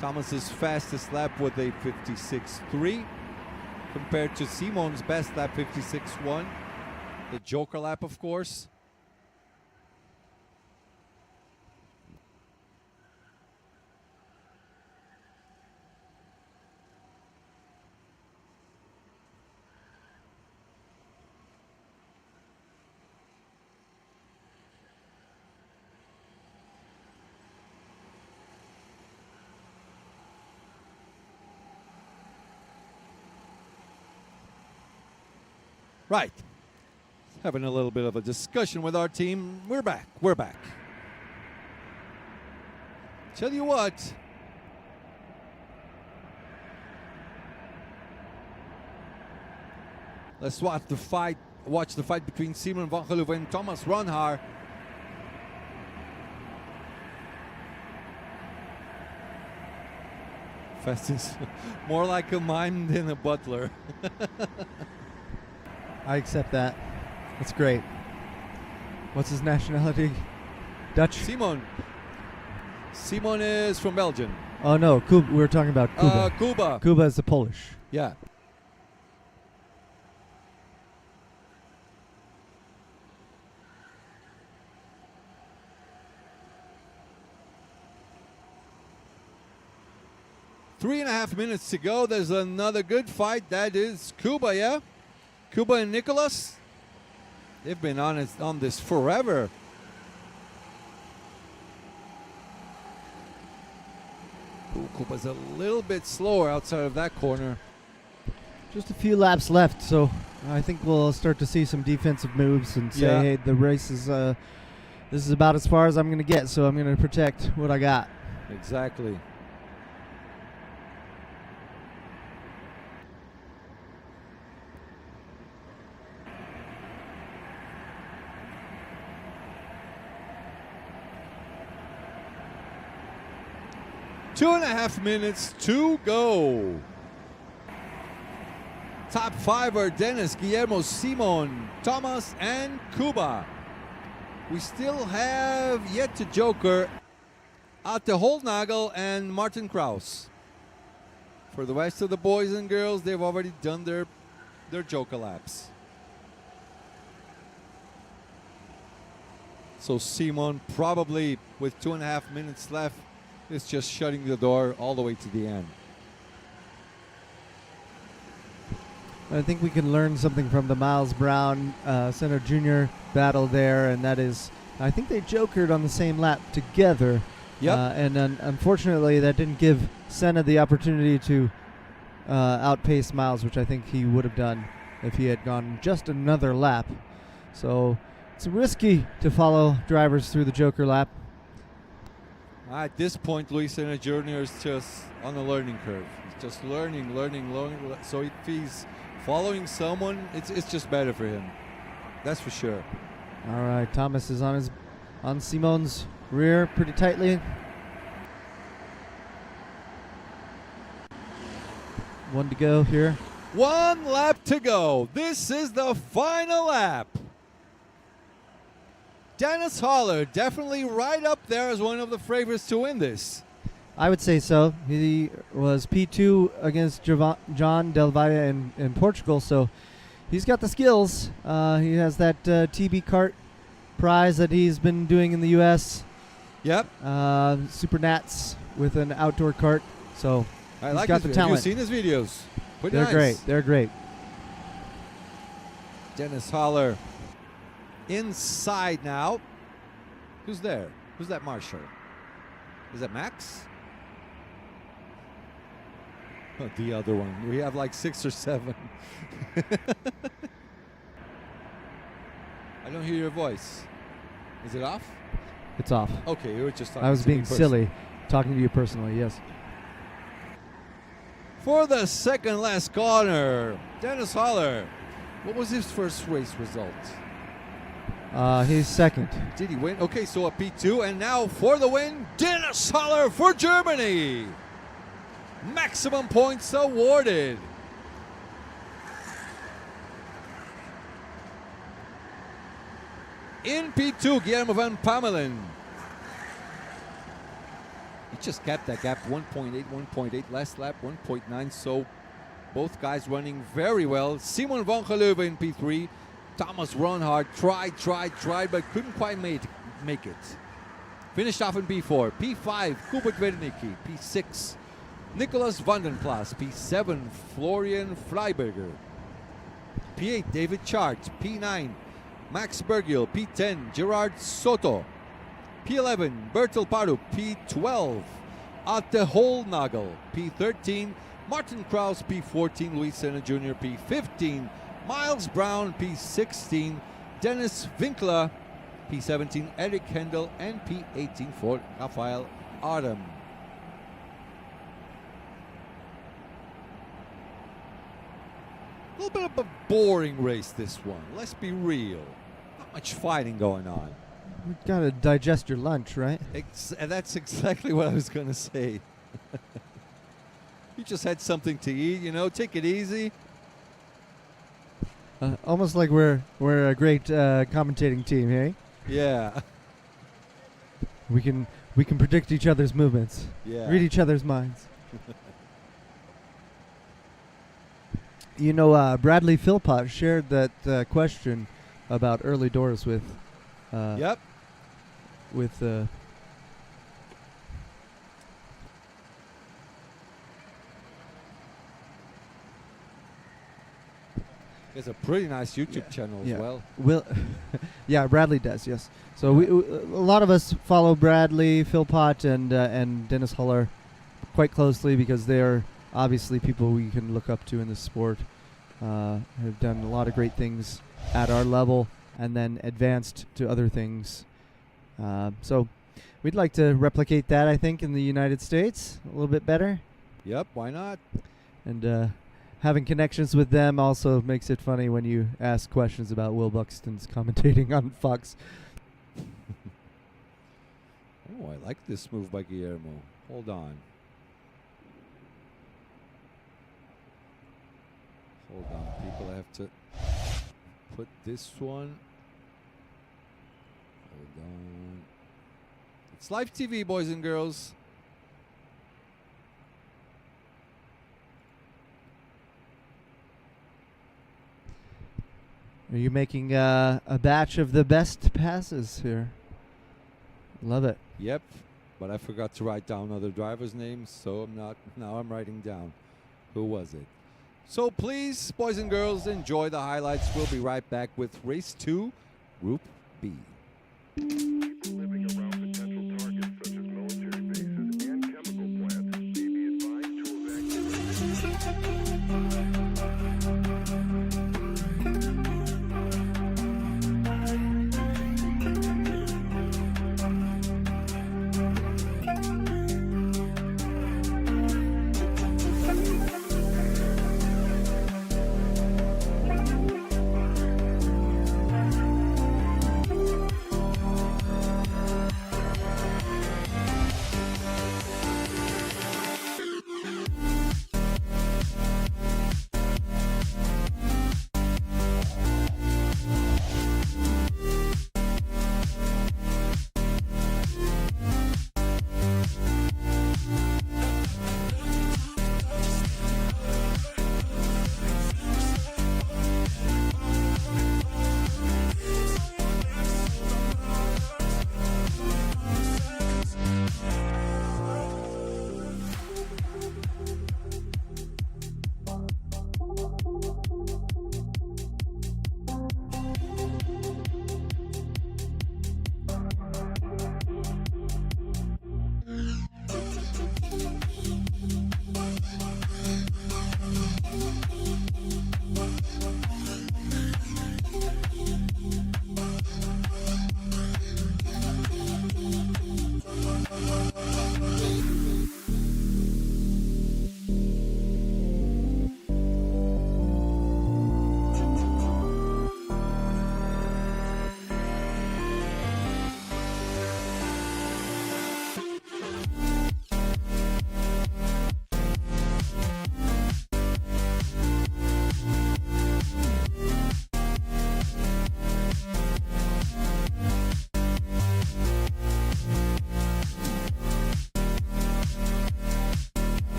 Thomas's fastest lap with a 56.3 compared to Simon's best lap, 56.1. The Joker lap, of course. Right. Having a little bit of a discussion with our team. We're back. We're back. Tell you what. Let's watch the fight. Watch the fight between Simon van Geloven and Thomas Ronhaar. Fast is more like a mime than a butler. I accept that. That's great. What's his nationality? Dutch? Simon. Simon is from Belgium. Oh no, Cuba. We were talking about Cuba. Cuba. Cuba is the Polish. Yeah. Three and a half minutes to go. There's another good fight. That is Cuba, yeah? Cuba and Nicholas. They've been on this forever. Ooh, Cuba's a little bit slower outside of that corner. Just a few laps left, so I think we'll start to see some defensive moves and say, Yeah. hey, the race is this is about as far as I'm going to get, so I'm going to protect what I got. Exactly. Two and a half minutes to go. Top five are Dennis, Guillermo, Simon, Thomas, and Cuba. We still have yet to Joker Atte Holnagel and Martin Kraus. For the rest of the boys and girls, they've already done their Joker laps. So Simon, probably with 2.5 minutes left, is just shutting the door all the way to the end. I think we can learn something from the Miles Brown Center Jr. battle there, and that is, I think they jokered on the same lap together. Yep. And unfortunately, that didn't give Senna the opportunity to outpace Miles, which I think he would have done if he had gone just another lap. So it's risky to follow drivers through the Joker lap. At this point, Luis Senna Jr. is just on a learning curve. He's just learning. So if he's following someone, it's just better for him. That's for sure. All right, Thomas is on Simon's rear pretty tightly. One to go here. One lap to go. This is the final lap. Dennis Holler definitely right up there as one of the favorites to win this. I would say so. He was P2 against John Del Valle in Portugal, so he's got the skills. He has that TB Kart prize that he's been doing in the U.S. Yep. Super Nats with an outdoor kart. So I he's like got his the videos. Have you talent. seen his videos? Pretty They're nice. great. They're great. Dennis Holler inside now. Who's there? Who's that marshal? Is that Max? Oh, the other one. We have like 6 or 7. I don't hear your voice. Is it off? It's off. Okay, you were just talking I was to me being personally. silly, talking to you personally. Yes. For the second last corner, Dennis Holler. What was his first race result? He's second. Did he win? Okay, so a P2, and now for the win, Dennis Holler for Germany. Maximum points awarded. In P2, Guillermo van Pamelen. He just kept that gap 1.8, 1.8 last lap, 1.9. So both guys running very well. Simon van Geleuven in P3. Thomas Ronhard tried, but couldn't quite make it. Finished off in P4. P5, Hubert Wernicke. P6, Nicolas Vandenplas. P7, Florian Freiberger. P8, David Chart. P9, Max Bergiel. P10, Gerard Soto. P11, Bertel Paru. P12, Atte Holnagel. P13, Martin Kraus. P14, Luis Senna Jr. P15, Miles Brown. P16, Dennis Winkler. P17, Eric Hendel. And P18 for Rafael Adam. A little bit of a boring race, this one. Let's be real. Not much fighting going on. You gotta digest your lunch, right? And that's exactly what I was going to say. You just had something to eat, you know. Take it easy. Almost like we're a great commentating team, hey? Yeah. We can predict each other's movements, Yeah. read each other's minds. You know, Bradley Philpott shared that question about early doors with. Yep. With. It's a pretty nice YouTube channel as well. Will, yeah, Bradley does. Yes. So a lot of us follow Bradley Philpott and Dennis Holler quite closely because they're obviously people we can look up to in the sport. Have done a lot of great things at our level and then advanced to other things. So we'd like to replicate that, I think, in the United States a little bit better. Yep, why not? And having connections with them also makes it funny when you ask questions about Will Buxton's commentating on Fox. Oh, I like this move by Guillermo. Hold on. Hold on, people. I have to put this one. Hold on. It's live TV, boys and girls. Are you making a batch of the best passes here? Love it. Yep, but I forgot to write down other drivers' names, so I'm not. Now I'm writing down. Who was it? So please, boys and girls, enjoy the highlights. We'll be right back with Race 2, Group B. People living around potential targets such as military bases and chemical plants may be advised to evacuate.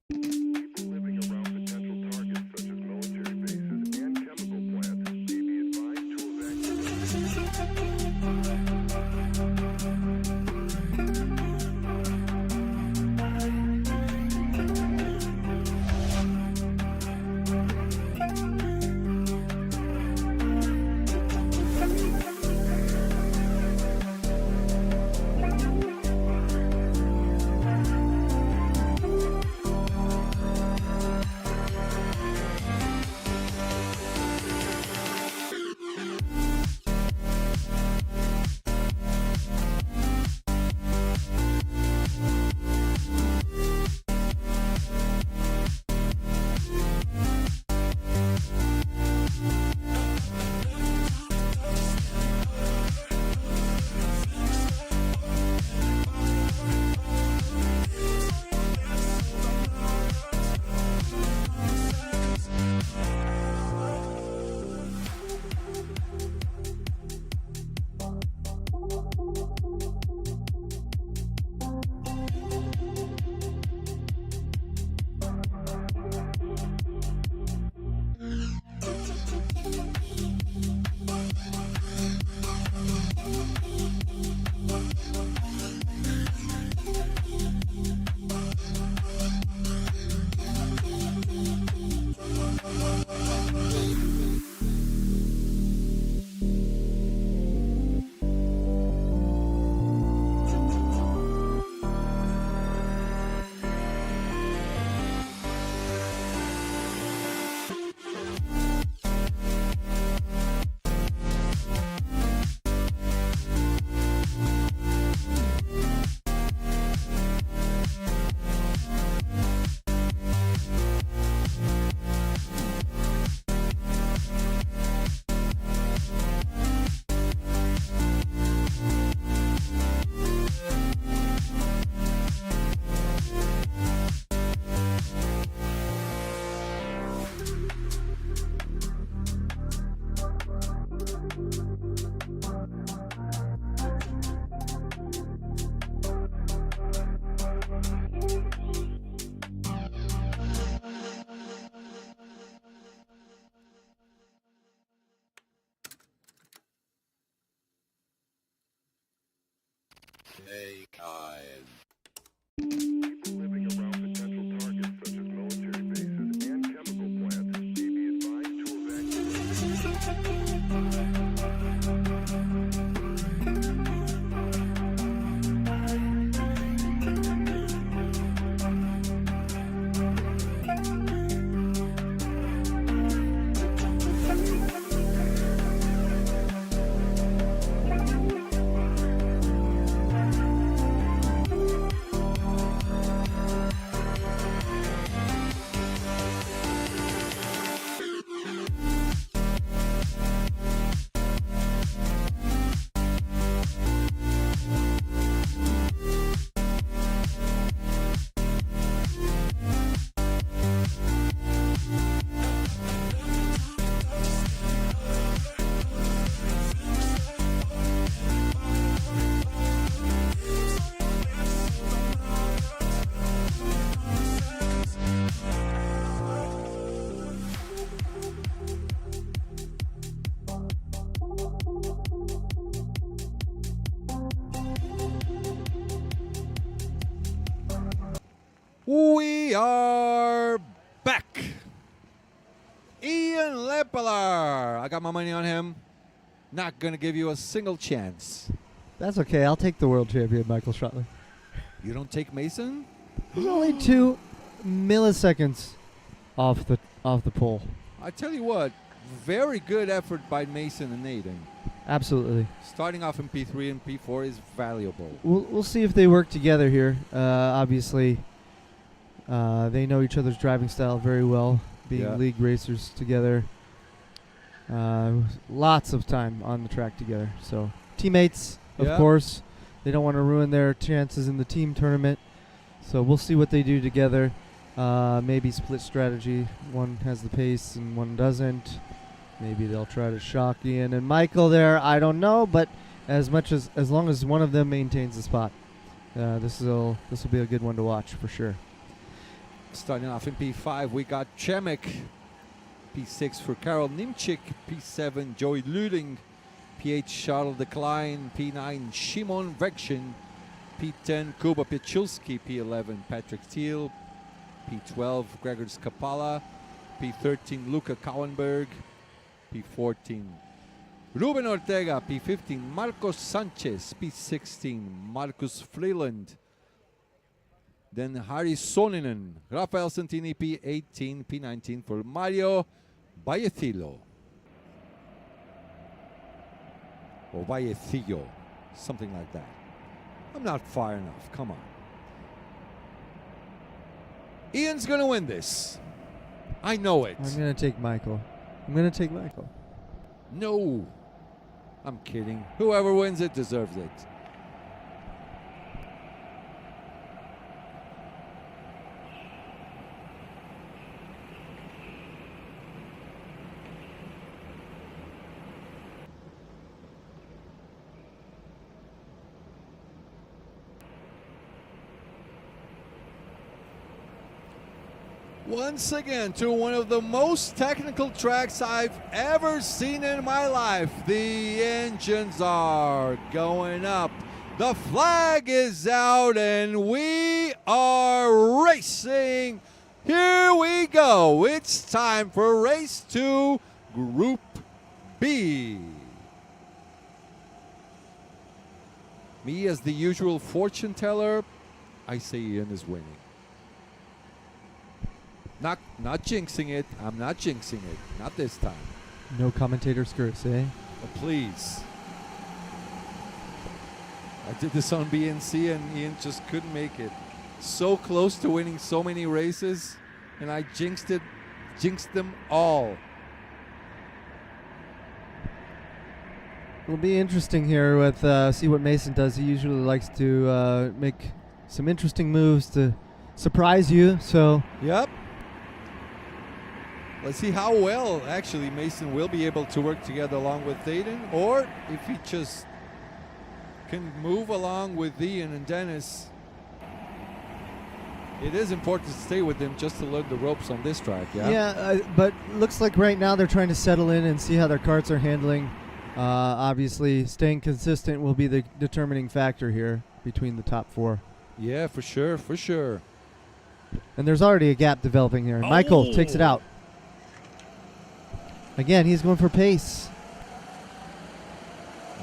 People living around potential targets such as military bases and chemical plants may be advised to people living around potential targets such as military bases and chemical plants may be advised to We are back. Ian Leppeler. I got my money on him. Not going to give you a single chance. That's okay. I'll take the world champion, Michael Schrottler. You don't take Mason? He's only 2 milliseconds off the pole. I tell you what, very good effort by Mason and Nathan. Absolutely. Starting off in P3 and P4 is valuable. We'll see if they work together here. Obviously, they know each other's driving style very well, being league racers together. Lots of time on the track together. So teammates, of course. They don't want to ruin their chances in the team tournament. So we'll see what they do together. Maybe split strategy. One has the pace and one doesn't. Maybe they'll try to shock Ian and Michael there. I don't know, but as long as one of them maintains the spot, this will be a good one to watch for sure. Starting off in P5, we got Chemek. P6 for Karol Nimchik. P7, Joey Luding. P8, Charles Decline. P9, Szymon Vekshin. P10, Kuba Piechulski. P11, Patrick Thiel. P12, Gregor Skapala. P13, Luca Kauenberg. P14, Ruben Ortega. P15, Marcos Sanchez. P16, Marcus Freeland. Then Harry Soninen. Rafael Santini, P18, P19 for Mario Vallecillo. Or Vallecillo, something like that. I'm not far enough, come on. Ian's gonna win this. I know it. I'm going to take Michael. No. I'm kidding. Whoever wins it deserves it. Once again, to one of the most technical tracks I've ever seen in my life. The engines are going up. The flag is out and we are racing. Here we go. It's time for race 2, Group B. Me, as the usual fortune teller, I say Ian is winning. Not jinxing it. I'm not jinxing it. Not this time. No commentator's curse, eh? Oh, please. I did this on BNC and Ian just couldn't make it. So close to winning so many races, and I jinxed them all. It'll be interesting here with see what Mason does. He usually likes to make some interesting moves to surprise you. So Yep. Let's see how well actually Mason will be able to work together along with Aiden, or if he just can move along with Ian and Dennis. It is important to stay with them just to learn the ropes on this track, yeah? Yeah, but looks like right now they're trying to settle in and see how their karts are handling. Obviously, staying consistent will be the determining factor here between the top 4. Yeah, for sure, for sure. And there's already a gap developing here. Oh. Michael takes it out. Again, he's going for pace.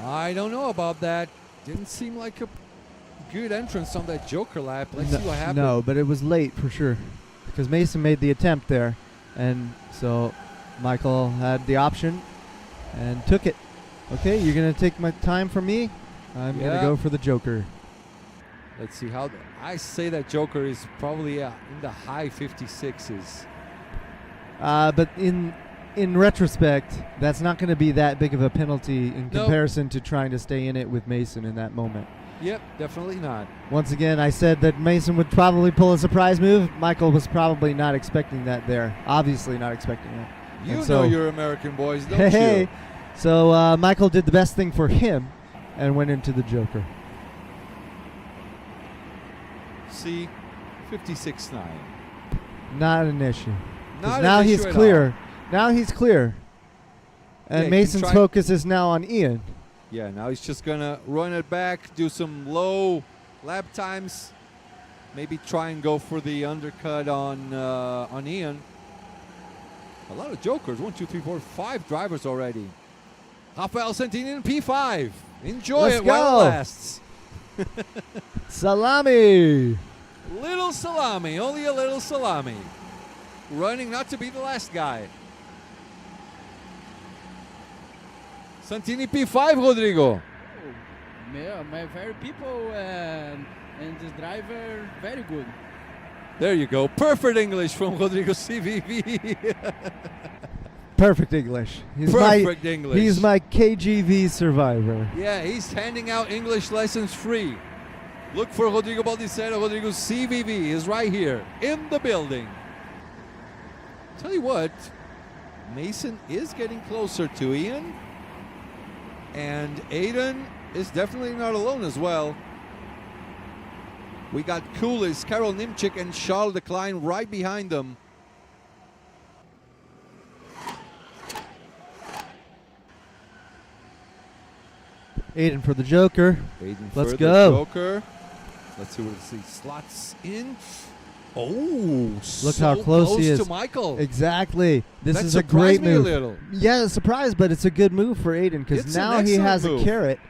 I don't know about that. Didn't seem like a good entrance on that Joker lap. Let's see what happens. No, but it was late for sure because Mason made the attempt there. And so Michael had the option and took it. Okay, you're going to take my time from me. I'm going to go for the Joker. Let's see how. I say that Joker is probably in the high 56s. But in retrospect, that's not going to be that big of a penalty in comparison to trying to stay in it with Mason in that moment. Yep, definitely not. Once again, I said that Mason would probably pull a surprise move. Michael was probably not expecting that there. Obviously not expecting it. You know you're American boys, don't hey, you? So Michael did the best thing for him and went into the Joker. See, 56.9. Not an issue. Not now an he's issue at clear. all. Now he's clear. And Yeah, Mason's focus is now on Ian. Yeah, now he's just gonna run it back, do some low lap times, maybe try and go for the undercut on Ian. A lot of jokers. 1, 2, 3, 4, 5 drivers already. Rafael Santini in P5. Enjoy Let's it while go. it lasts. Salami. Little salami, only a little salami. Running not to be the last guy. Santini P5, Rodrigo. My very people and this driver very good. There you go. Perfect English from Rodrigo CVV. Perfect English. Perfect English. He's my KGV survivor. Yeah, he's handing out English lessons free. Look for Rodrigo Baldicero. Rodrigo CVV is right here in the building. Tell you what, Mason is getting closer to Ian. And Aiden is definitely not alone as well. We got Kulis, Karol Nimchik, and Charles Lecline right behind them. Aiden for the Joker. Aiden Let's for go. the Joker. Let's see what he slots in. Oh, Look so how close he is. to Michael. Exactly. This That is a great surprised me a move. little. Yeah, a surprise, but it's a good move for Aiden because It's an now he excellent has move. a carrot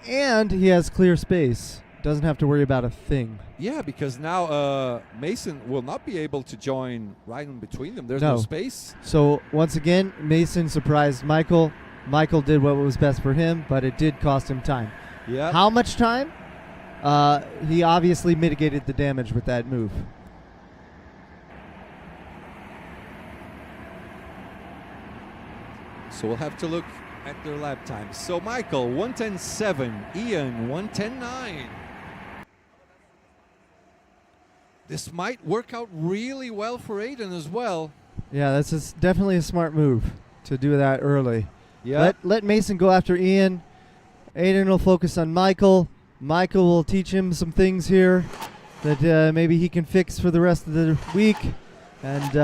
and he has clear space. Doesn't have to worry about a thing. Yeah, because now Mason will not be able to join right in between them. There's no No. space. So once again, Mason surprised Michael. Michael did what was best for him, but it did cost him time. Yeah. How much time? He obviously mitigated the damage with that move. So we'll have to look at their lap times. So Michael, 1:10.7. Ian, 1:10.9. This might work out really well for Aiden as well. Yeah, that's definitely a smart move to do that early. Yeah. Let Mason go after Ian. Aiden will focus on Michael. Michael will teach him some things here that maybe he can fix for the rest of the week. And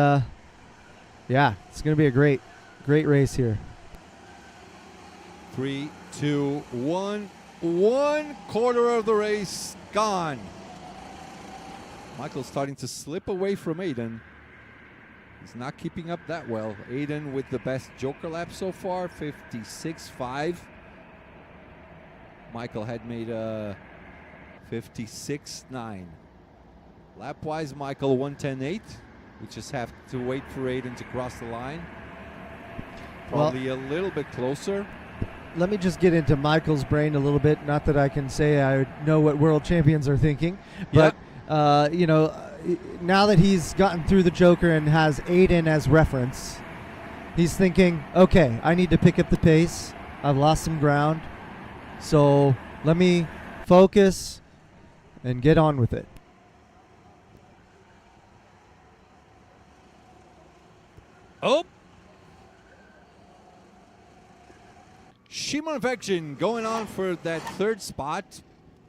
yeah, it's going to be a great race here. 3, 2, 1. 1 quarter of the race gone. Michael's starting to slip away from Aiden. He's not keeping up that well. Aiden with the best Joker lap so far, 56.5. Michael had made a 56.9. Lap-wise, Michael 1:10.8. We just have to wait for Aiden to cross the line. Probably a little bit closer. Let me just get into Michael's brain a little bit. Not that I can say I know what world champions are thinking, but you know, now that he's gotten through the Joker and has Aiden as reference, he's thinking, okay, I need to pick up the pace. I've lost some ground. So let me focus and get on with it. Oh! Shimon Vection going on for that third spot.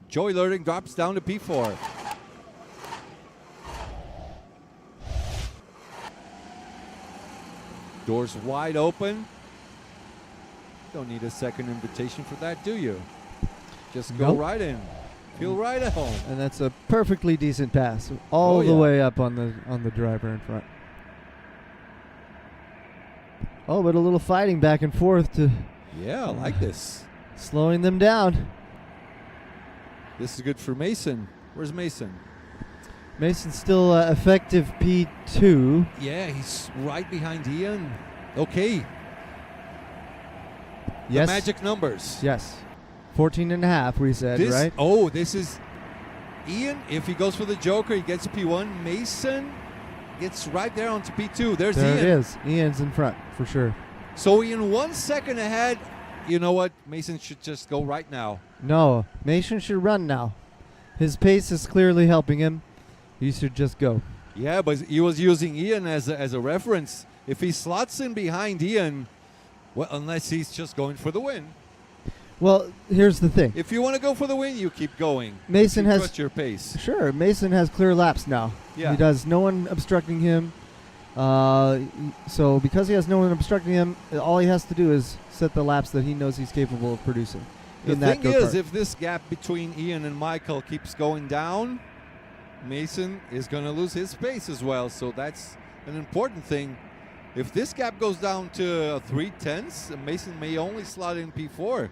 Joey Lurding drops down to P4. Doors wide open. Don't need a second invitation for that, do you? Just go Nope. right in. Feel right at home. And that's a perfectly decent pass, all Oh, the yeah. way up on the driver in front. Oh, but a little fighting back and forth to Yeah, I like this. slowing them down. This is good for Mason. Where's Mason? Mason's still effective P2. Yeah, he's right behind Ian. Okay. Yes. The magic numbers. Yes. 14 and a half, we said, This, right? Oh, this is Ian. If he goes for the Joker, he gets P1. Mason gets right there onto P2. There's There Ian. it is. Ian's in front, for sure. So Ian 1 second ahead. You know what? Mason should just go right now. No, Mason should run now. His pace is clearly helping him. He should just go. Yeah, but he was using Ian as a reference. If he slots in behind Ian, well, unless he's just going for the win. Well, here's the thing. If you want to go for the win, you keep going. Mason you has- trust your pace. Sure, Mason has clear laps now. Yeah. He does no one obstructing him. So because he has no one obstructing him, all he has to do is set the laps that he knows he's capable of producing. The in that thing is, go-kart. if this gap between Ian and Michael keeps going down, Mason is going to lose his pace as well. So that's an important thing. If this gap goes down to 3/10, Mason may only slot in P4.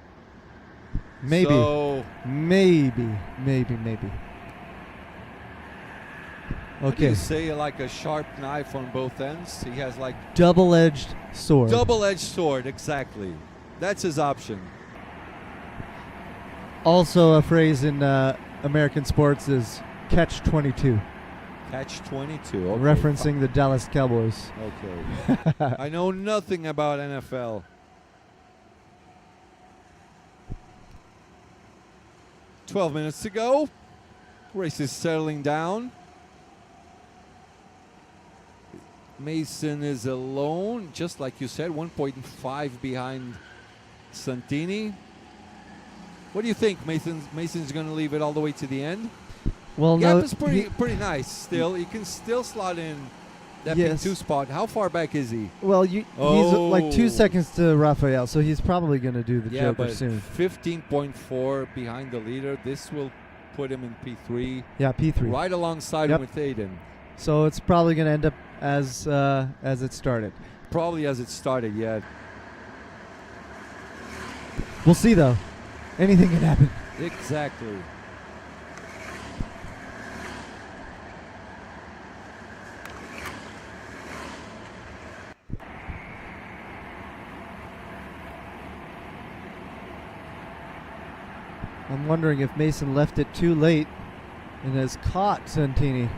maybe, So, maybe. what do Okay, you say, like a sharp knife on both ends? He has like double-edged sword. double-edged sword, exactly. That's his option. Also, a phrase in American sports is catch 22, Catch 22. Okay. referencing the Dallas Cowboys. Okay. I know nothing about NFL. 12 minutes to go. Race is settling down. Mason is alone, just like you said, 1.5 behind Santini. What do you think? Mason's going to leave it all the way to the end? Well, Gap no, is pretty nice still. He can still slot in that Yes. P2 spot. How far back is he? well, he's like 2 Oh. seconds to Rafael, so he's probably going to do the Yeah, Joker but soon. 15.4 behind the leader. This will put him in P3, Yeah, P3. right alongside Yep. with Aiden. So it's probably going to end up as it started. Probably as it started, yeah. We'll see, though. Anything can happen. Exactly. I'm wondering if Mason left it too late and has caught Santini.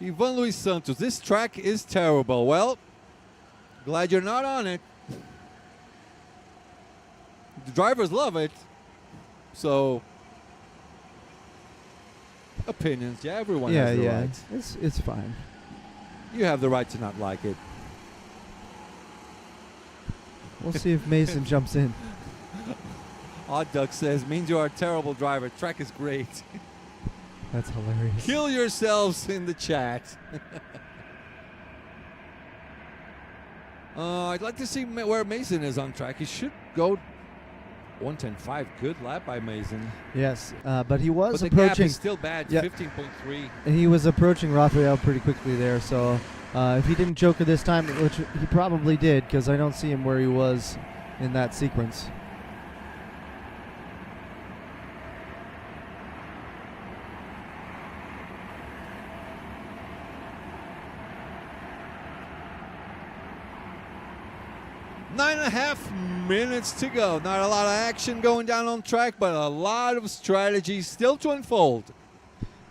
Ivan Luis Santos, this track is terrible. Well, glad you're not on it. The drivers love it. So, opinions. Yeah, everyone Yeah, has the yeah. right. It's fine. You have the right to not like it. We'll see if Mason jumps in. Odd Duck says, means you are a terrible driver. Track is great. That's hilarious. Kill yourselves in the chat. I'd like to see where Mason is on track. He should go 1:10.5. Good lap by Mason. Yes, but he was But the gap approaching. is still bad. Yeah. 15.3. He was approaching Rafael pretty quickly there. So if he didn't Joker this time, which he probably did, because I don't see him where he was in that sequence. Nine and a half minutes to go. Not a lot of action going down on track, but a lot of strategy still to unfold.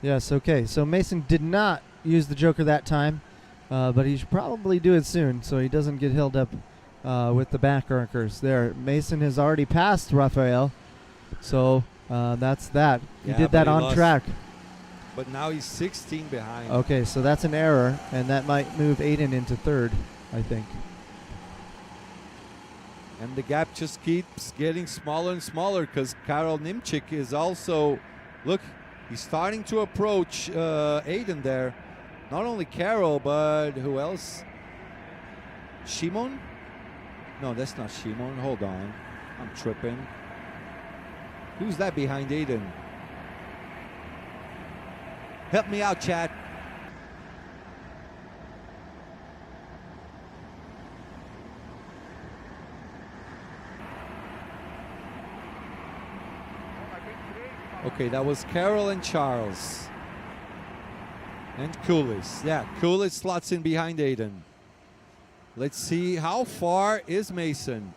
Yes, okay. So Mason did not use the Joker that time, but he should probably do it soon so he doesn't get held up with the back archers there. Mason has already passed Rafael, so that's that. He Yeah, did but that he on lost. track. But now he's 16 behind. Okay, so that's an error, and that might move Aiden into third, I think. And the gap just keeps getting smaller and smaller because Karol Nimchik is also, look, he's starting to approach Aiden there. Not only Karol, but who else? Shimon? No, that's not Shimon. Hold on. I'm tripping. Who's that behind Aiden? Help me out, chat. Okay, that was Karol and Charles. And Kulis. Yeah, Kulis slots in behind Aiden. Let's see how far is Mason.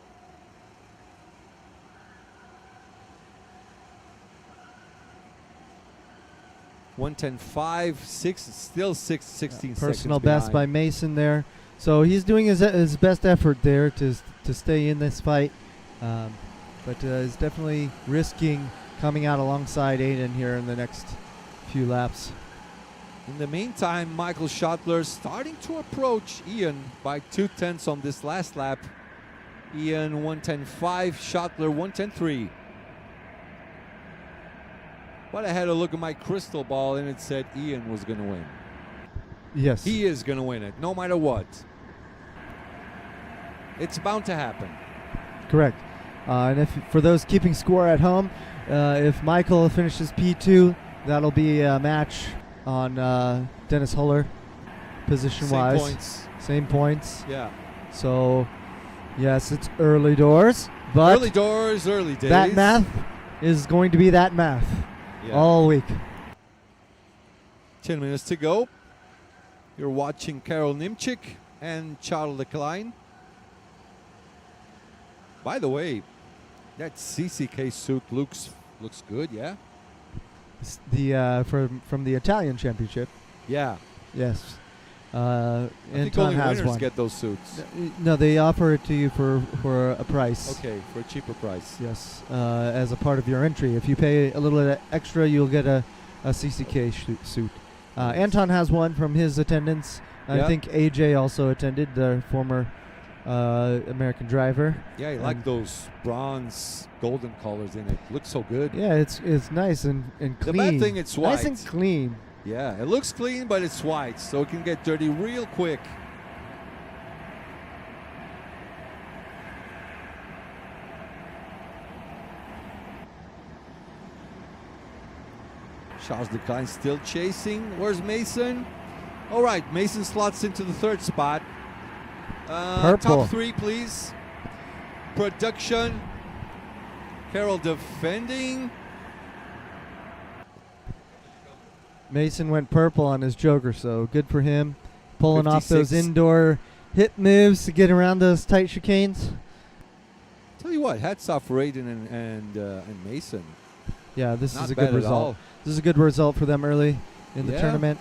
$110.5, 6, still 16 seconds Personal best by behind. Mason there. So he's doing his best effort there to stay in this fight, but is definitely risking coming out alongside Aiden here in the next few laps. In the meantime, Michael Schottler starting to approach Ian by 2/10 on this last lap. Ian 110.5, Schottler 110.3. But I had a look at my crystal ball and it said Ian was going to win. Yes. He is going to win it, no matter what. It's bound to happen. Correct. And if for those keeping score at home, if Michael finishes P2, that'll be a match on Dennis Huller, position-wise. Same points. Same points. Yeah. So, yes, it's early doors, but Early doors, early days. that math is going to be that math Yeah. all week. 10 minutes to go. You're watching Karol Nimchik and Charles Leclerc. By the way, that CCK suit looks good, yeah? It's the from the Italian Championship. Yeah. Yes. I think Anton only has winners one. get those suits. No, they offer it to you for a price. Okay, for a cheaper price. Yes, as a part of your entry. If you pay a little bit extra, you'll get a CCK suit. Anton has one from his attendance. I Yeah. think AJ also attended, the former American driver. Yeah, I like those bronze golden colors in it. Looks so good. Yeah, it's nice and The clean. bad thing, it's white. Nice and clean. Yeah, it looks clean, but it's white, so it can get dirty real quick. Charles Leclerc still chasing. Where's Mason? All right, Mason slots into the third spot. Purple. Top 3, please. Production. Carroll defending. Mason went purple on his Joker, so good for him. Pulling off those 56. indoor hip moves to get around those tight chicanes. Tell you what, hats off for Aiden and Mason. Yeah, this Not is a bad good at result. all. This is a good result for them early in the Yeah. tournament.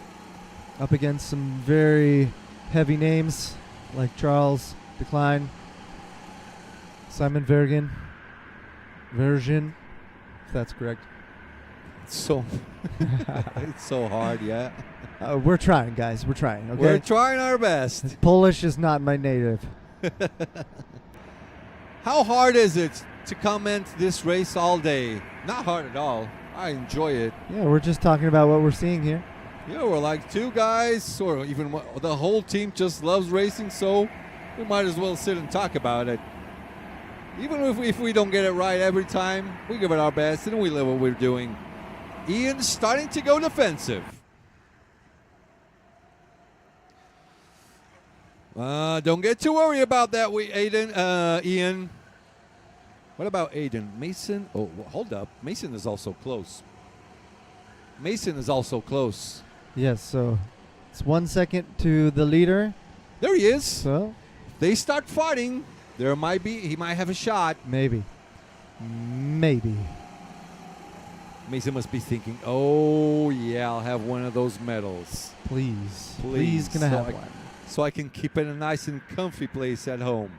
Up against some very heavy names like Charles Decline, Simon Vergen, if that's correct. It's so, it's so hard, yeah. We're trying, guys. We're trying. Okay. We're trying our best. Polish is not my native. How hard is it to comment this race all day? Not hard at all. I enjoy it. Yeah, we're just talking about what we're seeing here. Yeah, we're like two guys, or even the whole team just loves racing, so we might as well sit and talk about it. Even if we don't get it right every time, we give it our best and we love what we're doing. Ian's starting to go defensive. Don't get too worried about that, Ian. What about Aiden? Mason? Oh, hold up. Mason is also close. Mason is also close. Yes, so it's 1 second to the leader. There he is. So They start fighting. He might have a shot. maybe. Mason must be thinking, oh yeah, I'll have one of those medals. Please, can I have one? So I can keep it in a nice and comfy place at home.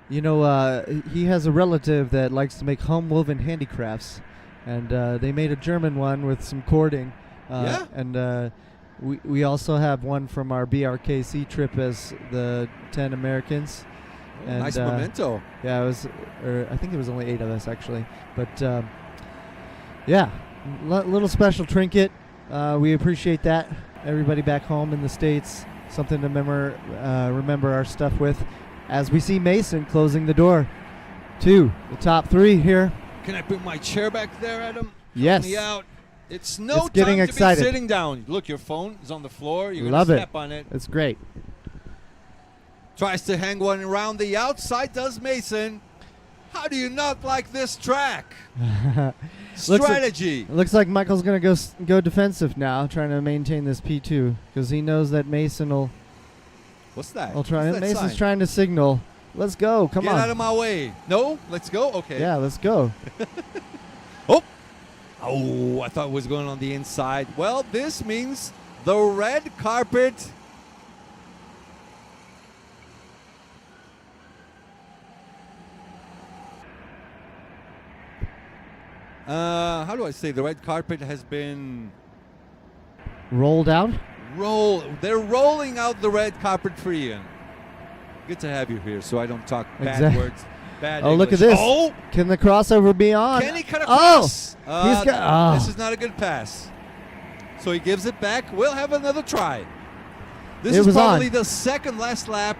You know, he has a relative that likes to make home woven handicrafts, and they made a German one with some cording. Yeah? And we also have one from our BRKC trip as the 10 Americans. Oh, And, nice memento. Yeah, I think it was only 8 of us actually, but yeah, little special trinket. We appreciate that. Everybody back home in the States, something to remember our stuff with. As we see Mason closing the door to the top 3 here. Can I bring my chair back there, Adam? Yes. Help me out. It's It's getting time excited. to be sitting down. Look, your phone is on the floor. You're Love gonna it. step on it. It's great. Tries to hang one around the outside, does Mason. How do you not like this track? Strategy. It looks like Michael's going to go defensive now, trying to maintain this P2 because he knows that Mason will What's that? try. What's that Mason's sign? trying to signal. Let's go. Come Get on. out of my way. No? Let's go? Okay. Yeah, let's go. Oh, I thought it was going on the inside. Well, this means the red carpet. How do I say? The red carpet has been Rolled out. They're rolling out the red carpet for Ian. Good to have you here, so I don't talk bad Exactly. words. Bad Oh, look at English. this. Oh, Can the crossover be on? can he cut Oh, across? he's got. This is not a good pass. So he gives it back. We'll have another try. This It is was probably on. the second last lap.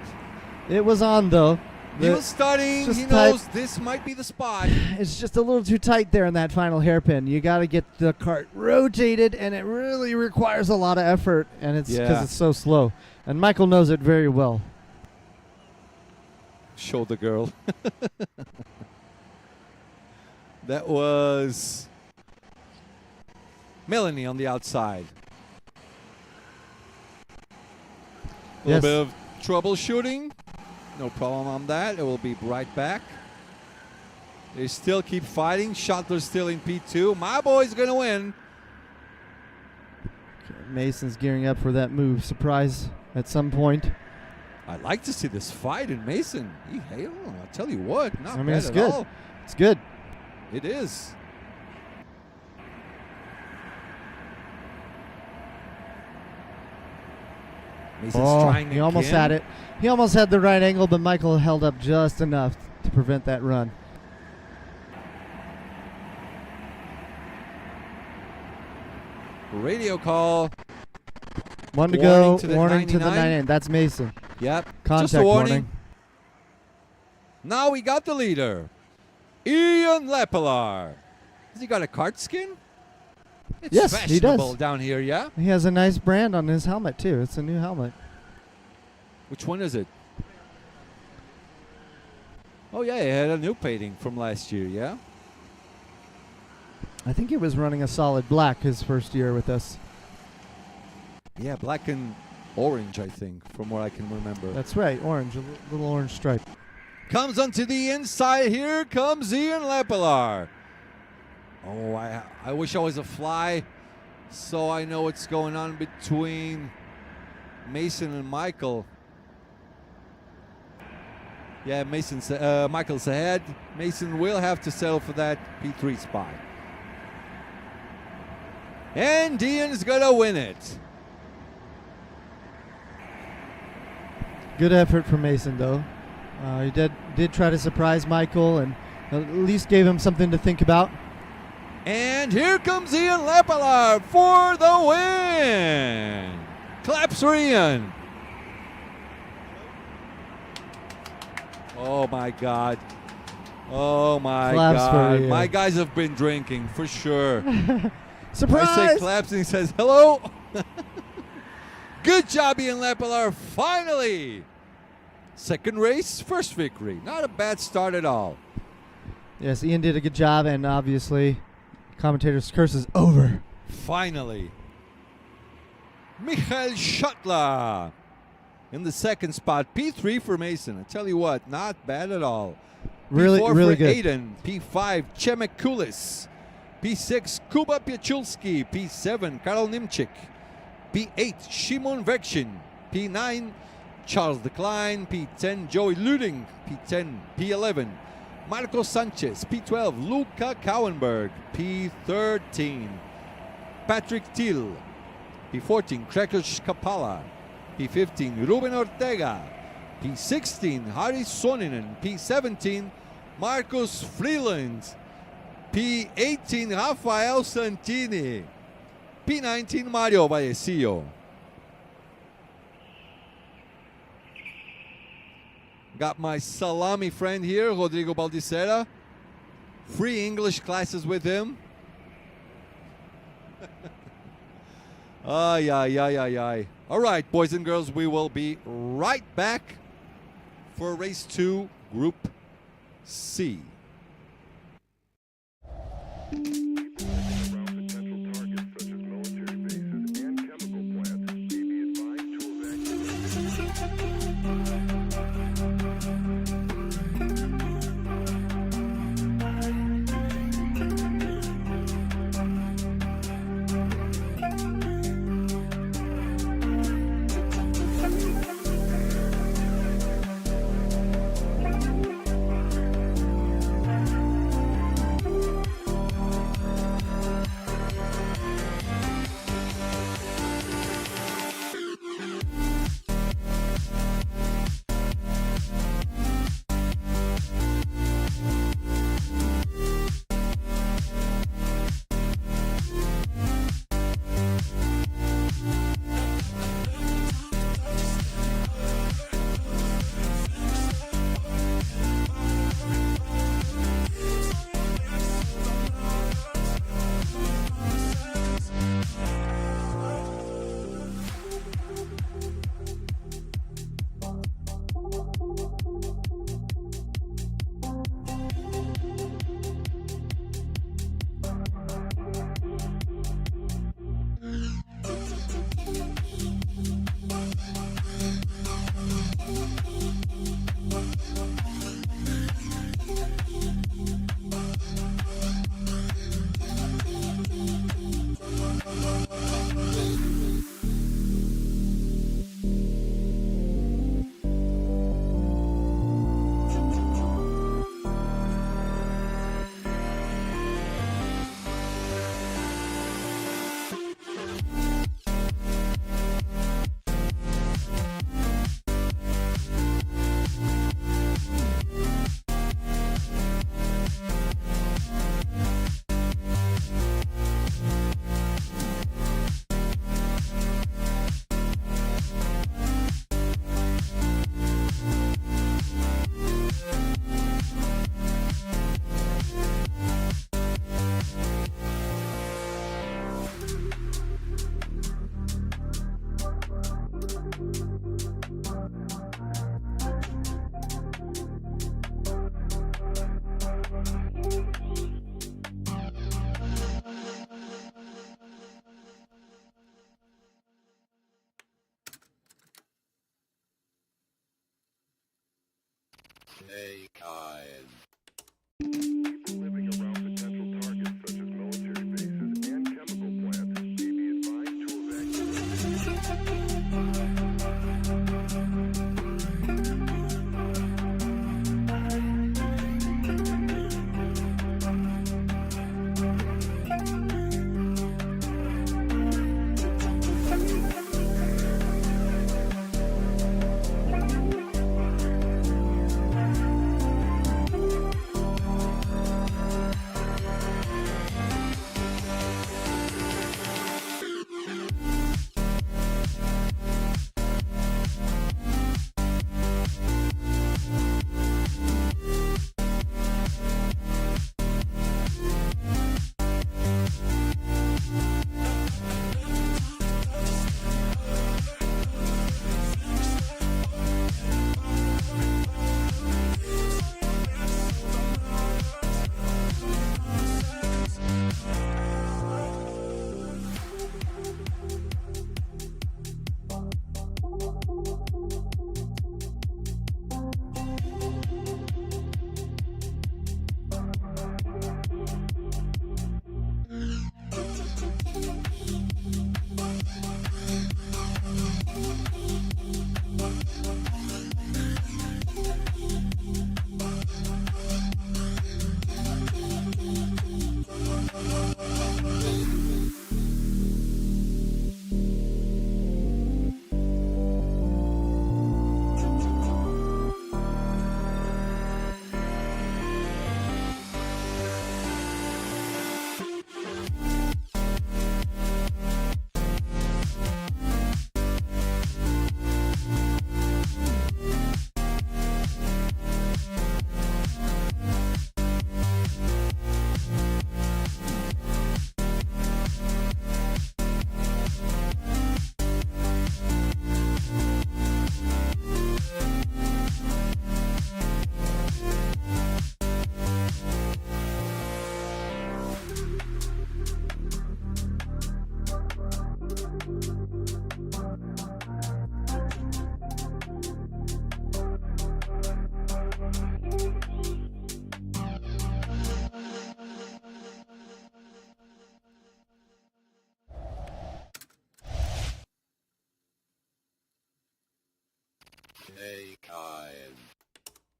It was on though. He was starting. just He tight. knows this might be the spot. It's just a little too tight there in that final hairpin. You got to get the cart rotated, and it really requires a lot of effort, and it's because Yeah. it's so slow. And Michael knows it very well. Show the girl. That was Melanie on the outside. A Yes. little bit of troubleshooting. No problem on that. It will be right back. They still keep fighting. Schottler's still in P2. My boy's going to win. Mason's gearing up for that move. Surprise at some point. I like to see this fight in Mason. I'll tell you what, not I mean, bad it's at good. all. It's good. It is. Mason's Oh, trying he almost again. had it. He almost had the right angle, but Michael held up just enough to prevent that run. Radio call. One to Warning go. to the Warning to the 99. 99. That's Mason. Yep. Contact Just a warning. warning. Now we got the leader, Ian Lepelar. Has he got a Kart skin? It's Yes, he does. fashionable down here, yeah? He has a nice brand on his helmet, too. It's a new helmet. Which one is it? Oh, yeah, he had a new painting from last year, yeah? I think he was running a solid black his first year with us. Yeah, black and orange, I think, from what I can remember. That's right, orange, a little orange stripe. Comes onto the inside. Here comes Ian Lepelar. Oh, I wish I was a fly, so I know what's going on between Mason and Michael. Yeah, Michael's ahead. Mason will have to settle for that P3 spot. And Ian's gonna win it. Good effort from Mason, though. He did try to surprise Michael and at least gave him something to think about. And here comes Ian Lepelar for the win. Claps for Ian. Oh my God. Oh my Claps for God. Ian. My guys have been drinking for sure. Surprise! I say claps and he says hello. Good job, Ian Lepelar. Finally. Second race, first victory. Not a bad start at all. Yes, Ian did a good job, and obviously, commentator's curse is over. Finally. Michael Schottler in the second spot. P3 for Mason. I tell you what, not bad at all. Really, P4 really for good. Aiden. P5, Chemek Kulis. P6, Kuba Piachulski. P7, Karol Nimchik. P8, Shimon Vekshin. P9, Charles Decline. P10, Joey Luding. P10, P11, Marco Sanchez. P12, Luca Kauenberg. P13, Patrick Thiel. P14, Krekos Kapala. P15, Ruben Ortega. P16, Harry Soninen. P17, Marcus Freeland. P18, Rafael Santini. P19, Mario Vallecillo. Got my salami friend here, Rodrigo Baldicera. Free English classes with him. Ay, ay, ay, ay, ay. All right, boys and girls, we will be right back for race 2, Group C. Around potential targets such as military bases and chemical plants, may be advised to evacuate. People living around potential targets such as military bases and chemical plants may be advised to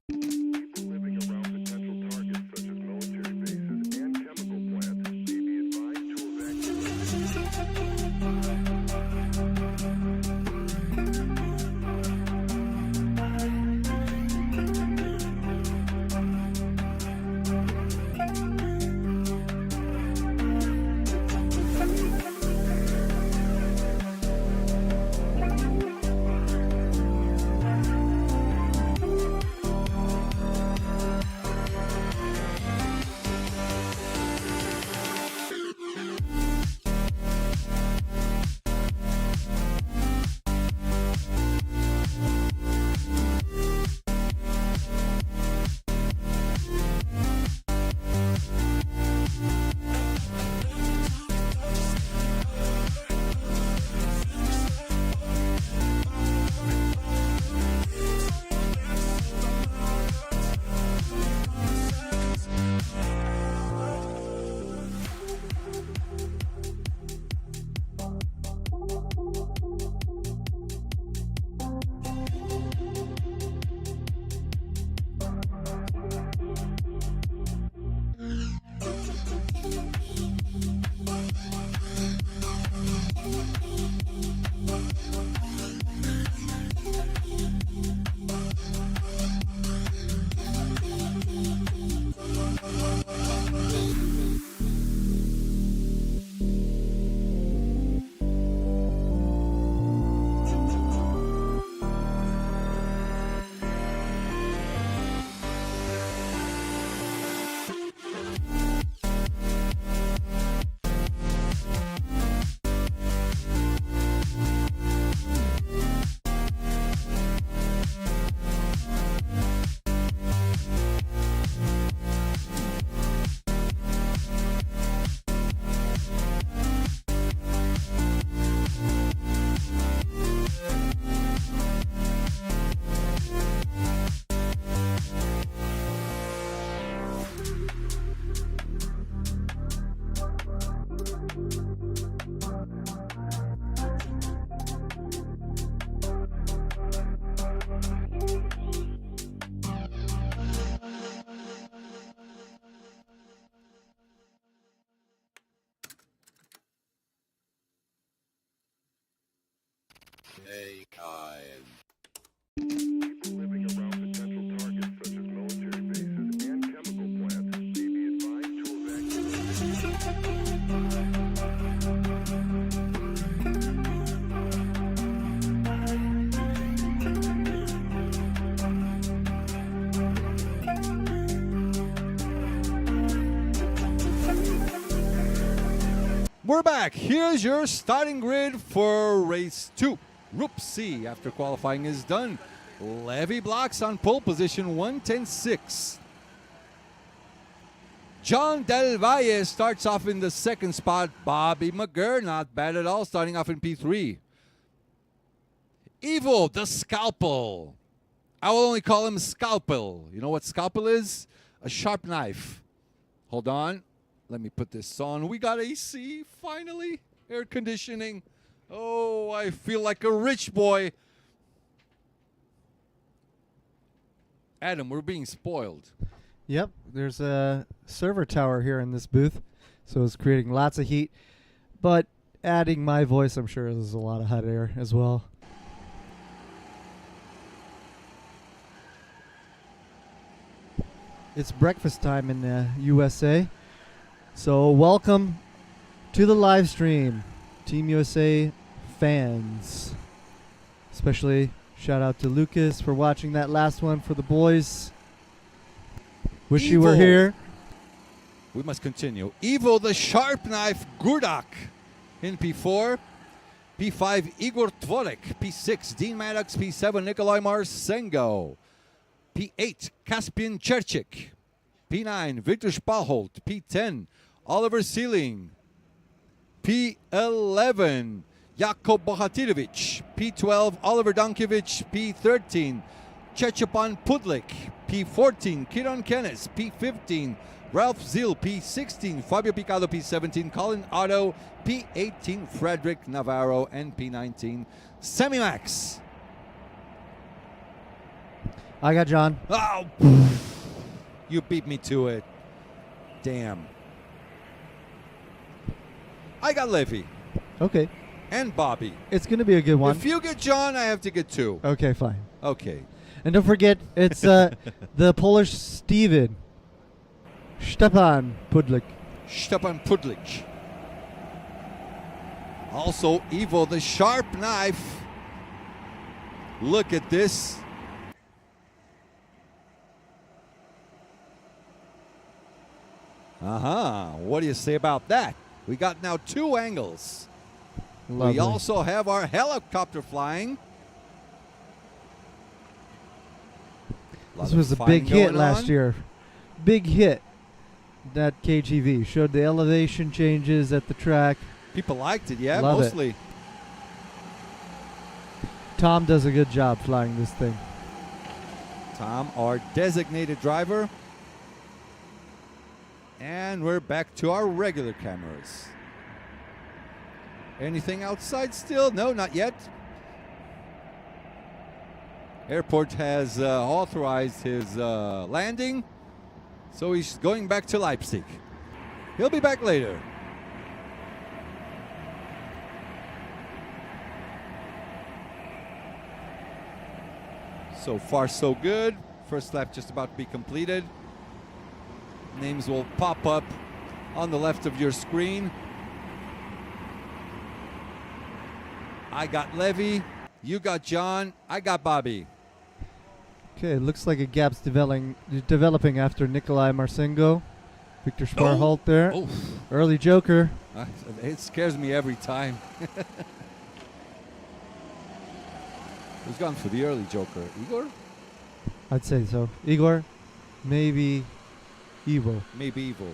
People living around potential targets such as military bases and chemical plants may be advised to evacuate. Living around potential targets such as military bases and chemical plants may be advised to evacuate. We're back. Here's your starting grid for race 2. Group C, after qualifying is done. Levy blocks on pole position 110.6. John Del Valle starts off in the second spot. Bobby McGurr, not bad at all, starting off in P3. Evo, the Scalpel. I will only call him Scalpel. You know what Scalpel is? A sharp knife. Hold on. Let me put this on. We got AC, finally. Air conditioning. Oh, I feel like a rich boy. Adam, we're being spoiled. Yep, there's a server tower here in this booth, so it's creating lots of heat. But adding my voice, I'm sure there's a lot of hot air as well. It's breakfast time in the USA. So welcome to the live stream, Team USA fans. Especially shout out to Lucas for watching that last one for the boys. Wish you were Evo. here. We must continue. Evo the Sharp Knife Gurdak in P4. P5 Igor Tvorek. P6 Dean Maddox. P7 Nikolai Marsengo. P8 Caspian Cherchik. P9 Victor Spalholt. P10 Oliver Sealing. P11 Jakub Bohatirovic. P12 Oliver Dankiewicz. P13 Chechepan Pudlik. P14 Kiran Kennis. P15 Ralph Zil. P16 Fabio Picado. P17 Colin Otto. P18 Frederick Navarro. And P19 Semimax. I got John. Oh, you beat me to it. Damn. I got Levy Okay. and Bobby. It's going to be a good one. If you get John, I have to get 2. Okay, fine. Okay. And don't forget, it's the Polish Steven. Stepan Pudlik. Stepan Pudlik. Also, Evo the Sharp Knife. Look at this. What do you say about that? We got now 2 angles. Lovely. We also have our helicopter flying. This was a big hit last year. Big hit. That KGV showed the elevation changes at the track. People liked it, yeah, Love it. mostly. Tom does a good job flying this thing. Tom, our designated driver. And we're back to our regular cameras. Anything outside still? No, not yet. Airport has authorized his landing, so he's going back to Leipzig. He'll be back later. So far, so good. First lap just about to be completed. Names will pop up on the left of your screen. I got Levy. You got John. I got Bobby. Okay, it looks like a gap's developing after Nikolai Marsengo. Victor Sparholt there. Oh, Early joker. it scares me every time. Who's gone for the early joker? Igor? I'd say so. Igor, maybe Evo. Maybe Evo.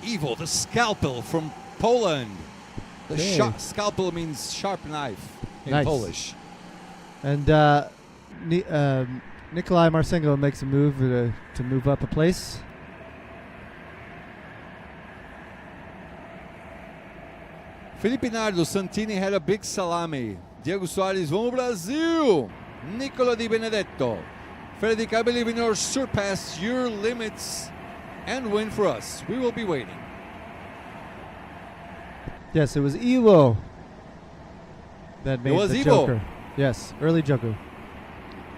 Evo, the scalpel from Poland. The Okay. scalpel means sharp knife in Nice. Polish. And Nikolai Marsengo makes a move to move up a place. Felipe Nardo, Santini had a big salami. Diego Soares, vamos Brasil! Nicola Di Benedetto. Frederick, I believe in your surpass your limits and win for us. We will be waiting. Yes, it was Evo. that made was the Ivo. joker. Yes, early joker.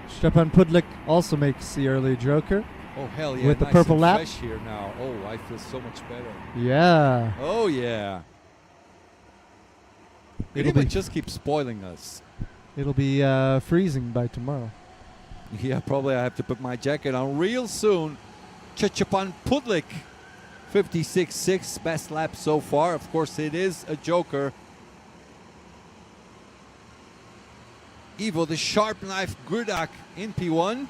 Stepan Pudlik also makes the early joker. Oh, hell yeah. With the nice purple and lap. fresh here now. Oh, I feel so much better. Yeah. Oh, yeah. It'll Grimma be- just keeps spoiling us. It'll be freezing by tomorrow. Yeah, probably I have to put my jacket on real soon. Stepan Pudlik, 56.6, best lap so far. Of course, it is a joker. Ivo, the sharp knife Gurdak in P1.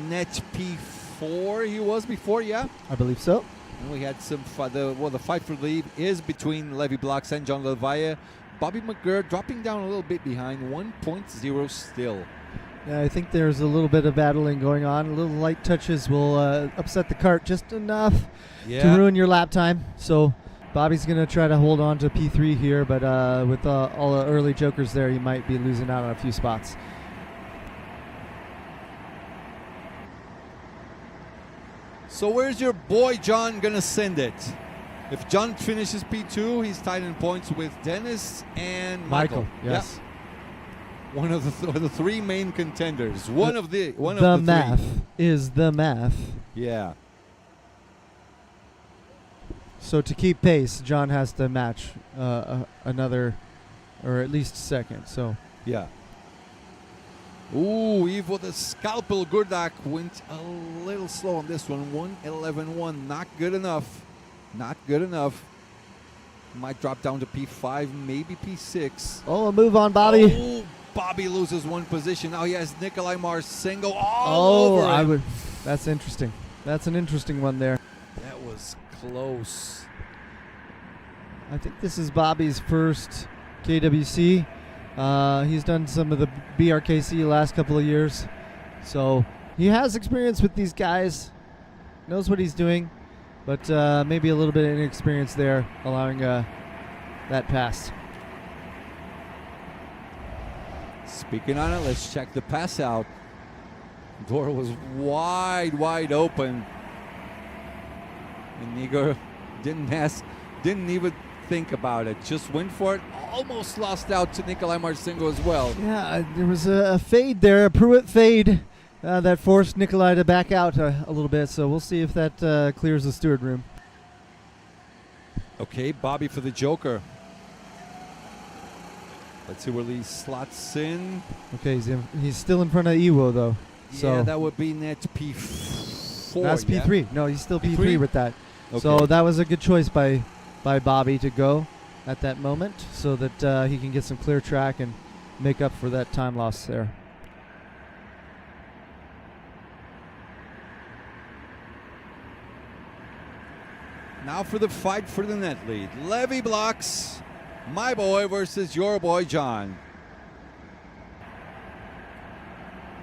Net P4 he was before, yeah. I believe so. And we had some the fight for the lead is between Levy Blocks and John Levaya. Bobby McGurr dropping down a little bit behind, 1.0 still. Yeah, I think there's a little bit of battling going on. A little light touches will upset the cart just enough to ruin your lap time. So Bobby's going to try to hold on to P3 here, but with all the early jokers there, he might be losing out on a few spots. So where's your boy John gonna send it? If John finishes P2, he's tied in points with Dennis and Michael. Yes. Yeah. One of the three main contenders. One of the math three. is the math. Yeah. So to keep pace, John has to match another, or at least second. So Yeah. Ooh, Ivo the scalpel Gurdak went a little slow on this one. 1:11.1. Not good enough. Not good enough. Might drop down to P5, maybe P6. a move on Bobby. Oh, Bobby loses one position. Now he has Nikolai Marcinko all over him. That's interesting. That's an interesting one there. That was close. I think this is Bobby's first KWC. He's done some of the BRKC last couple of years. So he has experience with these guys, knows what he's doing, but maybe a little bit of inexperience there, allowing that pass. Speaking on it, let's check the pass out. Door was wide open. And Igor didn't even think about it. Just went for it. Almost lost out to Nikolai Marcinko as well. Yeah, there was a fade there, a Pruitt fade, that forced Nikolai to back out a little bit. So we'll see if that clears the steward room. Okay, Bobby for the joker. Let's see where Lee slots in. Okay, he's still in front of Iwo though. So Yeah, that would be net P4. that's yeah? P3. No, he's still P3 P3 with that. Okay. So that was a good choice by Bobby to go at that moment so that he can get some clear track and make up for that time loss there. Now for the fight for the net lead. Levy Blocks, my boy versus your boy John.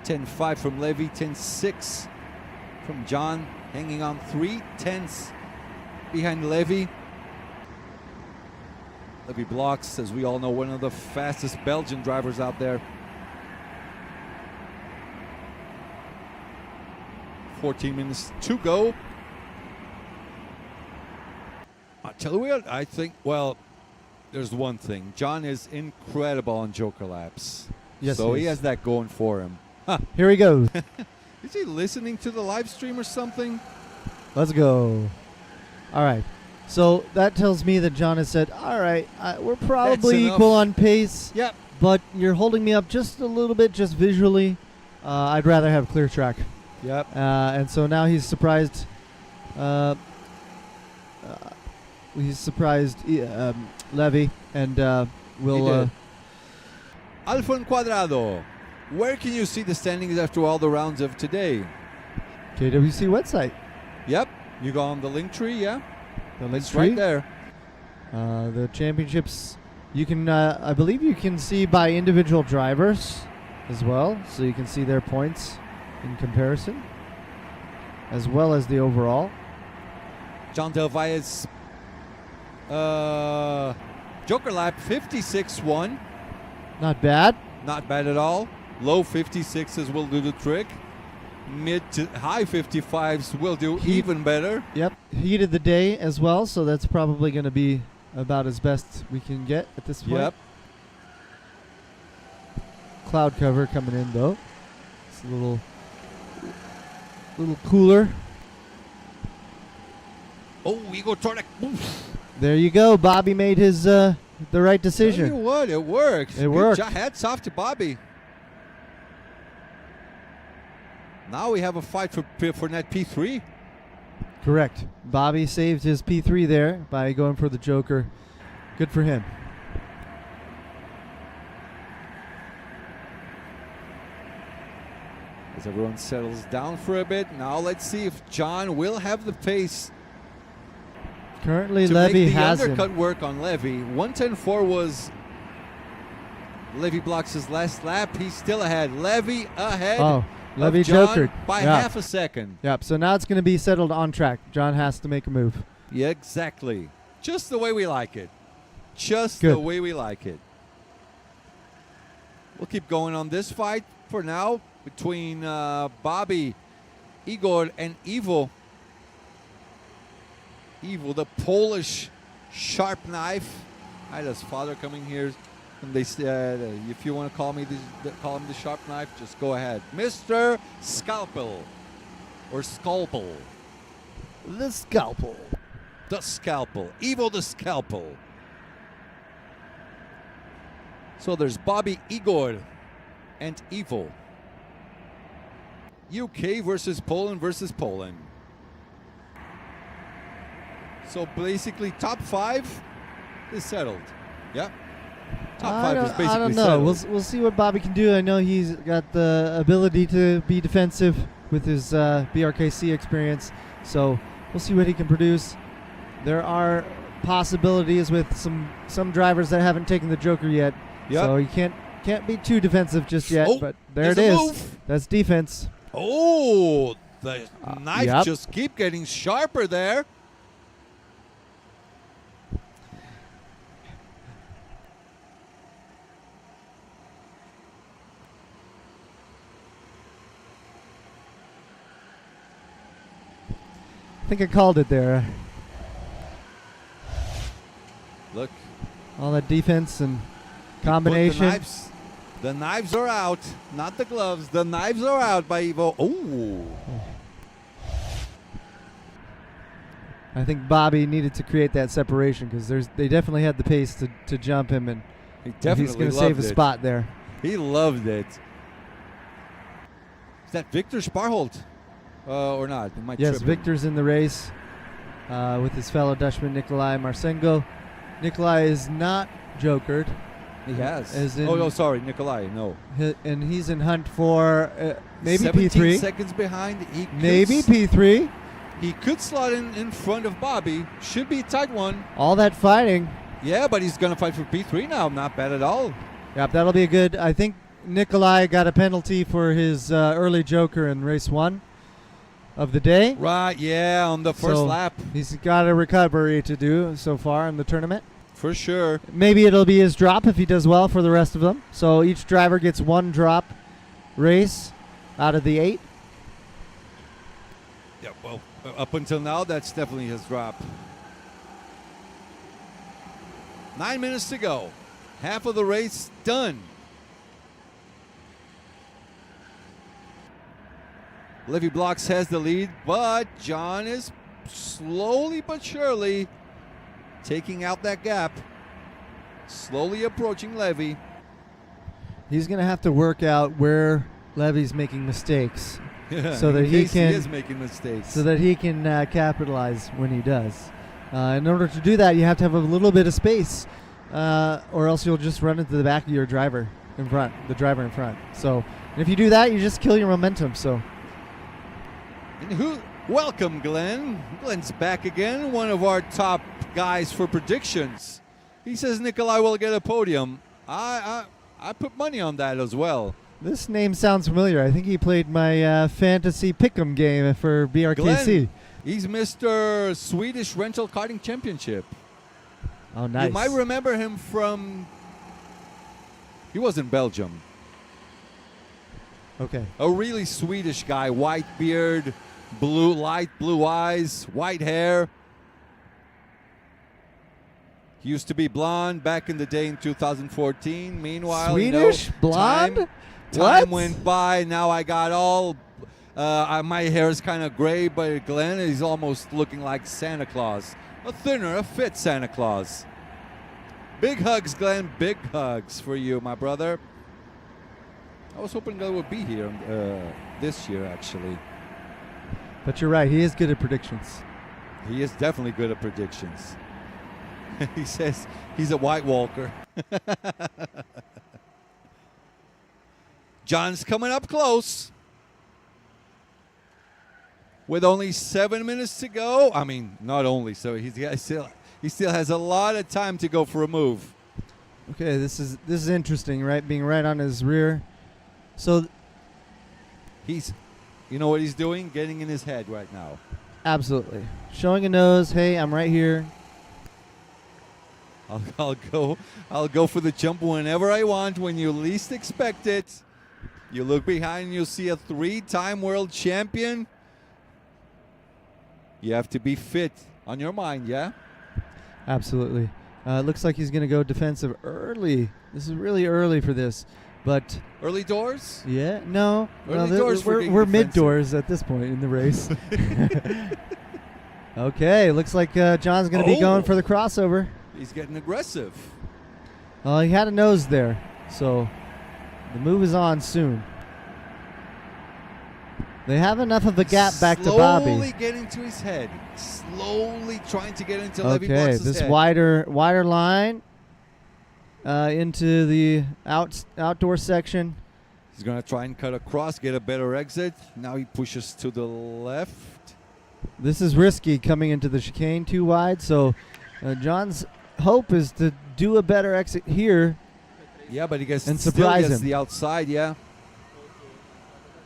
10-5 from Levy, 10-6 from John, hanging on 3/10 behind Levy. Levy Blocks, as we all know, one of the fastest Belgian drivers out there. 14 minutes to go. I'll tell you what, I think, well, there's one thing. John is incredible on joker laps. Yes, so he he is. has that going for him. Huh. Here we go. Is he listening to the live stream or something? Let's go. All right. So that tells me that John has said, all right, we're probably enough. equal on pace, Yep. but you're holding me up just a little bit, just visually. I'd rather have clear track. Yep. And so now he's surprised. Levy, and will. Alfon Cuadrado, where can you see the standings after all the rounds of today? KWC website. Yep. You go on the link tree, yeah? The link It's tree. right there. The championships, you can, I believe you can see by individual drivers as well, so you can see their points in comparison, as well as the overall. John Del Valle's joker lap 56.1. Not bad. Not bad at all. Low 56s will do the trick. Mid to high 55s will do even better. Yep, heated the day as well, so that's probably going to be about as best we can get at this point. Yep. cloud cover coming in though. It's a little cooler. Oh, Igor Torek. Oof. There you go. Bobby made his the right Tell you decision. what, it worked. It worked. Hats off to Bobby. Now we have a fight for net P3. Correct. Bobby saved his P3 there by going for the Joker. Good for him. As everyone settles down for a bit, now let's see if John will have the pace Currently, to Levy make the has him. undercut work on Levy. 1:10.4 was Levy Bloks' last lap. He's still ahead. Levy ahead. Oh, Levy of John jokered. by Yeah. half a second. Yep. So now it's going to be settled on track. John has to make a move. Yeah, exactly. Just the way we like it. Just Good. the way we like it. We'll keep going on this fight for now between Bobby, Igor, and Ivo. Ivo, the Polish sharp knife. I had his father coming here, and they said, if you want to call him the sharp knife, just go ahead. Mr. Scalpel. Or Scalpel. The scalpel. The Scalpel. Ivo the Scalpel. So there's Bobby, Igor, and Ivo. UK versus Poland versus Poland. So basically, top 5 is settled. Yeah. Top 5 is basically I don't know. settled. We'll see what Bobby can do. I know he's got the ability to be defensive with his BRKC experience. So we'll see what he can produce. There are possibilities with some drivers that haven't taken the Joker yet. Yep. So you can't be too defensive just yet. Oh, but there it there's a is. move. That's defense. Oh, the knife yep. just keep getting sharper there. I think I called it there. Look. All that defense and Put combination. The knives are out, not the gloves. The knives are out by Ivo. Oh. I think Bobby needed to create that separation because they definitely had the pace to jump him, and He definitely he's going to loved save a it. spot there. He loved it. Is that Victor Sparholt? Or not? Am I Yes, tripping? Victor's in the race with his fellow Dutchman Nikolai Marsengo. Nikolai is not jokered. He has. As in- oh, no, sorry. Nikolai, no. And he's in hunt for maybe 17 P3. seconds behind. He could Maybe P3. He could slot in front of Bobby. Should be a tight one. All that fighting. Yeah, but he's going to fight for P3 now. Not bad at all. Yep, that'll be a good. I think Nikolai got a penalty for his early joker in race 1 of the day. Right, yeah, on the first So lap. He's got a recovery to do so far in the tournament. For sure. Maybe it'll be his drop if he does well for the rest of them. So each driver gets 1 drop race out of the 8. Yeah, well, up until now, that's definitely his drop. 9 minutes to go. Half of the race done. Levy Bloks has the lead, but John is slowly but surely taking out that gap. Slowly approaching Levy. He's going to have to work out where Levy's making mistakes so In that he case can he is making mistakes. so that he can capitalize when he does. In order to do that, you have to have a little bit of space, or else you'll just run into the back of your driver in front, the driver in front. So if you do that, you just kill your momentum. So And welcome, Glenn. Glenn's back again, one of our top guys for predictions. He says Nikolai will get a podium. I put money on that as well. this name sounds familiar. I think he played my fantasy pick'em game for BRKC. Glenn, he's Mr. Swedish Rental Karting Championship. Oh, nice. You might remember him from... He was in Belgium. Okay. A really Swedish guy. White beard, light blue eyes, white hair. He used to be blonde back in the day in 2014. Meanwhile, Swedish blonde? Time What? went by. Now I got all. My hair is kind of gray, but Glenn is almost looking like Santa Claus. A thinner, a fit Santa Claus. Big hugs, Glenn. Big hugs for you, my brother. I was hoping Glenn would be here this year, actually. But you're right. He is good at predictions. He is definitely good at predictions. He says he's a White Walker. John's coming up close. With only 7 minutes to go. I mean, not only, so he still has a lot of time to go for a move. Okay, this is interesting, right? Being right on his rear. So you know what he's doing? Getting in his head right now. absolutely. Showing a nose, hey, I'm right here. I'll go for the jump whenever I want, when you least expect it. You look behind and you'll see a 3-time world champion. You have to be fit on your mind, yeah? Absolutely. Looks like he's going to go defensive early. This is really early for this. But Early doors? yeah, no. Early doors for getting we're defensive. mid doors at this point in the race. Okay, looks like John's going to be going for the crossover. He's getting aggressive. He had a nose there, so the move is on soon. They have enough of a gap back to Bobby. Slowly getting to his head. Slowly trying to get into Levy Okay, Box's this head. wider line into the outdoor section. He's going to try and cut across, get a better exit. Now he pushes to the left. This is risky coming into the chicane too wide, so John's hope is to do a better exit here. Yeah, but he gets And still surprise gets him. the outside, yeah.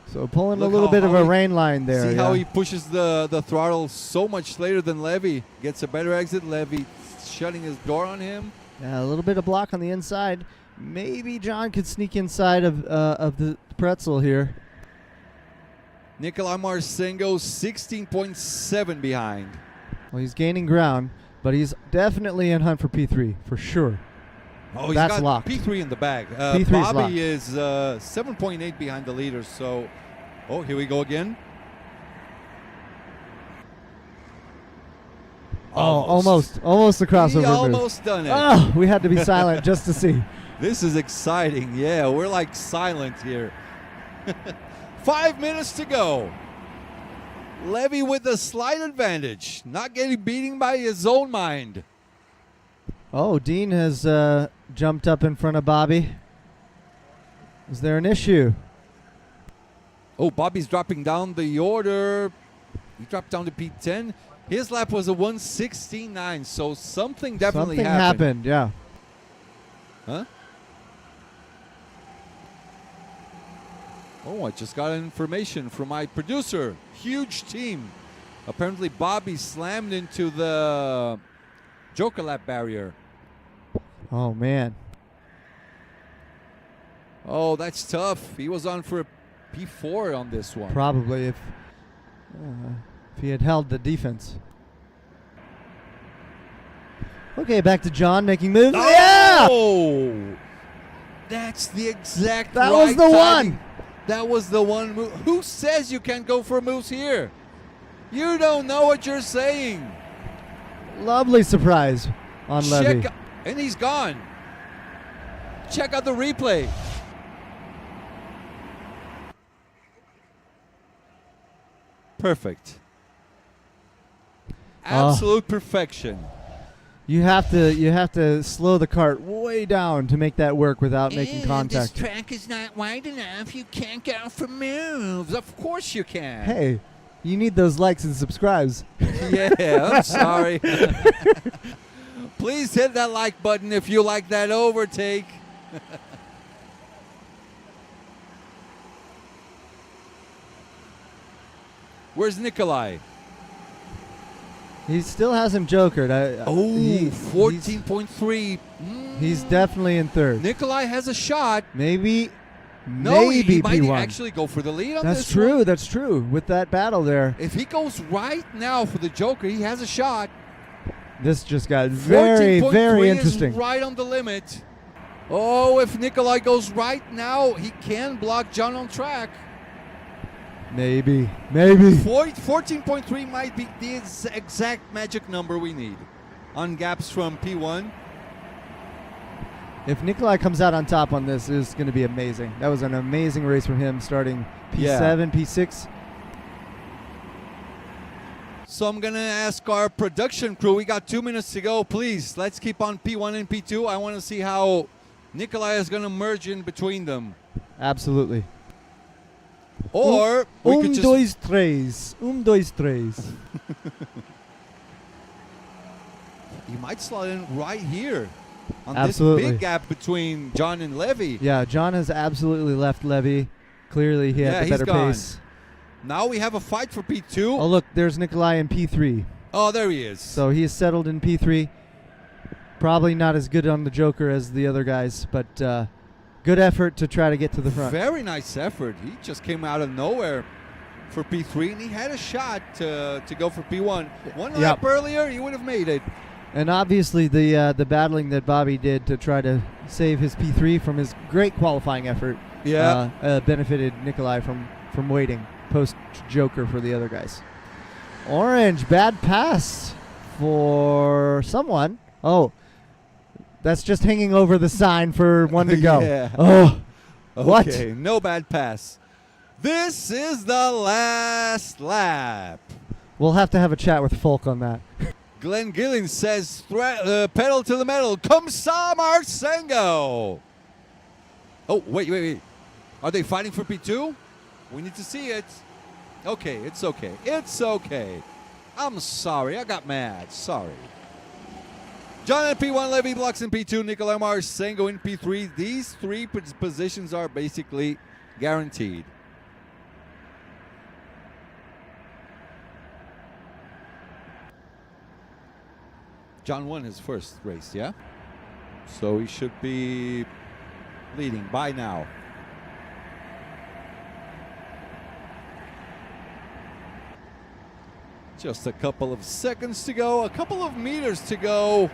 So pulling Look a little how- bit of how a he- rain line there. See how yeah. he pushes the throttle so much later than Levy. Gets a better exit. Levy shutting his door on him. Yeah, a little bit of block on the inside. Maybe John could sneak inside of the pretzel here. Nikolai Marcinko 16.7 behind. Well, he's gaining ground, but he's definitely in hunt for P3 for sure. Oh, he's That's got locked. P3 in the bag. P3 is Bobby locked. is 7.8 behind the leader. So, here we go again. Almost the crossover He move. almost done it. Oh, we had to be silent just to see. This is exciting. Yeah, we're like silent here. 5 minutes to go. Levy with a slight advantage. Not getting beaten by his own mind. Oh, Dean has jumped up in front of Bobby. Is there an issue? Oh, Bobby's dropping down the order. He dropped down to P10. His lap was a 1:16.9, so something definitely Something happened, yeah. Huh? Oh, I just got information from my producer. Huge team. Apparently, Bobby slammed into the Joker lap barrier. Oh, man. Oh, that's tough. He was on for a P4 on this one. Probably if he had held the defense. Okay, back to John making moves. Yeah! Oh! That's the exact That right was the timing. one. That was the one move. Who says you can't go for moves here? You don't know what you're saying. Lovely surprise on Levy. And he's gone. Check out the replay. Perfect. Absolute perfection. You have to slow the cart way down to make that work without making contact. This track is not wide enough. You can't go for moves. Of course you can. Hey, you need those likes and subscribes. Yeah, I'm sorry. Please hit that like button if you like that overtake. Where's Nikolai? He still has him jokered. 14.3. He's definitely in third. Nikolai has a shot. Maybe He might P1. actually go for the lead on That's this true. one. That's true. With that battle there. If he goes right now for the Joker, he has a shot. This just got very, 14.3 very is interesting. right on the limit. Oh, if Nikolai goes right now, he can block John on track. Maybe. 14.3 might be the exact magic number we need on gaps from P1. If Nikolai comes out on top on this, it's going to be amazing. That was an amazing race from him, starting P7, Yeah. P6. So I'm going to ask our production crew, we got 2 minutes to go. Please, let's keep on P1 and P2. I want to see how Nikolai is going to merge in between them. Absolutely. Or we could just... Dois, três. He might slot in right here on Absolutely. this big gap between John and Levy. Yeah, John has absolutely left Levy. Clearly, he Yeah, had the he's better gone. pace. Now we have a fight for P2. Oh, look, there's Nikolai in P3. Oh, there he is. So he is settled in P3. Probably not as good on the Joker as the other guys, but good effort to try to get to the front. Very nice effort. He just came out of nowhere for P3, and he had a shot to go for P1. One lap earlier, he would have made it. And obviously the battling that Bobby did to try to save his P3 from his great qualifying effort benefited Nikolai from waiting post-Joker for the other guys. Orange, bad pass for someone. Oh, that's just hanging over the sign for one to go. Yeah. Oh, what? Okay, no bad pass. This is the last lap. We'll have to have a chat with Folk on that. Glenn Gillen says, pedal to the metal. Come Sam Arsengo. Oh, wait. Are they fighting for P2? We need to see it. Okay, it's okay. It's okay. I'm sorry. I got mad. Sorry. John in P1, Levy blocks in P2, Nikolai Arsengo in P3. These three positions are basically guaranteed. John won his first race, yeah? So he should be leading by now. Just a couple of seconds to go, a couple of meters to go.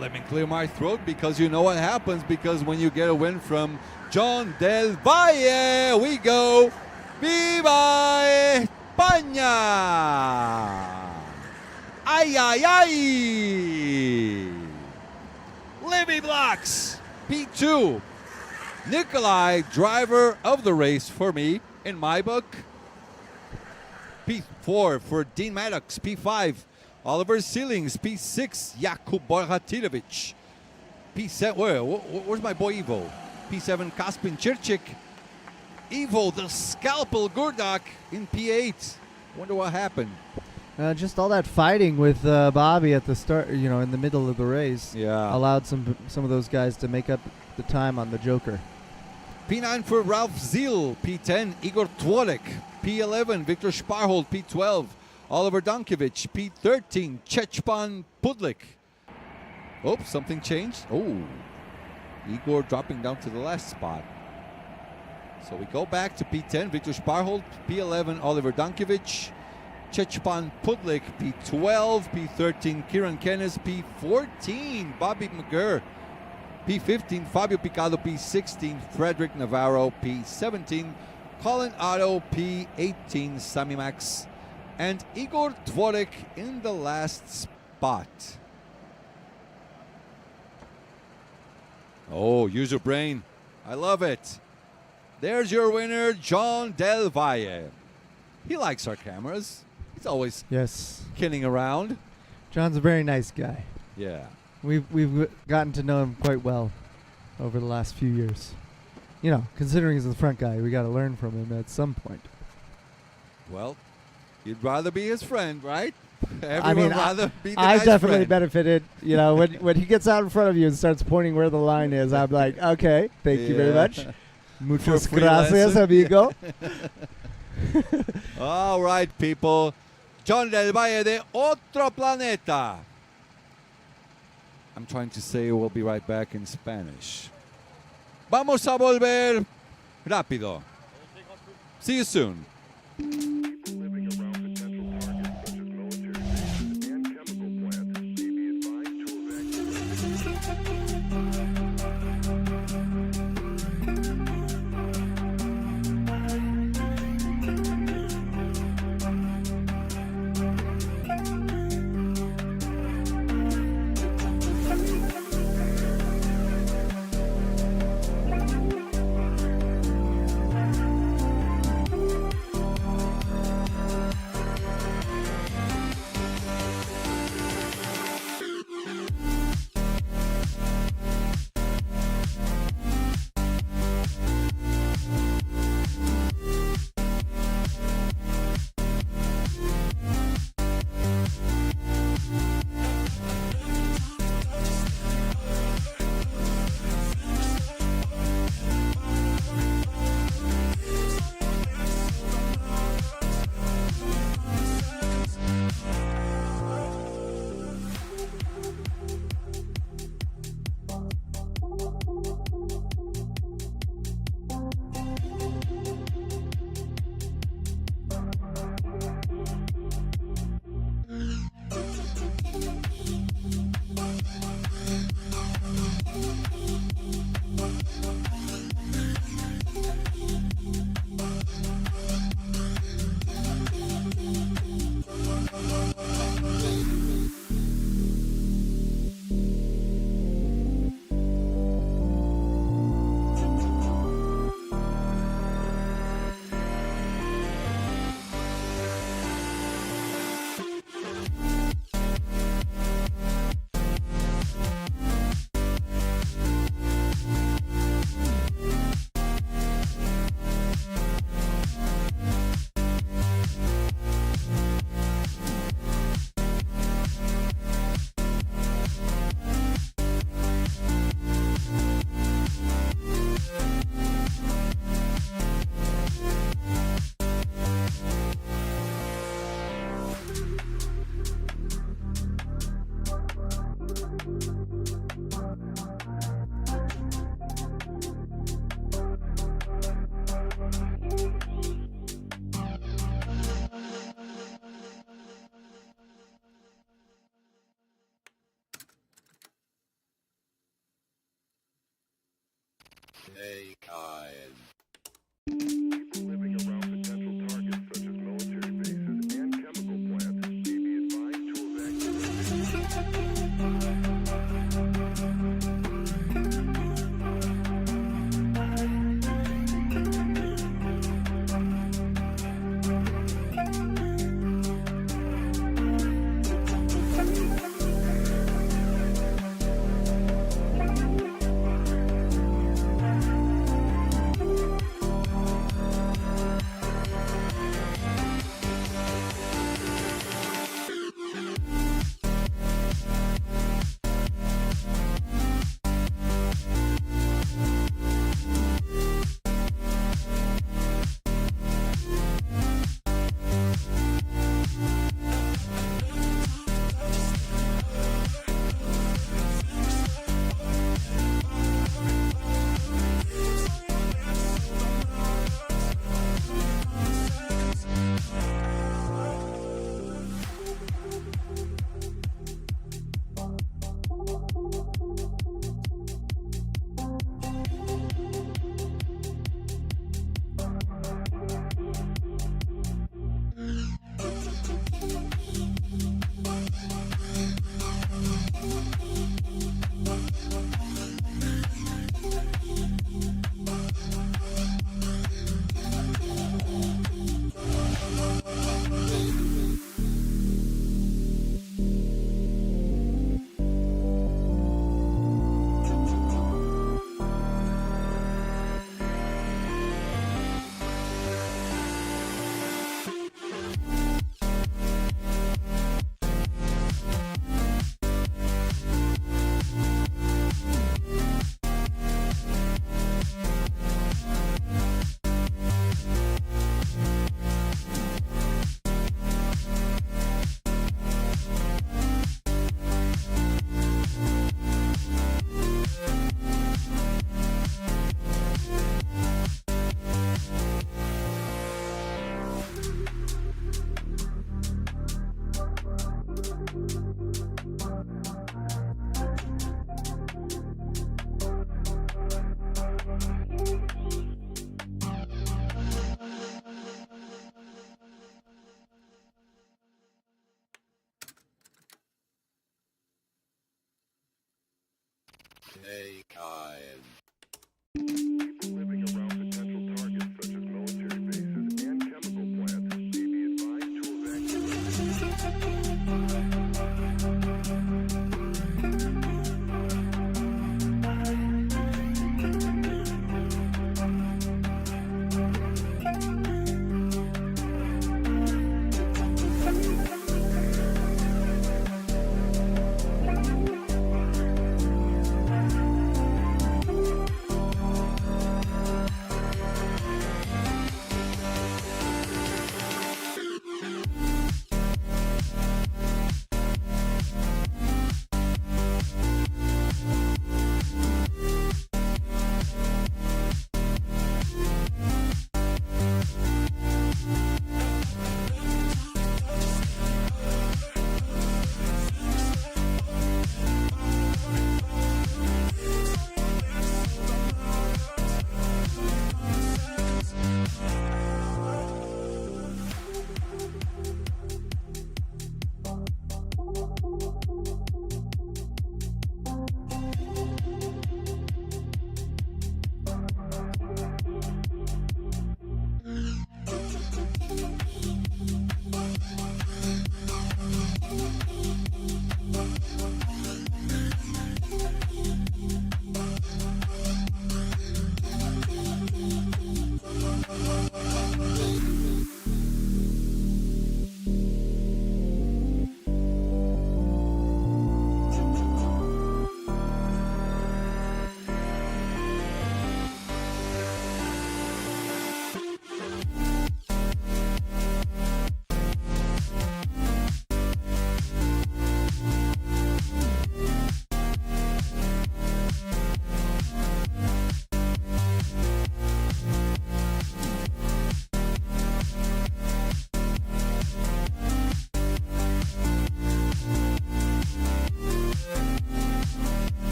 Let me clear my throat because you know what happens because when you get a win from John Del Valle, we go Viva España! Ay, ay, ay! Levy blocks P2. Nikolai, driver of the race for me, in my book. P4 for Dean Maddox. P5, Oliver Seelings. P6, Jakub Borhatilovic. P7, where's my boy Ivo? P7, Kaspin Chirchik. Ivo, the scalpel Gurdak in P8. Wonder what happened. Just all that fighting with Bobby at the start, in the middle of the race, allowed some of those guys to make up the time on the Joker. P9 for Ralph Zeal. P10, Igor Tworek. P11, Victor Sparhold. P12, Oliver Dankovic. P13, Chechpan Pudlik. Oh, something changed. Oh, Igor dropping down to the last spot. So we go back to P10, Victor Sparhold. P11, Oliver Dankovic. Chechpan Pudlik, P12, P13, Kieran Kennis, P14, Bobby McGurr, P15, Fabio Picado, P16, Frederick Navarro, P17, Colin Otto, P18, Sammy Max, and Igor Tvorek in the last spot. Oh, use your brain. I love it. There's your winner, John Del Valle. He likes our cameras. He's always kidding around. John's a very nice guy. Yeah. We've gotten to know him quite well over the last few years. Considering he's the front guy, we got to learn from him at some point. Well, you'd rather be his friend, right? Everyone rather be the I've nice definitely friend. benefited. When he gets out in front of you and starts pointing where the line is, I'm like, okay, thank you very much. Muchas free gracias, lesson. amigo. All right, people. John Del Valle de Otro Planeta. I'm trying to say we'll be right back in Spanish. Vamos a volver rápido. See you soon. Living around potential targets such as military Living around potential targets such as military bases and chemical plants may be advised to living around potential targets such as military bases and chemical plants may be advised to evacuate.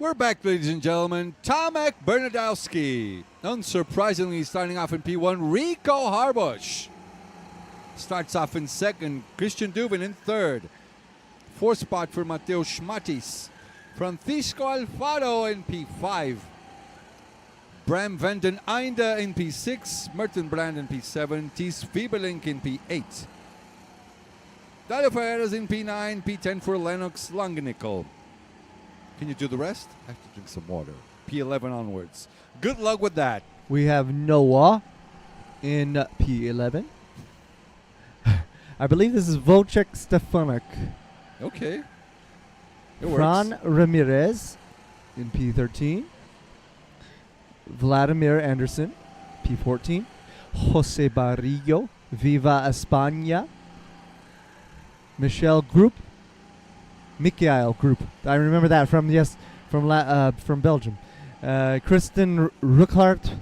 We're back, ladies and gentlemen. Tomek Bernadowski. Unsurprisingly, starting off in P1, Rico Harbush. Starts off in second. Christian Dubin in third. Fourth spot for Mateusz Matis. Francisco Alfaro in P5. Bram van den Einde in P6. Merton Brand in P7. Thies Wiebelink in P8. Dario Ferreras in P9. P10 for Lennox Langenickel. Can you do the rest? I have to drink some water. P11 onwards. Good luck with that. We have Noah in P11. I believe this is Wojciech Stefanik. Okay. It Fran works. Ramirez in P13. Vladimir Anderson, P14. Jose Barrillo, Viva España. Michael Group. I remember that from Belgium. Kristen Ruckhardt,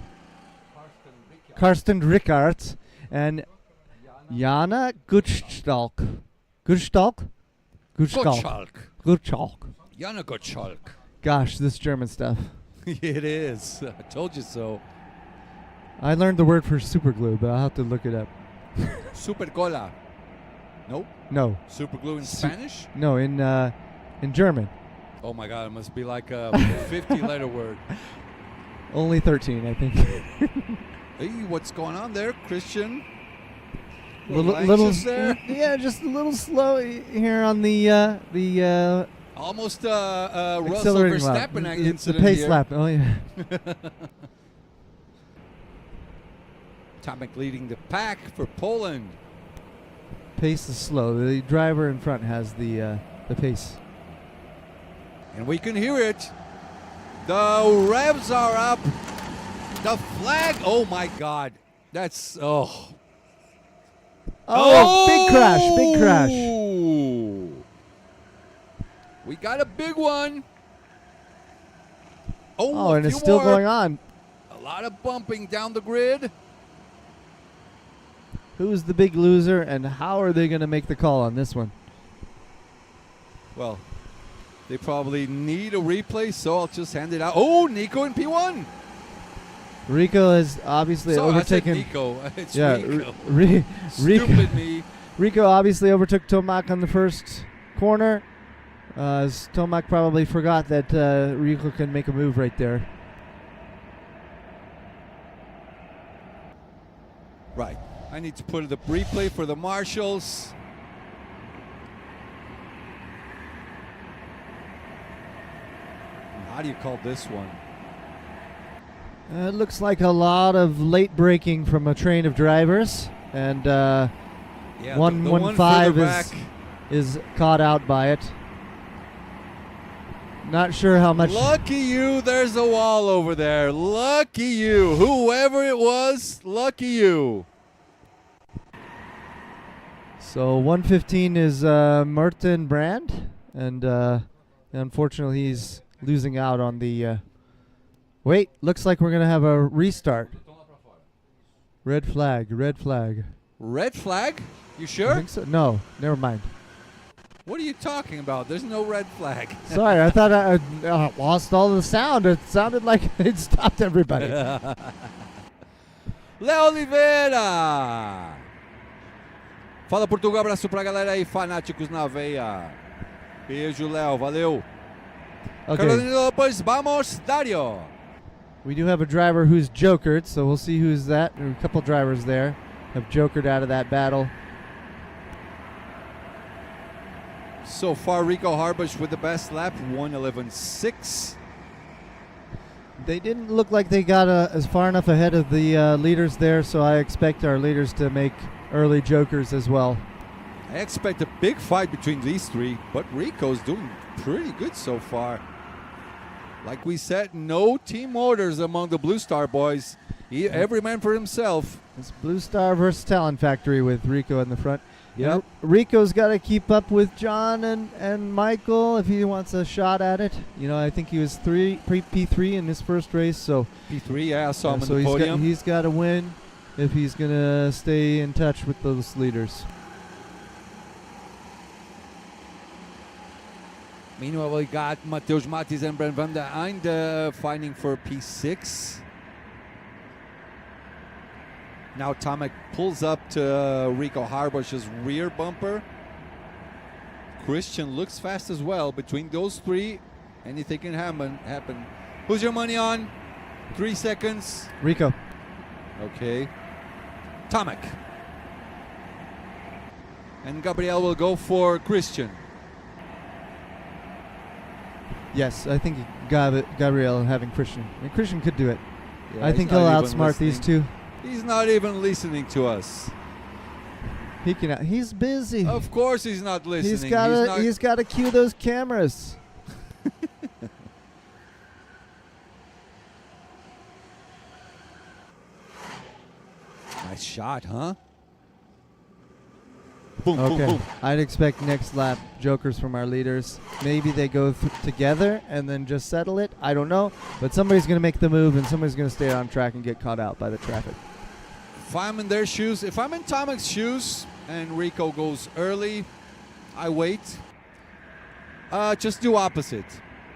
Karsten Rickard, and Jana Gutschalk. Gottschalk. Jana Gottschalk. Gosh, this German stuff. It is. I told you so. I learned the word for super glue, but I'll have to look it up. Super cola. Nope. No. Super glue in Spanish? No, in German. Oh my God, it must be like a 50-letter word. Only 13, I think. Hey, what's going on there, Christian? little, anxious there? Yeah, just a little slow here on the Almost Russell accelerating lap. Verstappen The incident pace here. lap. Oh yeah. Tomek leading the pack for Poland. Pace is slow. The driver in front has the pace. And we can hear it. The revs are up. The flag. Oh my God. That's Oh, big crash! Big crash! We got a big one. Oh, a and it's few still more. going on. A lot of bumping down the grid. Who's the big loser, and how are they going to make the call on this one? Well, they probably need a replay, so I'll just hand it out. Oh, Nico in P1. Rico has obviously overtaken. I said Nico. It's yeah, Rico. Rico. Stupid me. Rico obviously overtook Tomac on the first corner. As Tomac probably forgot that Rico can make a move right there. Right. I need to put the replay for the marshals. How do you call this one? It looks like a lot of late braking from a train of drivers, and Yeah, 115 is caught out by it. Not sure how much. Lucky you, there's a wall over there. Lucky you. Whoever it was, lucky you. So 115 is Merton Brand, and unfortunately he's losing out on the. Wait, looks like we're gonna have a restart. Red flag. Red flag. Red flag? You I sure? think so. No, never mind. What are you talking about? There's no red flag. Sorry, I thought I lost all the sound. It sounded like it stopped everybody. Léo Oliveira. Fala Portugal, abraço pra galera aí, fanáticos na veia. Beijo, Léo, valeu. Okay, Carolina Lopes, vamos, Dario. we do have a driver who's jokered, so we'll see who's that. There are a couple drivers there have jokered out of that battle. So far, Rico Harbush with the best lap, 1:11.6. They didn't look like they got as far enough ahead of the leaders there, so I expect our leaders to make early jokers as well. I expect a big fight between these three, but Rico's doing pretty good so far. Like we said, no team orders among the Blue Star boys. Every man for himself. It's Blue Star versus Talent Factory with Rico in the front. Yep. Rico's got to keep up with John and Michael if he wants a shot at it. You know, I think he was P3 in his first race, so P3, yeah, I saw him so on the podium. he's got to win if he's going to stay in touch with those leaders. Meanwhile, we got Mateusz Matis and Bram van der Einde fighting for P6. Now Tomek pulls up to Rico Harbosh's rear bumper. Christian looks fast as well. Between those three, anything can happen. Who's your money on? 3 seconds. Rico. Okay. Tomek. And Gabriel will go for Christian. Yes, I think Gabriel having Christian. I mean, Christian could do it. Yeah, I think he's he'll not even outsmart these two. He's not even listening to us. He can. He's busy. Of course he's not listening. He's got to cue those cameras. Nice shot, huh? Boom, Okay. boom, boom. I'd expect next lap jokers from our leaders. Maybe they go together and then just settle it. I don't know. But somebody's going to make the move and somebody's going to stay on track and get caught out by the traffic. If I'm in their shoes, if I'm in Tomek's shoes and Rico goes early, I wait. Just do opposite.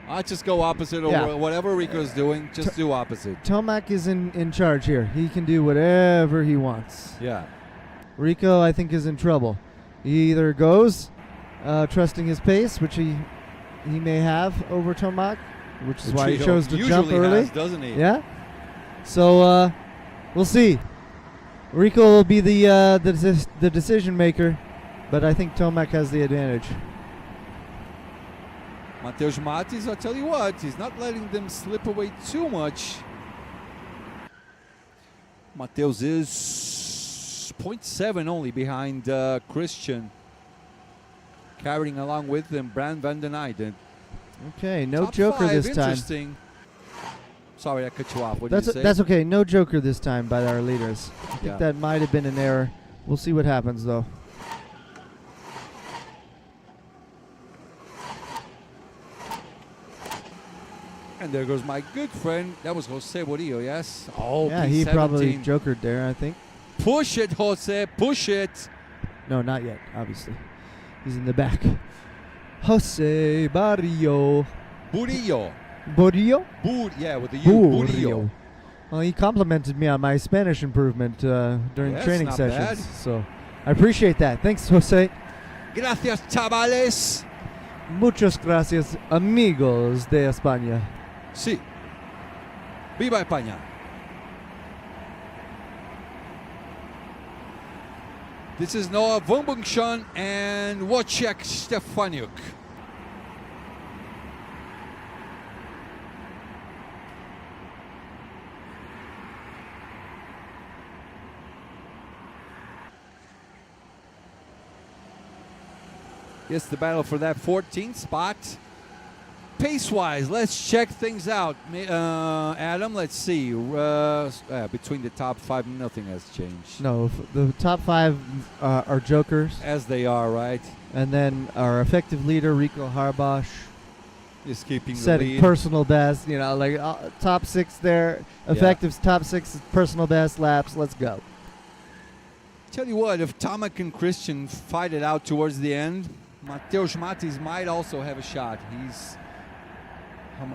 I just go opposite over whatever Rico's doing. Just do opposite. Tomek is in charge here. He can do whatever he wants. Yeah. Rico, I think, is in trouble. He either goes, trusting his pace, which he may have over Tomek, which is why he chose to jump early. Has, doesn't he? Yeah. So we'll see. Rico will be the decision maker, but I think Tomek has the advantage. Mateusz Matis, I'll tell you what, he's not letting them slip away too much. Mateusz is 0.7 only behind Christian. Carrying along with him Bram van den Einde. Okay, no Top joker 5, this time. interesting. Sorry, I cut you off. What did you say? That's okay. No joker this time by our leaders. I think Yeah. that might have been an error. We'll see what happens, though. And there goes my good friend. That was Jose Murillo, yes? Oh, Yeah, P17. he probably jokered there, I think. Push it, Jose. Push it. No, not yet, obviously. He's in the back. Jose Barrio. Murillo. Borillo? Yeah, with the U. Murillo. Well, he complimented me on my Spanish improvement during Yes, training not sessions. bad. So I appreciate that. Thanks, Jose. Gracias, chavales. Muchas gracias, amigos de España. Sí. Viva España. This is Noah Vumbungshan and Wojciech Stefaniuk. Yes, the battle for that 14th spot. Pace-wise, let's check things out. Adam, let's see. Between the top 5, nothing has changed. No, the top 5 are jokers. As they are, right? And then our effective leader, Rico Harbosh, Is keeping the setting lead. personal best. You know, like top 6 there. Effective top 6 personal best laps. Let's go. Tell you what, if Tomek and Christian fight it out towards the end, Mateusz Matis might also have a shot. He's how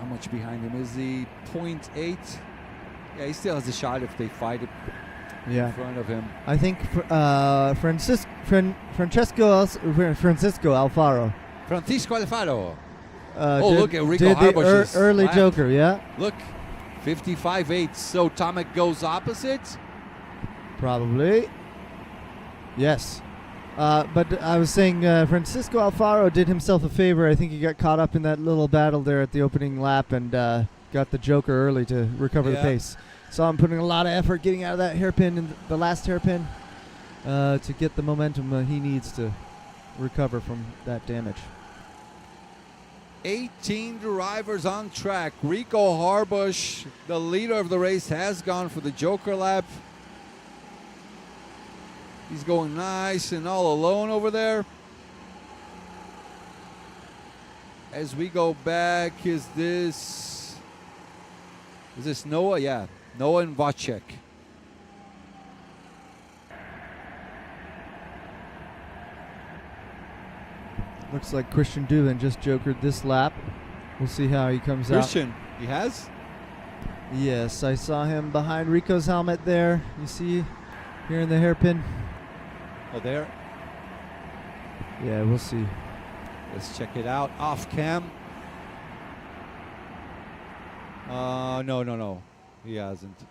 much behind him? Is he 0.8? Yeah, he still has a shot if they fight it in front of him. I think Francisco Alfaro. Francisco Alfaro. Did, look at Rico did the Harbosh's early lap. joker, yeah? Look, 55.8. So Tomek goes opposite. Probably. Yes. But I was saying Francisco Alfaro did himself a favor. I think he got caught up in that little battle there at the opening lap and got the joker early to recover the pace. Saw him putting a lot of effort getting out of that hairpin in the last hairpin to get the momentum he needs to recover from that damage. 18 drivers on track. Rico Harbosh, the leader of the race, has gone for the joker lap. He's going nice and all alone over there. As we go back, is this Noah? Yeah, Noah and Wojciech. Looks like Christian Dubin just jokered this lap. We'll see how he comes out. Christian, he has? Yes, I saw him behind Rico's helmet there. You see here in the hairpin. Oh, there. Yeah, we'll see. Let's check it out. Off cam. No. He hasn't.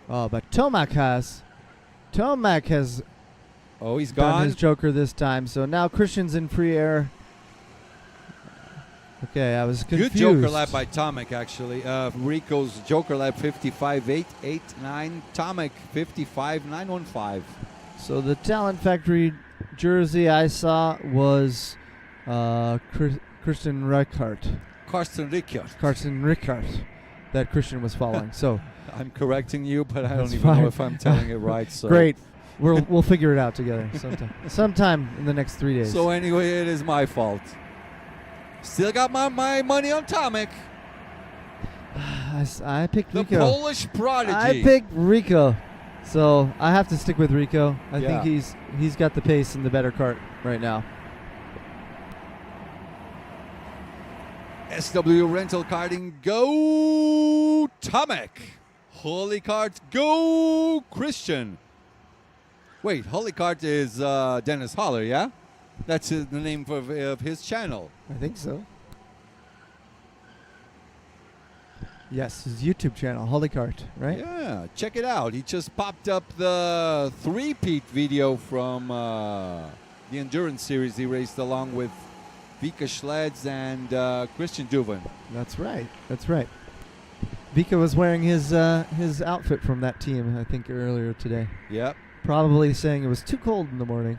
Oh, but Tomac has. Tomac has Oh, he's done gone. his joker this time. So now Christian's in free air. Okay, I was confused. Good joker lap by Tomac, actually. Rico's joker lap 55.889. Tomac 55.915. So the Talent Factory jersey I saw was Christian Reichardt. Carsten Rickert. Carsten Reichardt that Christian was following. So I'm correcting you, but I don't That's even know fine. if I'm telling it right. So. great. We'll figure it out together sometime in the next 3 days. So anyway, it is my fault. Still got my money on Tomac. I picked The Rico. Polish prodigy. I picked Rico. So I have to stick with Rico. I Yeah. think he's got the pace and the better kart right now. SW Rental Karting, go Tomac. Holy Kart, go Christian. Wait, Holy Kart is Dennis Holler, yeah? That's the name of his channel. I think so. Yes, his YouTube channel, Holy Kart, right? Yeah, check it out. He just popped up the three-peat video from the Endurance Series he raced along with Vika Schleds and Christian Dubin. That's right. That's right. Vika was wearing his outfit from that team, I think, earlier today. Yep. Probably saying it was too cold in the morning.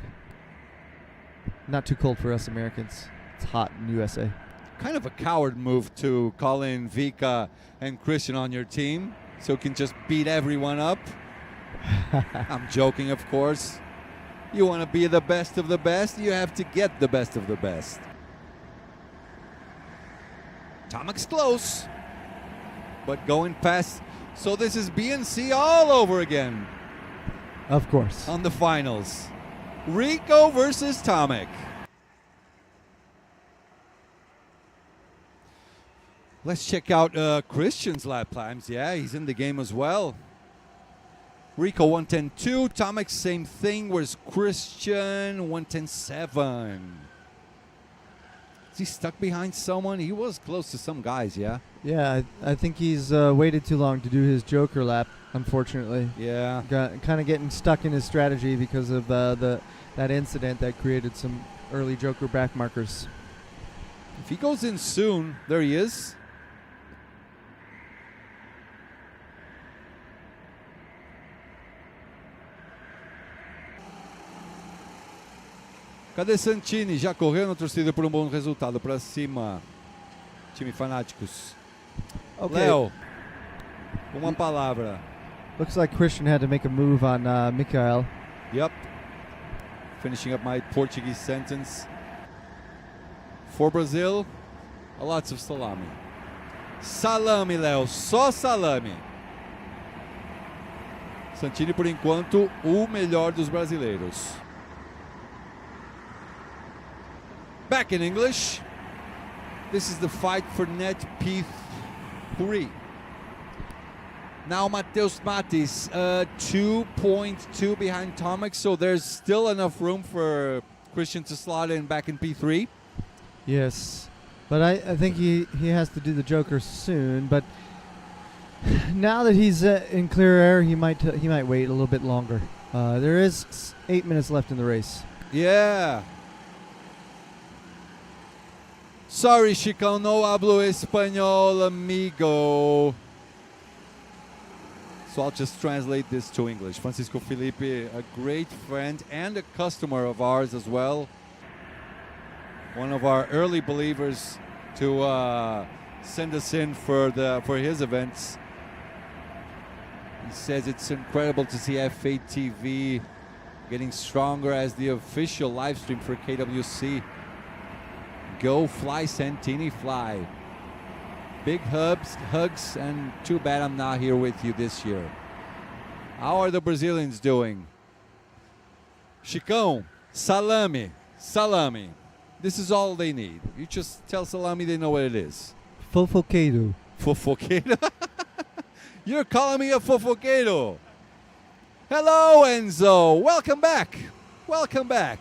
Not too cold for us Americans. It's hot in USA. Kind of a coward move to call in Vika and Christian on your team so you can just beat everyone up. I'm joking, of course. You want to be the best of the best, you have to get the best of the best. Tomac's close, but going past. So this is BNC all over again Of course. on the finals. Rico versus Tomac. Let's check out Christian's lap times. Yeah, he's in the game as well. Rico 110.2. Tomac same thing. Where's Christian 110.7? Is he stuck behind someone? He was close to some guys, yeah? Yeah, I think he's waited too long to do his Joker lap, unfortunately. Yeah. Kind of getting stuck in his strategy because of that incident that created some early Joker back markers. If he goes in soon, there he is. Cadê Santini? Já correu na torcida por um bom resultado. Pra cima, time Fanáticos. Okay. Léo, uma palavra. Looks like Christian had to make a move on Mikael. Yep. Finishing up my Portuguese sentence. For Brazil, lots of salami. Salame, Léo. Só salame. Santini, por enquanto, o melhor dos brasileiros. Back in English. This is the fight for net P3. Now Mateus Matis, 2.2 behind Tomac, so there's still enough room for Christian to slot in back in P3. Yes, but I think he has to do the Joker soon. But now that he's in clear air, he might wait a little bit longer. There is 8 minutes left in the race. Yeah. Sorry, Chicão, no hablo español, amigo. So I'll just translate this to English. Francisco Felipe, a great friend and a customer of ours as well. One of our early believers to send us in for his events. He says it's incredible to see F8 TV getting stronger as the official live stream for KWC. Go fly, Santini, fly. Big hugs, and too bad I'm not here with you this year. How are the Brazilians doing? Chicão, salame. Salami. This is all they need. You just tell Salami, they know what it is. Fofoqueiro. Fofoqueiro. You're calling me a fofoqueiro. Hello, Enzo. Welcome back. Welcome back.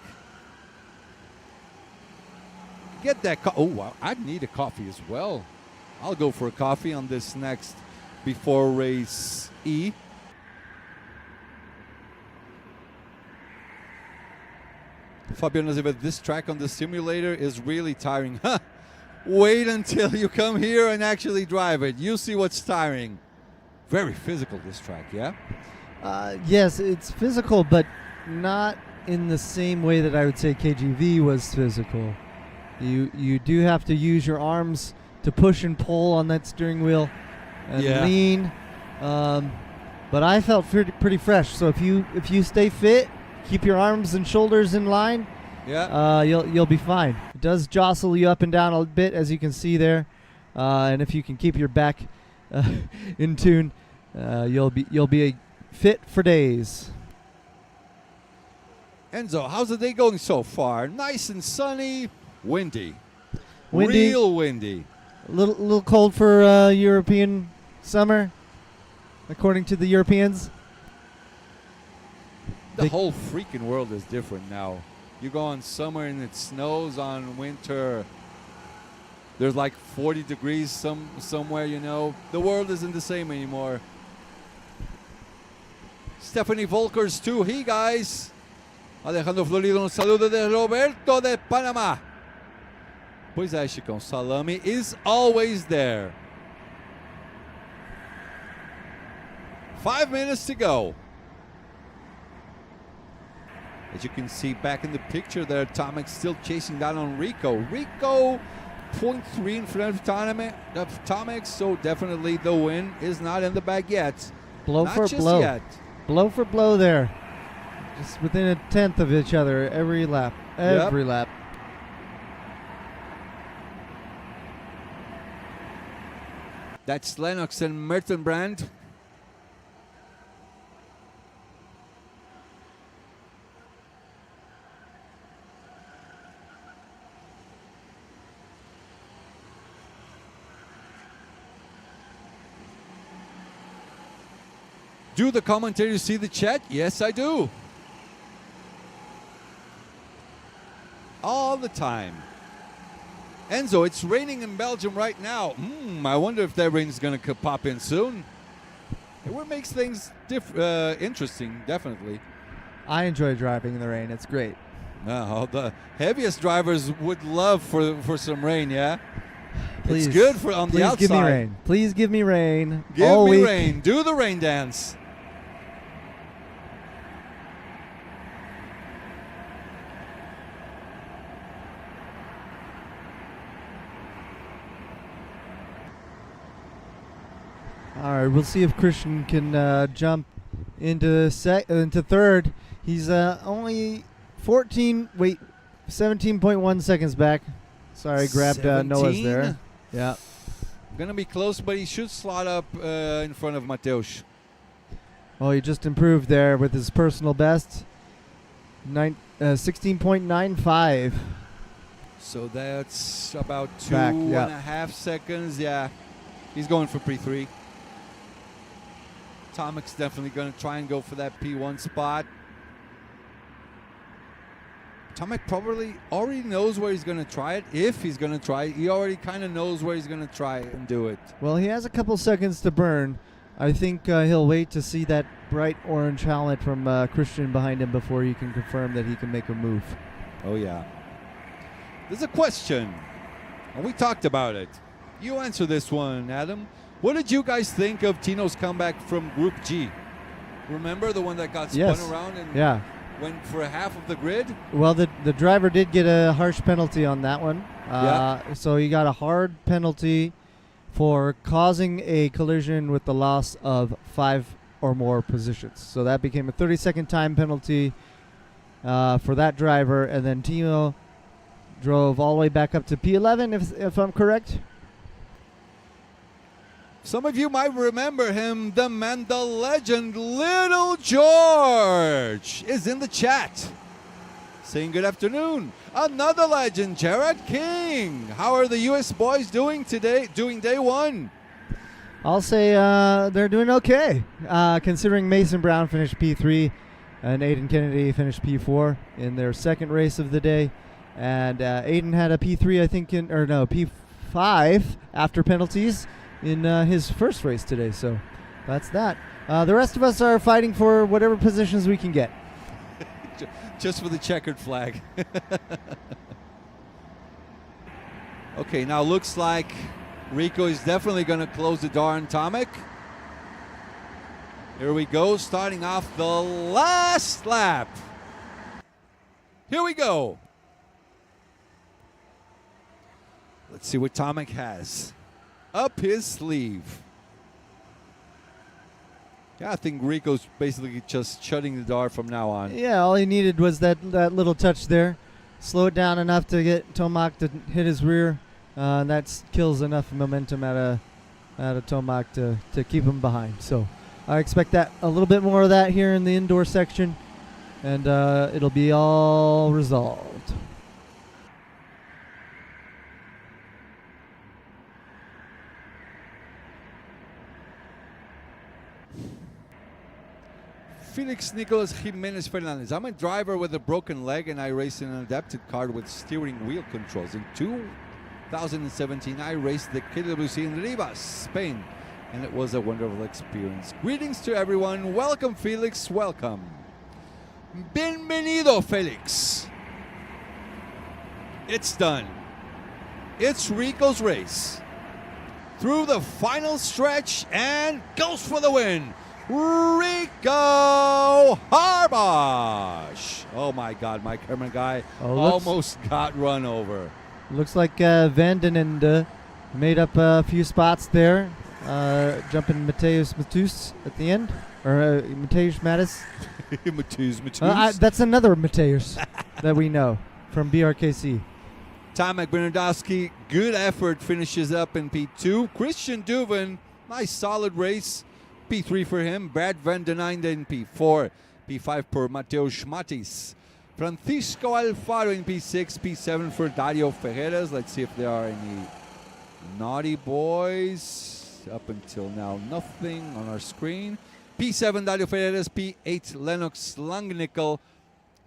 Get that oh, wow. I need a coffee as well. I'll go for a coffee on this next before race E. Fabiano Azevedo, this track on the simulator is really tiring. Huh. Wait until you come here and actually drive it. You see what's tiring. Very physical, this track, yeah? Yes, it's physical, but not in the same way that I would say KGV was physical. You do have to use your arms to push and pull on that steering wheel and lean. But I felt pretty fresh. So if you stay fit, keep your arms and shoulders in line, you'll be fine. It does jostle you up and down a bit, as you can see there, and if you can keep your back in tune, you'll be fit for days. Enzo, how's the day going so far? Nice and sunny, windy. Windy. Real windy. A little cold for European summer, according to the Europeans. The whole freaking world is different now. You go on summer and it snows. On winter, there's like 40 degrees somewhere, you know. The world isn't the same anymore. Stephanie Volkers too. Hey guys. Alejandro Florido, un saludo de Roberto de Panamá. Pois é, Chicão. Salami is always there. 5 minutes to go. As you can see back in the picture there, Tomek still chasing down on Rico. Rico 0.3 in front of Tomek, so definitely the win is not in the bag yet. Blow not for just blow. Yet. Blow for blow there. Just within a tenth of each other every lap. Every lap. That's Lennox and Mertenbrand. Do the commentators see the chat? Yes, I do. All the time. Enzo, it's raining in Belgium right now. I wonder if that rain is going to pop in soon. It would make things interesting, definitely. I enjoy driving in the rain. It's great. No, the heaviest drivers would love for some rain, yeah? Please, it's good for on the outside. Please give me rain. Please give me rain. Give all me week. rain. Do the rain dance. All right, we'll see if Christian can jump into third. He's only 17.1 seconds back. Sorry, grabbed Noah's there. Yeah. Gonna be close, but he should slot up in front of Mateusz. Oh, he just improved there with his personal best. 16.95. So that's about two Back, and a half seconds. Yeah, he's going for P3. Tomek's definitely going to try and go for that P1 spot. Tomek probably already knows where he's going to try it. If he's going to try it, he already kind of knows where he's going to try and do it. Well, he has a couple seconds to burn. I think he'll wait to see that bright orange helmet from Christian behind him before he can confirm that he can make a move. Oh, yeah. There's a question, and we talked about it. You answer this one, Adam. What did you guys think of Tino's comeback from Group G? Remember the one that got spun around and went for half of the grid? Well, the driver did get a harsh penalty on that one. So he got a hard penalty for causing a collision with the loss of 5 or more positions. So that became a 30-second time penalty for that driver, and then Tino drove all the way back up to P11, if I'm correct. Some of you might remember him, the man, the legend, Little George is in the chat. saying good afternoon. Another legend, Jared King. How are the U.S. boys doing today, doing day one? I'll say they're doing okay, considering Mason Brown finished P3 and Aiden Kennedy finished P4 in their second race of the day. And Aiden had a P3, I think, P5 after penalties in his first race today. So that's that. The rest of us are fighting for whatever positions we can get. Just for the checkered flag. Okay, now looks like Rico is definitely going to close the door on Tomek. Here we go, starting off the last lap. Here we go. Let's see what Tomek has up his sleeve. Yeah, I think Rico's basically just shutting the door from now on. Yeah, all he needed was that little touch there. Slow it down enough to get Tomac to hit his rear. And that kills enough momentum out of Tomac to keep him behind. So I expect that a little bit more of that here in the indoor section. And it'll be all resolved. Felix Nicolas Jimenez Fernandez. I'm a driver with a broken leg and I race in an adapted car with steering wheel controls. In 2017, I raced the KWC in Rivas, Spain, and it was a wonderful experience. Greetings to everyone. Welcome, Felix. Welcome. Bienvenido, Felix. It's done. It's Rico's race. Through the final stretch and goes for the win. Rico Harbosh. Oh my God, my camera guy almost got run over. Looks like Vandenende made up a few spots there, jumping Mateus Matus at the end, or Mateus Mattis. Matus. That's another Mateus that we know from BRKC. Tomek Bernardowski, good effort, finishes up in P2. Christian Duven, nice solid race. P3 for him. Brad Van Den Einde in P4. P5 for Mateus Matis. Francisco Alfaro in P6. P7 for Dario Ferreras. Let's see if there are any naughty boys. Up until now, nothing on our screen. P7 Dario Ferreras. P8 Lennox Langnickel.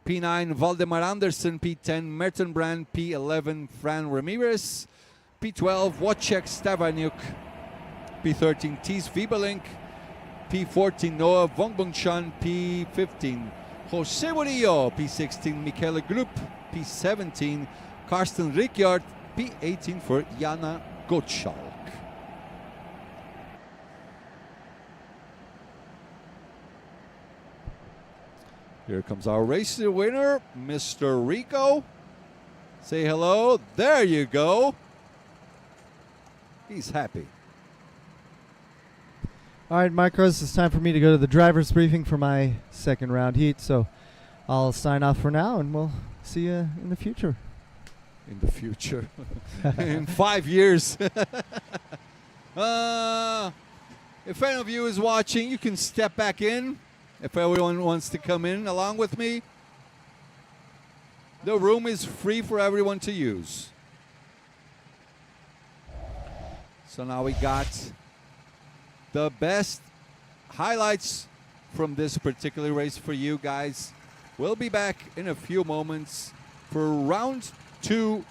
P9 Valdemar Anderson. P10 Merton Brand. P11 Fran Ramirez. P12 Wojciech Stawaniuk. P13 Ties Vibelink. P14 Noah Vongbungshan. P15 Jose Murillo. P16 Michele Glup. P17 Karsten Ricciard. P18 for Jana Gottschalk. Here comes our race winner, Mr. Rico. Say hello. There you go. He's happy. All right, Micros, it's time for me to go to the driver's briefing for my second round heat. So I'll sign off for now, and we'll see you in the future. In the future. In 5 years. If any of you is watching, you can step back in. If everyone wants to come in along with me. The room is free for everyone to use. So now we got the best highlights from this particular race for you guys. We'll be back in a few moments for round 2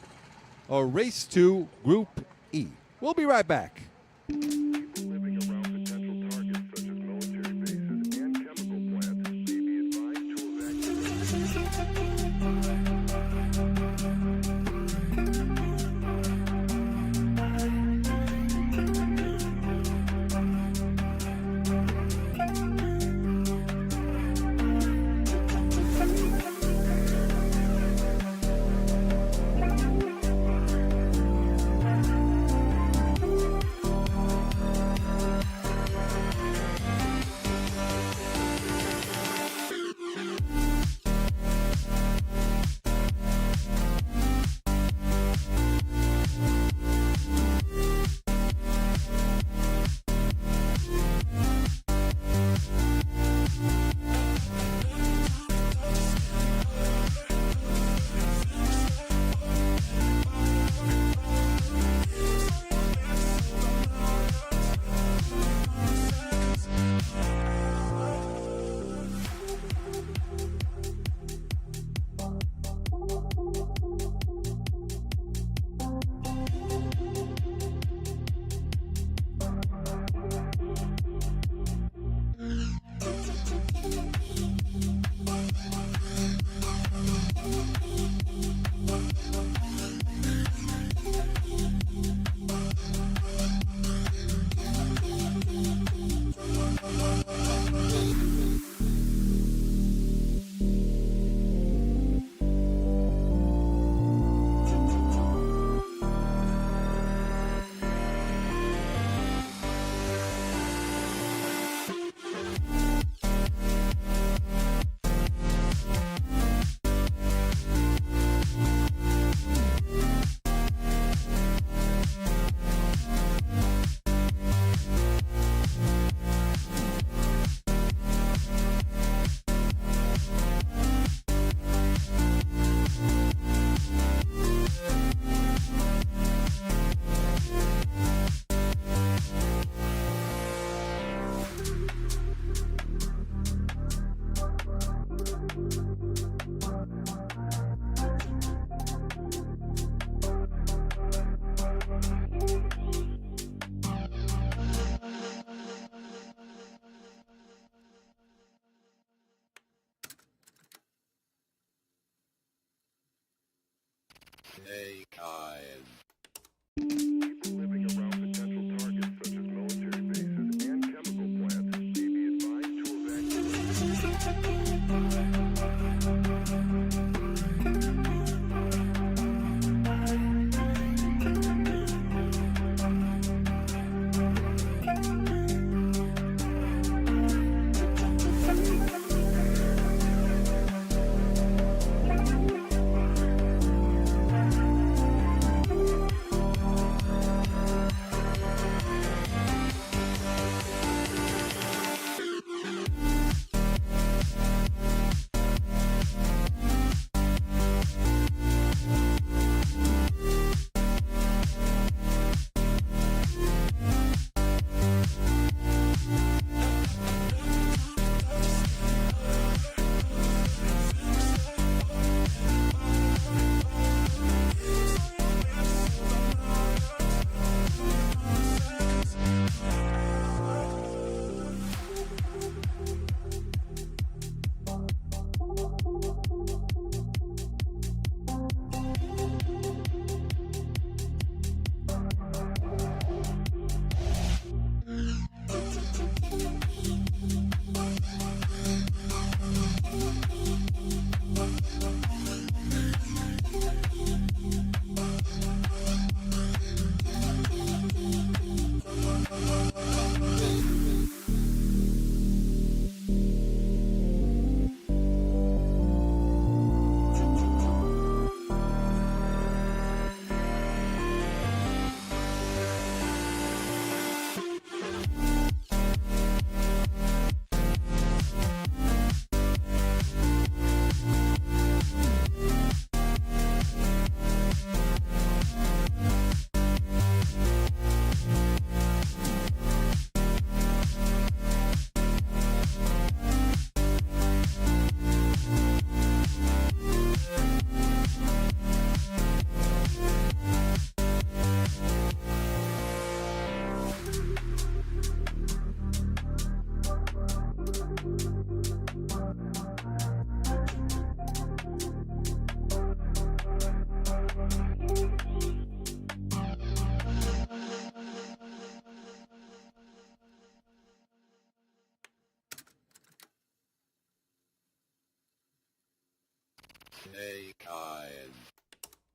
or race 2, Group E. We'll be right back. People living around potential targets such as military bases and chemical plants may be advised to People living around potential targets such as military bases and chemical plants may be advised to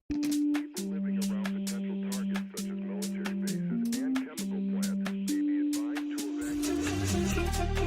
People living around potential targets such as military bases and chemical plants may be advised to evacuate.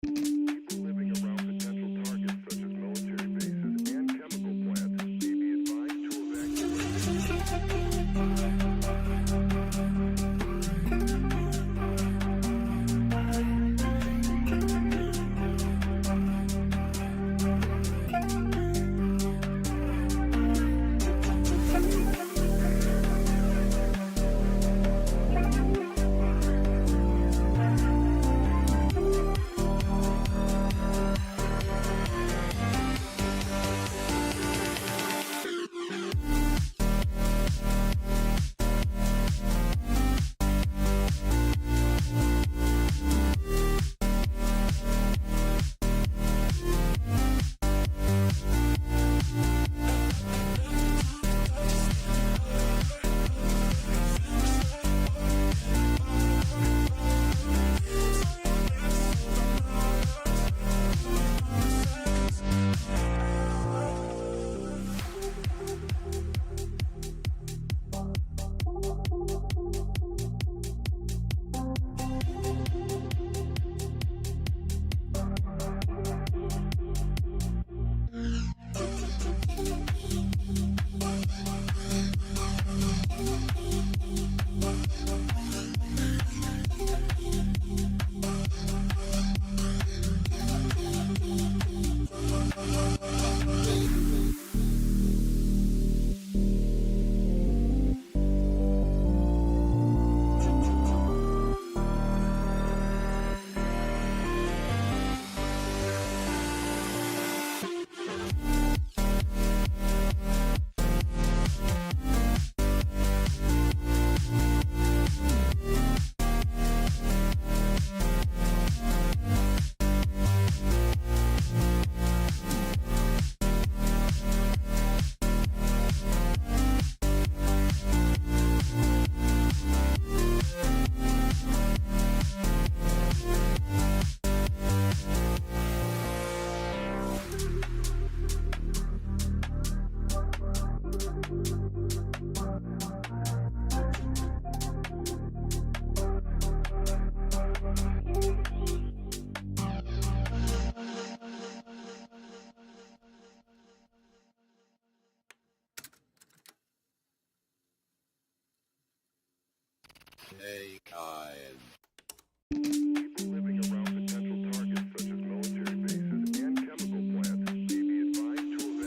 People living around potential targets such as military bases and chemical plants may be advised to People living around potential targets such as military bases and chemical plants may be advised to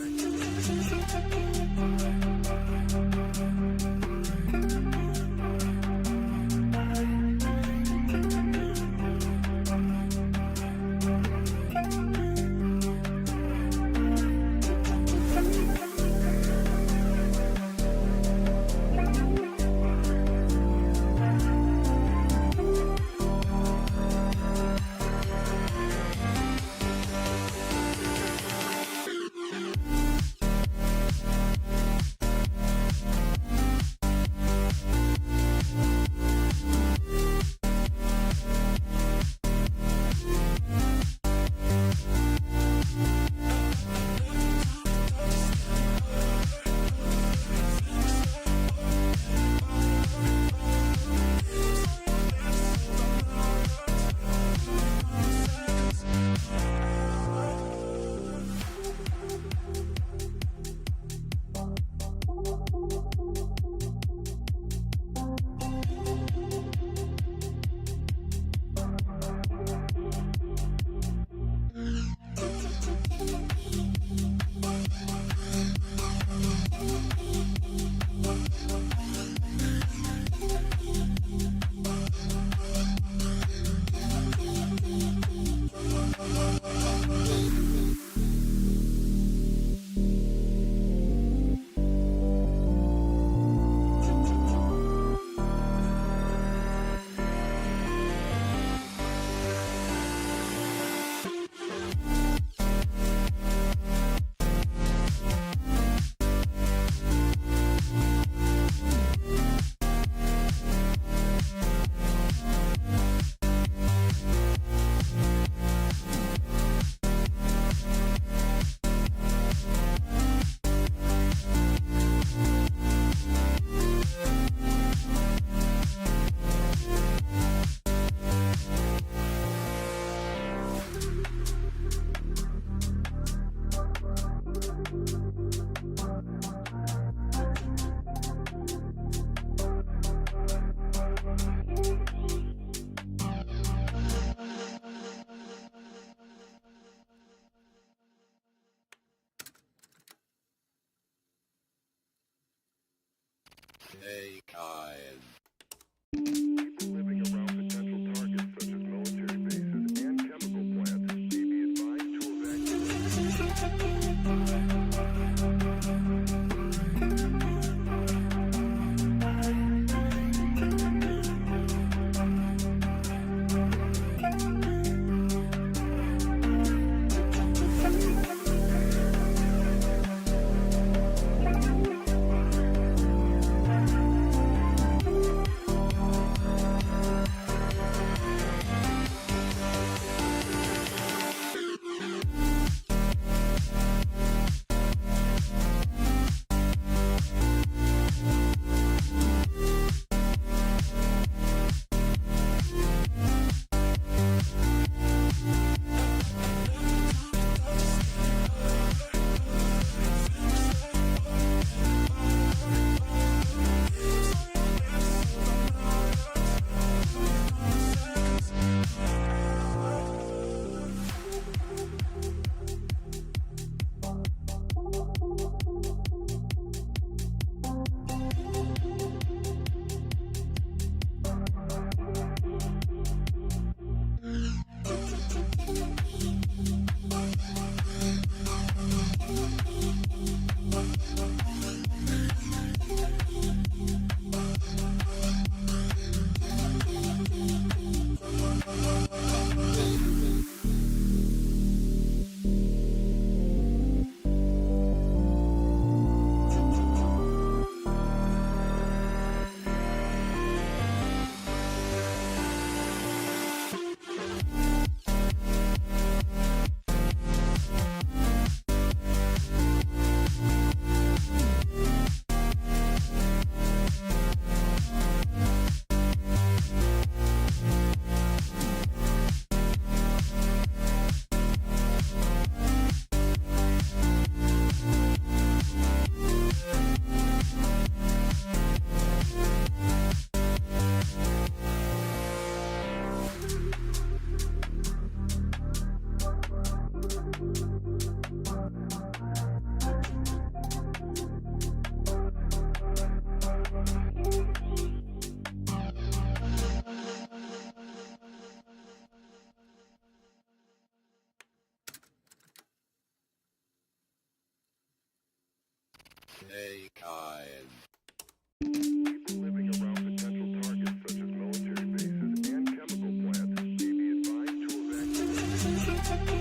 People living around potential targets such as military bases and chemical plants may be advised to People living around potential targets such as military bases and chemical plants may be advised to evacuate.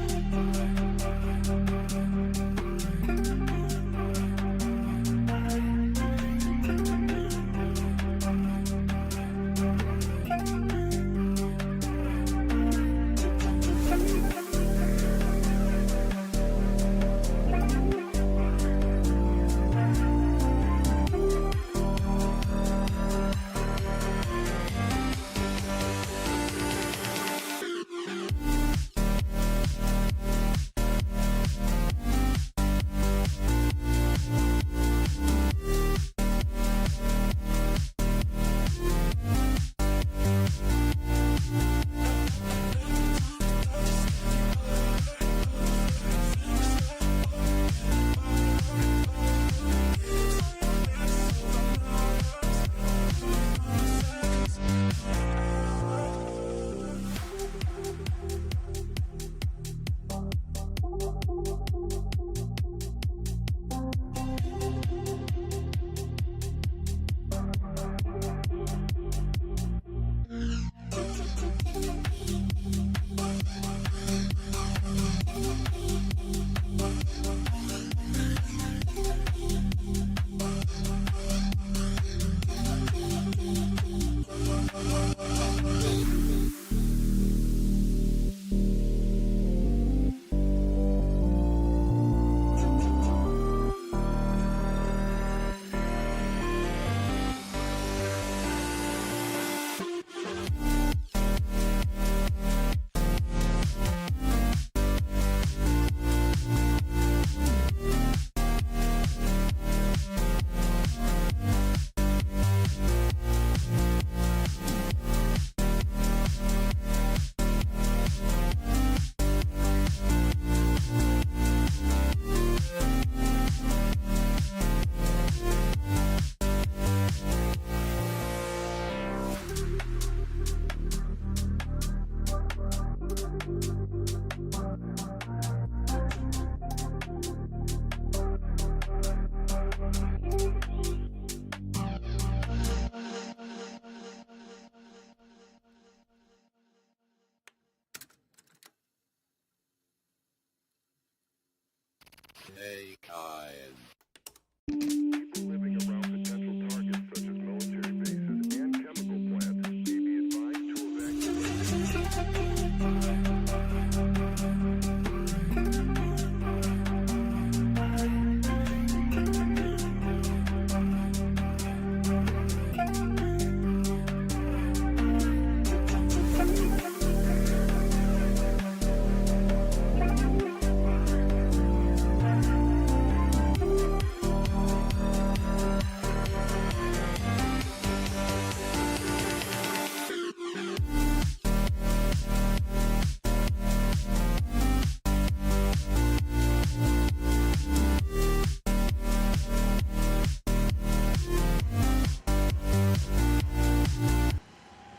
Living around potential targets such as military bases and chemical plants may be advised to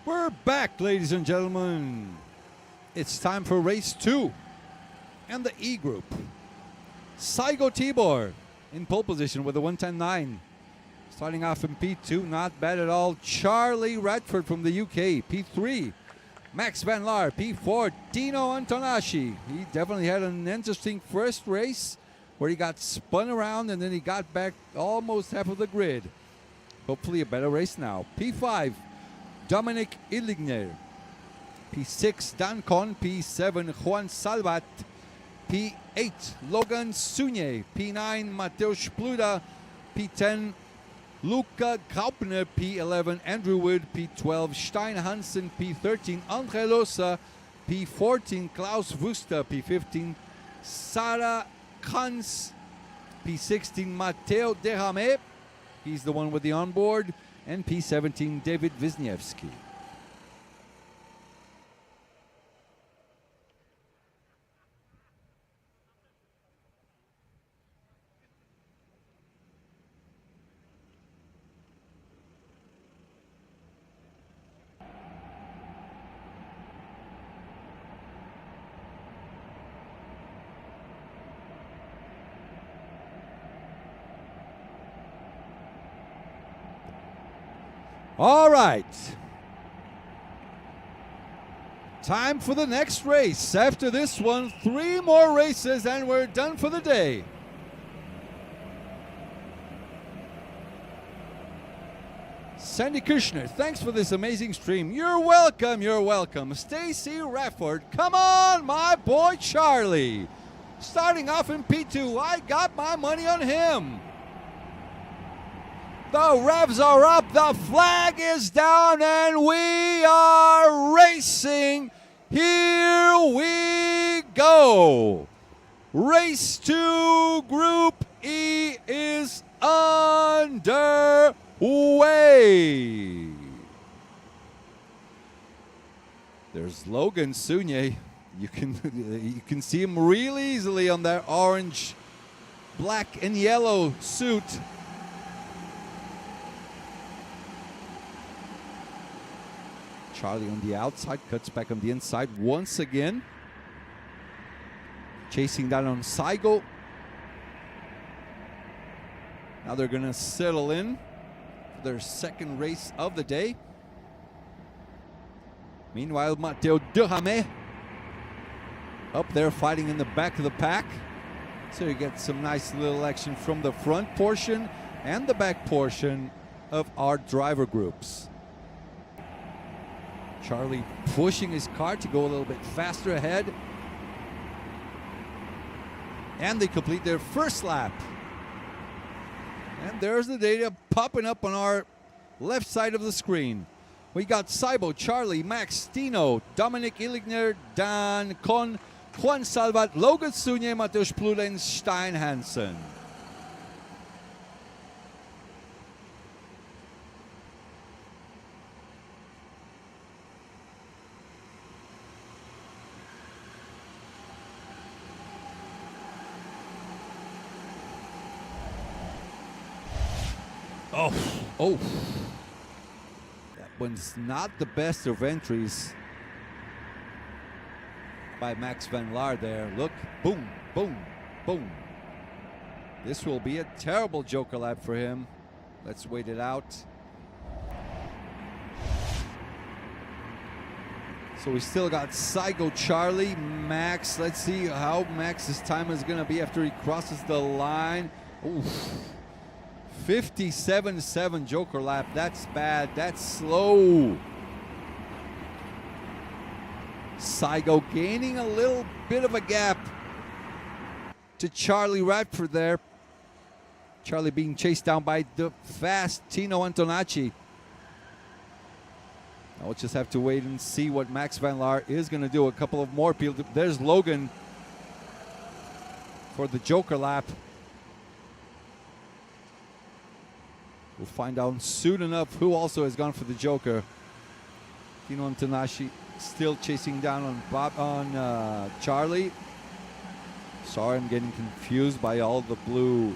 We're back, ladies and gentlemen. It's time for race 2 and the E group. Saigo Tibor in pole position with a 1:10.9. Starting off in P2, not bad at all. Charlie Radford from the UK, P3. Max Van Laar, P4. Dino Antonashi. He definitely had an interesting first race where he got spun around and then he got back almost half of the grid. Hopefully a better race now. P5, Dominic Illigner. P6, Dan Con. P7, Juan Salvat. P8, Logan Sunye. P9, Mateusz Pluda. P10, Luca Graupner. P11, Andrew Wood. P12, Stein Hansen. P13, Andre Losa. P14, Klaus Wuster. P15, Sarah Kranz. P16, Matteo Derame. He's the one with the onboard. And P17, David Wisniewski. All right. Time for the next race. After this one, 3 more races and we're done for the day. Sandy Kushner, thanks for this amazing stream. You're welcome, you're welcome. Stacy Rafford, come on, my boy Charlie. Starting off in P2, I got my money on him. The revs are up, the flag is down, and we are racing. Here we go. Race 2, Group E is underway. There's Logan Sunye. You can see him real easily on that orange, black, and yellow suit. Charlie on the outside, cuts back on the inside once again. Chasing down on Saigo. Now they're going to settle in for their second race of the day. Meanwhile, Matteo Derame up there fighting in the back of the pack. So you get some nice little action from the front portion and the back portion of our driver groups. Charlie pushing his car to go a little bit faster ahead. And they complete their first lap. And there's the data popping up on our left side of the screen. We got Saibo, Charlie, Max, Dino, Dominic Illigner, Dan Con, Juan Salvat, Logan Sunye, Mateusz Pluda, and Stein Hansen. Oh. That one's not the best of entries by Max Van Laar there. Look, boom, boom, boom. This will be a terrible Joker lap for him. Let's wait it out. So we still got Saigo, Charlie, Max. Let's see how Max's time is going to be after he crosses the line. Oof. 57.7 Joker lap. That's bad. That's slow. Saigo gaining a little bit of a gap to Charlie Radford there. Charlie being chased down by the fast Tino Antonacci. Now we'll just have to wait and see what Max Van Laar is going to do. A couple of more people. There's Logan for the Joker lap. We'll find out soon enough who also has gone for the Joker. Tino Antonacci still chasing down on Charlie. Sorry, I'm getting confused by all the blue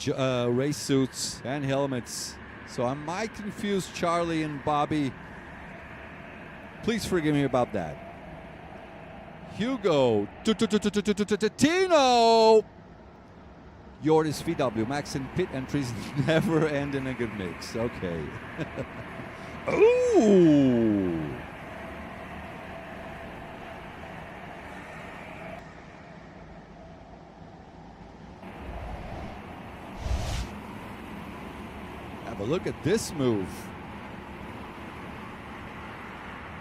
race suits and helmets. So I might confuse Charlie and Bobby. Please forgive me about that. Hugo. Tino. Joris VW. Max and pit entries never end in a good mix. Okay. Ooh. Have a look at this move.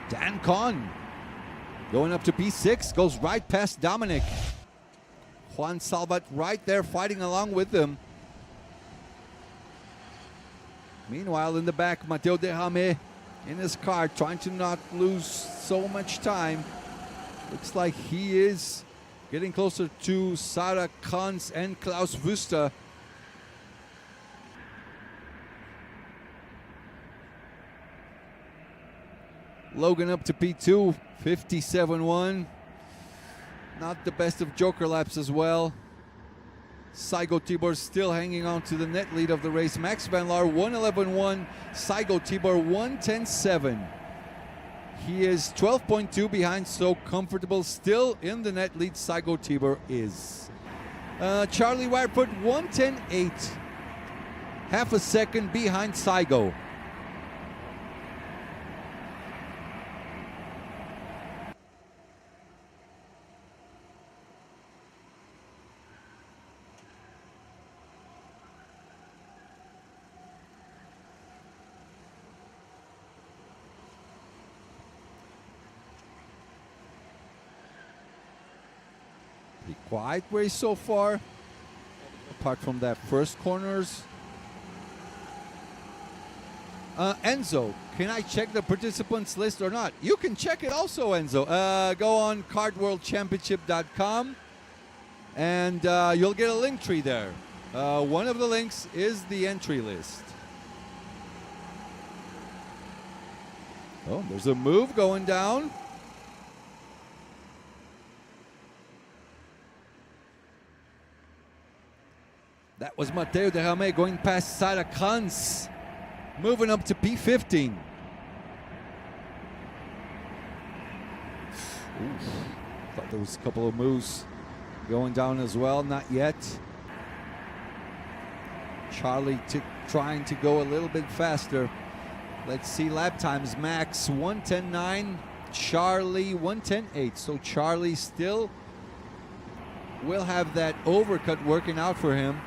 Dan Con going up to P6, goes right past Dominic. Juan Salvat right there fighting along with them. Meanwhile, in the back, Mateo Derrame in his car, trying to not lose so much time. Looks like he is getting closer to Sarah Kans and Klaus Wüster. Logan up to P2, 57.1. Not the best of Joker laps as well. Saigo Tibor still hanging on to the net lead of the race. Max Van Laar 1:11.1. Saigo Tibor 1:10.7. He is 12.2 behind, so comfortable. Still in the net lead, Saigo Tibor is. Charlie Radford 1:10.8. Half a second behind Saigo. Quiet race so far, apart from that first corners. Enzo, can I check the participants list or not? You can check it also, Enzo. Go on kartworldchampionship.com and you'll get a link tree there. One of the links is the entry list. Oh, there's a move going down. That was Mateo Derrame going past Sarah Kans, moving up to P15. Oof. Thought there was a couple of moves going down as well, not yet. Charlie trying to go a little bit faster. Let's see lap times. Max 1:10.9, Charlie 1:10.8. So Charlie still will have that overcut working out for him.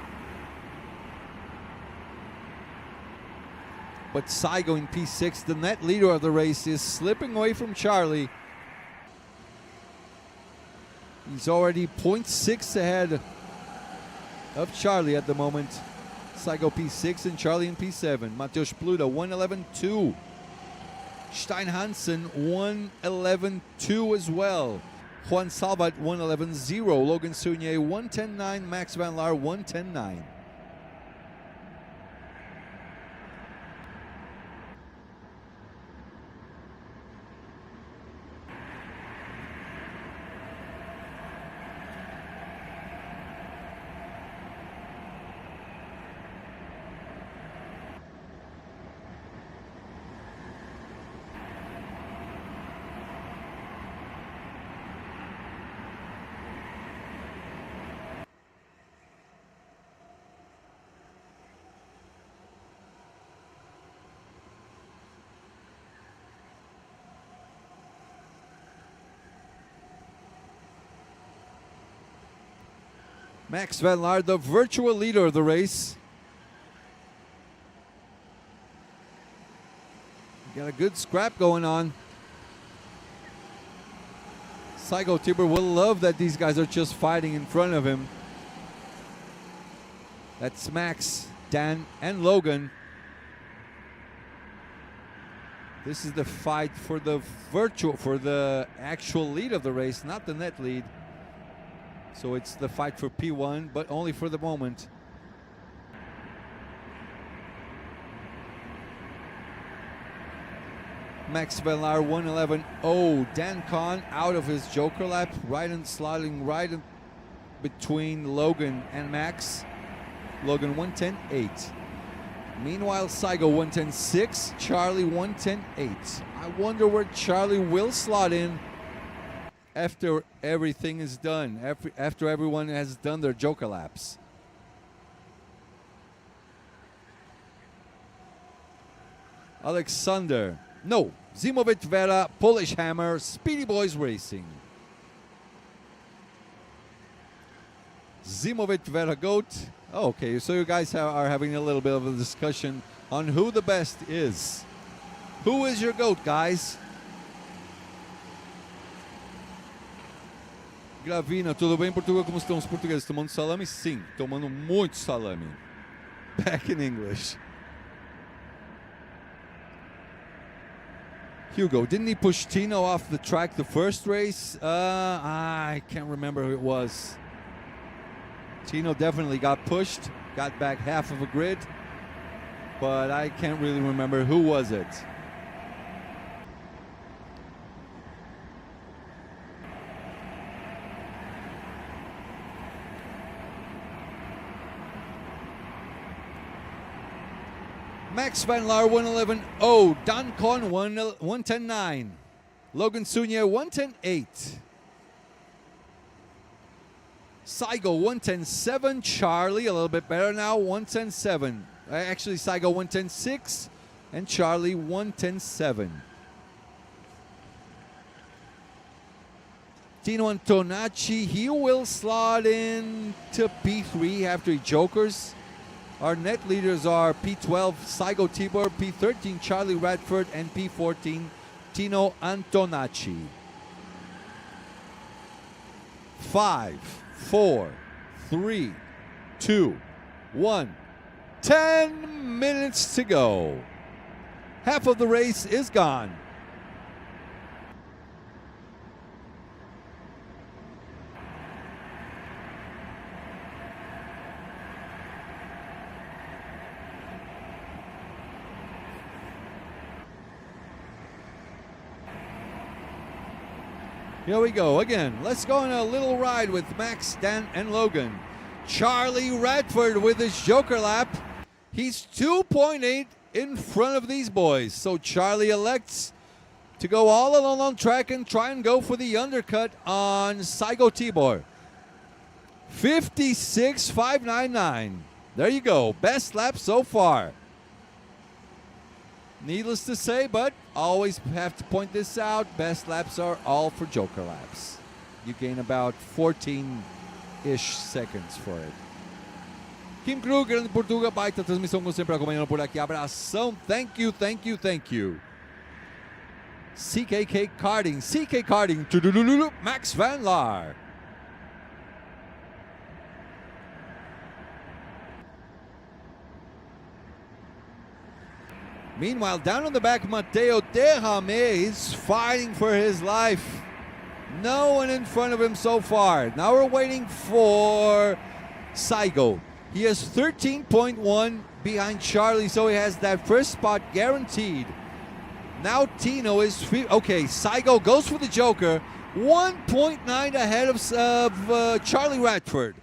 But Saigo in P6, the net leader of the race, is slipping away from Charlie. He's already 0.6 ahead of Charlie at the moment. Saigo P6 and Charlie in P7. Mateusz Pluta 1:11.2. Stein Hansen 1:11.2 as well. Juan Salvat 1:11.0. Logan Saunier 1:10.9. Max Van Laar 1:10.9. Max Van Laar, the virtual leader of the race. Got a good scrap going on. Saigo Tibor will love that these guys are just fighting in front of him. That's Max, Dan, and Logan. This is the fight for the actual lead of the race, not the net lead. So it's the fight for P1, but only for the moment. Max Van Laar 1:11.0. Dan Kahn out of his Joker lap, sliding right in between Logan and Max. Logan 1:10.8. Meanwhile, Saigo 1:10.6, Charlie 1:10.8. I wonder where Charlie will slot in after everything is done, after everyone has done their Joker laps. Alexander, no, Zimovic Vera, Polish Hammer, Speedy Boys Racing. Zimovic Vera Goat. Oh, okay, so you guys are having a little bit of a discussion on who the best is. Who is your GOAT, guys? Gravina, tudo bem, Portugal? Como estão os portugueses? Tomando salame? Sim, tomando muito salame. Back in English. Hugo, didn't he push Tino off the track the first race? I can't remember who it was. Tino definitely got pushed, got back half of a grid, but I can't really remember who was it. Max Van Laar 1:11.0, Don Con 1:10.9, Logan Sunya 1:10.8, Saigo 1:10.7, Charlie a little bit better now 1:10.7. Actually, Saigo 1:10.6 and Charlie 1:10.7. Tino Antonacci, he will slot in to P3 after he jokers. Our net leaders are P12, Saigo Tibor, P13, Charlie Radford, and P14, Tino Antonacci. 5, 4, 3, 2, 1. 10 minutes to go. Half of the race is gone. Here we go again. Let's go on a little ride with Max, Dan, and Logan. Charlie Radford with his Joker lap. He's 2.8 in front of these boys. So Charlie elects to go all alone on track and try and go for the undercut on Saigo Tibor. 56.599. There you go. Best lap so far. Needless to say, but always have to point this out, best laps are all for Joker laps. You gain about 14-ish seconds for it. Kim Krug, Grande Portuga, baita transmissão como sempre acompanhando por aqui. Abração, thank you, thank you, thank you. CK Karting, Max Van Laar. Meanwhile, down on the back, Mateo Derrame is fighting for his life. No one in front of him so far. Now we're waiting for Saigo. He has 13.1 behind Charlie, so he has that first spot guaranteed. Now Tino is okay. Saigo goes for the Joker, 1.9 ahead of Charlie Radford.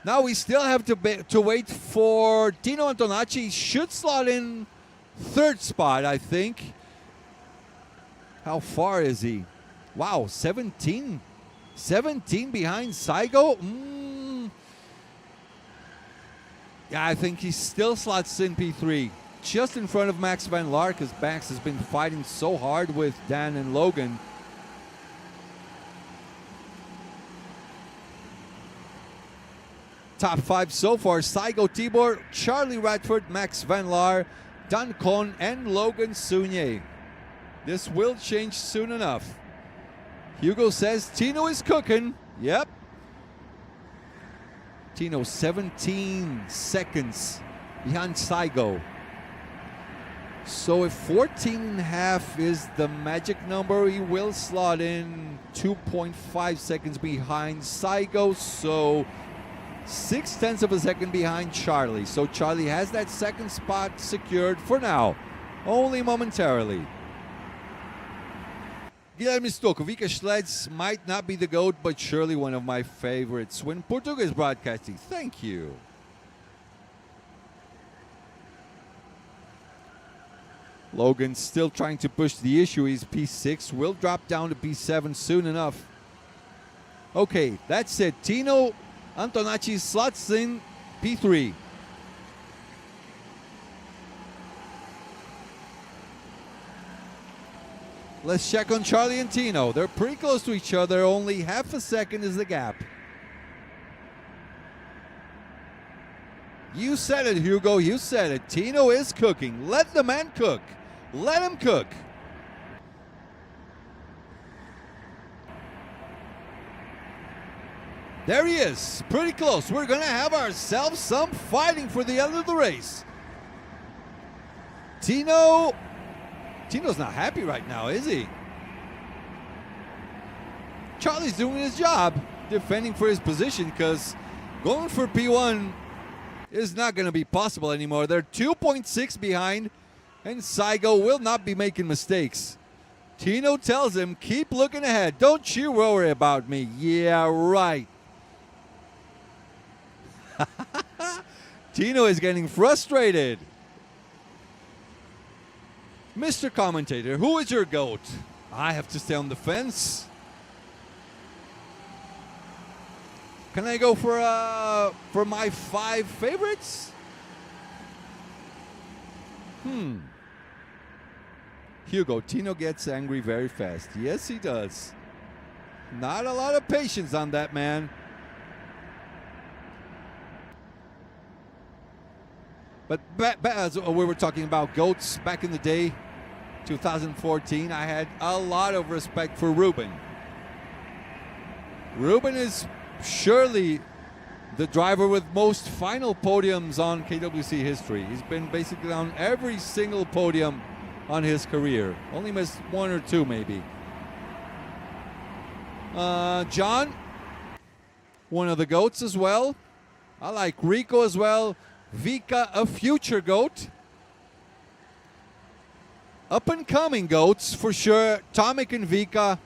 Now we still have to wait for Tino Antonacci. Should slot in third spot, I think. How far is he? Wow, 17 behind Saigo. Yeah, I think he still slots in P3, just in front of Max Van Laar, because Max has been fighting so hard with Dan and Logan. top 5 so far. Saigo Tibor, Charlie Radford, Max Van Laar, Dan Kohn, and Logan Sunye. This will change soon enough. Hugo says Tino is cooking. Yep. Tino 17 seconds behind Saigo. So if 14.5 is the magic number, he will slot in 2.5 seconds behind Saigo. So 0.6 of a second behind Charlie. So Charlie has that second spot secured for now, only momentarily. Guilherme Stocco, Vika Schleds might not be the GOAT, but surely one of my favorites when Portuguese broadcasting. Thank you. Logan still trying to push the issue. He's P6. Will drop down to P7 soon enough. Okay, that's it. Tino Antonacci slots in P3. Let's check on Charlie and Tino. They're pretty close to each other. Only half a second is the gap. You said it, Hugo. You said it. Tino is cooking. Let the man cook. Let him cook. There he is. Pretty close. We're going to have ourselves some fighting for the end of the race. Tino's not happy right now, is he? Charlie's doing his job, defending for his position, because going for P1 is not going to be possible anymore. They're 2.6 behind, and Saigo will not be making mistakes. Tino tells him, keep looking ahead. Don't you worry about me. Yeah, right. Tino is getting frustrated. Mr. Commentator, who is your GOAT? I have to stay on the fence. Can I go for my 5 favorites? Hugo, Tino gets angry very fast. Yes, he does. Not a lot of patience on that man. But as we were talking about GOATs back in the day, 2014, I had a lot of respect for Ruben. Ruben is surely the driver with most final podiums on KWC history. He's been basically on every single podium on his career. Only missed 1 or 2 maybe. John, one of the GOATs as well. I like Rico as well. Vika, a future GOAT. Up and coming GOATs for sure. Tomic and Vika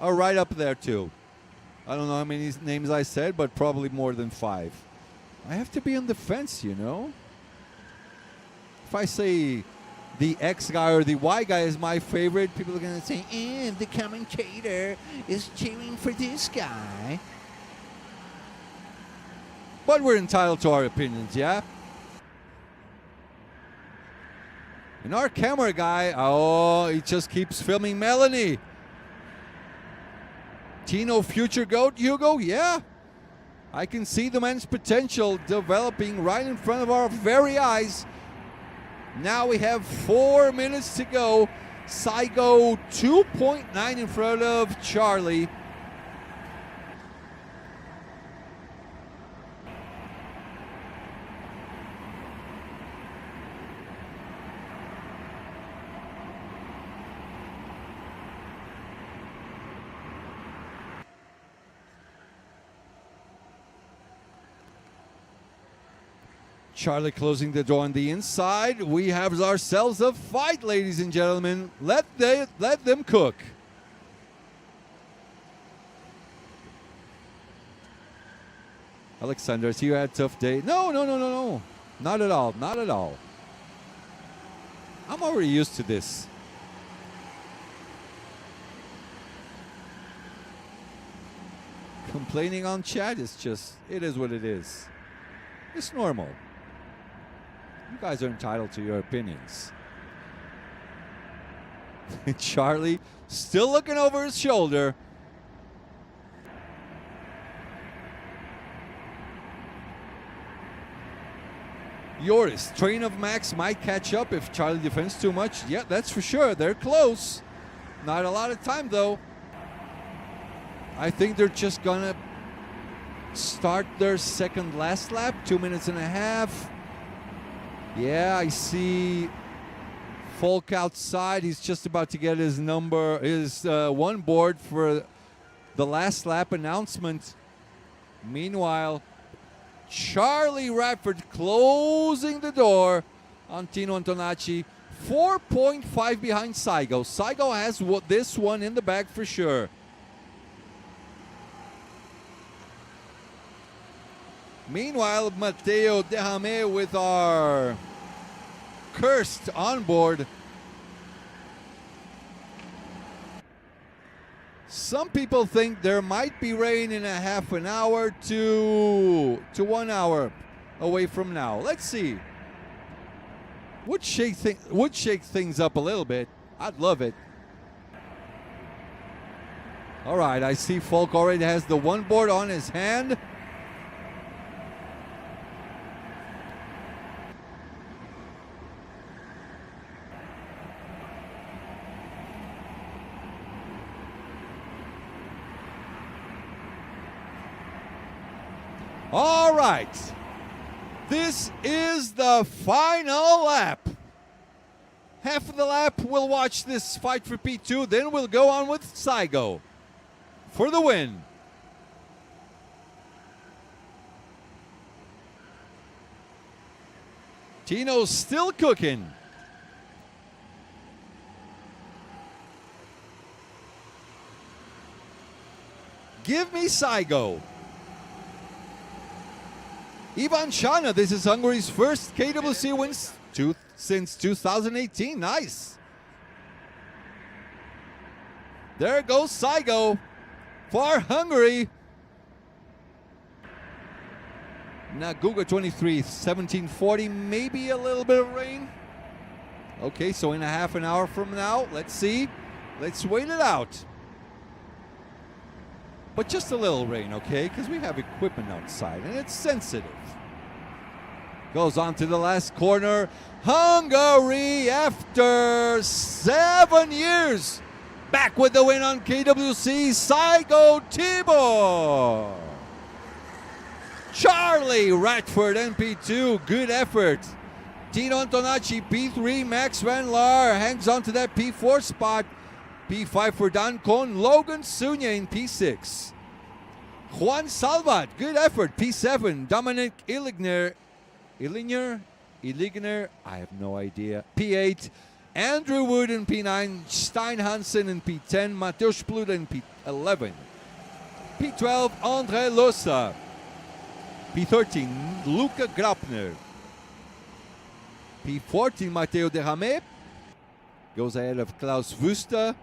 are right up there too. I don't know how many names I said, but probably more than 5. I have to be on the fence, you know. If I say the X guy or the Y guy is my favorite, people are going to say, the commentator is cheering for this guy. But we're entitled to our opinions, yeah? And our camera guy, he just keeps filming Melanie. Tino, future GOAT, Hugo? Yeah. I can see the man's potential developing right in front of our very eyes. Now we have 4 minutes to go. Saigo 2.9 in front of Charlie. Charlie closing the door on the inside. We have ourselves a fight, ladies and gentlemen. Let them cook. Alexander, so you had a tough day. No. Not at all. Not at all. I'm already used to this. Complaining on chat is just, it is what it is. It's normal. You guys are entitled to your opinions. Charlie still looking over his shoulder. Joris, Train of Max might catch up if Charlie defends too much. Yeah, that's for sure. They're close. Not a lot of time, though. I think they're just going to start their second last lap, 2 minutes and a half. Yeah, I see Folk outside. He's just about to get his one board for the last lap announcement. Meanwhile, Charlie Radford closing the door on Tino Antonacci. 4.5 behind Saigo. Saigo has this one in the bag for sure. Meanwhile, Matteo Derrame with our cursed onboard. Some people think there might be rain in a half an hour to 1 hour away from now. Let's see. Would shake things up a little bit. I'd love it. All right, I see Folk already has the one board on his hand. All right, this is the final lap. Half of the lap, we'll watch this fight for P2, then we'll go on with Saigo for the win. Tino's still cooking. Give me Saigo. Ivan Shana, this is Hungary's first KWC win since 2018. Nice. There goes Saigo for Hungary. Naguga 23, 1740, maybe a little bit of rain. Okay, so in a half an hour from now, let's see. Let's wait it out. But just a little rain, okay? Because we have equipment outside and it's sensitive. Goes on to the last corner. Hungary, after 7 years, back with the win on KWC, Saigo Tibor. Charlie Radford, NP2, good effort. Tino Antonacci, P3, Max Van Laar hangs on to that P4 spot. P5 for Dan Kohn, Logan Sunya in P6. Juan Salvat, good effort, P7. Dominic Illigner, I have no idea. P8. Andrew Wood in P9, Stein Hansen in P10, Mateusz Pluta in P11. P12, Andre Losa. P13, Luca Grapner. P14, Matteo Derrame. Goes ahead of Klaus Wüster.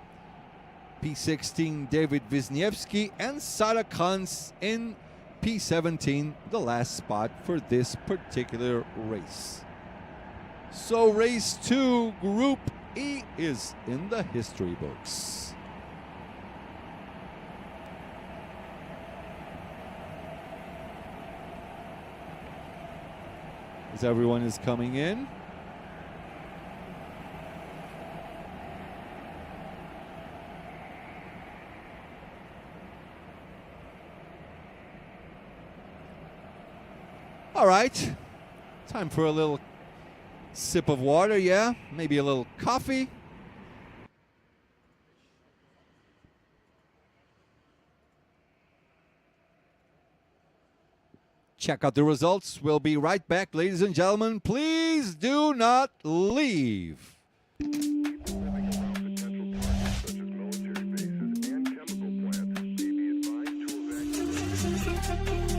P16, David Wisniewski. And Sarah Kranz in P17, the last spot for this particular race. So race 2, Group E is in the history books. As everyone is coming in. All right, time for a little sip of water, yeah? Maybe a little coffee. Check out the results. We'll be right back, ladies and gentlemen. Please do not leave. People living around potential targets such as military bases and chemical plants may be advised to evacuate.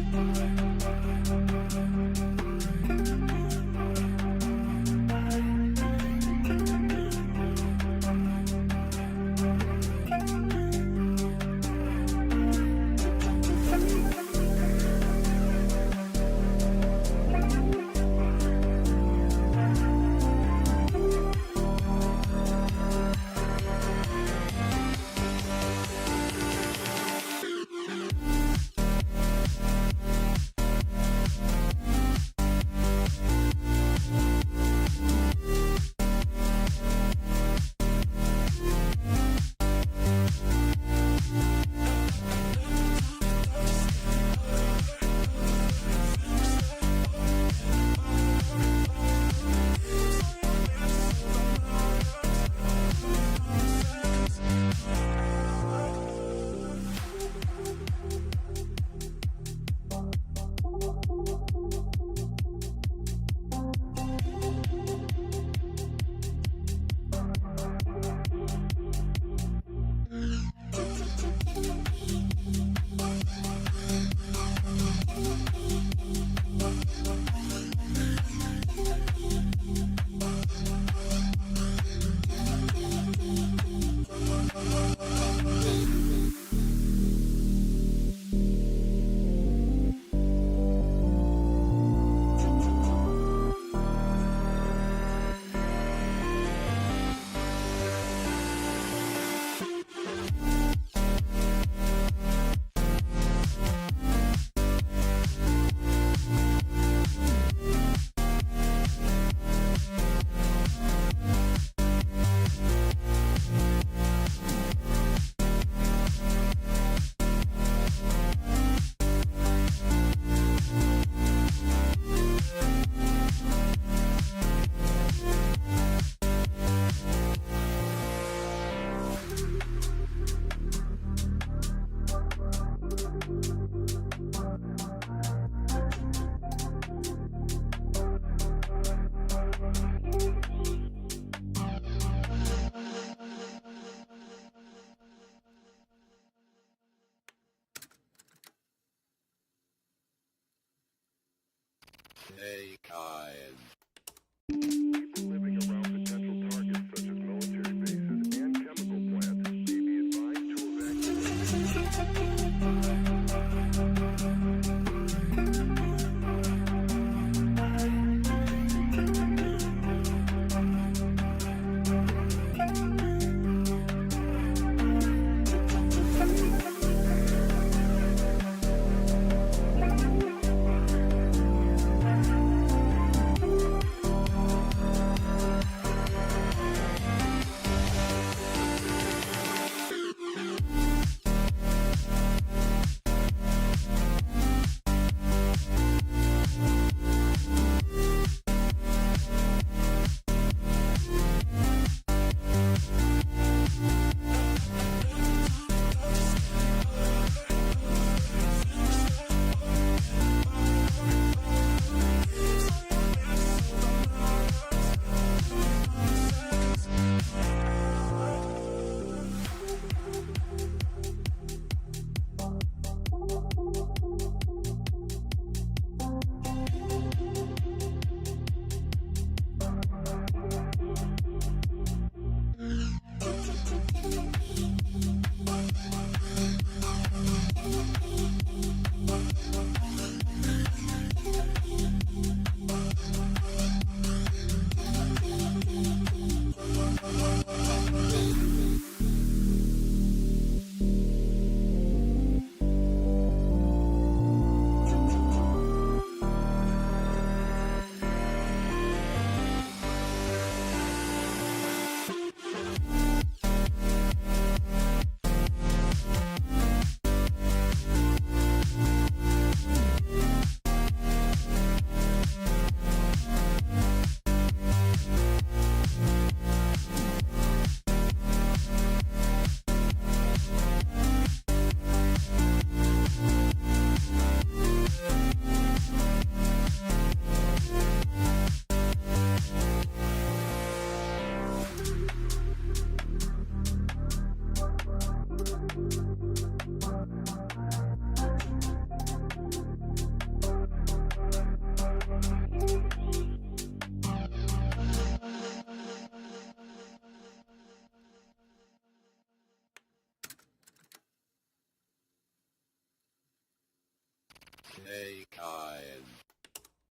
People living around potential targets such as military bases and chemical plants may be advised to evacuate.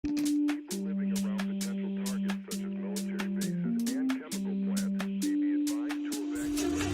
People living around potential targets such as military bases and chemical plants may be advised to evacuate.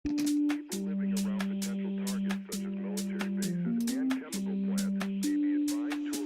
People living around potential targets such as military bases and chemical plants may be advised to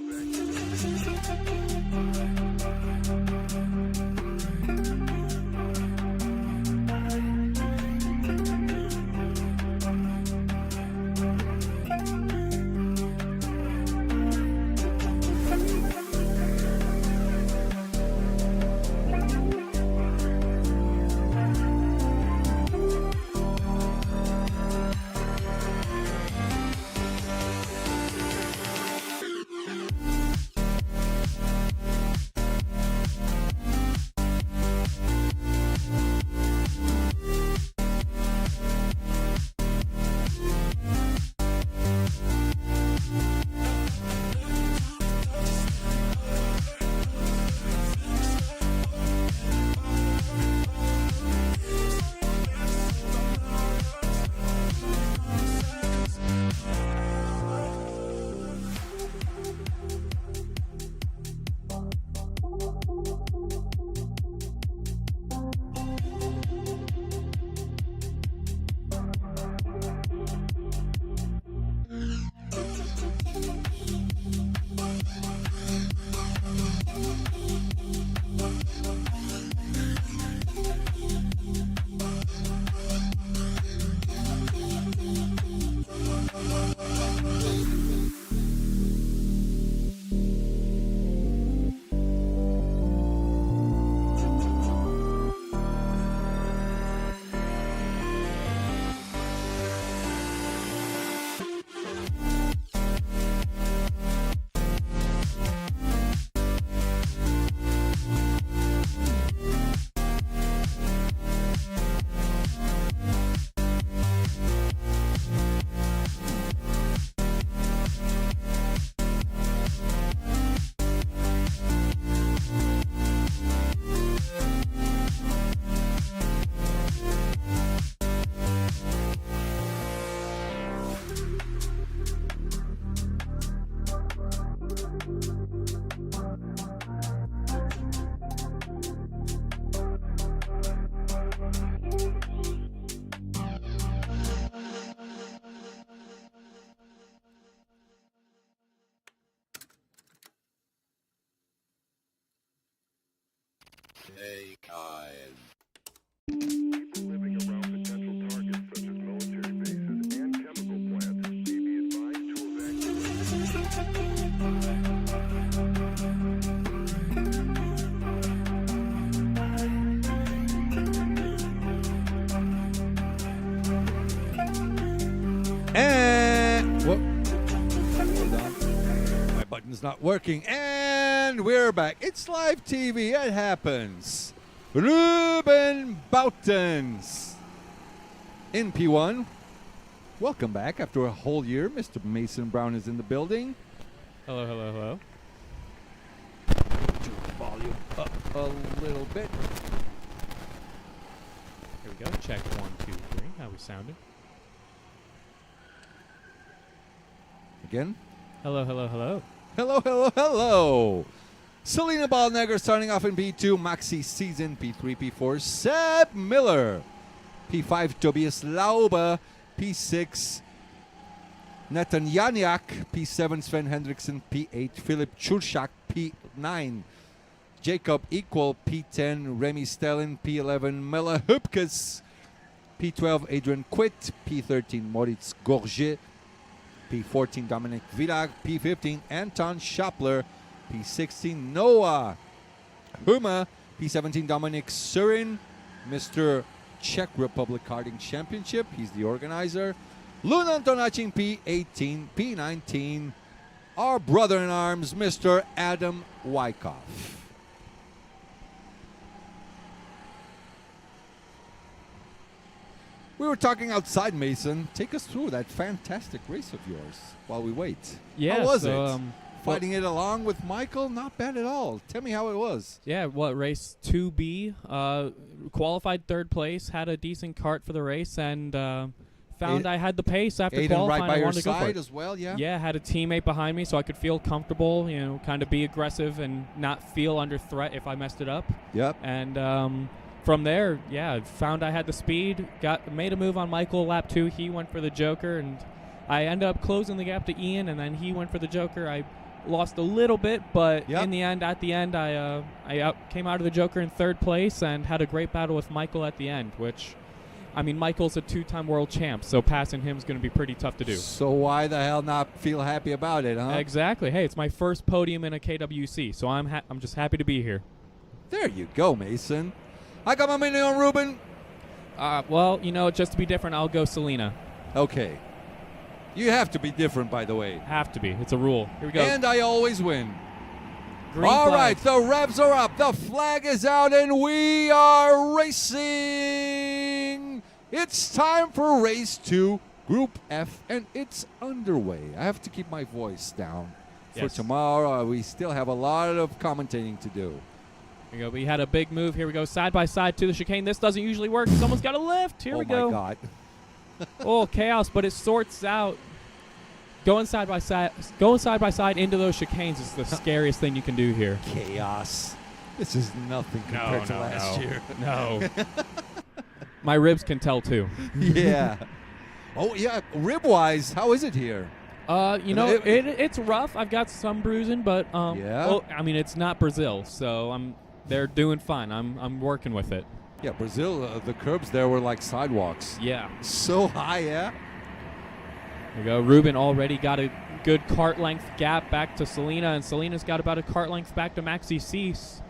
People living around potential targets such as military bases and chemical plants may be advised to And whoop. Hold on. My button's not working. And we're back. It's live TV. It happens. Ruben Boutens in P1. Welcome back after a whole year. Mr. Mason Brown is in the building. Hello, hello, hello. Turn the volume up a little bit. Here we go. Check 1, 2, 3. How we sounding? Again. Hello, hello, hello. Hello, hello, hello. Selena Ballnegger starting off in P2. Maxi Season P3, P4. Seb Miller. P5, Tobias Lauber. P6, Nathan Janiak. P7, Sven Hendrickson. P8, Philip Churchak. P9, Jacob Equal. P10, Remy Stellin. P11, Mela Hupkes. P12, Adrian Quit. P13, Moritz Gorget. P14, Dominic Vilag. P15, Anton Schapler. P16, Noah Huma. P17, Dominic Surin, Mr. Czech Republic Karting Championship. He's the organizer. Luna Antonacin, P18. P19, our brother-in-arms, Mr. Adam Wyckoff. We were talking outside, Mason. Take us through that fantastic race of yours while we wait. Yeah, how was so, it? Fighting it along with Michael? Not bad at all. Tell me how it was. Yeah, race 2B, qualified third place, had a decent kart for the race, and found I had the pace after Aiden qualifying. right by I your wanted to go for side it. as well, yeah? Yeah, had a teammate behind me so I could feel comfortable, kind of be aggressive and not feel under threat if I messed it up. Yep. And from there, yeah, found I had the speed, made a move on Michael lap 2. He went for the Joker, and I ended up closing the gap to Ian, and then he went for the Joker. I lost a little bit, but Yep. in the end, I came out of the Joker in 3rd place and had a great battle with Michael at the end, which, I mean, Michael's a 2-time world champ, so passing him is going to be pretty tough to do. So why the hell not feel happy about it, huh? Exactly. Hey, it's my first podium in a KWC, so I'm just happy to be here. There you go, Mason. I got my money on Ruben. Well, you know, just to be different, I'll go Selena. Okay. You have to be different, by the way. Have to be. It's a rule. Here we go. And I always win. Green All flag. right, the revs are up. The flag is out, and we are racing. It's time for race 2, Group F, and it's underway. I have to keep my voice down for Yes. tomorrow. We still have a lot of commentating to do. Here we go. We had a big move. Here we go. Side by side to the chicane. This doesn't usually work. Someone's got a lift. Here we go. Oh, my God. Oh, chaos, but it sorts out. Going side by side into those chicanes is the scariest thing you can do here. Chaos. This is nothing compared to last year. No. My ribs can tell too. Yeah. Oh, yeah. Rib-wise, how is it here? You know, it's rough. I've got some bruising, but Yeah? well, I mean, it's not Brazil, so they're doing fine. I'm working with it. Yeah, Brazil, the curbs there were like sidewalks. Yeah. So high, yeah? There you go. Ruben already got a good cart length gap back to Selena, and Selena's got about a cart length back to Maxi Cease.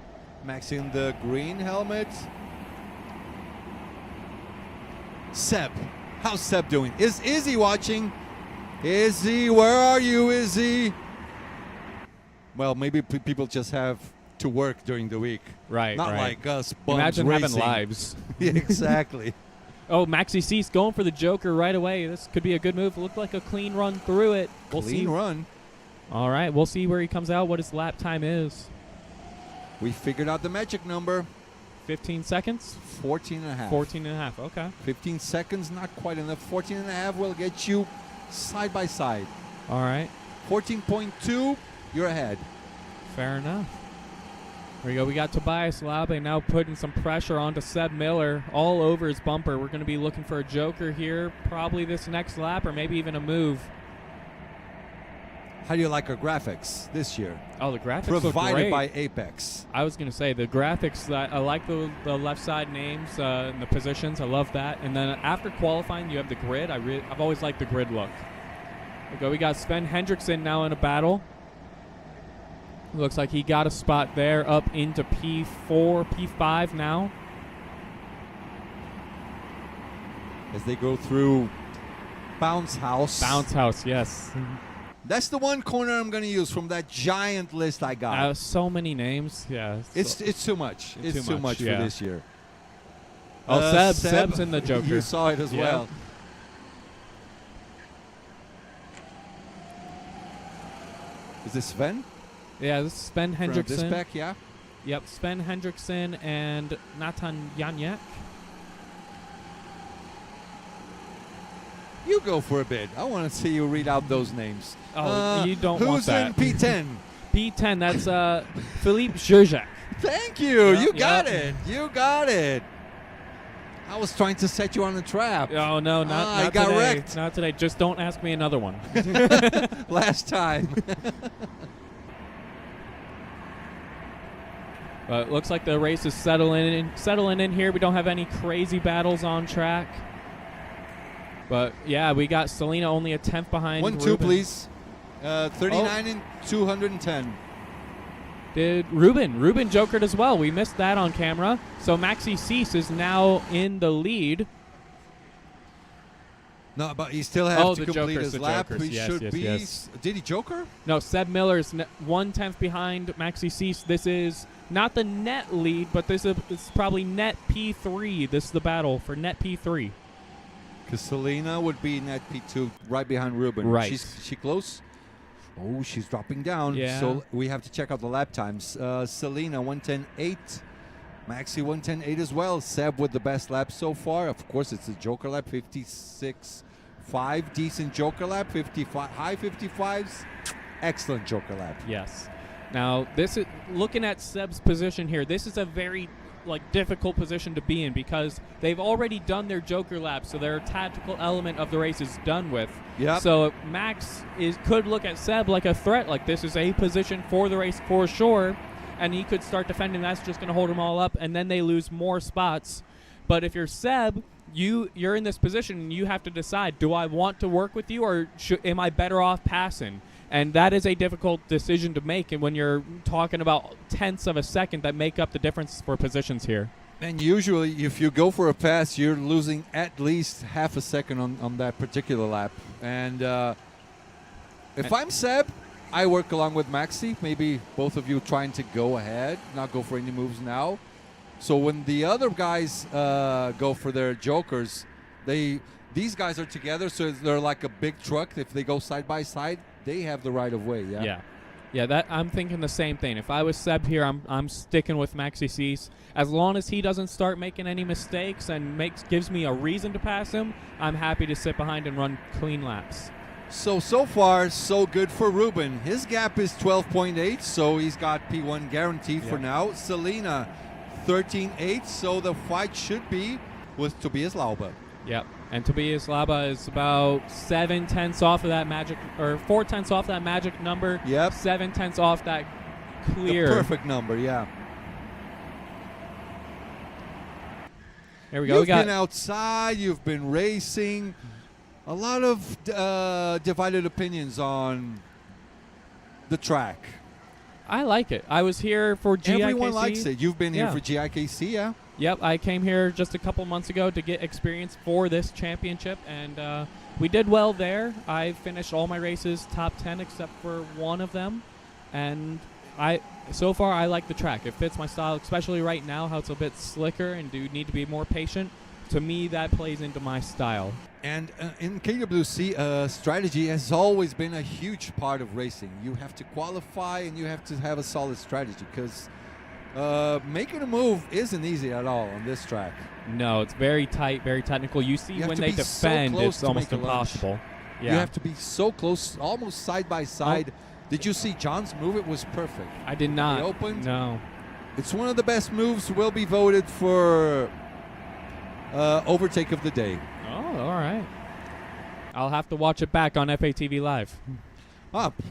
Max in the green helmet. Seb. How's Seb doing? Is Izzy watching? Izzy, where are you, Izzy? Well, maybe people just have to work during the week. Right, Not right. like us bums Imagine racing. having lives. Yeah, exactly. Oh, Maxi Cease going for the Joker right away. This could be a good move. Looked like a clean run through it. We'll Clean see. run. All right, we'll see where he comes out, what his lap time is. We figured out the magic number. 15 seconds? 14 and a half. 14 and a half, okay. 15 seconds, not quite enough. 14 and a half will get you side by side. All right, 14.2, you're ahead. fair enough. Here we go. We got Tobias Labe now putting some pressure onto Seb Miller all over his bumper. We're going to be looking for a Joker here, probably this next lap, or maybe even a move. How do you like our graphics this year? Oh, the graphics look Provided great. by Apex. I was going to say, the graphics, I like the left side names and the positions. I love that. And then after qualifying, you have the grid. I've always liked the grid look. There we go. We got Sven Hendrickson now in a battle. Looks like he got a spot there up into P4, P5 now. As they go through Bounce House. Bounce House, yes. That's the one corner I'm going to use from that giant list I got. So many names. Yeah. It's too much. It's too much yeah. for this year. Oh, Seb's in the Joker. You saw it as Yeah. well. Is this Sven? Yeah, this is Sven From this Hendrickson. back, yeah? Yep, Sven Hendrickson and Natan Janjak. You go for a bit. I want to see you read out those names. Oh, you don't want who's that. in P10? P10, that's Philippe Jurjak. Thank you. Yeah, You got yeah. it. You got it. I was trying to set you on a trap. Oh, no, not I got today. wrecked. Not today. Just don't ask me another one. Last time. But it looks like the race is settling in here. We don't have any crazy battles on track. But, yeah, we got Selena only a 10th behind 1-2, Ruben. please. 39 and 210. Did Ruben jokered as well. We missed that on camera. So Maxi Cease is now in the lead. No, but he still has to the complete jokers, his the lap. jokers. He Yes, should yes, be. yes. Did he joker? No, Seb Miller's 1/10 behind Maxi Cease. This is not the net lead, but this is probably net P3. This is the battle for net P3. Because Selena would be net P2 right behind Ruben. Right. She close? Oh, she's dropping down. Yeah. So we have to check out the lap times. Selena 1:10.8. Maxi 1:10.8 as well. Seb with the best lap so far. Of course, it's a joker lap, 56.5. Decent joker lap, 55, high 55s. Excellent joker lap. Yes. Now, this is looking at Seb's position here. This is a very difficult position to be in because they've already done their Joker lap, so their tactical element of the race is done with. Yep. So Max could look at Seb like a threat, like this is a position for the race for sure, and he could start defending. That's just going to hold them all up, and then they lose more spots. But if you're Seb, you're in this position, and you have to decide: do I want to work with you, or am I better off passing? And that is a difficult decision to make, and when you're talking about tenths of a second that make up the difference for positions here. And usually, if you go for a pass, you're losing at least half a second on that particular lap. And if I'm Seb, I work along with Maxi. Maybe both of you trying to go ahead, not go for any moves now. So when the other guys go for their jokers, these guys are together, so they're like a big truck. If they go side by side, they have the right of way. Yeah. That I'm thinking the same thing. If I was Seb here, I'm sticking with Maxi Cease. As long as he doesn't start making any mistakes and gives me a reason to pass him, I'm happy to sit behind and run clean laps. So far, so good for Ruben. His gap is 12.8, so he's got P1 guaranteed for now. Selena, 13.8, so the fight should be with Tobias Lauber. Yep. And Tobias Laba is about 7/10 off of that magic, or 4/10 off that magic number. Yep. 7/10 off that clear. The perfect number, yeah. Here we go. You've been outside. You've been racing. A lot of divided opinions on the track. I like it. I was here for GIKC. Everyone likes it. You've been here for GIKC, yeah? Yep, I came here just a couple months ago to get experience for this championship, and we did well there. I finished all my races top 10 except for one of them, and so far I like the track. It fits my style, especially right now, how it's a bit slicker and do need to be more patient. To me, that plays into my style. And in KWC, strategy has always been a huge part of racing. You have to qualify and you have to have a solid strategy because making a move isn't easy at all on this track. No, it's very tight, very technical. You see when they defend, it's almost impossible. Yeah. You have to be so close, almost side by side. Did you see John's move? It was perfect. I did not. He opened. No. It's one of the best moves. Will be voted for overtake of the day. Oh, all right. I'll have to watch it back on FATV Live.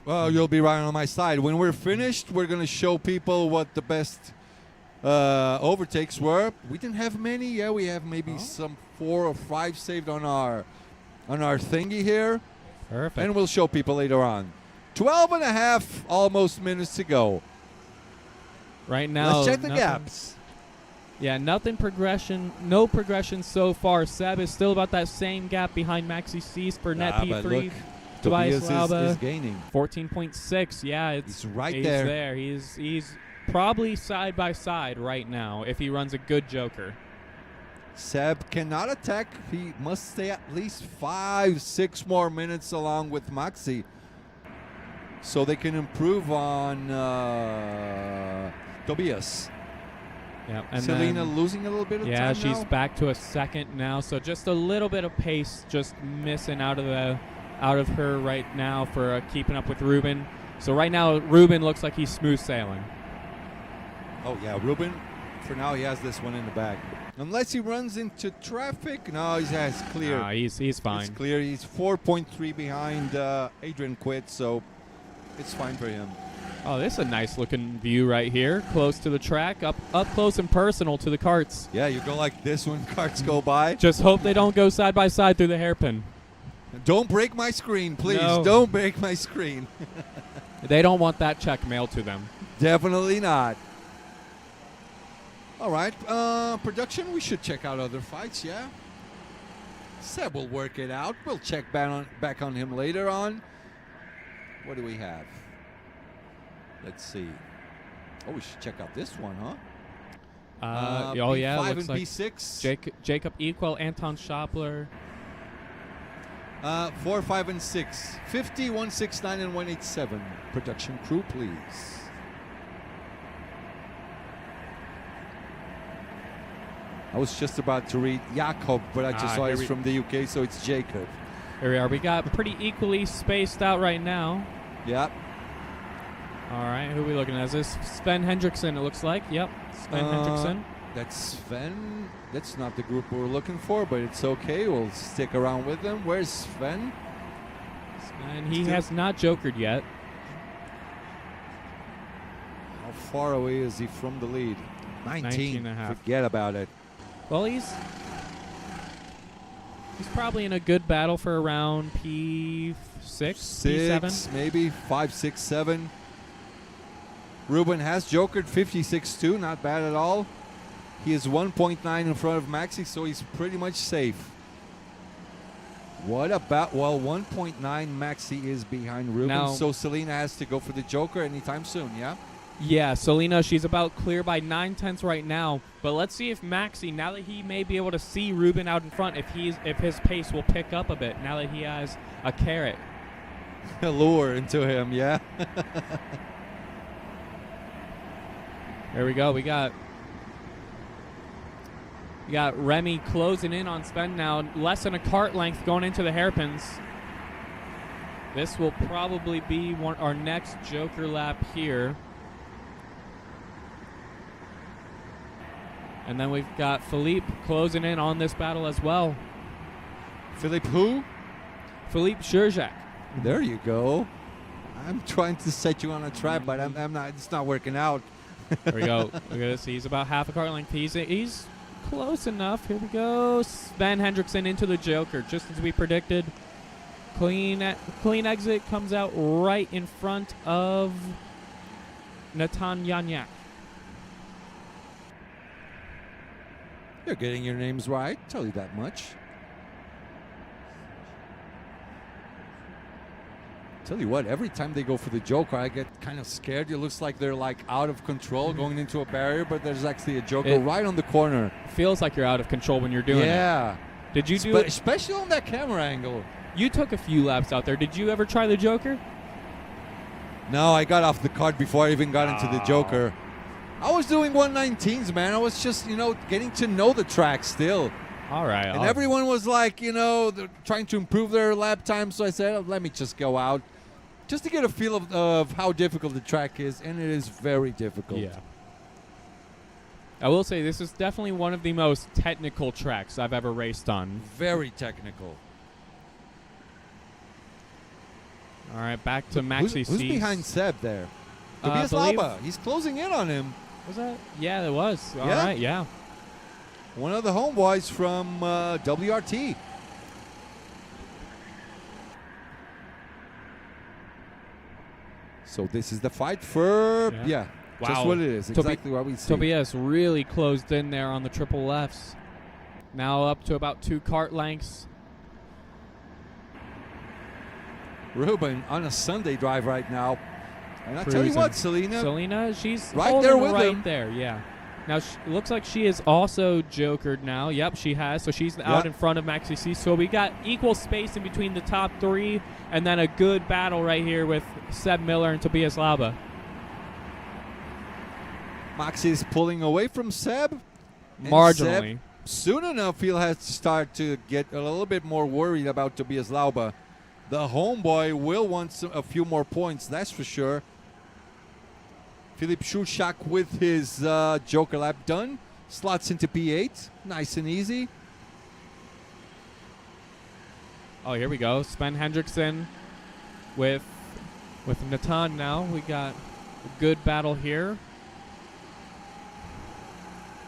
You'll be right on my side. When we're finished, we're going to show people what the best overtakes were. We didn't have many. Yeah, we have maybe some 4 or 5 saved on our thingy here. Perfect. And we'll show people later on. 12 and a half almost minutes to go. Right now. Let's check the gaps. Yeah, no progression so far. Seb is still about that same gap behind Maxi Cease for net P3. Tobias is gaining. 14.6. Yeah, he's right he's there. He's probably side by side right now if he runs a good Joker. Seb cannot attack. He must stay at least 5-6 more minutes along with Maxi, so they can improve on Tobias. Yeah, and Selena losing a little bit of time now. Yeah, she's back to a second now, so just a little bit of pace, just missing out of her right now for keeping up with Ruben. So right now, Ruben looks like he's smooth sailing. Oh yeah, Ruben. For now, he has this one in the bag. Unless he runs into traffic, no, he's clear. He's fine. He's clear. He's 4.3 behind Adrian Quit, so it's fine for him. Oh, this is a nice looking view right here, close to the track, up close and personal to the carts. Yeah, you go like this when carts go by. Just hope they don't go side by side through the hairpin. Don't break my screen, please. No. Don't break my screen. They don't want that check mailed to them. Definitely not. All right, production, we should check out other fights, yeah? Seb will work it out. We'll check back on him later on. What do we have? Let's see. Oh, we should check out this one, huh? Oh, yeah. B5 looks and like B6. Jacob Equal, Anton Schopler. 4, 5, and 6. 50, 169, and 187. Production crew, please. I was just about to read Jakob, but I just saw it's from the UK, so it's Jacob. Here we are. We got pretty equally spaced out right now. Yep. All right, who are we looking at? Is this Sven Hendrickson, it looks like? Yep, Sven Hendrickson. That's Sven. That's not the group we were looking for, but it's okay. We'll stick around with them. Where's Sven? And he has not jokered yet. How far away is he from the lead? 19 and a half. Forget about it. Well, he's probably in a good battle for around P6, P7. Maybe 5, 6, 7. Ruben has jokered 56-2, not bad at all. He is 1.9 in front of Maxi, so he's pretty much safe. What about, well, 1.9 Maxi is behind Ruben, Now, so Selena has to go for the joker anytime soon, yeah? Yeah, Selena, she's about clear by 9/10 right now. But let's see if Maxi, now that he may be able to see Ruben out in front, if his pace will pick up a bit now that he has a carrot. Lure into him, yeah? There we go. We got Remy closing in on Sven now. Less than a cart length going into the hairpins. This will probably be our next joker lap here. And then we've got Philippe closing in on this battle as well. Philippe who? Philippe Schurzak. There you go. I'm trying to set you on a trap, but I'm not. It's not working out. There we go. Look at this. He's about half a cart length. He's close enough. Here we go. Sven Hendrickson into the joker, just as we predicted. Clean exit comes out right in front of Natan Yanyak. You're getting your names right. Tell you that much. Tell you what, every time they go for the joker, I get kind of scared. It looks like they're like out of control going into a barrier, but there's actually a joker right on the corner. Feels like you're out of control when you're doing it. Yeah. Did you do it? Especially on that camera angle. You took a few laps out there. Did you ever try the joker? No, I got off the cart before I even got into the joker. I was doing 119s, man. I was just, getting to know the track still. All right. And everyone was like, they're trying to improve their lap time. So I said, let me just go out just to get a feel of how difficult the track is. And it is very difficult. Yeah. I will say this is definitely one of the most technical tracks I've ever raced on. Very technical. All right, back to Maxi. Who's behind Seb there? Tobias Laba. He's closing in on him. Was that? Yeah, it was. All Yeah? right, yeah. One of the homeboys from WRT. So this is the fight for, Wow. just what it is. Exactly what we see. Tobias really closed in there on the triple Fs. Now up to about 2 cart lengths. Ruben on a Sunday drive right now. And I tell you what, Selena, she's right there with right him. there, yeah. Now, looks like she is also jokered now. Yep, she has. So she's out in front of Maxi C. So we got equal space in between the top 3, and then a good battle right here with Seb Miller and Tobias Laba. Maxi is pulling away from Seb. Marginally. Seb, soon enough, he'll have to start to get a little bit more worried about Tobias Laba. The homeboy will want a few more points, that's for sure. Philippe Schurzak with his joker lap done. Slots into P8. Nice and easy. Oh, here we go. Sven Hendrickson with Natan now. We got a good battle here.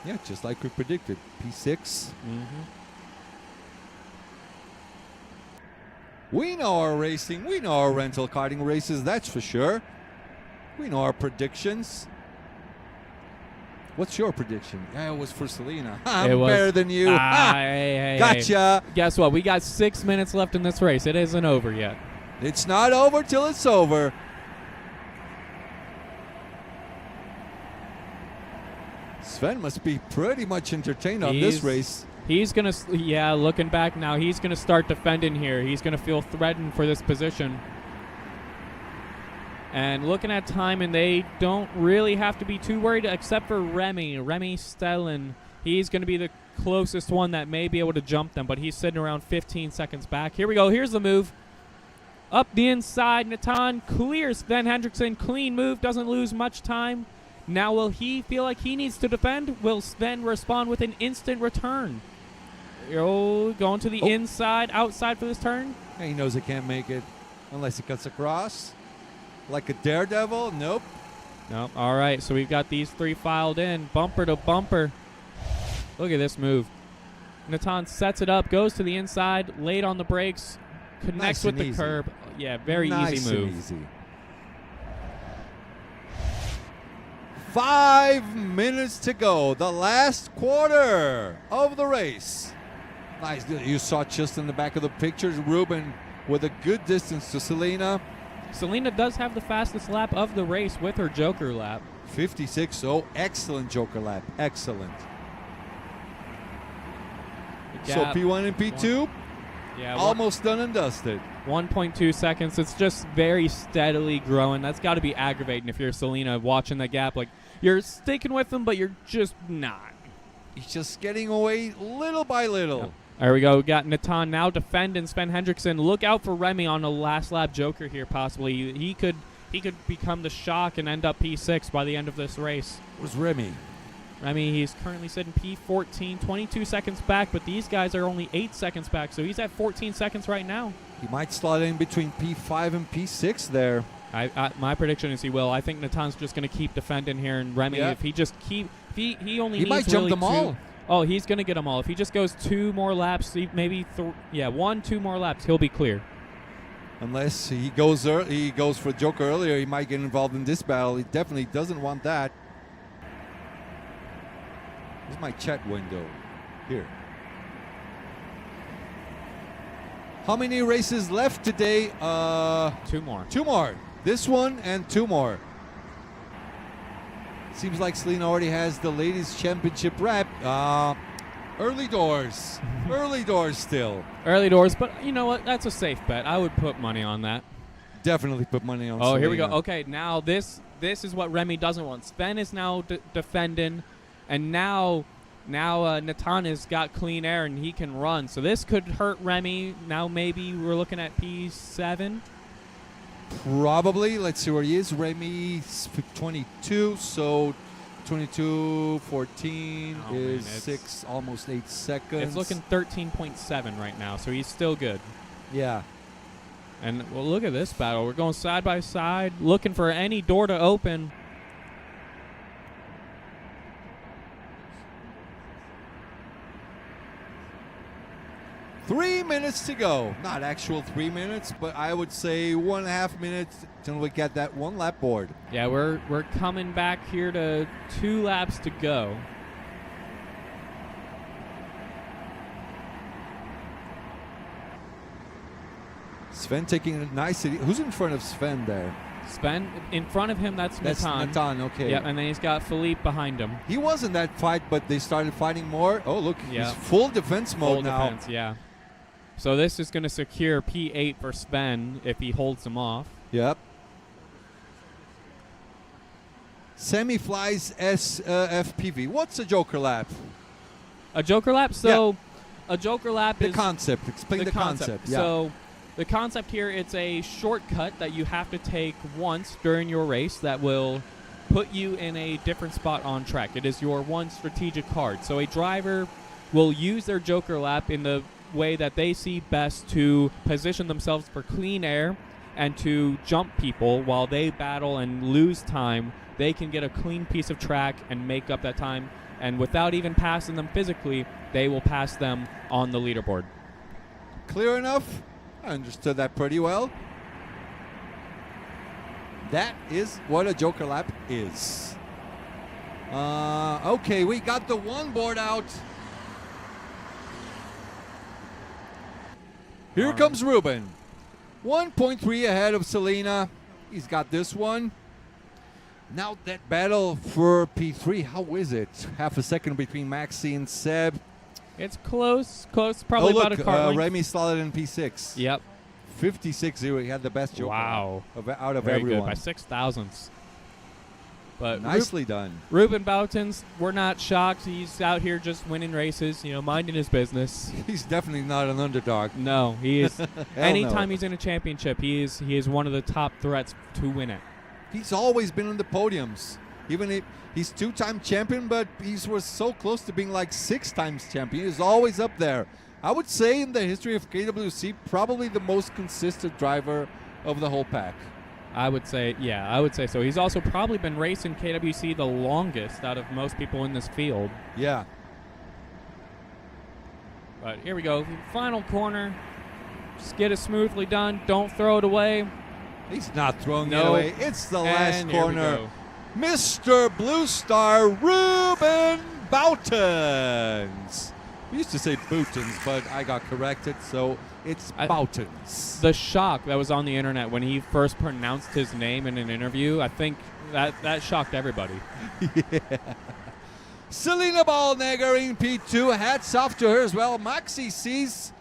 Yeah, just like we predicted. P6. Mm-hmm. We know our racing. We know our rental karting races, that's for sure. We know our predictions. What's your prediction? Yeah, it was for Selena. I'm better than you. Hey, Gotcha. Hey. Guess what? We got 6 minutes left in this race. It isn't over yet. It's not over till it's over. Sven must be pretty much entertained on this race. He's going to, looking back now, he's going to start defending here. He's going to feel threatened for this position. And looking at time, and they don't really have to be too worried except for Remy Stellan. He's going to be the closest one that may be able to jump them, but he's sitting around 15 seconds back. Here we go. Here's the move. Up the inside, Natan clears Sven Hendrickson. Clean move, doesn't lose much time. Now, will he feel like he needs to defend? Will Sven respond with an instant return? Going to the inside, outside for this turn. He knows he can't make it unless he cuts across. Like a daredevil. Nope. Nope. All right, so we've got these three filed in, bumper to bumper. Look at this move. Natan sets it up, goes to the inside, late on the brakes, connects Nice with and the easy. curb. Yeah, very Nice easy move. And easy. 5 minutes to go. The last quarter of the race. Nice. You saw just in the back of the pictures, Ruben with a good distance to Selena. Selena does have the fastest lap of the race with her Joker lap. 56. Oh, excellent Joker lap. Excellent. The So gap, P1 and P2, yeah, almost done and dusted. 1.2 seconds. It's just very steadily growing. That's got to be aggravating if you're Selena watching the gap. Like, you're sticking with him, but you're just not. He's just getting away little by little. Yep. There we go. We got Natan now defending Sven Hendrickson. Look out for Remy on the last lap Joker here, possibly. He could become the shock and end up P6 by the end of this race. Where's Remy? Remy, he's currently sitting P14, 22 seconds back, but these guys are only 8 seconds back, so he's at 14 seconds right now. He might slot in between P5 and P6 there. My prediction is he will. I think Natan's just going to keep defending here, and Remy, if he just he only needs might jump really them all. Oh, he's going to get them all. If he just goes 2 more laps, maybe 2 more laps, he'll be clear. Unless he goes for Joker earlier, he might get involved in this battle. He definitely doesn't want that. This is my chat window here. How many races left today? 2 more. 2 more. This one and 2 more. Seems like Selena already has the ladies' championship wrap. Early doors. Early doors still. Early doors, but you know what? That's a safe bet. I would put money on that. Definitely put money on Oh, Selena. here we go. Okay, now this is what Remy doesn't want. Sven is now defending, and now Natan has got clean air and he can run. So this could hurt Remy. Now maybe we're looking at P7. Probably. Let's see where he is. Remy's 22, so 22, 14 Oh, is man, 6, almost 8 seconds. It's looking 13.7 right now, so he's still good. Yeah. And well, look at this battle. We're going side by side, looking for any door to open. Three minutes to go. Not actual 3 minutes, but I would say 1.5 minutes till we get that one lap board. Yeah, we're coming back here to 2 laps to go. Sven taking a nice... Who's in front of Sven there? Sven, in front of him, that's Natan. Natan, okay. Yeah, and then he's got Philippe behind him. He was in that fight, but they started fighting more. Oh, look, Yeah. he's full defense mode Full now. defense, yeah. So this is going to secure P8 for Sven if he holds him off. Yep. Semi flies SFPV. What's a Joker lap? A Joker lap? So a Joker lap The is... concept. Explain the concept. Yeah. So the concept here, it's a shortcut that you have to take once during your race that will put you in a different spot on track. It is your one strategic card. So a driver will use their Joker lap in the way that they see best to position themselves for clean air and to jump people while they battle and lose time. They can get a clean piece of track and make up that time, and without even passing them physically, they will pass them on the leaderboard. Clear enough? I understood that pretty well. That is what a Joker lap is. Okay, we got the one board out. Here comes Ruben. 1.3 ahead of Selena. He's got this one. Now that battle for P3, how is it? Half a second between Maxi and Seb. It's close, probably about a car length. Remy slotted in P6. Yep. 56-0. He had the best Joker Wow. out of Very everyone. good, by 6,000ths. But Nicely done. Ruben Boutons, we're not shocked. He's out here just winning races, minding his business. He's definitely not an underdog. No, he is. Anytime no. he's in a championship, he is one of the top threats to win it. He's always been on the podiums. Even if he's 2-time champion, but he was so close to being like 6 times champion. He's always up there. I would say in the history of KWC, probably the most consistent driver of the whole pack. I would say so. He's also probably been racing KWC the longest out of most people in this field. Yeah. But here we go. Final corner. Just get it smoothly done. Don't throw it away. He's not throwing it No. away. It's the last And here we corner. go. Mr. Blue Star, Ruben Boutons. We used to say Boutons, but I got corrected, so it's Boutons. The shock that was on the internet when he first pronounced his name in an interview, I think that shocked everybody. Yeah. Selena Ballnegger in P2. Hats off to her as well. Maxi sees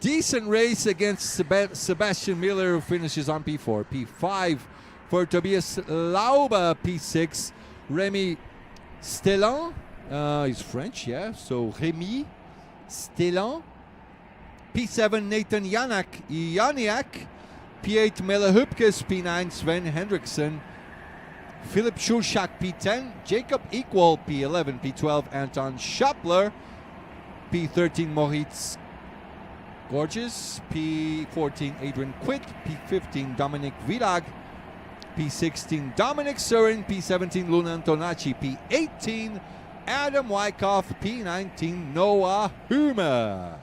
decent race against Sebastian Miller, who finishes on P4. P5 for Tobias Lauba. P6, Remy Stellan. He's French, yeah. So Remy Stellan. P7, Nathan Janiak. P8, Melle Hupkes. P9, Sven Hendrickson. Philip Schulschak, P10. Jacob Equal, P11. P12, Anton Schappler. P13, Moritz Gorges. P14, Adrian Quitt. P15, Dominic Vidag. P16, Dominic Surin. P17, Luna Antonacci. P18, Adam Wyckoff. P19, Noah Humer.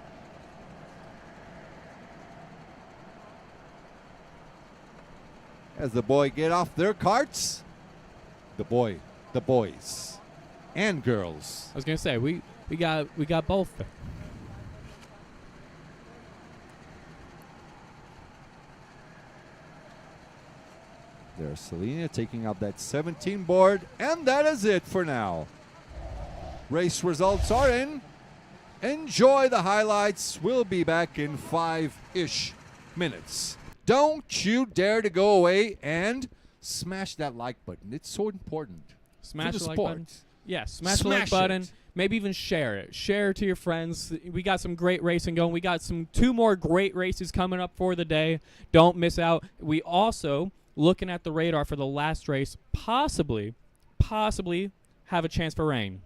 As the boys get off their carts, the boys, and girls. I was gonna say we got both there. There's Selena taking out that 17 board, and that is it for now. Race results are in. Enjoy the highlights. We'll be back in 5-ish minutes. Don't you dare to go away and smash that like button. It's so important. Smash for the the like sport. button. Yeah, smash the like button. it. Maybe even share it. Share it to your friends. We got some great racing going. We got 2 more great races coming up for the day. Don't miss out. We also, looking at the radar for the last race, possibly have a chance for rain.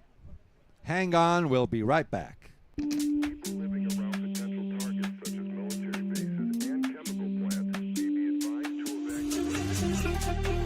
Hang on, we'll be right back. People living around potential targets such as military bases and chemical plants may be advised to evacuate.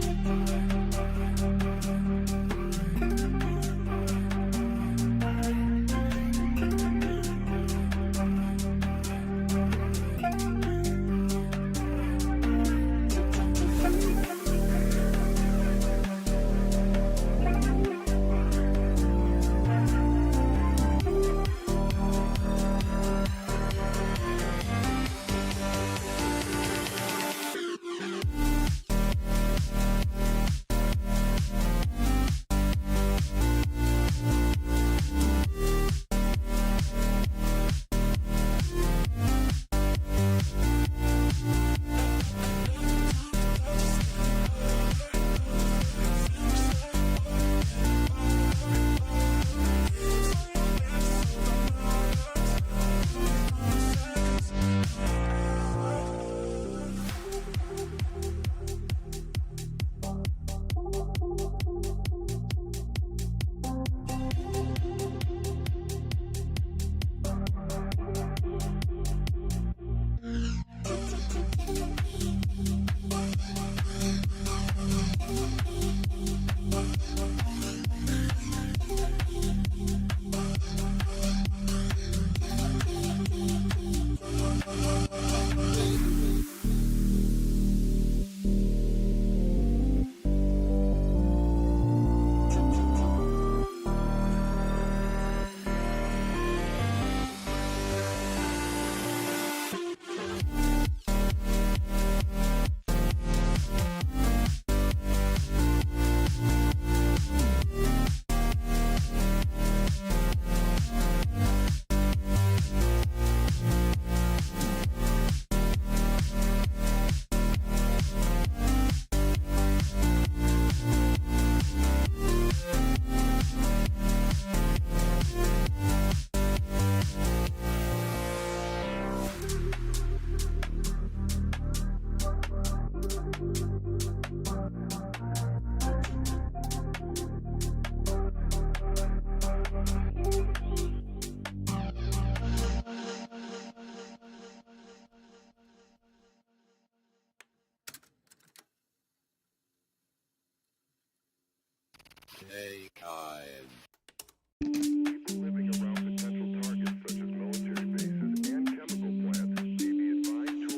People living around potential targets such as military bases and chemical plants may be advised to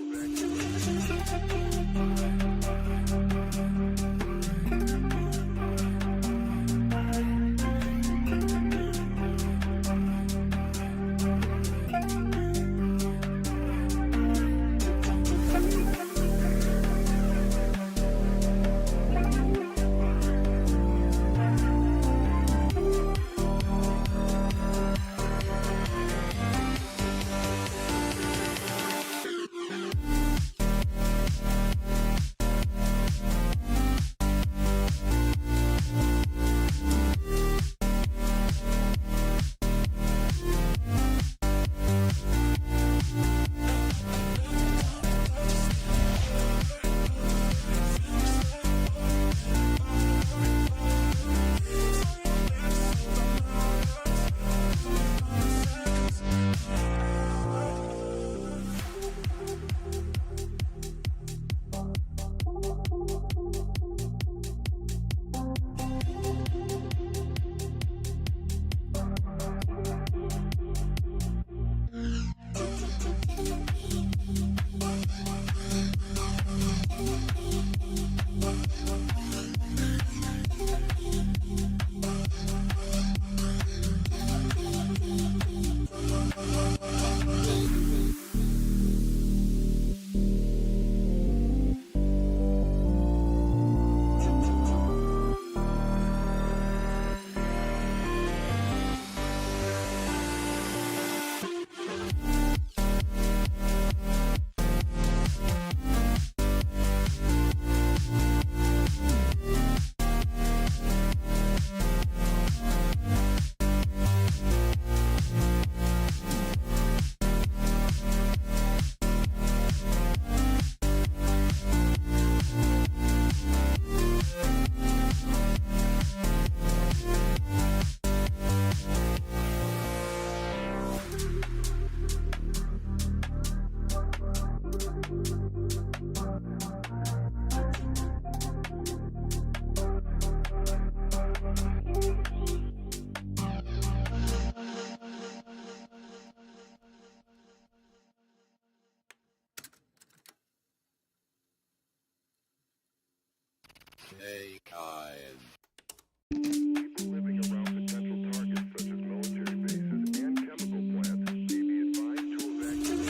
People living around potential targets such as military bases and chemical plants may be advised to evacuate.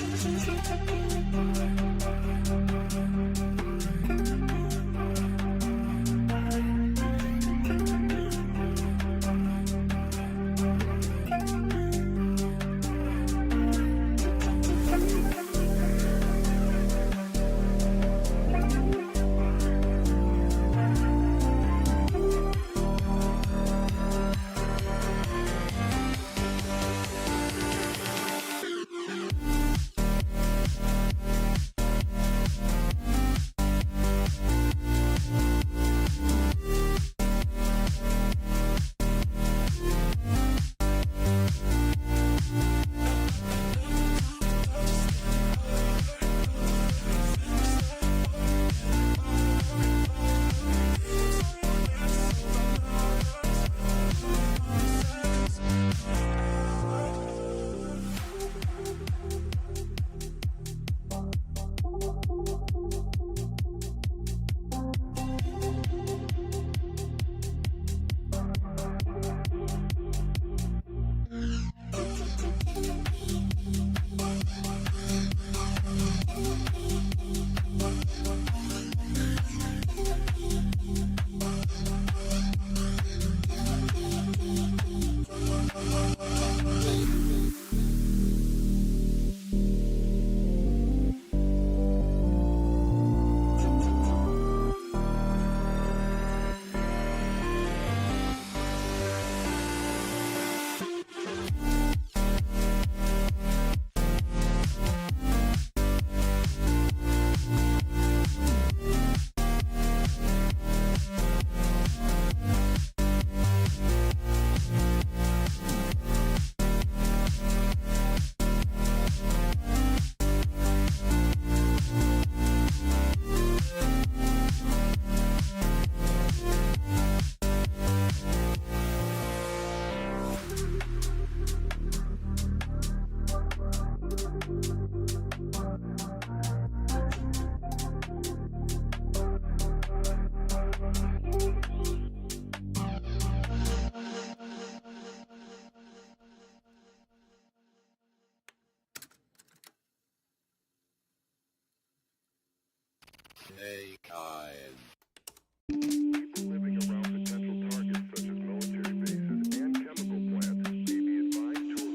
People living around potential targets such as military bases and chemical plants may be advised to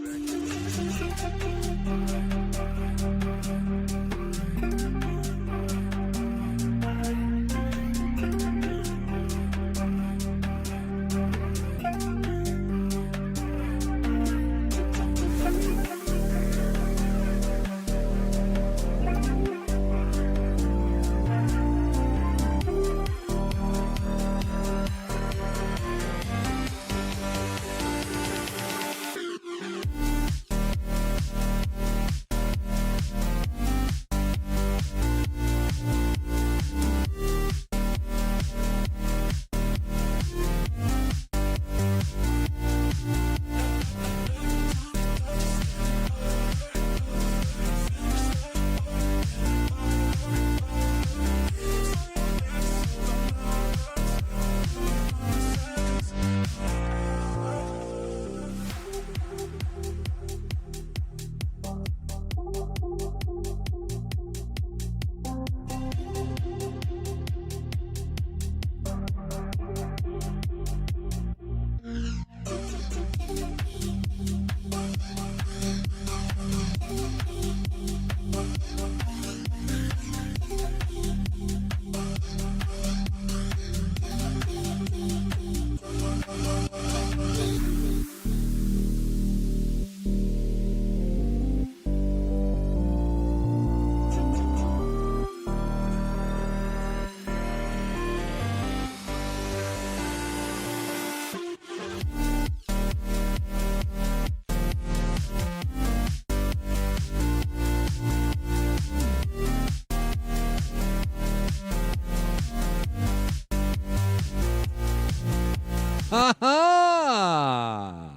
Ha-ha!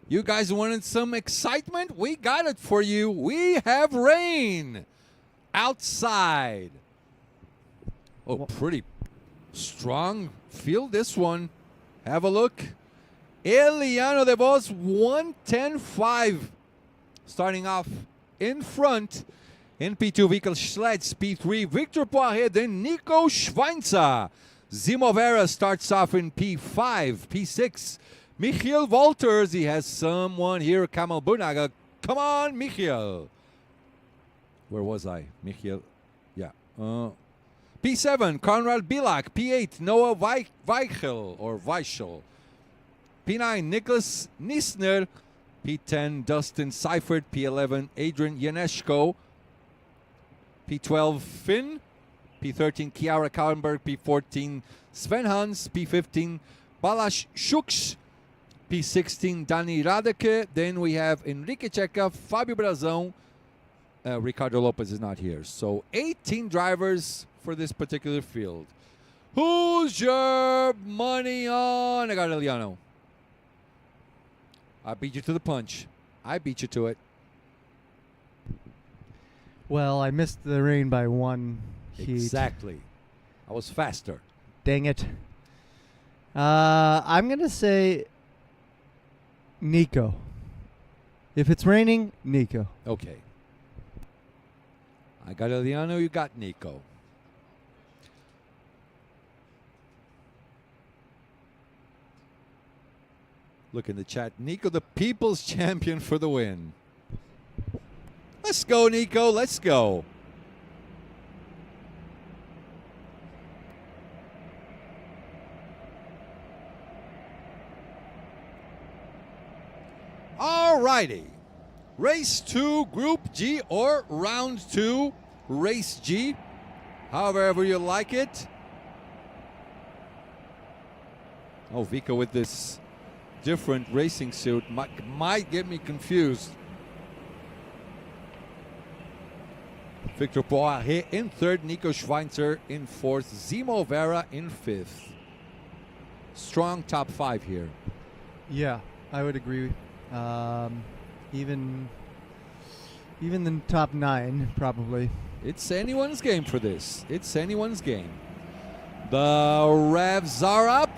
You guys wanted some excitement? We got it for you. We have rain outside. Oh, pretty strong field, this one. Have a look. Eliano de Vos, 110.5. Starting off in front. In P2, Vical Schlitz. P3, Victor Poirier. Then Nico Schweinzer. Zimovera starts off in P5. P6, Michiel Walters. He has someone here, Kamal Bunaga. Come on, Michiel. Where was I? Michiel. Yeah. P7, Konrad Bilak. P8, Noah Weichel. P9, Nicholas Nisner. P10, Dustin Seifert. P11, Adrian Janeshko. P12, Finn. P13, Kiara Kallenberg. P14, Sven Hans. P15, Balash Schuks. P16, Dani Radeke. Then we have Enrique Checa, Fabio Brazão. Ricardo Lopez is not here. So 18 drivers for this particular field. Who's your money on? I got Eliano. I beat you to the punch. I beat you to it. Well, I missed the rain by one heat. Exactly. I was faster. Dang it. I'm going to say Nico. If it's raining, Nico. Okay. I got Eliano, you got Nico. Look in the chat. Nico, the people's champion for the win. Let's go, Nico. Let's go. All righty. Race 2, Group G, or Round 2, Race G. However you like it. Oh, Vika with this different racing suit might get me confused. Victor Poirier in third, Nico Schweinzer in fourth, Zimo Vera in fifth. Strong top five here. Yeah, I would agree. Even the top 9, probably. It's anyone's game for this. It's anyone's game. The revs are up.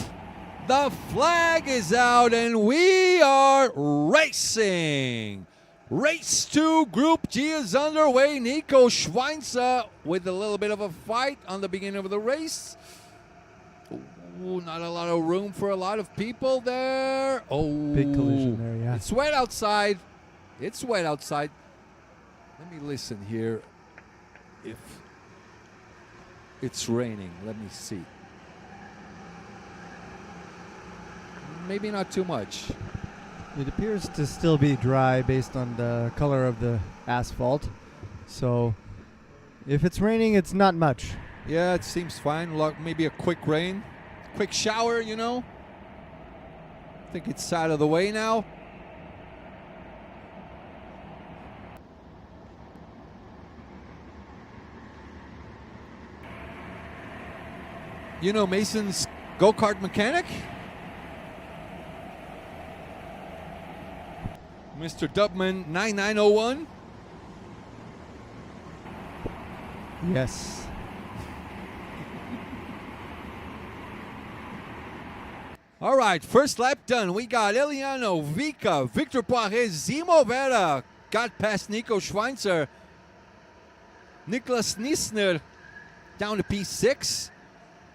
The flag is out, and we are racing. Race 2, Group G is underway. Nico Schweinzer with a little bit of a fight on the beginning of the race. Ooh, not a lot of room for a lot of people there. Oh, Big collision there, yeah. It's wet outside. It's wet outside. Let me listen here. If it's raining, let me see. Maybe not too much. It appears to still be dry based on the color of the asphalt. So if it's raining, it's not much. Yeah, it seems fine. Maybe a quick rain. Quick shower, you know. I think it's out of the way now. You know Mason's go-kart mechanic? Mr. Dubman 9901. Yes. All right, first lap done. We got Eliano, Vika, Victor Poiré, Zimo Vera got past Nico Schweinzer. Niklas Nisner down to P6.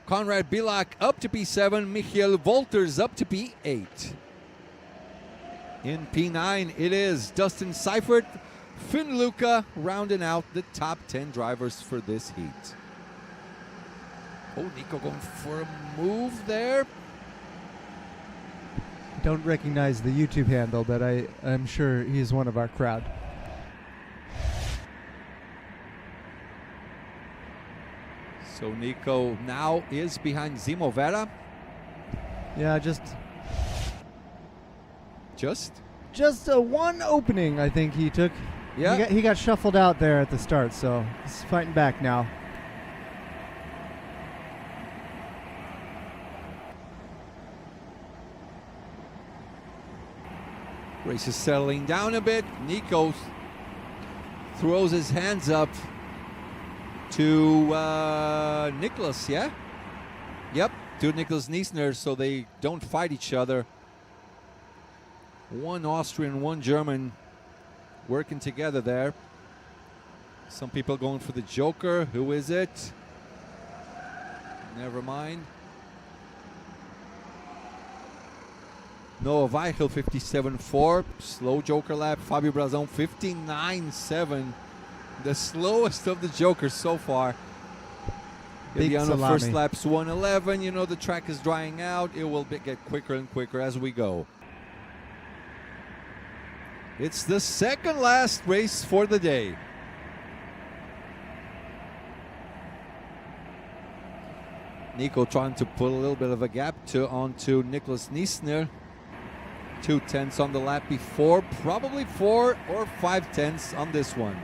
Konrad Bilak up to P7. Michiel Wolters up to P8. In P9, it is Dustin Seifert, Finn Luca rounding out the top 10 drivers for this heat. Oh, Nico going for a move there. Don't recognize the YouTube handle, but I'm sure he's one of our crowd. So Nico now is behind Zimo Vera. Yeah, just Just? one opening, I think he took. Yeah. He got shuffled out there at the start, so he's fighting back now. Race is settling down a bit. Nico throws his hands up to Niklas, yeah? Yep, to Niklas Niesner, so they don't fight each other. One Austrian, one German working together there. Some people going for the Joker. Who is it? Never mind. Noah Weichel 57.4, slow Joker lap. Fabio Brazão 59.7, the slowest of the Jokers so far. Big Iliano salami. first lap's 1:11. You know the track is drying out. It will get quicker and quicker as we go. It's the second last race for the day. Nico trying to put a little bit of a gap onto Niklas Niesner. 2/10 on the lap before, probably 4 or 5/10 on this one.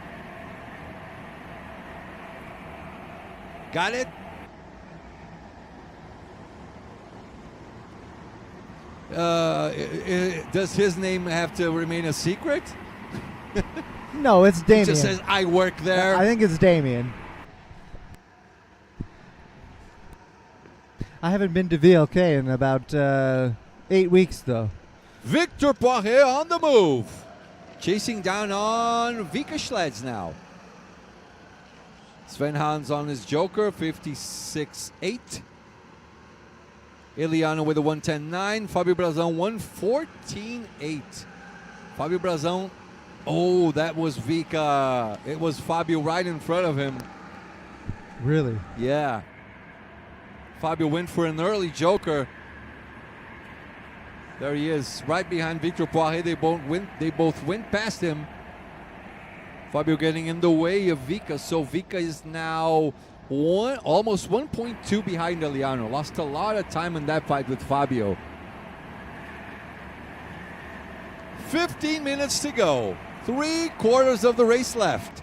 Got it? Does his name have to remain a secret? No, it's He Damien. just says, I work there. I think it's Damien. I haven't been to VLK in about 8 weeks, though. Victor Poiré on the move. Chasing down on Vika Schleds now. Sven Hans on his Joker, 56.8. Iliano with a 110.9. Fabio Brazão, 114.8. Fabio Brazão, oh, that was Vika. It was Fabio right in front of him. Really? Yeah. Fabio went for an early Joker. There he is, right behind Victor Poiré. They both went past him. Fabio getting in the way of Vika, so Vika is now almost 1.2 behind Iliano. Lost a lot of time in that fight with Fabio. 15 minutes to go. 3/4 of the race left.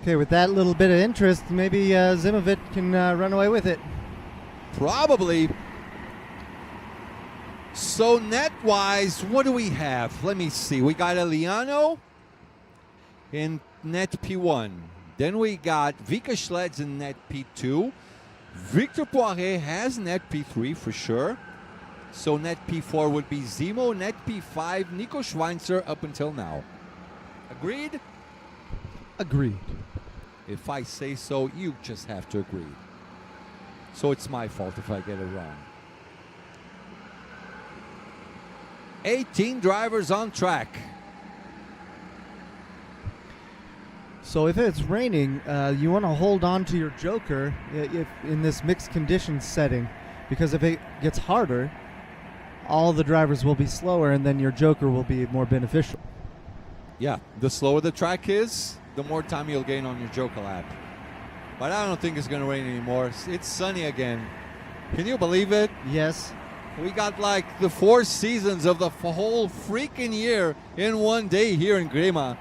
Okay, with that little bit of interest, maybe Zimovit can run away with it. Probably. So net-wise, what do we have? Let me see. We got Iliano in net P1. Then we got Vika Schleds in net P2. Victor Poiré has net P3 for sure. So net P4 would be Zemo, net P5, Nico Schweinzer up until now. Agreed? Agreed. If I say so, you just have to agree. So it's my fault if I get it wrong. 18 drivers on track. So if it's raining, you want to hold on to your joker if in this mixed conditions setting, because if it gets harder, all the drivers will be slower, and then your joker will be more beneficial. Yeah, the slower the track is, the more time you'll gain on your joker lap. But I don't think it's going to rain anymore. It's sunny again. Can you believe it? Yes. We got like the 4 seasons of the whole freaking year in one day here in Grimma.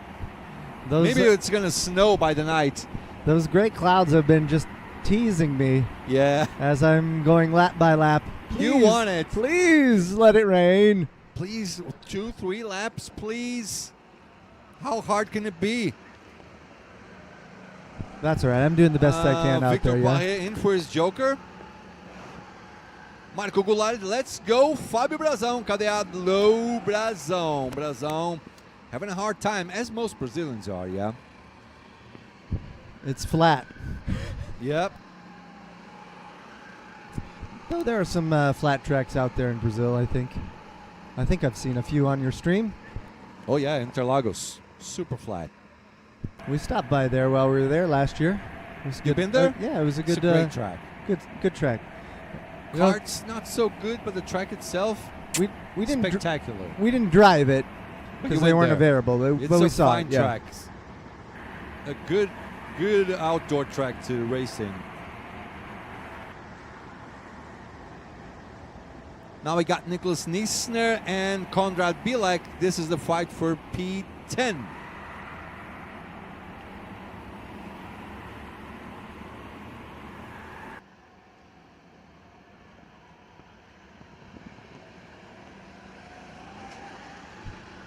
Maybe it's going to snow by the night. Those great clouds have been just teasing me. Yeah. As I'm going lap by lap. You want it. Please let it rain. Please, 2-3 laps, please. How hard can it be? That's all right. I'm doing the best I can out Victor there. Yeah. Poirier in for his joker. Marco Goulart, let's go. Fábio Brazão, cadê a low Brazão? Brazão having a hard time, as most Brazilians are, yeah? It's flat. Yep. Though there are some flat tracks out there in Brazil, I think. I think I've seen a few on your stream. Oh yeah, Interlagos, super flat. We stopped by there while we were there last year. It was You good. been there? Yeah, it was a It's good, a great track. good track. You know, Kart's not so good, but the track itself, we didn't spectacular. we didn't drive it But because you they went weren't there. available. It's But a we saw fine it. Yeah. track. A good outdoor track to race in. Now we got Nicholas Niesner and Konrad Bilek. This is the fight for P10.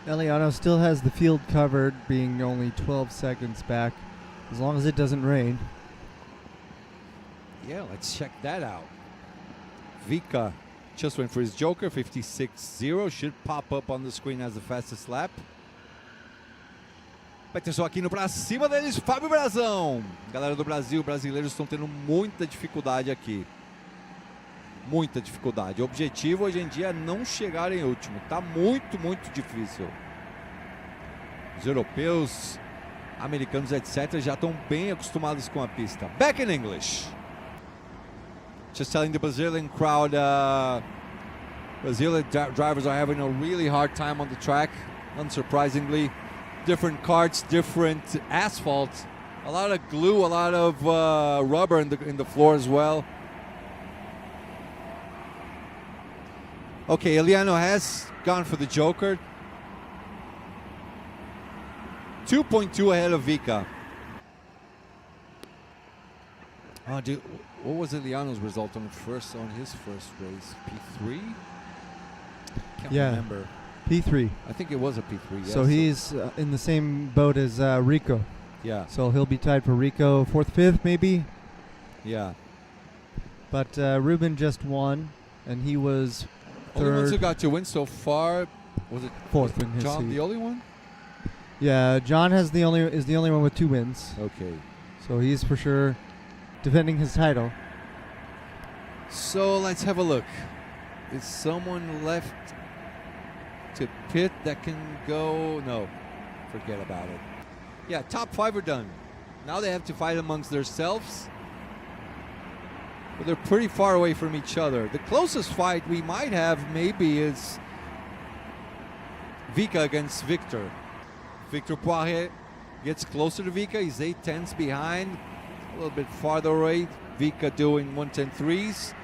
Eliano still has the field covered, being only 12 seconds back, as long as it doesn't rain. Yeah, let's check that out. Vika just went for his joker, 56.0. Should pop up on the screen as the fastest lap. Vai ter só aqui no pra cima deles, Fábio Brazão. Galera do Brasil, brasileiros estão tendo muita dificuldade aqui. Muita dificuldade. O objetivo hoje em dia é não chegar em último. Tá muito, muito difícil. Os europeus, americanos, etc. já estão bem acostumados com a pista. Back in English. Just telling the Brazilian crowd, Brazilian drivers are having a really hard time on the track, unsurprisingly. Different karts, different asphalt, a lot of glue, a lot of rubber in the floor as well. Okay, Eliano has gone for the joker. 2.2 ahead of Vika. Oh, dude, what was Eliano's result on his first race? P3? Can't remember. P3. I think it was a P3. Yes. So he's in the same boat as Rico. Yeah. So he'll be tied for Rico 4th, 5th, maybe. Yeah. But Ruben just won, and he was Only ones who third, got to win so far was it 4th in his John, heat. the only one? Yeah, John is the only one with 2 wins. Okay. So he's for sure defending his title. So let's have a look. Is someone left to pit that can go? No, forget about it. Yeah, top 5 are done. Now they have to fight amongst themselves. But they're pretty far away from each other. The closest fight we might have maybe is Vika against Victor. Victor Poirier gets closer to Vika. He's 8/10ths behind. A little bit farther away. Vika doing 1:10.3s.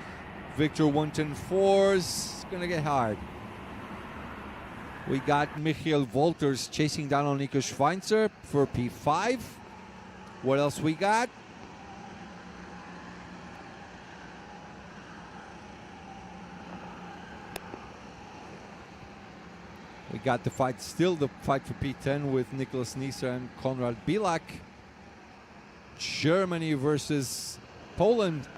Victor 1:10.4s. It's going to get hard. We got Michael Wolters chasing down on Nico Schweinzer for P5. What else we got? We got the fight, still the fight for P10 with Nicholas Nieser and Konrad Bilak. Germany versus Poland.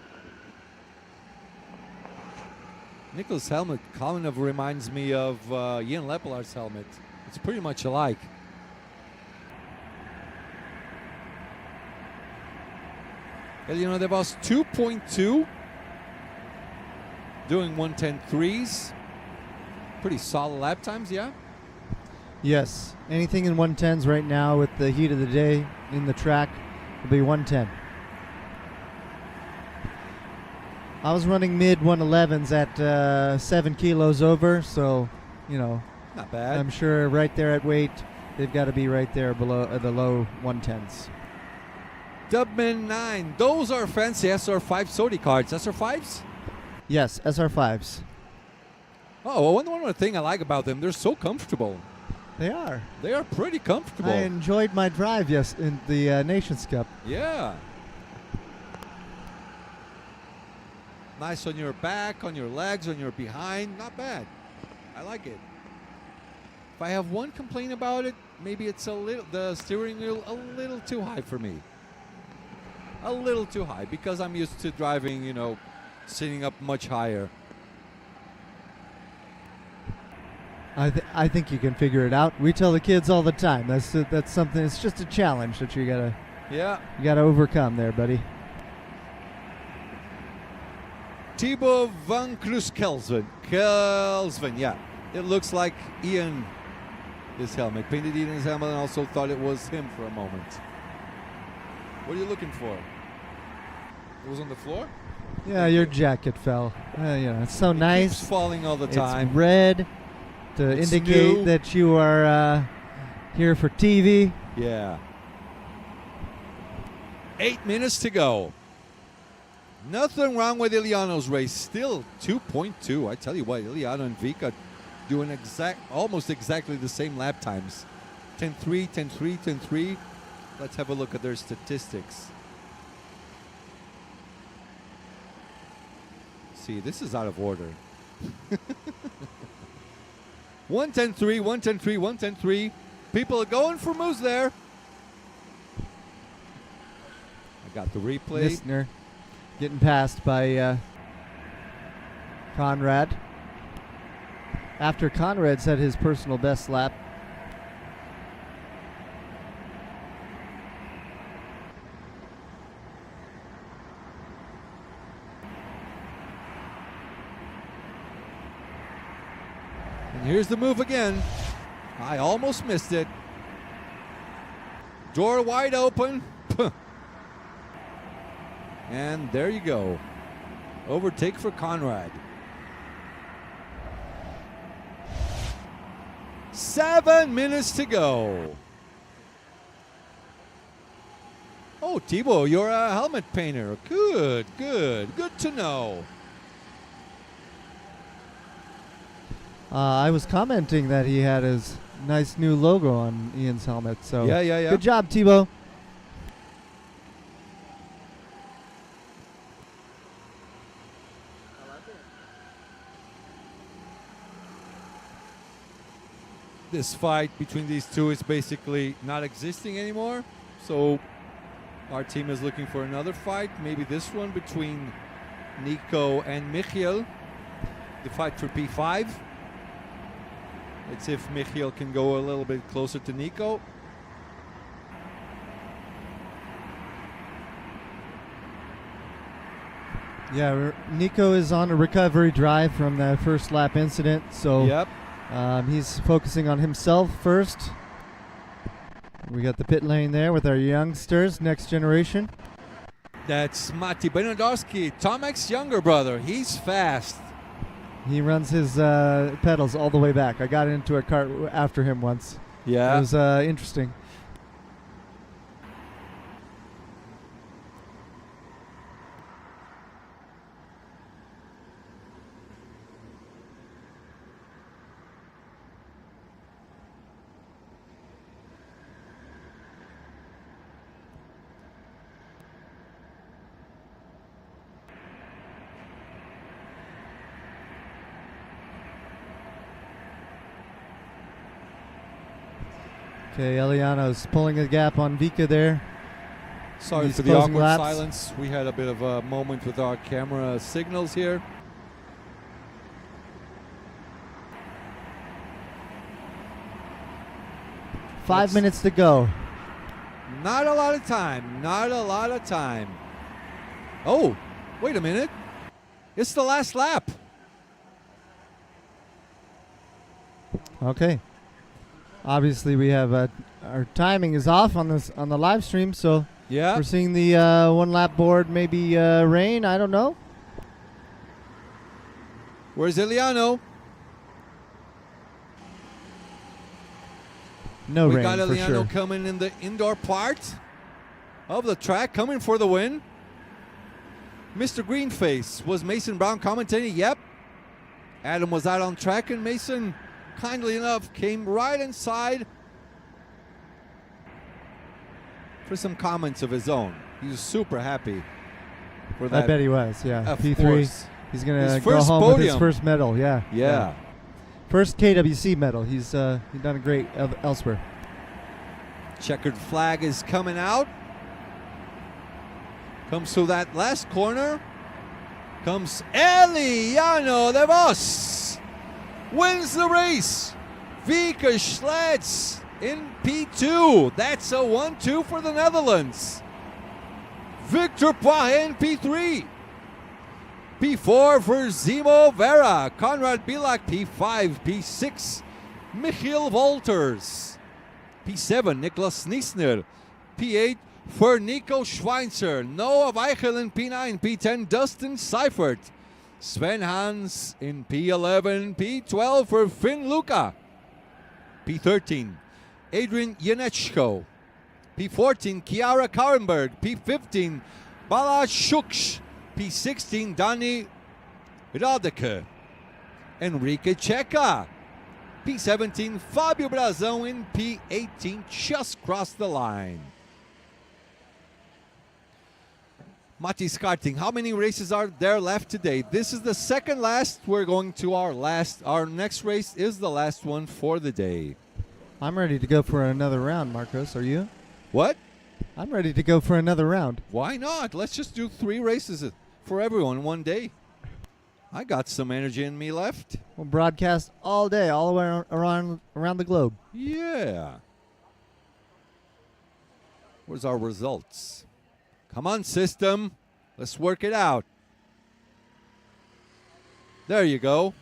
Nicholas' helmet kind of reminds me of Ian Lepelaar's helmet. It's pretty much alike. Eliano De Vos 2.2. Doing 1:10.3s. Pretty solid lap times, yeah? Yes. Anything in 110s right now with the heat of the day in the track will be 110. I was running mid 111s at 7 kilos over, so, you know, Not bad. I'm sure right there at weight, they've got to be right there below the low 110s. Dubman 9. Those are fancy SR5 Sodi cards. SR5s? Yes, SR5s. Oh, one more thing I like about them, they're so comfortable. They are. They are pretty comfortable. I enjoyed my drive, yes, in the Nations Cup. Yeah. Nice on your back, on your legs, on your behind. Not bad. I like it. If I have one complaint about it, maybe it's the steering wheel a little too high for me. A little too high because I'm used to driving, you know, sitting up much higher. I think you can figure it out. We tell the kids all the time. That's something. It's just a challenge that you gotta overcome there, buddy. Thibaut van Kruiskelsen. Kelsven, yeah. It looks like Ian, his helmet. Painted Ian his helmet and also thought it was him for a moment. What are you looking for? It was on the floor? Yeah, your jacket fell. You know, it's so nice. Keeps falling all the time. It's red to It's indicate new. that you are here for TV. Yeah. 8 minutes to go. Nothing wrong with Iliano's race. Still 2.2. I tell you what, Iliano and Vika doing almost exactly the same lap times. 10.3, 10.3, 10.3. Let's have a look at their statistics. See, this is out of order. 1:10.3, 1:10.3, 1:10.3. People are going for moves there. I got the replay. Listener getting passed by Conrad. After Conrad set his personal best lap. And here's the move again. I almost missed it. Door wide open. And there you go. Overtake for Conrad. 7 minutes to go. Oh, Thibaut, you're a helmet painter. Good, good. Good to know. I was commenting that he had his nice new logo on Ian's helmet. So Yeah. good job, Thibaut. This fight between these two is basically not existing anymore. So our team is looking for another fight. Maybe this one between Nico and Michiel. The fight for P5. Let's see if Michiel can go a little bit closer to Nico. Yeah, Nico is on a recovery drive from the first lap incident. So Yep. he's focusing on himself first. We got the pit lane there with our youngsters, next generation. That's Matti Benedowski, Tomek's younger brother. He's fast. He runs his pedals all the way back. I got into a cart after him once. Yeah. It was interesting. Okay, Eliano's pulling a gap on Vika there. Sorry He's for the closing awkward laps. silence. We had a bit of a moment with our camera signals here. 5 minutes to go. Not a lot of time. Not a lot of time. Oh, wait a minute. It's the last lap. Okay. Obviously, we have our timing is off on the live stream, so Yeah. we're seeing the one lap board maybe rain. I don't know. Where's Eliano? No We rain got for Eliano sure. coming in the indoor part of the track, coming for the win. Mr. Greenface, was Mason Brown commentating? Yep. Adam was out on track, and Mason, kindly enough, came right inside for some comments of his own. He was super happy for that. I bet he was. Yeah. Of P3. course. He's gonna His go first home with his podium. first medal. Yeah. Yeah. First KWC medal. He's done a great elsewhere. Checkered flag is coming out. Comes through that last corner. Comes Eliano de Vos. Wins the race. Vika Schlets in P2. That's a 1-2 for the Netherlands. Victor Poirier in P3. P4 for Zimo Vera. Konrad Bilak P5. P6 Michiel Wolters. P7 Niklas Niesner. P8 for Nico Schweinzer. Noah Weichel in P9. P10 Dustin Seifert. Sven Hans in P11. P12 for Finn Luca. P13 Adrian Janechko. P14 Kiara Karenberg. P15 Bala Shuksh. P16 Dani Radeke. Enrique Checa. P17 Fábio Brazão in P18 just crossed the line. Mati's karting. How many races are there left today? This is the second last. We're going to our last. Our next race is the last one for the day. I'm ready to go for another round, Marcos. Are you? What? I'm ready to go for another round. Why not? Let's just do 3 races for everyone one day. I got some energy in me left. We'll broadcast all day, all the way around the globe. Yeah. Where's our results? Come on, system. Let's work it out. There you go.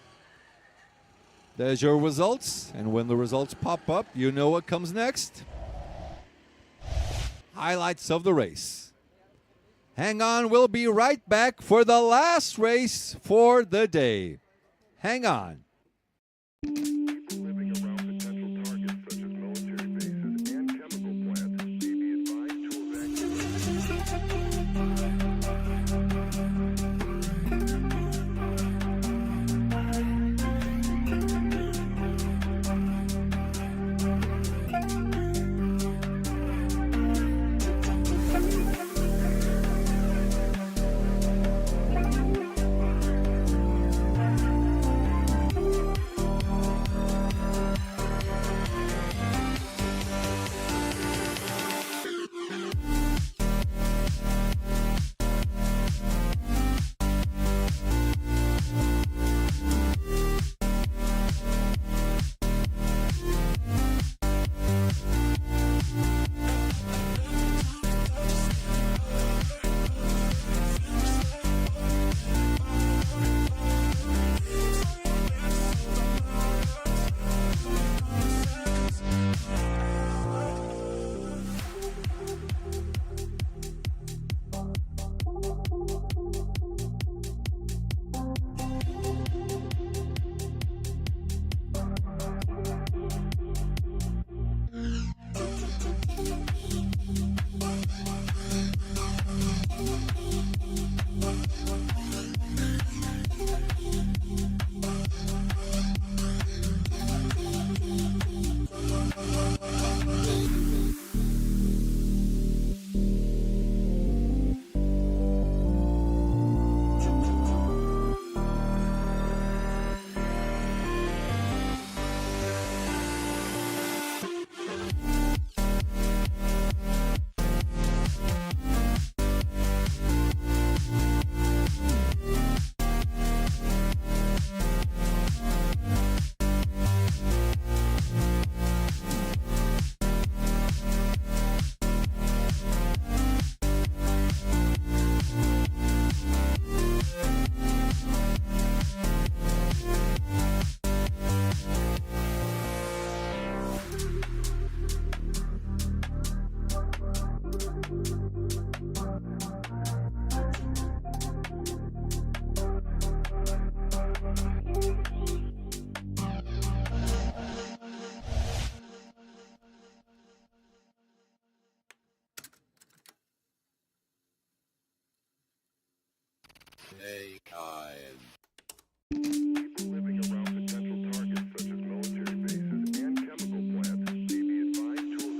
There's your results. And when the results pop up, you know what comes next. Highlights of the race. Hang on, we'll be right back for the last race for the day. Hang on. People living around potential targets such as military bases and chemical plants may be advised to evacuate. People living around potential targets such as military bases and chemical plants may be advised to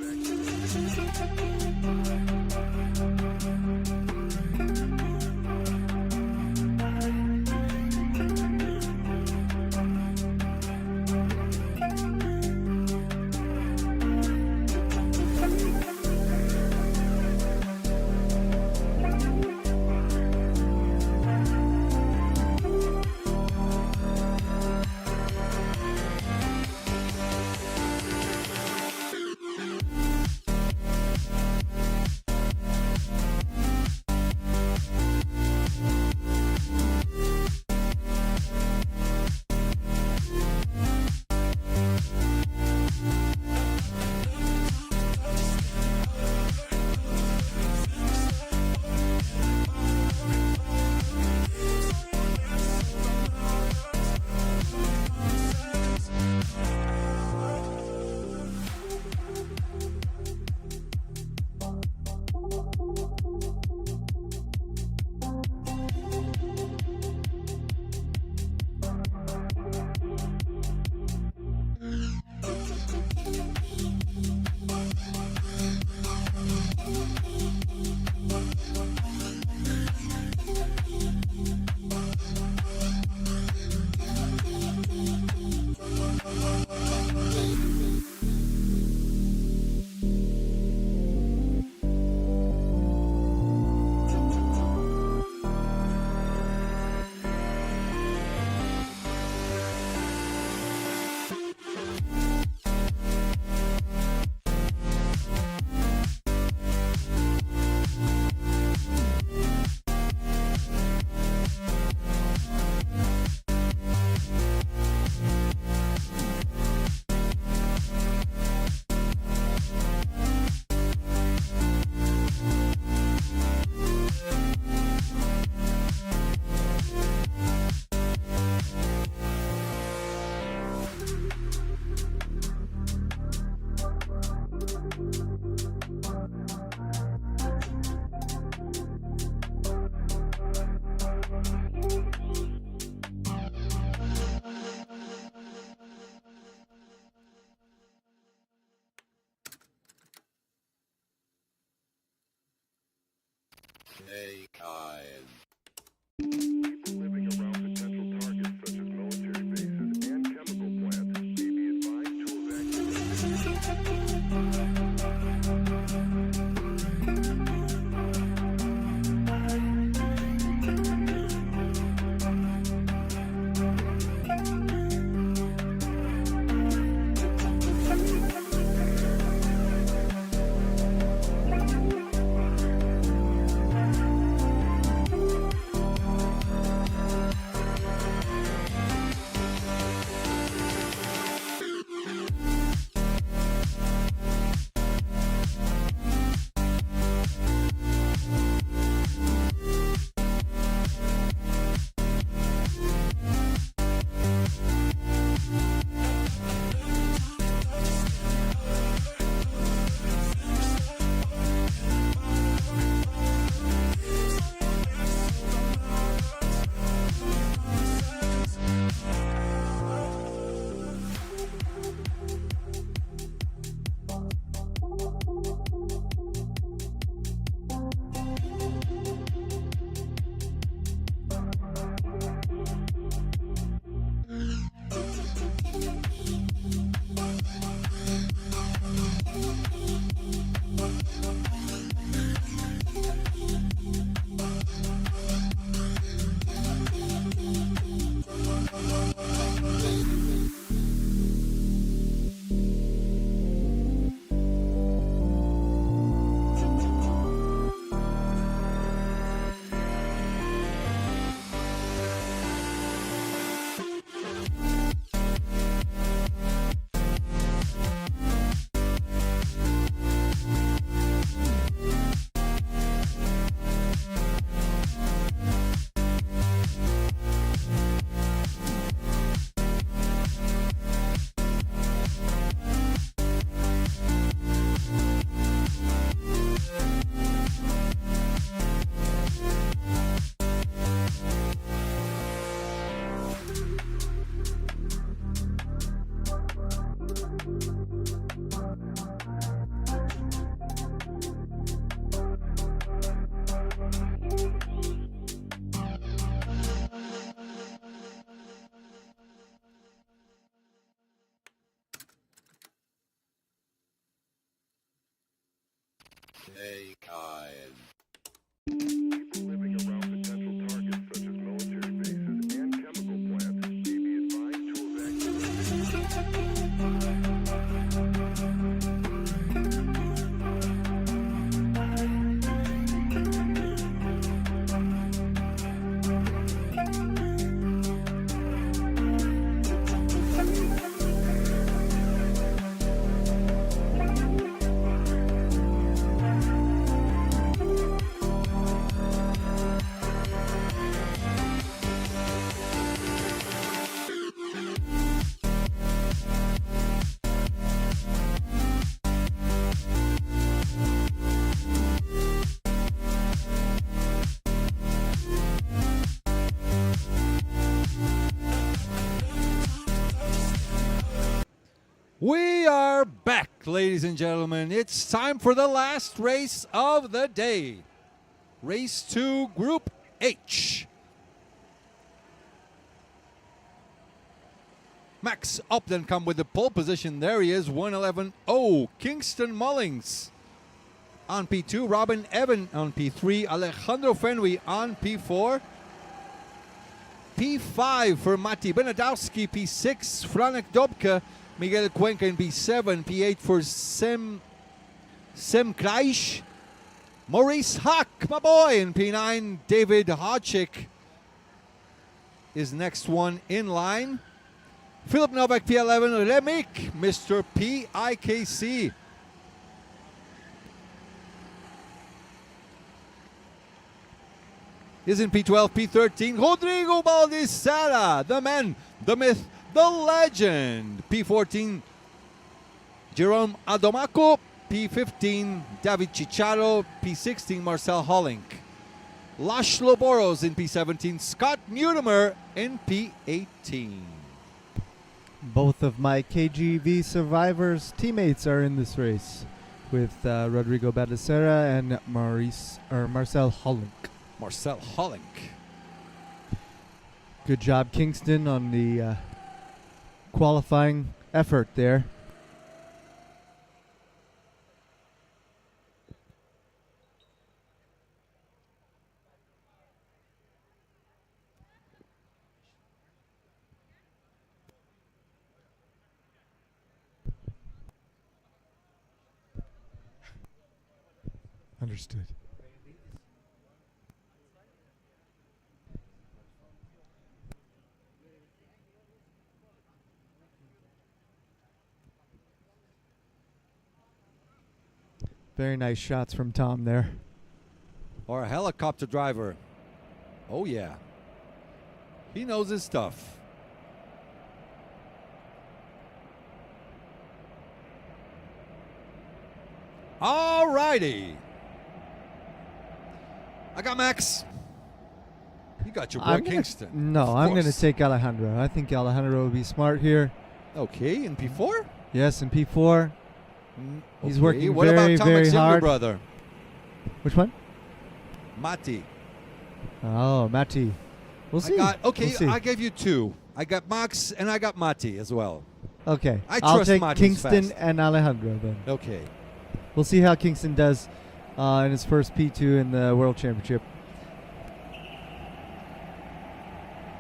People living around potential targets such as military bases and chemical plants may be advised to evacuate. Living around potential targets such as military bases and chemical plants may be advised to We are back, ladies and gentlemen. It's time for the last race of the day. Race 2, Group H. Max Upton come with the pole position. There he is, 111.0. Kingston Mullings on P2. Robin Evan on P3. Alejandro Fenwy on P4. P5 for Mati Benedowski. P6, Franek Dobke. Miguel Cuenca in P7, P8 for Sem Kreisch. Maurice Huck, my boy, in P9. David Hodchick is next one in line. Philip Novak, P11. Remik, Mr. PIKC. Is in P12, P13. Rodrigo Baldissera, the man, the myth, the legend. P14, Jerome Adomaco. P15, David Chicharo. P16, Marcel Hollink. Laszlo Boros in P17. Scott Newtomer in P18. Both of my KGV survivors teammates are in this race with Rodrigo Baldissera and Marcel Hollink. Marcel Hollink. Good job, Kingston, on the qualifying effort there. Understood. Very nice shots from Tom there. Or a helicopter driver. Oh, yeah. He knows his stuff. All righty. I got Max. You got your boy Kingston. I'm going to take Alejandro. I think Alejandro will be smart here. Okay, in P4? Yes, in P4. He's Okay, working what very, about very Tomek's younger hard. brother? Which one? Mati. Oh, Mati. We'll see. We'll see. I gave you two. I got Max and I got Mati as well. Okay. I I'll trust take Mati's Kingston fast. and Alejandro then. Okay. We'll see how Kingston does in his first P2 in the World Championship.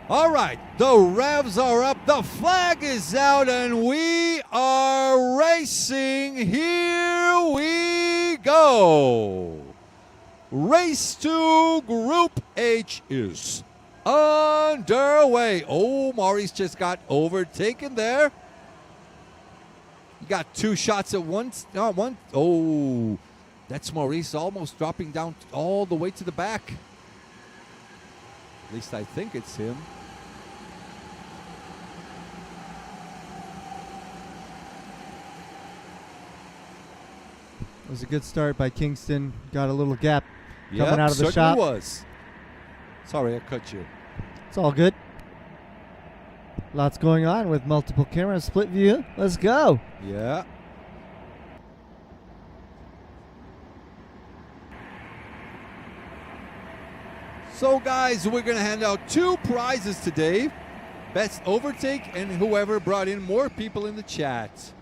All right, the revs are up, the flag is out, and we are racing. Here we go. Race 2, Group H is underway. Oh, Maurice just got overtaken there. You got two shots at once. No, one. Oh, that's Maurice almost dropping down all the way to the back. At least I think it's him. It was a good start by Kingston. Got a little gap coming Yep, out of the certainly shot. was. Sorry, I cut you. It's all good. Lots going on with multiple cameras, split view. Let's go. Yeah. So, guys, we're going to hand out two prizes today. Best overtake and whoever brought in more people in the chat.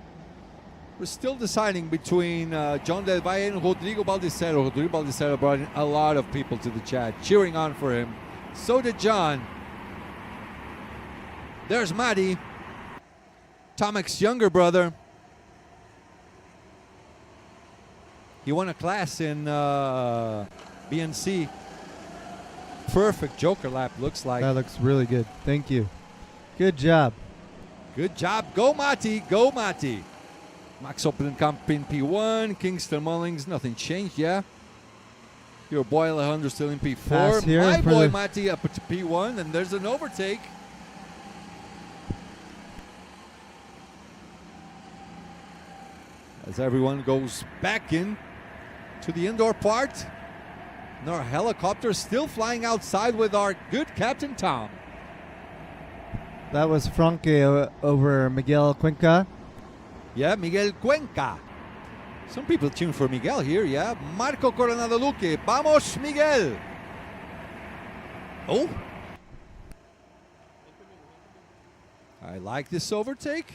We're still deciding between John Del Valle and Rodrigo Baldicero. Rodrigo Baldicero brought in a lot of people to the chat, cheering on for him. So did John. There's Matty, Tomek's younger brother. He won a class in BNC. Perfect Joker lap, looks like. That looks really good. Thank you. Good job. Good job. Go, Mati. Go, Mati. Max Oppenkamp in P1. Kingston Mullings. Nothing changed, yeah? Your boy Alejandro still in P4. Pass here My for boy the- Mati up to P1. And there's an overtake. As everyone goes back in to the indoor part. And our helicopter still flying outside with our good Captain Tom. That was Franke over Miguel Cuenca. Yeah, Miguel Cuenca. Some people tune for Miguel here, yeah. Marco Coronado Luque. Vamos, Miguel. Oh. I like this overtake.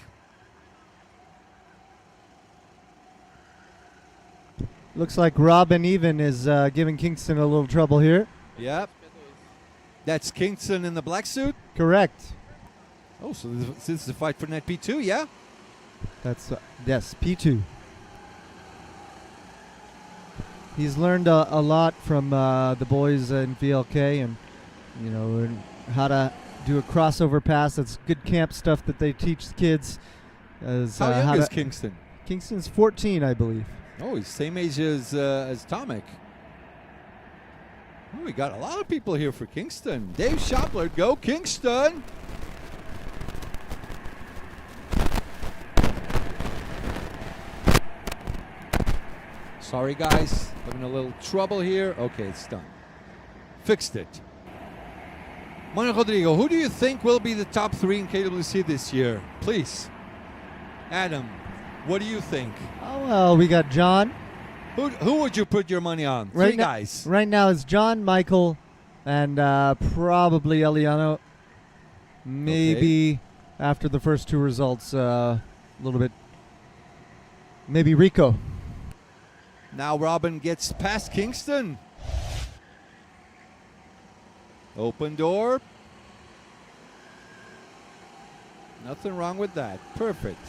Looks like Robin Even is giving Kingston a little trouble here. Yep. That's Kingston in the black suit. Correct. Oh, so this is a fight for net P2, yeah? That's yes, P2. He's learned a lot from the boys in VLK, and you know how to do a crossover pass. That's good camp stuff that they teach the kids. As, How young how is to- Kingston? Kingston's 14, I believe. Oh, he's same age as Tomek. Oh, we got a lot of people here for Kingston. Dave Shopler, go Kingston! Sorry, guys. Having a little trouble here. Okay, it's done. Fixed it. Manuel Rodrigo, who do you think will be the top 3 in KWC this year? Please. Adam, what do you think? Oh well, we got John. Who would you put your money on? Right Three now- guys. Right now it's John, Michael, and probably Eliano. Maybe after the first 2 results, a little bit. Maybe Rico. Now Robin gets past Kingston. Open door. Nothing wrong with that. Perfect.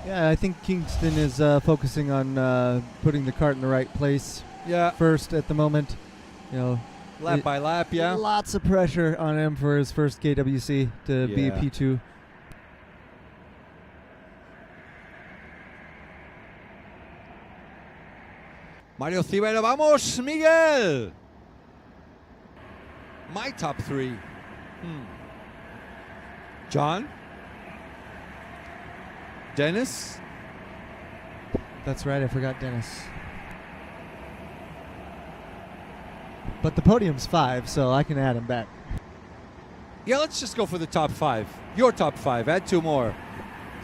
Yeah, I think Kingston is focusing on putting the cart in the right place Yeah. first at the moment. You know, Lap It- by lap, yeah. lots of pressure on him for his first KWC to be Yeah. P2. Mario Cibera, vamos, Miguel. My top 3. John. Dennis. That's right, I forgot Dennis. But the podium's 5, so I can add him back. Yeah, let's just go for the top 5. Your top 5. Add 2 more.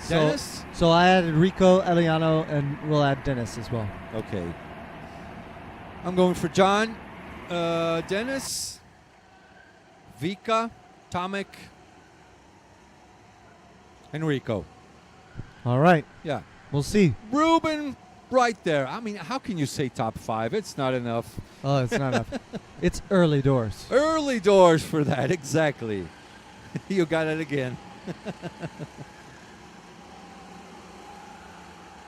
Dennis. So I added Rico, Eliano, and we'll add Dennis as well. Okay. I'm going for John, Dennis, Vika, Tomek, Enrico. All right, Yeah. we'll see. Ruben right there. I mean, how can you say top 5? It's not enough. Oh, it's not enough. It's early doors. Early doors for that, exactly. You got it again.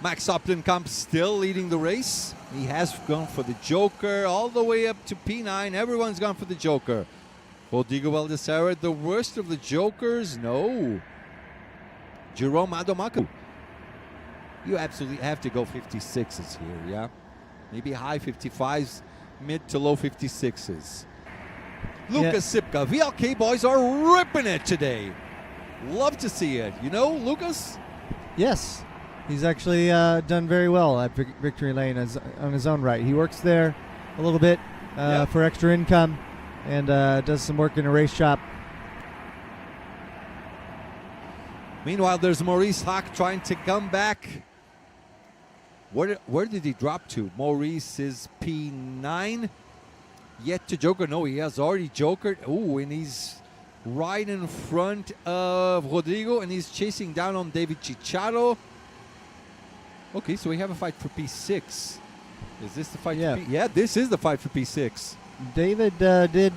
Max Optenkamp still leading the race. He has gone for the Joker all the way up to P9. Everyone's gone for the Joker. Rodrigo Baldicero, the worst of the Jokers? No. Jerome Adomaku. You absolutely have to go 56s here, yeah? Maybe high 55s, mid to low 56s. Lucas Sipka. VLK boys are ripping it today. Love to see it. You know, Lucas? Yes, he's actually done very well at Victory Lane on his own right. He works there a little bit Yep. for extra income and does some work in a race shop. Meanwhile, there's Maurice Hawk trying to come back. Where did he drop to? Maurice is P9. Yet to Joker. No, he has already Jokered. Ooh, and he's right in front of Rodrigo, and he's chasing down on David Chicharo. Okay, so we have a fight for P6. Is this the fight Yeah. for P? Yeah, this is the fight for P6. David did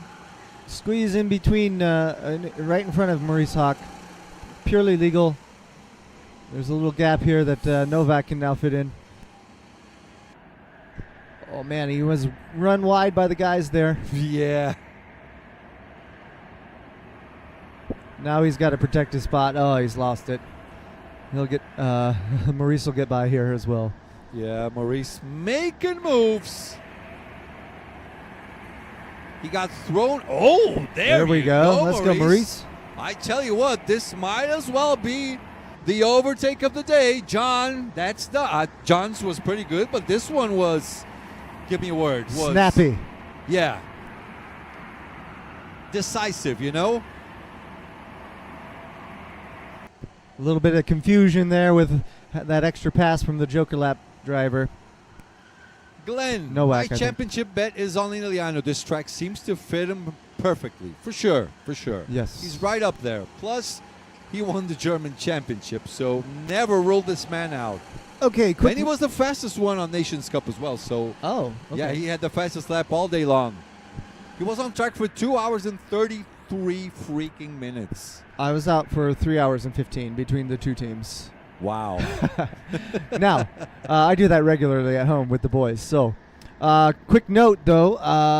squeeze in between, right in front of Maurice Hawk. Purely legal. There's a little gap here that Novak can now fit in. Oh man, he was run wide by the guys there. Yeah. Now he's got to protect his spot. Oh, he's lost it. He'll get Maurice will get by here as well. Yeah, Maurice making moves. He got thrown. Oh, there we you go. Let's go, Maurice. I tell you what, this might as well be the overtake of the day. John, that's the John's was pretty good, but this one was, give me a word, was Snappy. Yeah. Decisive, you know? A little bit of confusion there with that extra pass from the Joker lap driver. Glenn, Novak, I my think. championship bet is on Liliano. This track seems to fit him perfectly. For sure, for sure. Yes. He's right up there. Plus, he won the German championship, so never ruled this man out. Okay, quick. And he was the fastest one on Nations Cup as well, so Oh, okay. yeah, he had the fastest lap all day long. He was on track for 2 hours and 33 freaking minutes. I was out for 3 hours and 15 between the two teams. Wow. Now, I do that regularly at home with the boys. So, quick note though,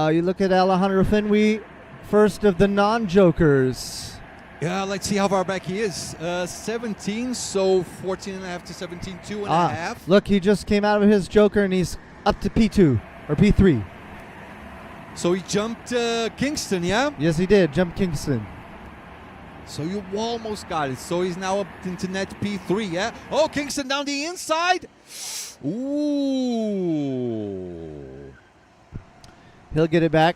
you look at Alejandro Fenwy, first of the non-jokers. Yeah, let's see how far back he is. 17, so 14 and a half to 17, 2.5. Look, he just came out of his joker and he's up to P2 or P3. So he jumped Kingston, yeah? Yes, he did. Jump Kingston. So you almost got it. So he's now up into net P3, yeah? Oh, Kingston down the inside. Ooh. He'll get it back.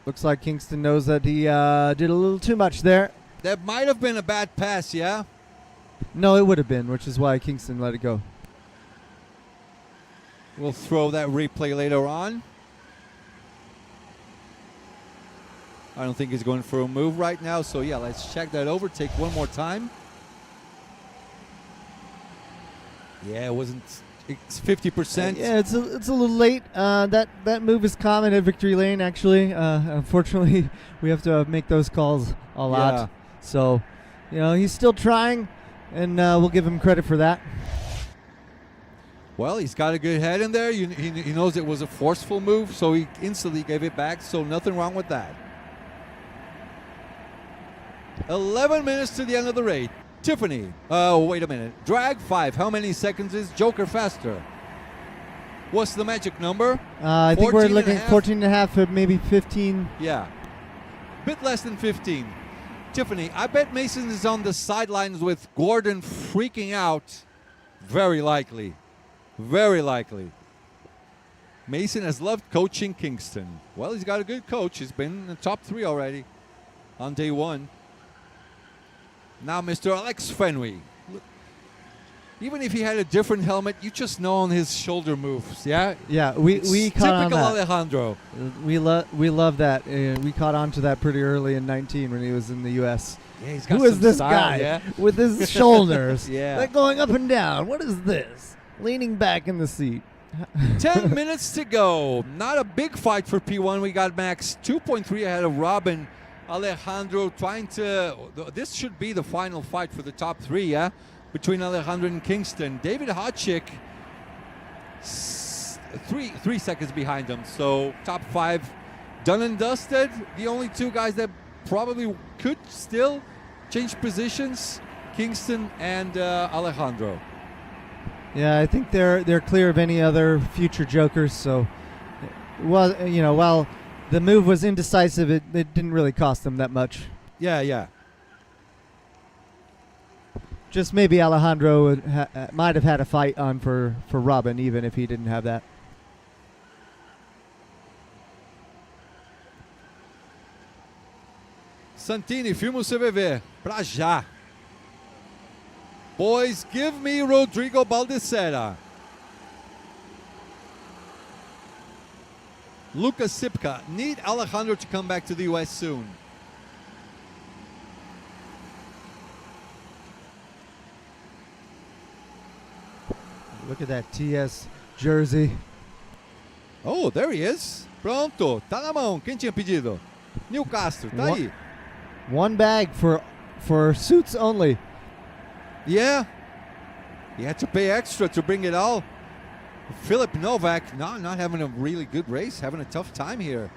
Looks like Kingston knows that he did a little too much there. That might have been a bad pass, yeah? No, it would have been, which is why Kingston let it go. We'll throw that replay later on. I don't think he's going for a move right now. So, yeah, let's check that over. Take one more time. Yeah, it wasn't. It's 50%. Yeah, it's a little late. That move is common at Victory Lane, actually. Unfortunately, we have to make those calls a lot. Yeah. So, he's still trying, and we'll give him credit for that. Well, he's got a good head in there. He knows it was a forceful move, so he instantly gave it back. So nothing wrong with that. 11 minutes to the end of the race. Tiffany. Oh, wait a minute. Drag 5. How many seconds is Joker faster? What's the magic number? I think we're 14 looking and a half? 14 and a half, maybe 15. Yeah. Bit less than 15. Tiffany, I bet Mason is on the sidelines with Gordon freaking out. Very likely. Very likely. Mason has loved coaching Kingston. Well, he's got a good coach. He's been in the top 3 already on day 1. Now, Mr. Alex Fenwy. Even if he had a different helmet, you just know on his shoulder moves, yeah? Yeah, we It's caught on typical that. Alejandro. We love that. We caught on to that pretty early in 19 when he was in the U.S. Yeah, he's got Who is some this style, guy yeah? with his shoulders? Yeah. They're going up and down. What is this? Leaning back in the seat. 10 minutes to go. Not a big fight for P1. We got Max 2.3 ahead of Robin. Alejandro trying to... This should be the final fight for the top 3, yeah? Between Alejandro and Kingston. David Hodchick, 3 seconds behind him. So top 5 done and dusted. The only 2 guys that probably could still change positions, Kingston and Alejandro. Yeah, I think they're clear of any other future jokers. So, well, while the move was indecisive, it didn't really cost them that much. Yeah. Just maybe Alejandro would might have had a fight on for Robin, even if he didn't have that. Santini, filma o CVV. Pra já. Boys, give me Rodrigo Baldessera. Lucas Sipka. Need Alejandro to come back to the U.S. soon. Look at that TS jersey. Oh, there he is. Pronto, tá na mão. Quem tinha pedido? Nil Castro, tá aí. One bag for suits only. Yeah. You had to pay extra to bring it all. Philip Novak, not having a really good race, having a tough time here.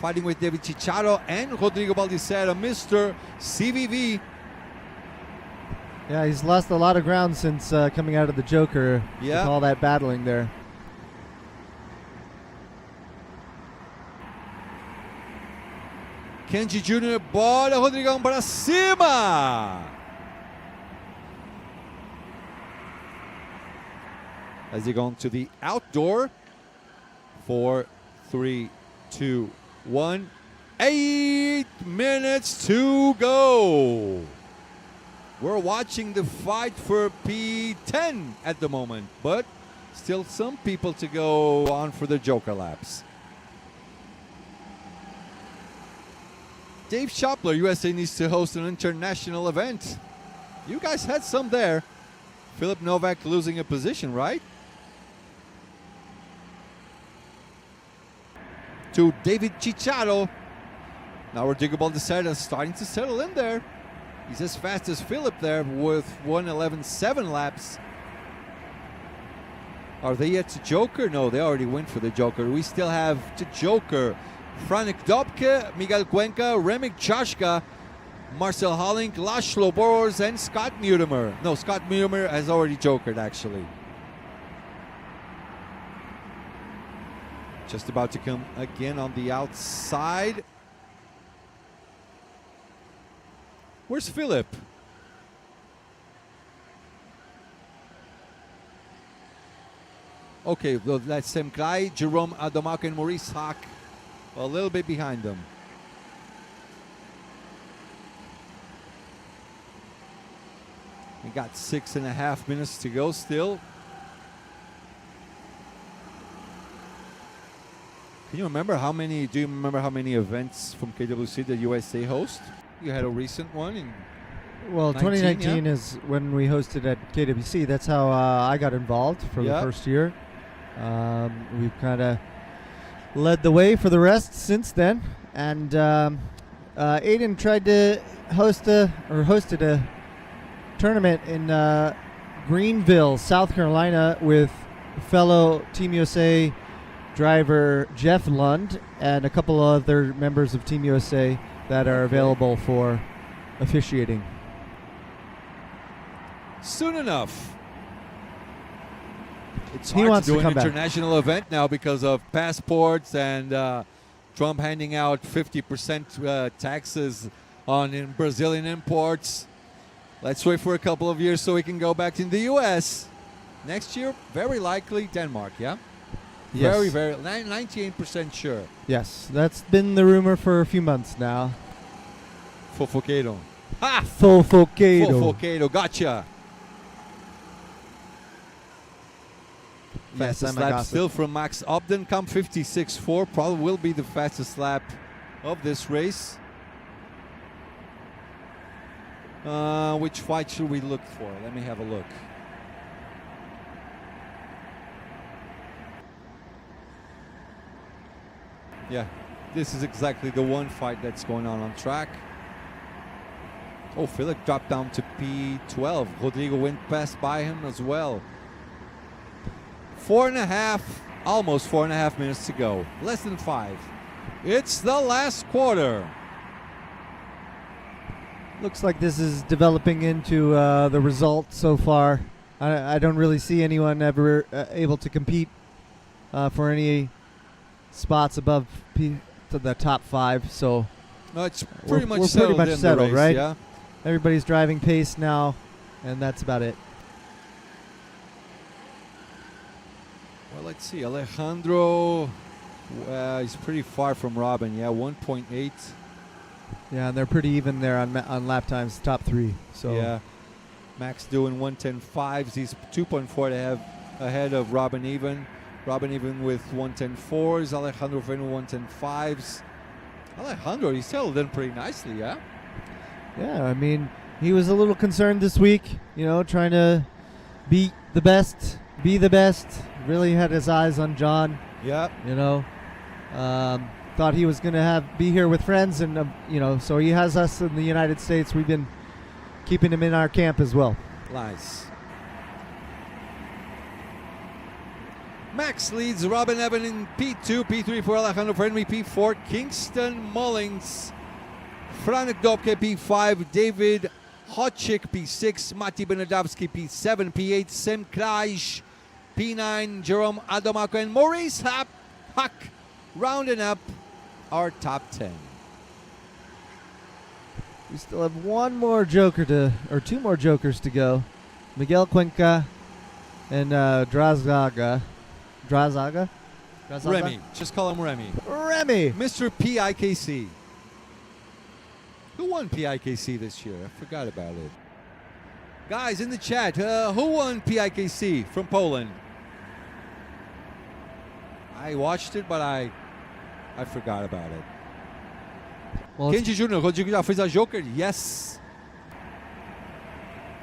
Fighting with David Cicciaro and Rodrigo Baldissera, Mr. CVV. Yeah, he's lost a lot of ground since coming out of the Joker. Yeah. With all that battling there. Kenji Jr., bora Rodrigão para cima! As he goes to the outdoor. 4, 3, 2, 1. 8 minutes to go. We're watching the fight for P10 at the moment, but still some people to go on for the Joker laps. Dave Shopler, USA needs to host an international event. You guys had some there. Philip Novak losing a position, right? To David Cicciaro. Now Rodrigo Baldissera starting to settle in there. He's as fast as Philip there with 1:11.7 laps. Are they yet to Joker? No, they already went for the Joker. We still have to Joker. Franek Dobke, Miguel Cuenca, Remig Chashka, Marcel Hollink, Laszlo Boros, and Scott Mutimer. No, Scott Mutimer has already jokered, actually. Just about to come again on the outside. Where's Philip? Okay, well, that's Sam Krai, Jerome Adamac, and Maurice Hack a little bit behind them. We got 6.5 minutes to go still. Do you remember how many events from KWC that USA host? You had a recent one in Well, 19, 2019 yeah? is when we hosted at KWC. That's how I got involved for the Yeah. first year. We've kind of led the way for the rest since then. And Aiden tried to hosted a tournament in Greenville, South Carolina, with fellow Team USA driver Jeff Lund and a couple other members of Team USA that are available for officiating. Soon enough. It's He hard wants to do to an come back. international event now because of passports and Trump handing out 50% taxes on Brazilian imports. Let's wait for a couple of years so we can go back in the U.S. Next year, very likely Denmark, yeah? Yes. Very, very, 98% sure. Yes, that's been the rumor for a few months now. Fofoqueiro. Ha! Fofoqueiro. Fofoqueiro, gotcha. Fast Fastest time I lap got still from Max Obden, come 56.4. Probably will be the fastest lap of this race. Which fight should we look for? Let me have a look. Yeah, this is exactly the one fight that's going on track. Oh, Philip dropped down to P12. Rodrigo went past by him as well. 4.5, almost 4.5 minutes to go. Less than 5. It's the last quarter. Looks like this is developing into the result so far. I don't really see anyone ever able to compete for any spots above to the top 5. So No, it's we're pretty much pretty settled much in the settled, race, right? Yeah. everybody's driving pace now, and that's about it. Well, let's see. Alejandro, he's pretty far from Robin. Yeah, 1.8. Yeah, and they're pretty even there on lap times, top 3. So Yeah. Max doing 110.5s. He's 2.4 ahead of Robin Even. Robin Even with 110.4s. Alejandro Feno 110.5s. Alejandro, he settled in pretty nicely, yeah? Yeah, I mean, he was a little concerned this week, trying to beat the best be the best. Really had his eyes on John. Yep. You know, thought he was going to be here with friends, and you know, so he has us in the United States. We've been keeping him in our camp as well. Nice. Max leads Robin Evan in P2, P3 for Alejandro Frenemy, P4 Kingston Mullings, Franek Dobke P5, David Hotchik P6, Mati Benedowski P7, P8 Sem Kraj, P9 Jerome Adomako, and Maurice Huck rounding up our top 10. We still have one more joker or two more jokers to go. Miguel Cuenca and Drazaga. Remy. Just call him Remy. Remy. Mr. PIKC. Who won PIKC this year? I forgot about it. Guys, in the chat, who won PIKC from Poland? I watched it, but I forgot about it. Well, Kenji Jr., Rodrigo já fez a Joker? Yes.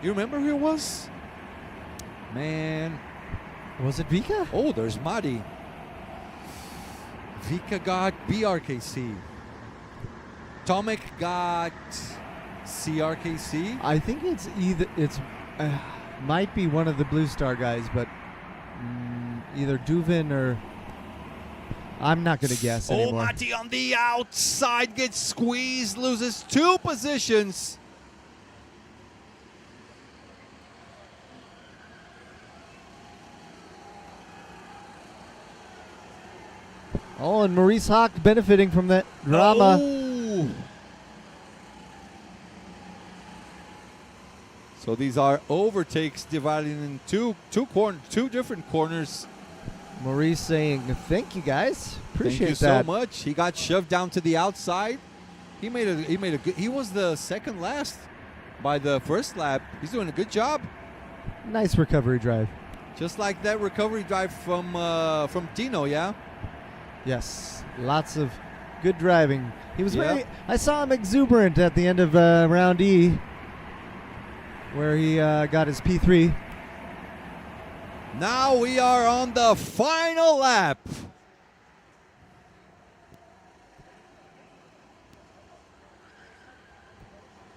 You remember who it was? Man. was it Vika? Oh, there's Madi. Vika got BRKC. Tomek got CRKC. I think it's might be one of the Blue Star guys, but either Duvin or I'm not going to guess anymore. Mati on the outside gets squeezed, loses 2 positions. Oh, and Maurice Hawk benefiting from that drama. Oh. So these are overtakes divided in two different corners. Maurice saying, "Thank you guys, appreciate Thank you that." so much. He got shoved down to the outside. He made a good. He was the second last by the first lap. He's doing a good job. Nice recovery drive. Just like that recovery drive from Dino, yeah. Yes, lots of good driving. He was Yep. very. I saw him exuberant at the end of round E, where he got his P3. Now we are on the final lap.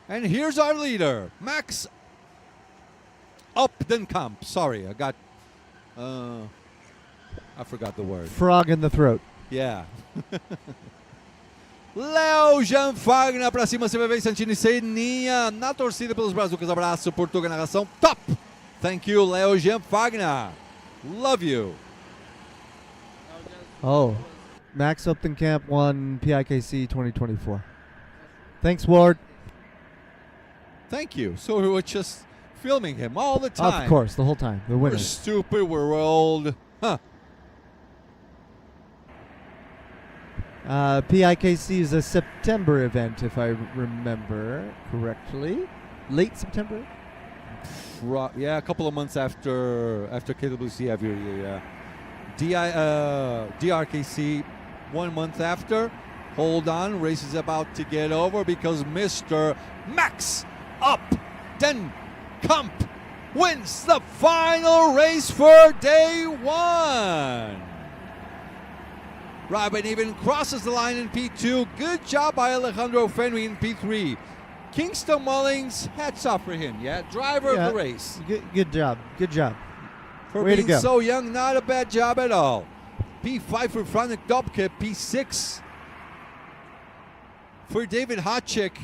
And here's our leader, Max Opdenkamp. Sorry, I forgot the word. Frog in the throat. Yeah. Léo Jean Fagner pra cima, CVV Santini Seninha na torcida pelos Brazucas. Abraço, Portuga narração top. Thank you, Léo Jean Fagner. Love you. Oh, Max Upton-Camp won PIKC 2024. Thanks, Ward. Thank you. So we were just filming him all the time. Of course, the whole time. The We're winners. stupid. We're old. Huh. PIKC is a September event, if I remember correctly. Late September? Yeah, a couple of months after KWC every year, yeah. DRKC 1 month after. Hold on, race is about to get over because Mr. Max Updenkamp wins the final race for day 1. Robin even crosses the line in P2. Good job by Alejandro Fenry in P3. Kingston Mullings, hats off for him, yeah? Driver of the race. Good job. Good job. For Way to being go. so young, not a bad job at all. P5 for Franek Dobke, P6 for David Hotchik.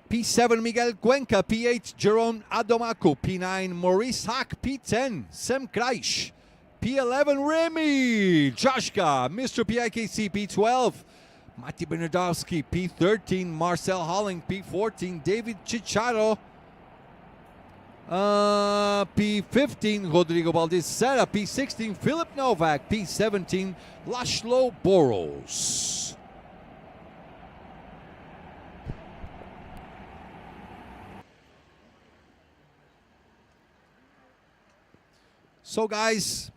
P7 Miguel Cuenca, P8 Jerome Adomako, P9 Maurice Hack, P10 Sem Kreisch, P11 Remy Joshka, Mr. PIKC, P12 Mati Bernardowski, P13 Marcel Holling, P14 David Chicharo, P15 Rodrigo Baldissera, P16 Philip Novak, P17 Laszlo Boros. So guys,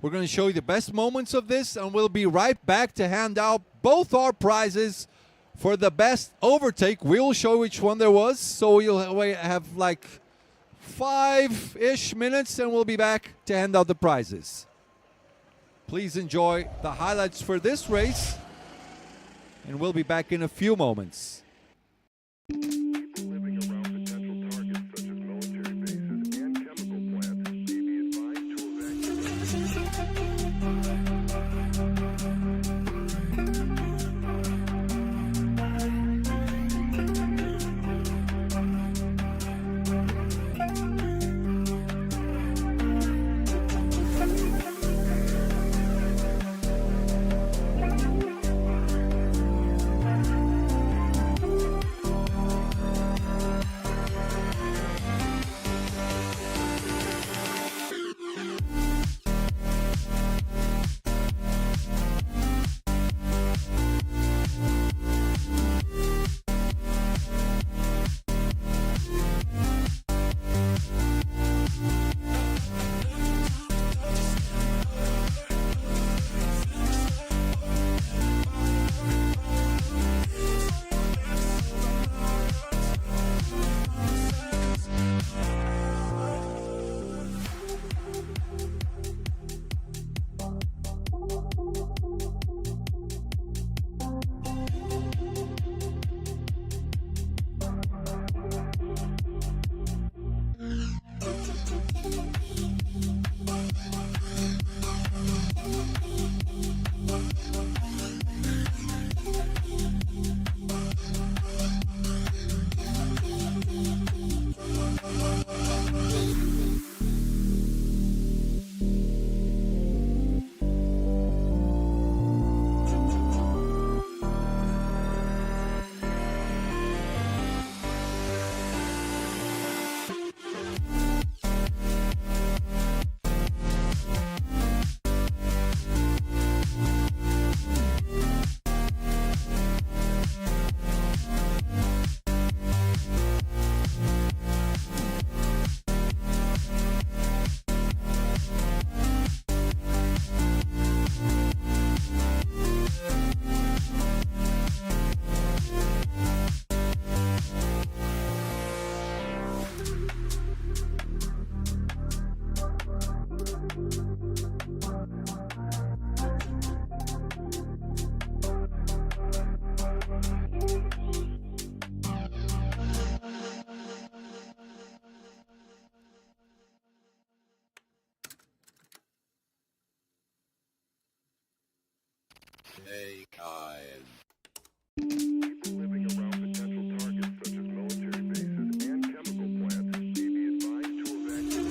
we're going to show you the best moments of this, and we'll be right back to hand out both our prizes For the best overtake, we'll show which one there was. So you'll have like 5-ish minutes and we'll be back to hand out the prizes. Please enjoy the highlights for this race. And we'll be back in a few moments. Living around potential targets such as military bases and chemical plants may be advised to evacuate. Living around potential targets such as military bases and chemical plants may be advised to evacuate.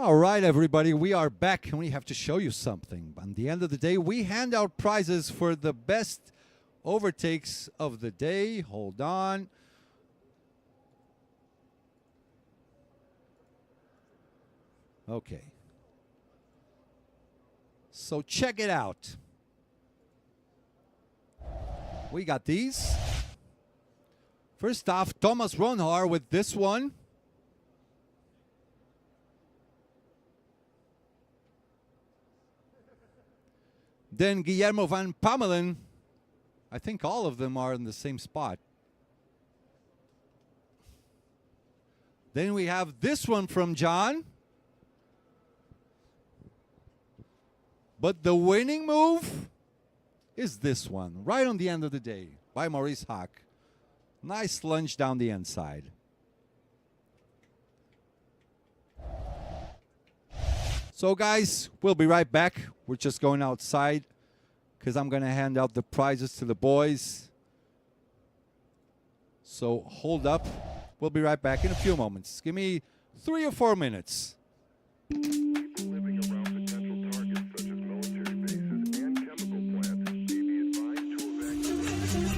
All right, everybody, we are back, and we have to show you something. On the end of the day, we hand out prizes for the best overtakes of the day. Hold on. Okay. So check it out. We got these. First off, Thomas Ronhar with this one. Then Guillermo van Pamelen. I think all of them are in the same spot. Then we have this one from John. But the winning move is this one, right on the end of the day, by Maurice Hack. Nice lunge down the inside. So guys, we'll be right back. We're just going outside because I'm going to hand out the prizes to the boys. So hold up. We'll be right back in a few moments. Give me 3 or 4 minutes. Living around potential targets such as military bases and chemical plants may be advised to evacuate.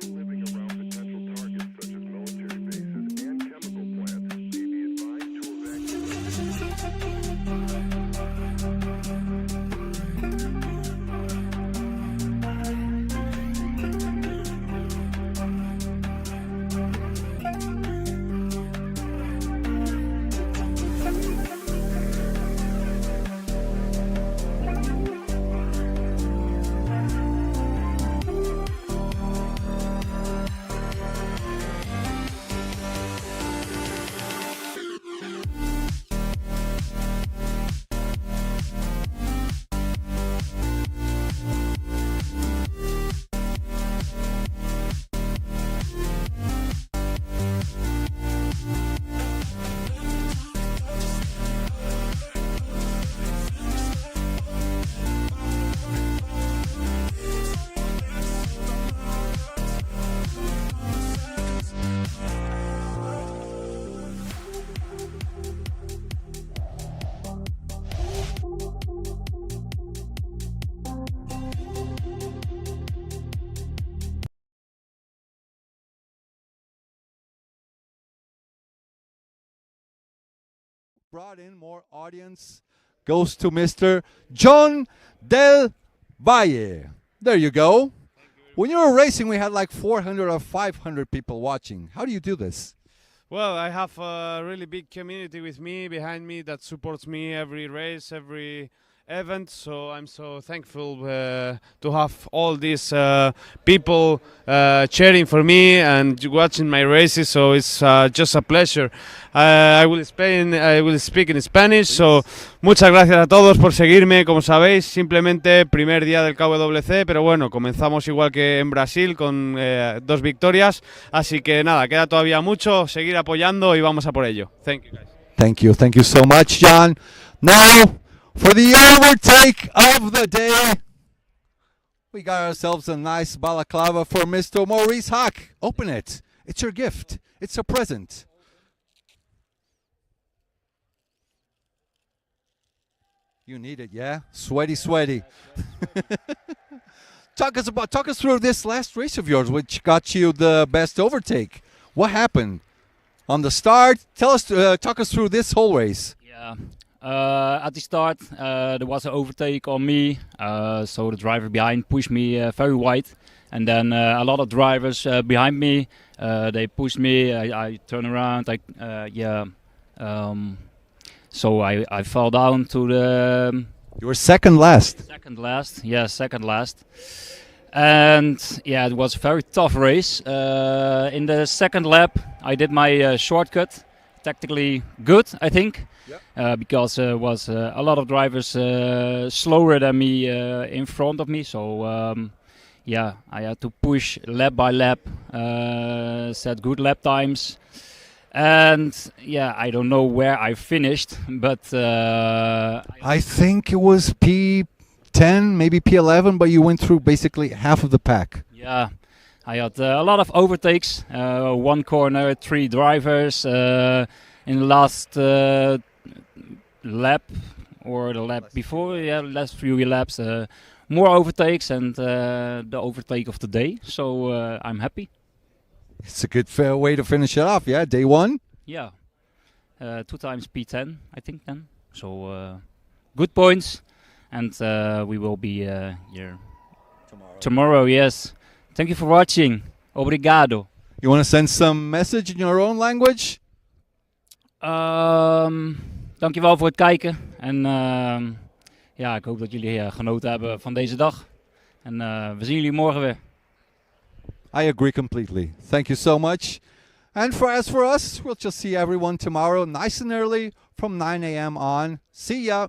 Living around potential targets such as military bases and chemical plants may be advised to evacuate. brought in more audience goes to Mr. John Del Valle. There you go. When you were racing, we had like 400 or 500 people watching. How do you do this? Well, I have a really big community with me, behind me, that supports me every race, every event. So I'm so thankful to have all these people cheering for me and watching my races. So it's just a pleasure. I will speak in Spanish. So muchas gracias a todos por seguirme. Como sabéis, simplemente primer día del KWC, pero bueno, comenzamos igual que en Brasil con 2 victorias. Así que nada, queda todavía mucho. Seguir apoyando y vamos a por ello. Thank you, guys. Thank you so much, John. Now, for the overtake of the day, we got ourselves a nice balaclava for Mr. Maurice Hack. Open it. It's your gift. It's a present. You need it, yeah? Sweaty. Talk us through this last race of yours, which got you the best overtake. What happened on the start? Talk us through this whole race. Yeah. At the start, there was an overtake on me, so the driver behind pushed me very wide, and then a lot of drivers behind me, they pushed me. I turned around, so I fell down to the. You were second last. Second last. And yeah, it was a very tough race. In the second lap, I did my shortcut. Tactically good, I think, because there was a lot of drivers slower than me in front of me. So I had to push lap by lap, set good lap times. And yeah, I don't know where I finished, but I think it was P10, maybe P11, but you went through basically half of the pack. Yeah, I had a lot of overtakes, 1 corner, 3 drivers in the last lap or the lap before, last few laps, more overtakes and the overtake of the day. So I'm happy. It's a good fair way to finish it off, yeah? Day 1? Yeah, 2 times P10, I think then. So good points, and we will be here tomorrow. Yes. Thank you for watching. Obrigado. You want to send some message in your own language? Dankjewel voor het kijken. En ik hoop dat jullie genoten hebben van deze dag. En we zien jullie morgen weer. I agree completely. Thank you so much. And as for us, we'll just see everyone tomorrow, nice and early, from 9 a.m. on. See ya.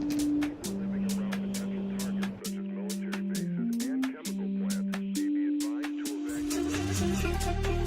Living around potential targets such as military bases and chemical plants, may be advised to evacuate.